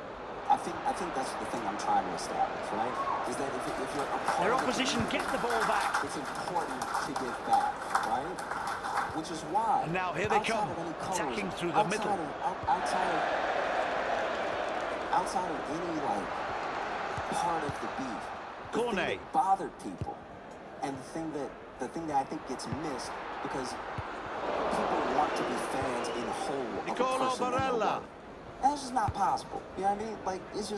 I think that's the thing I'm trying to establish, right? Is that if you're a part Their of opposition get the ball back. it's important to give back, right? Which is why. And now here they come, attacking through the middle. Outside of any like part of the beef, the thing Cornet that bothered people, and the thing that I think gets missed because people want to be fans in whole of a person and their work. And it's just not possible. You know what I mean? Like it's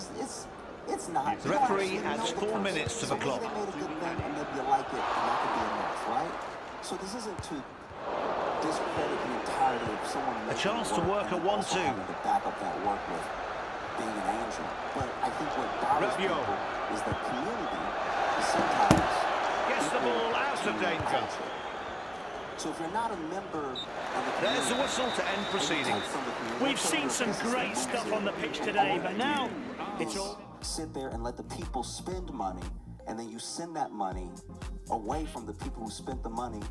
not. The referee adds 4 minutes to the clock. They made a good thing, and maybe you like it, and that could be enough, right? So this isn't to discredit the entirety of someone. A chance to work a 1-2. To back up that work with being an angel, but I think what bothers people is that community is sometimes gets the ball out of danger. So if you're not a member of the there's the whistle to end proceedings. We've seen some great stuff on the pitch today, but now it's all. Sit there and let the people spend money, and then you send that money away from the people who spent the money.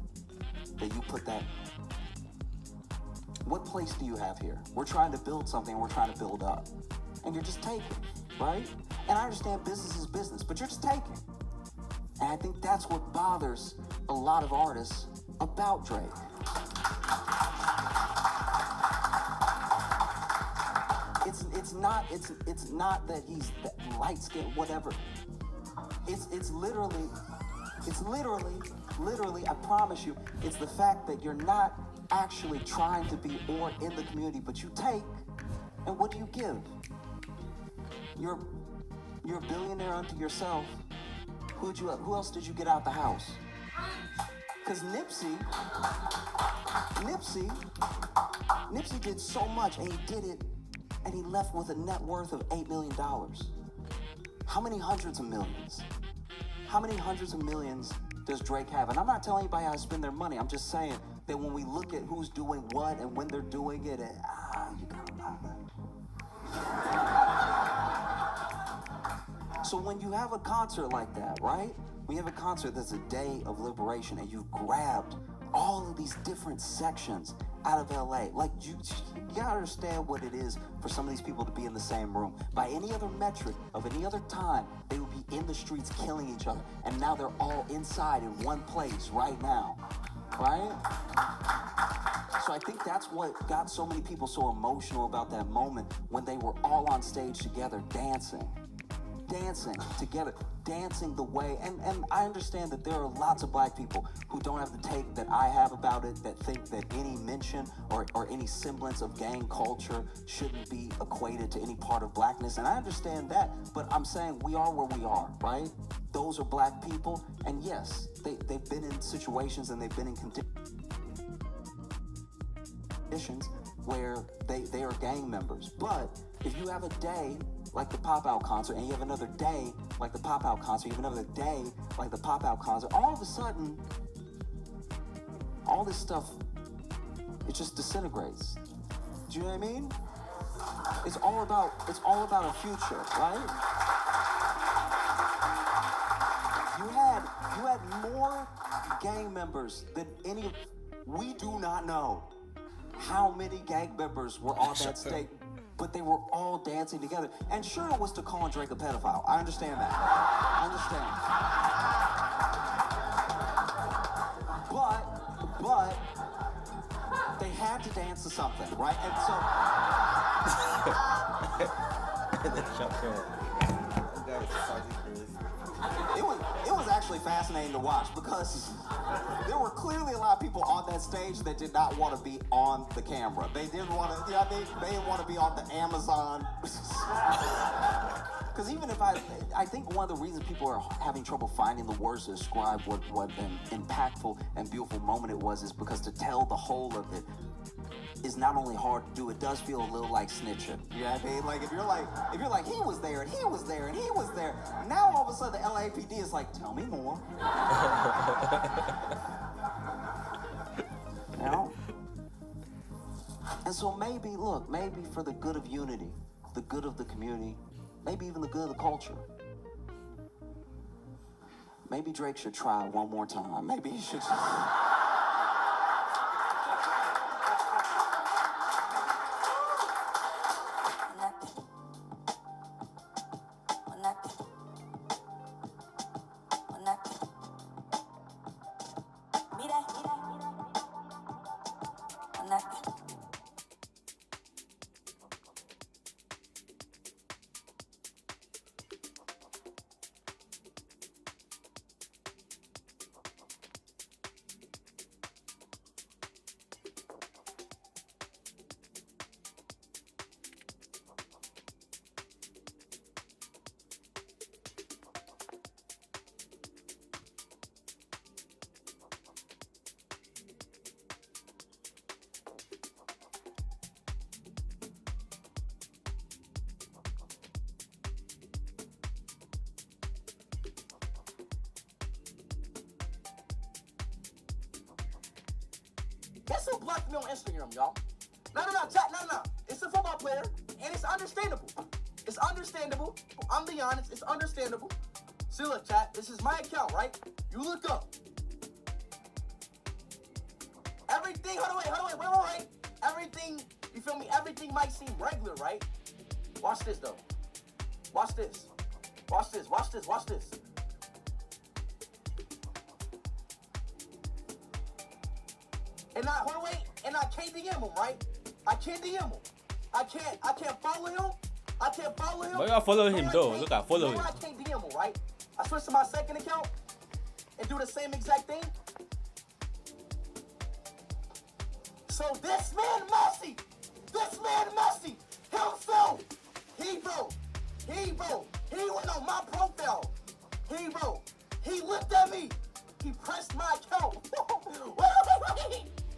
That you put that. What place do you have here? We're trying to build something. We're trying to build up, and you're just taking, right? And I understand business is business, but you're just taking. And I think that's what bothers a lot of artists about Drake. It's not that he's light skinned, whatever. It's literally, I promise you, it's the fact that you're not actually trying to be or in the community, but you take, and what do you give? You're a billionaire unto yourself. Who else did you get out the house? Because Nipsey did so much, and he did it, and he left with a net worth of $8 million. How many hundreds of millions? How many hundreds of millions does Drake have? And I'm not telling anybody how to spend their money. I'm just saying that when we look at who's doing what and when they're doing it, and you gotta know that. So when you have a concert like that, right? When you have a concert that's a day of liberation and you've grabbed all of these different sections out of LA, like you gotta understand what it is for some of these people to be in the same room. By any other metric of any other time, they would be in the streets killing each other. And now they're all inside in one place right now, right? So I think that's what got so many people so emotional about that moment when they were all on stage together dancing. dancing together, dancing the way, and I understand that there are lots of black people who don't have the take that I have about it, that think that any mention or any semblance of gang culture shouldn't be equated to any part of blackness, and I understand that, but I'm saying we are where we are, right? Those are black people, and yes, they've been in situations and they've been in conditions where they are gang members. But if you have a day like the pop-out concert, and you have another day like the pop-out concert, you have another day like the pop-out concert, all of a sudden, all this stuff, it just disintegrates. Do you know what I mean? It's all about a future, right? You had more gang members than any of, we do not know how many gang members were on that stage, but they were all dancing together. And sure, it was to call Drake a pedophile. I understand that. I understand. But they had to dance to something, right? And it was actually fascinating to watch because there were clearly a lot of people on that stage that did not want to be on the camera. They didn't want to, you know what I mean? They didn't want to be on the Amazon. Because even if I think one of the reasons people are having trouble finding the words to describe what an impactful and beautiful moment it was is because to tell the whole of it is not only hard to do, it does feel a little like snitching. You know what I mean? Like if you're like, he was there and he was there and he was there. Now all of a sudden the LAPD is like, tell me more. You know? And so maybe for the good of unity, the good of the community, maybe even the good of the culture, maybe Drake should try one more time. Maybe he should Guess who blocked me on Instagram, y'all? No. It's a football player, and it's understandable. It's understandable. I'm being honest, it's understandable. See, look, chat, this is my account, right? You look up. Everything, hold on, wait. Everything, you feel me? Everything might seem regular, right? Watch this, though. Watch this. And I can't DM him, right? I can't DM him. I can't follow him. Why you follow him though? Look at follow him. I can't DM him, right? I switch to my second account and do the same exact thing. So this man Messi himself, he went on my profile. He looked at me. He pressed my account. Wait.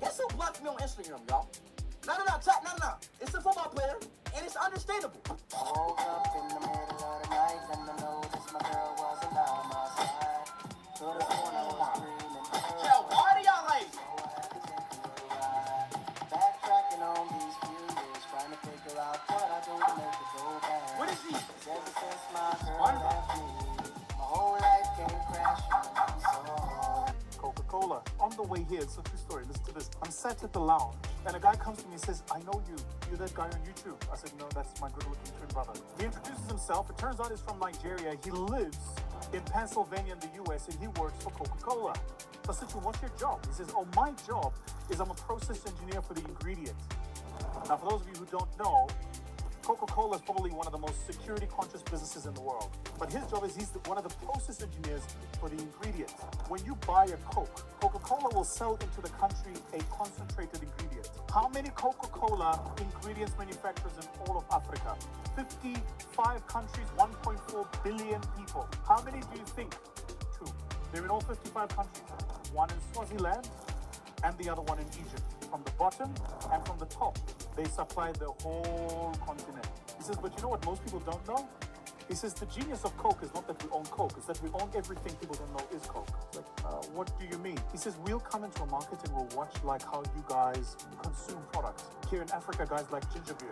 Guess who blocked me on Instagram, y'all? No. It's a football player, and it's understandable. Woke up in the middle of the night, and I noticed my girl wasn't on my side. To the point I was screaming. Yeah, why do y'all like? Backtracking on these few years, trying to figure out what I do to make it go back. What is he? Ever since my girl left me, my whole life came crashing. Coca-Cola. On the way here, it's a true story. Listen to this. I'm sat at the lounge, and a guy comes to me and says, I know you. You're that guy on YouTube. I said, no, that's my good-looking twin brother. He introduces himself. It turns out he's from Nigeria. He lives in Pennsylvania in the U.S., and he works for Coca-Cola. So I said to him, what's your job? He says, oh, my job is I'm a process engineer for the ingredient. Now, for those of you who don't know, Coca-Cola is probably one of the most security-conscious businesses in the world. But his job is he's one of the process engineers for the ingredients. When you buy a Coke, Coca-Cola will sell into the country a concentrated ingredient. How many Coca-Cola ingredients manufacturers in all of Africa? 55 countries, 1.4 billion people. How many do you think? 2. They're in all 55 countries. One in Swaziland and the other one in Egypt. From the bottom and from the top, they supply the whole continent. He says, but you know what most people don't know? He says, the genius of Coke is not that we own Coke, it's that we own everything people don't know is Coke. It's like, what do you mean? He says, we'll come into a market and we'll watch like how you guys consume products. Here in Africa, guys like ginger beer.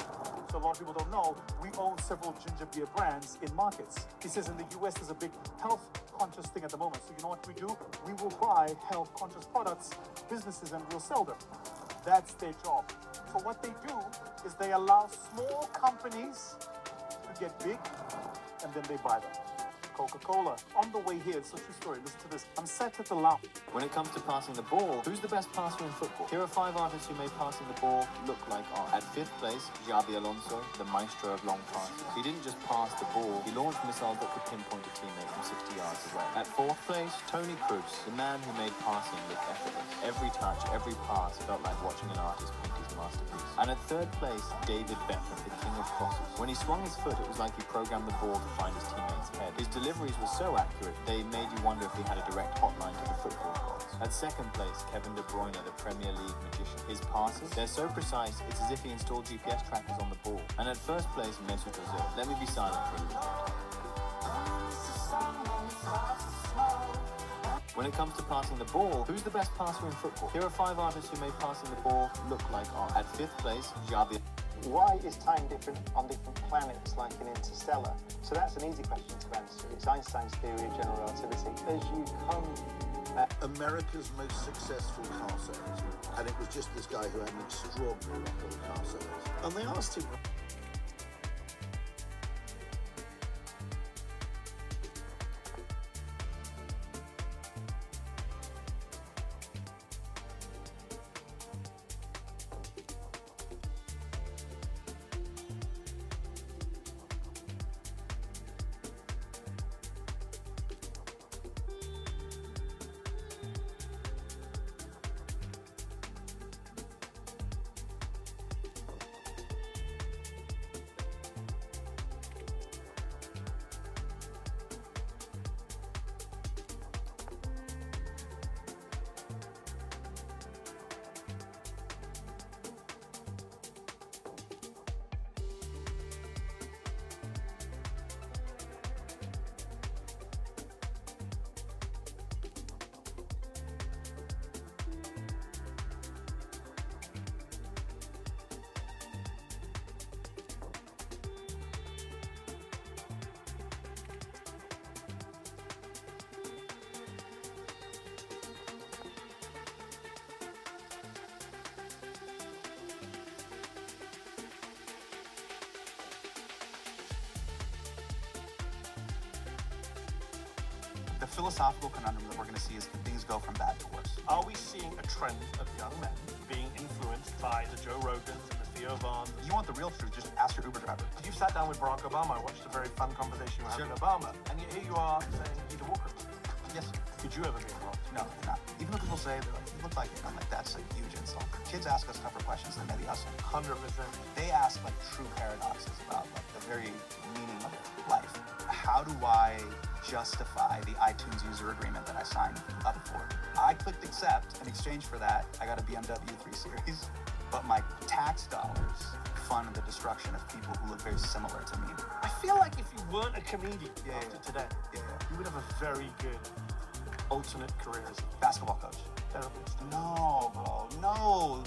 So a lot of people don't know, we own several ginger beer brands in markets. He says in the US, there's a big health conscious thing at the moment. So you know what we do? We will buy health conscious products, businesses, and we'll sell them. That's their job. So what they do is they allow small companies to get big, and then they buy them. Coca-Cola. On the way here, it's a true story. Listen to this. I'm sat at the lounge. When it comes to passing the ball, who's the best passer in football? Here are 5 artists who made passing the ball look like art. At 5th place, Xabi Alonso, the maestro of long passes. He didn't just pass the ball, he launched missiles that could pinpoint a teammate from 60 yards away. At 4th place, Tony Kroos, the man who made passing look effortless. Every touch, every pass felt like watching an artist paint his masterpiece. And at 3rd place, David Beckham, the king of crosses. When he swung his foot, it was like he programmed the ball to find his teammate's head. His deliveries were so accurate, they made you wonder if he had a direct hotline to the football gods. At 2nd place, Kevin De Bruyne, the Premier League magician. His passes, they're so precise, it's as if he installed GPS trackers on the ball. And at 1st place, Mesut Ozil. Let me be silent for a little bit. When it comes to passing the ball, who's the best passer in football? Here are 5 artists who made passing the ball look like art. At 5th place, Xabi. Why is time different on different planets like in Interstellar? So that's an easy question to answer. It's Einstein's theory of general relativity. As you come America's most successful car salesman, and it was just this guy who had an extraordinary record of car sales. And they asked him, The philosophical conundrum that we're going to see is can things go from bad to worse? Are we seeing a trend of young men being influenced by the Joe Rogans and the Theo Vaughns? You want the real truth, just ask your Uber driver. You sat down with Barack Obama, I watched a very fun conversation you had with Obama, and here you are saying he's a war criminal. Yes. Could you ever be involved? No, not. Even though people say, they're like, you look like it, I'm like, that's a huge insult. Kids ask us tougher questions than maybe us. 100%. They ask like true paradoxes about like the very meaning of life. How do I justify the iTunes user agreement that I signed up for? I clicked accept. In exchange for that, I got a BMW 3 Series. But my tax dollars fund the destruction of people who look very similar to me. I feel like if you weren't a comedian after today, you would have a very good alternate career as a basketball coach. Therapist. No, bro, no.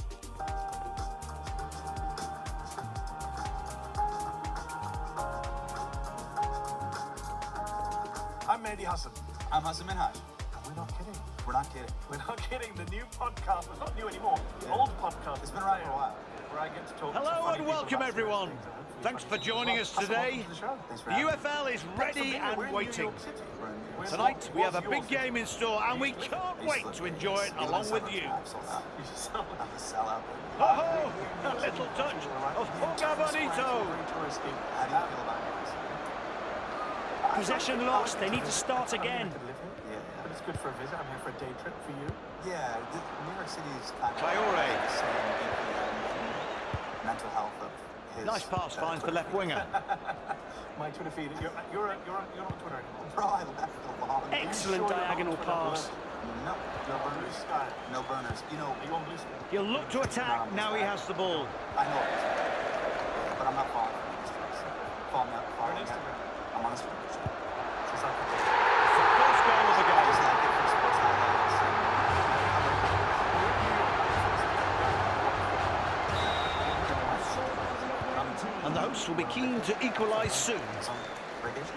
I'm Mehdi Hassan. I'm Hassan Minhaj. And we're not kidding. We're not kidding. We're not kidding. The new podcast, it's not new anymore. The old podcast. It's been around for a while. Where I get to talk Hello to funny and welcome people about everyone. Thanks for joining us today. The UFL is ready and waiting. City. Tonight we have a big game in store and we can't wait to enjoy it along with you. Oh, a little touch of Jorge Bonito. Possession lost, they need to start again. But it's good for a visit. I'm here for a day trip for you. Yeah, New York City is kind of Traore. the same mental health of his... Nice pass finds the left winger. My Twitter feed, you're on Twitter anymore. Bro, I left the long. Excellent diagonal pass. No burners. No burners. You know, you on blue sky? He'll look to attack, now he has the ball. I know it. But I'm not following Follow me up. I'm on Instagram. It's the first goal of the game. And the hosts will be keen to equalise soon. Americans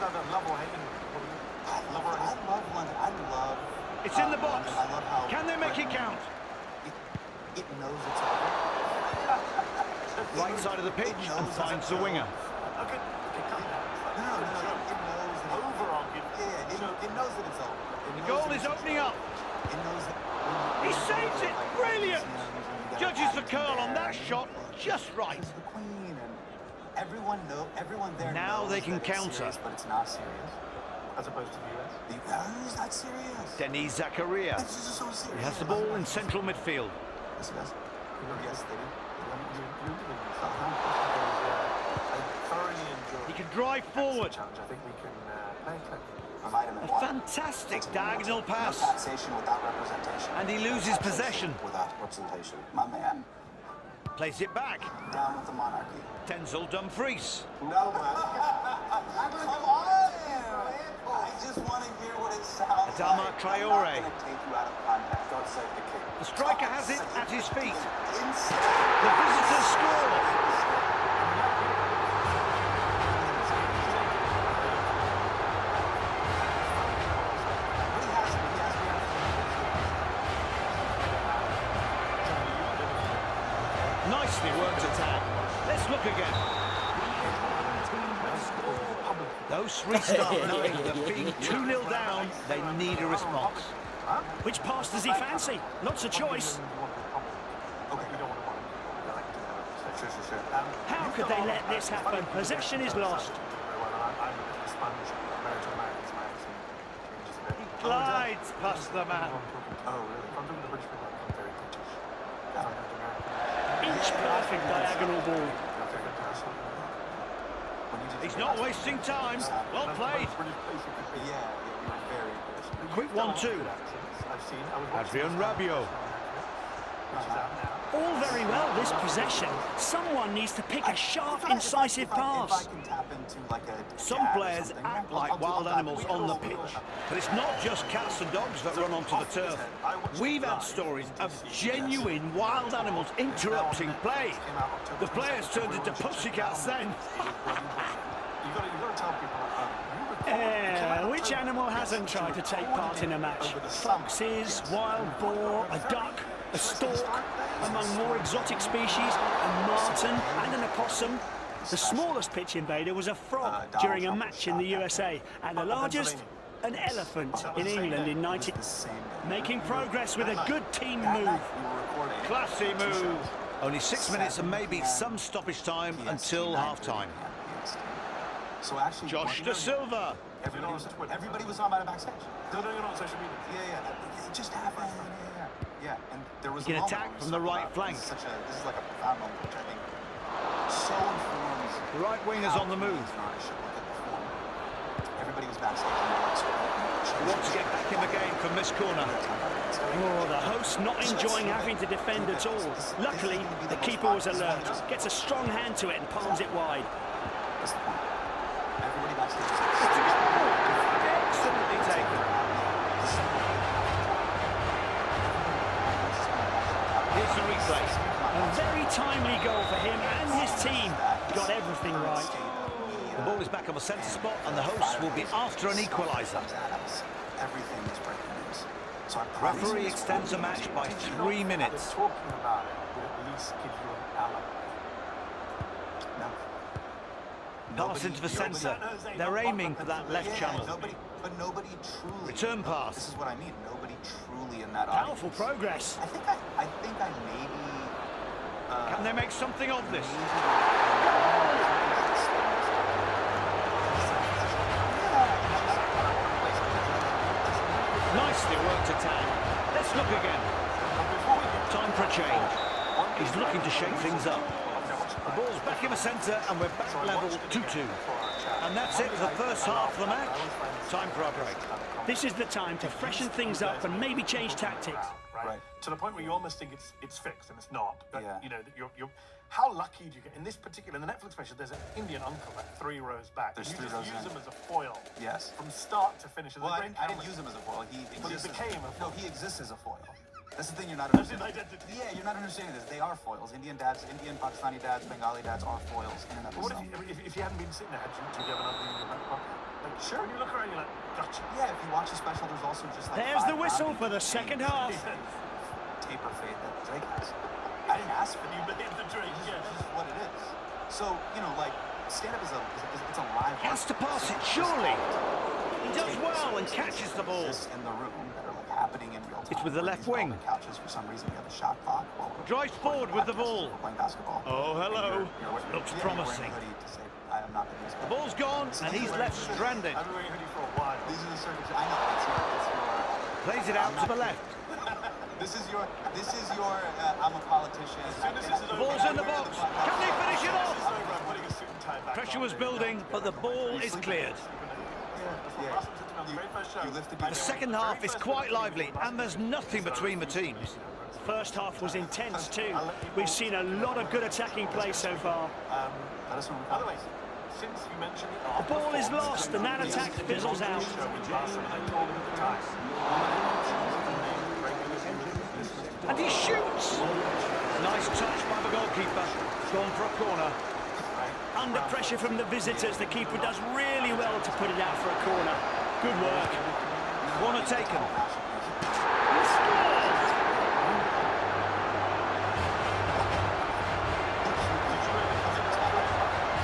have that love or hating. I love. It's in the box. I love how. Can they make it count? It knows it's over. Right side of the pitch and finds the winger. Okay, calm down. No, it knows that it knows that it's over. The goal is opening up. It knows that. He saves it. Brilliant. Judges the curl on that shot just right. The Queen and everyone there. Now knows they can that it's counter. serious, but it's not serious. As opposed to the US. The US is not serious. Denis Zakaria. It's just so serious. He has the ball in central midfield. Yes, it does. Yes, they do. I thoroughly enjoy. He can drive forward. Challenge. I think we can play clip. A fantastic diagonal pass. No taxation without representation. And he loses possession. Without representation. My man. Plays it back. Down with the monarchy. Denzel Dumfries. No, man. Come on! I just want to hear what it sounds Adama like. Traore. I'm not going to take you out of context. God save the king. The striker has it at his feet. Insane. The visitors score. Nicely worked attack. Let's look again. Those restart knowing that being 2-0 down, they need a response. Which pass does he fancy? Lots of choice. How could they let this happen? Possession is lost. He glides past the man. Each perfect diagonal ball. He's not wasting time. Well played. Quick 1-2. Adrian Rabiot. All very well, this possession. Someone needs to pick a sharp, incisive pass. Some players act like wild animals on the pitch, but it's not just cats and dogs that run onto the turf. We've had stories of genuine wild animals interrupting play. The players turned into pussycats then. Which animal hasn't tried to take part in a match? Foxes, wild boar, a duck, a stork, among more exotic species, a marten and an opossum. The smallest pitch invader was a frog during a match in the USA, and the largest, an elephant in England in 19... Making progress with a good team move. Classy move. Only 6 minutes and maybe some stoppage time until half-time. So actually, Josh Da Silva. Everybody was on about it backstage. No, you're not on social media. Yeah. It just happened. Yeah. And there was He can attack from the right flank. This is like a profound moment, which I think so informs. The right wing is on the move. Everybody was backstage. He wants to get back in the game from this corner. Oh, the host not enjoying having to defend at all. Luckily, the keeper was alert. Gets a strong hand to it and palms it wide. That's the point. Everybody backstage. Excellently taken. Here's the replay. A very timely goal for him and his team. Got everything right. The ball is back on the centre spot and the hosts will be after an equaliser. Everything is breaking news. So Referee extends the match by 3 minutes. Talking about it would at least give you an ally. Pass into the centre. They're aiming for that left channel. Nobody truly. Return pass. This is what I mean. Nobody truly in that Powerful audience. progress. I think I maybe. Can they make something of this? Nicely worked attack. Let's look again. Time for a change. He's looking to shake things up. The ball's back in the centre and we're back level 2-2. And that's it for the first half of the match. Time for our break. This is the time to freshen things up and maybe change tactics. Right. To the point where you almost think it's fixed and it's not. But, you know, you're how lucky do you get in this particular, in the Netflix special? There's an Indian uncle like 3 rows back. There's you 3 just rows use in. him as a foil. Yes. From start to finish. Well, I didn't use him as a foil. He exists as a foil. That's the thing you're not understanding. Yeah, you're not understanding this. They are foils. Indian dads, Indian, Pakistani dads, Bengali dads are foils in and of What themselves. if you hadn't been sitting there, do you have another thing in your back pocket? Like, sure, when you look around, you're like, gotcha. Yeah, if you watch the special, there's also just like There's the whistle for the second half. Taper fade that Drake has. I didn't ask for it. You made the Drake, yeah. This is what it is. So, you know, like, stand-up is it's a live. He has to pass it, surely. He does well and catches the ball. In the room that are like happening in real time. It's with the left wing. Couches for some reason we have a shot clock. Drives forward with the ball. We're playing basketball. Oh, hello. Looks promising. The ball's gone and he's left stranded. I've been wearing a hoodie for a while. These are the circumstances. I know. It's your. Plays it out to the left. This is your. I'm a politician. The ball's in the box. Can they finish it off? Pressure was building, but the ball is cleared. The second half is quite lively, and there's nothing between the teams. First half was intense too. We've seen a lot of good attacking play so far. By the way, since you mentioned it, the ball is lost and that attack fizzles out. And he shoots! Nice touch by the goalkeeper. Gone for a corner. Under pressure from the visitors, the keeper does really well to put it out for a corner. Good work. Corner taken.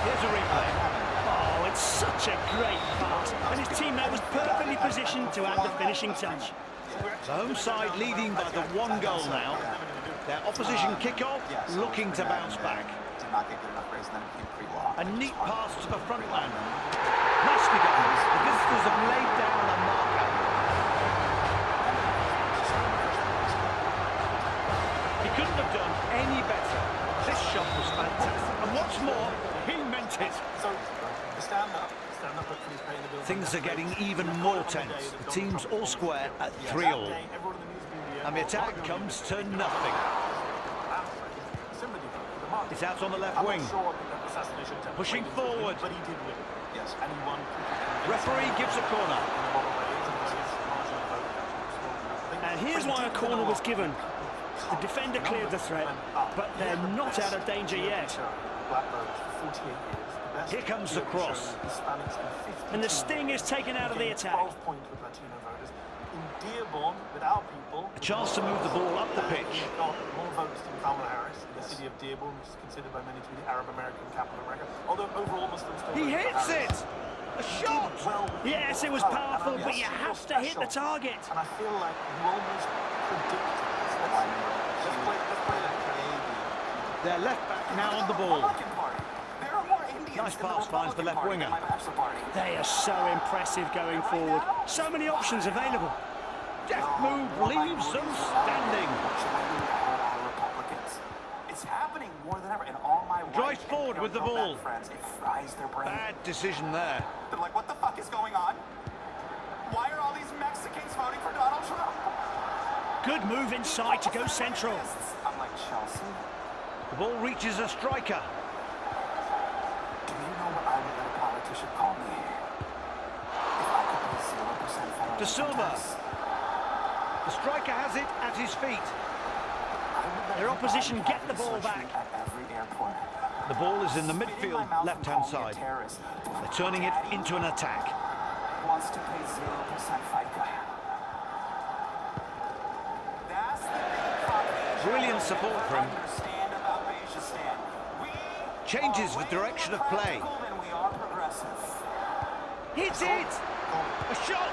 Here's a replay. Oh, it's such a great pass. And his teammate was perfectly positioned to add the finishing touch. The home side leading by the 1 goal now. Their opposition kick-off looking to bounce back. A neat pass to the front man. Nicely done. The visitors have laid down a marker. He couldn't have done any better. This shot was fantastic. And what's more, he meant it. So, stand up, hopefully he's paying the bill. Things are getting even more tense. The teams all square at 3-all. And the attack comes to nothing. It's out on the left wing. Pushing forward. But he did win. Yes. And he won. Referee gives a corner. And here's why a corner was given. The defender cleared the threat, but they're not out of danger yet. Here comes the cross. And the sting is taken out of the attack. In Dearborn, with our people, A chance to move the ball up the pitch. got more votes than Kamala Harris in the city of Dearborn, which is considered by many to be the Arab American capital of America. Although overall Muslims still. He hits it! A shot! Yes, it was powerful, but you have to hit the target. And I feel like you almost predict it. Let's play that. Their left back now on the ball. Nice pass finds the left winger. They are so impressive going forward. So many options available. Deft move leaves them standing. It's happening more than ever in all my Drives forward with the ball. friends. It fries their brain. Bad decision there. They're like, what the fuck is going on? Why are all these Mexicans voting for Donald Trump? Good move inside to go central. I'm like, Chelsea, The ball reaches a striker. do you know what I would let a politician call me? If I could pay 0% federal De Silva. tax. The striker has it at his feet. Their opposition get the ball back. At every airport. The ball is in the midfield, left-hand side. They're turning it into an attack. Wants to pay 0% FICA. That's the big combination. Brilliant support from him. Understand about Beijing. Changes the direction of play. Than we are Hits it! A shot!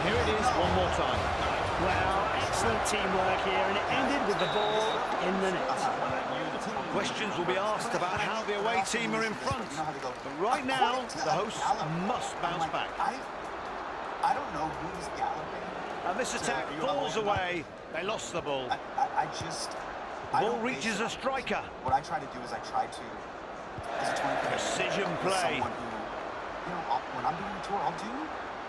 Here it is one more time. Well, excellent teamwork here, and it ended with the ball in the net. Questions will be asked about how the away team are in front. But right now, the hosts must bounce back. I don't know who's galloping. And this attack falls away. They lost the ball. The ball reaches a striker. What I try to do is I try to, as a 20 Precision play. Someone who, when I'm doing a tour, I'll do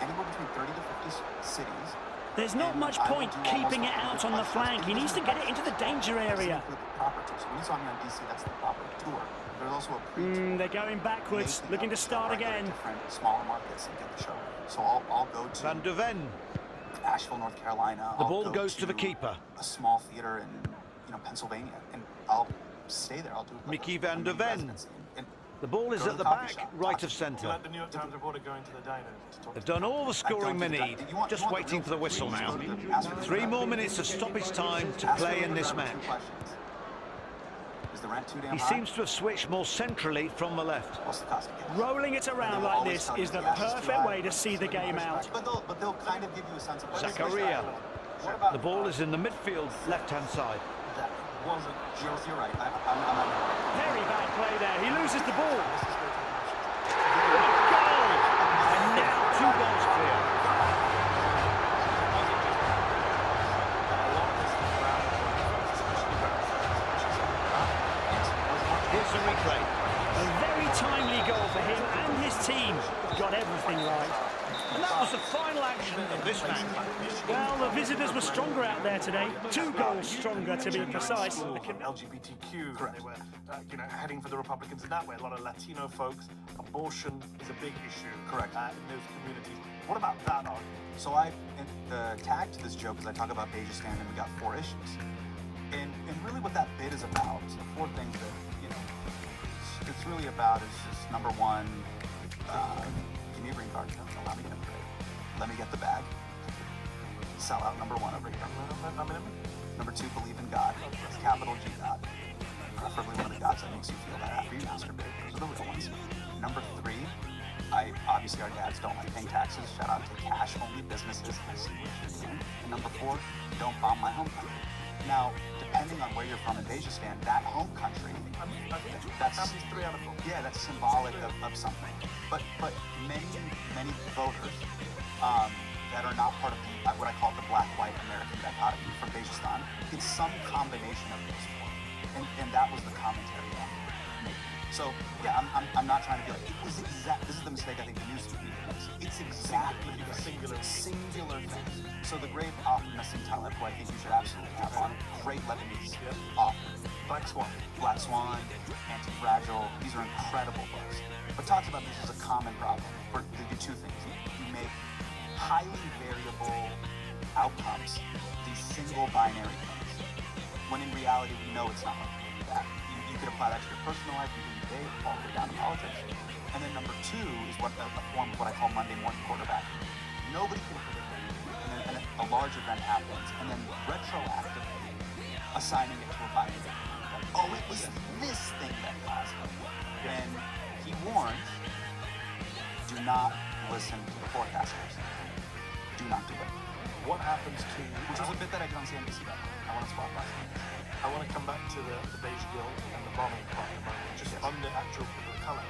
anywhere between 30 to 50 cities. There's not much point keeping it out on the flank. He needs to get it into the danger area. So when you saw me on DC, that's the proper tour. There's also a they're going backwards, looking to start again. Different smaller markets and get the show. So I'll go to Van de Ven. Asheville, North Carolina. The ball goes to the keeper. A small theater in Pennsylvania, and I'll stay there. I'll do Mickey Van de Ven. The ball is at the back, right of centre. The New York Times reporter going to the diner to talk. They've done all the scoring they need, just waiting for the whistle now. 3 more minutes of stoppage time to play in this match. Is the rent too damn He high? seems to have switched more centrally from the left. What's the cost of gas? Rolling it around like this is the perfect way to see the game out. But they'll kind of give you a sense of... Zakaria. The ball is in the midfield, left-hand side. That wasn't just... You're right. Very bad play there. He loses the ball. Goal! And now 2 goals clear. Here's a replay. A very timely goal for him and his team. Got everything right. And that was the final action of this match. Well, the visitors were stronger out there today. 2 goals stronger, to be precise. LGBTQ, they were, heading for the Republicans in that way. A lot of Latino folks. Abortion is a big issue. Correct. In those communities. What about that argument? So the tag to this joke is I talk about Beigistan and we got 4 issues. And really what that bit is about, so 4 things that, it's really about is just number 1, give me a green card, allow me to immigrate. Let me get the bag. Sell out number 1 over here. Number 2, believe in God. Capital G God. Preferably one of the gods that makes you feel that after you masturbate. Those are the real ones. Number 3, obviously our dads don't like paying taxes. Shout out to cash-only businesses. I see what you're doing. And number 4, don't bomb my home country. Now, depending on where you're from in Beigistan, that home country, that's 3 out of 4. Yeah, that's symbolic of something. But many voters that are not part of what I call the black-white American dichotomy from Beigistan, it's some combination of those 4. And that was the commentary on me. So, yeah, I'm not trying to be like, it was exact. This is the mistake I think the news media makes. It's exactly the singular thing. So the great author Nassim Taleb, who I think you should absolutely have on, great Lebanese author. Black Swan, Anti-Fragile, these are incredible books. But talks about this as a common problem, where they do 2 things. You make highly variable outcomes, these single binary things, when in reality we know it's not like that. You could apply that to your personal life, you can debate, all the way down to politics. And then number 2 is a form of what I call Monday morning quarterback. Nobody can predict it. And then a large event happens, and then retroactively assigning it to a binary. Oh, it was this thing that caused it. And he warns, do not listen to the forecasters. Do not do it. What happens to... Which was a bit that I did on CNBC. I want to swap last night. I want to come back to the beige guild and the bombing part of it, just on the actual people of colour.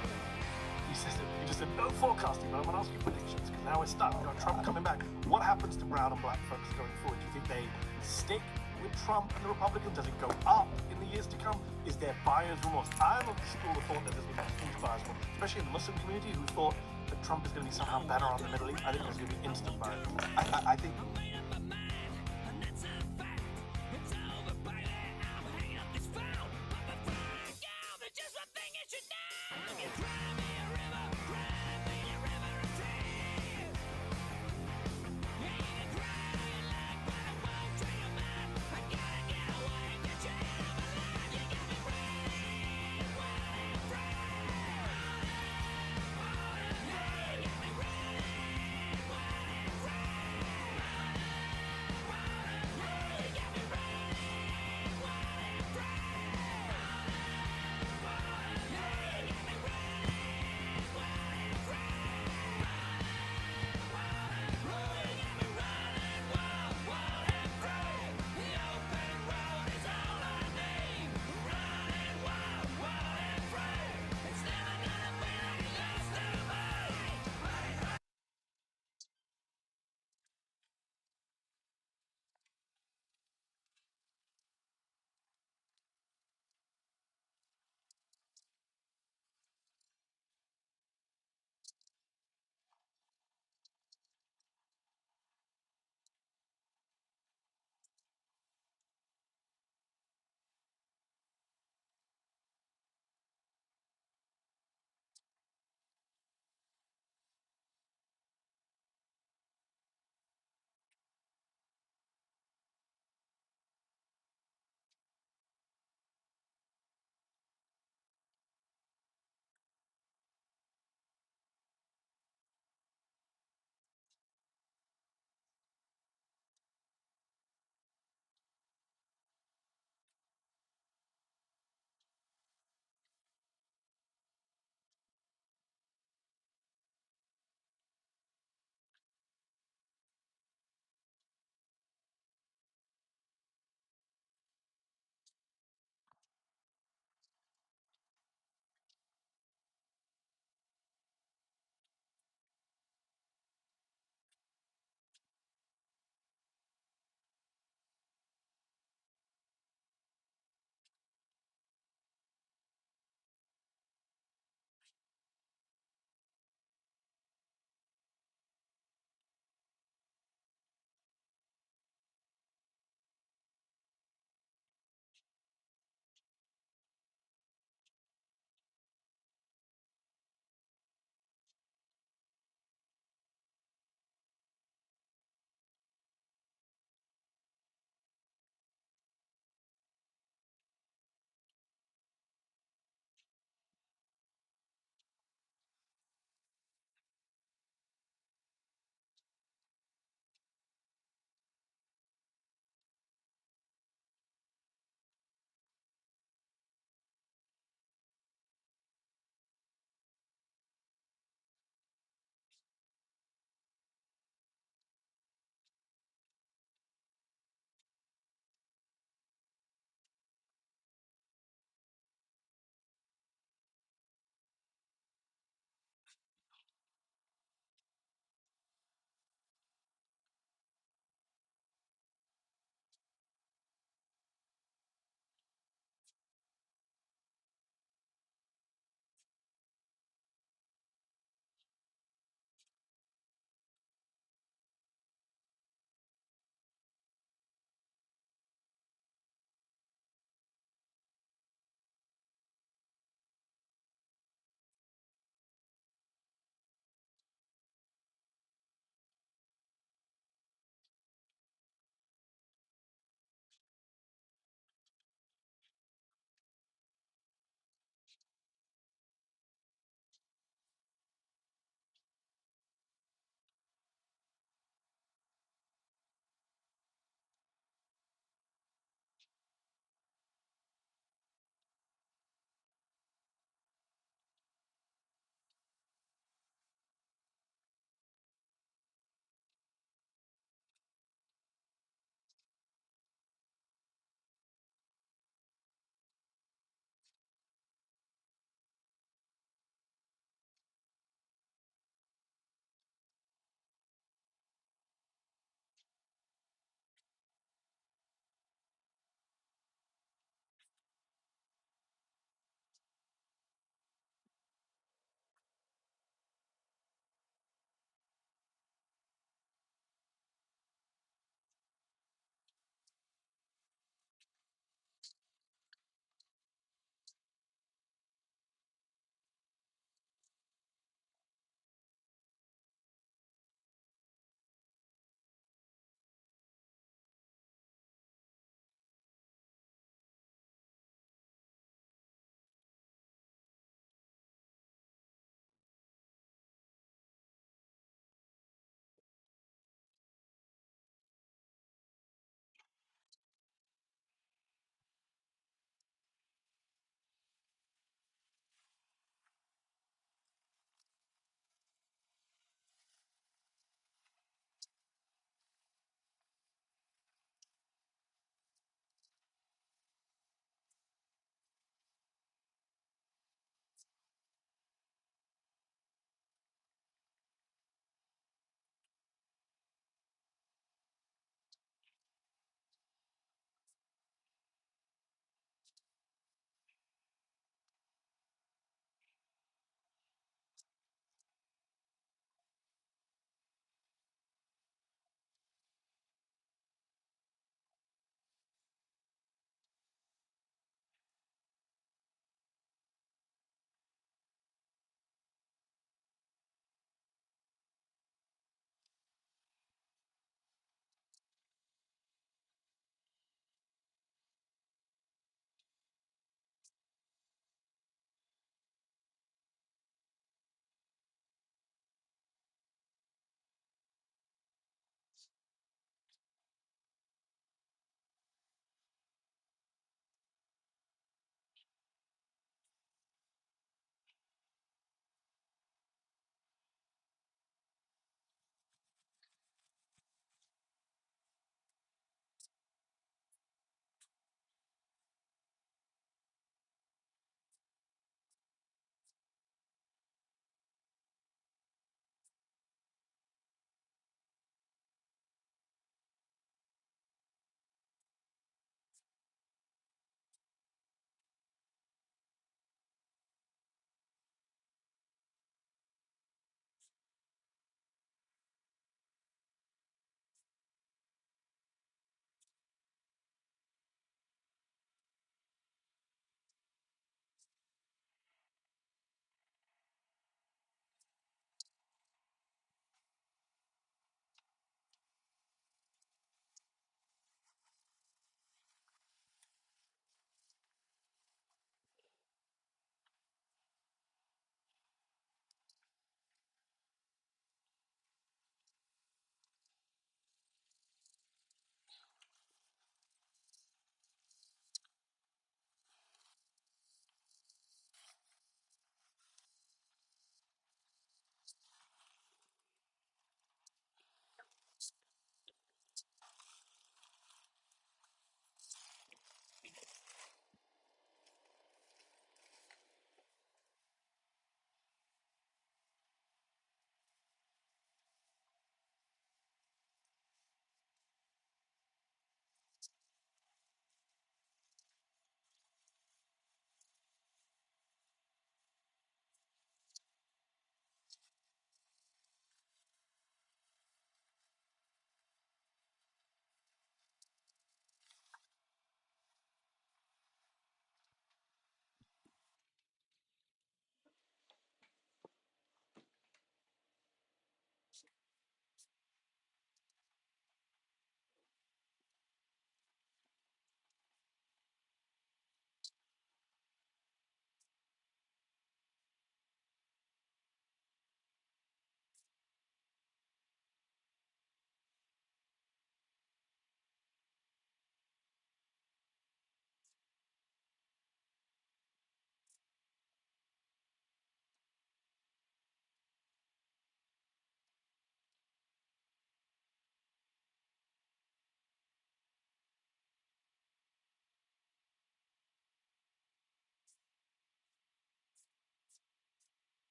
You just said no forecasting, but I want to ask you predictions, because now we're stuck. We've got Trump coming back. What happens to brown and black folks going forward? Do you think they stick with Trump and the Republicans? Does it go up in the years to come? Is there buyer's remorse? I'm of the school of thought that there's going to be huge buyer's remorse, especially in the Muslim community who thought that Trump is going to be somehow better on the Middle East. I think there's going to be instant buyer's remorse. I think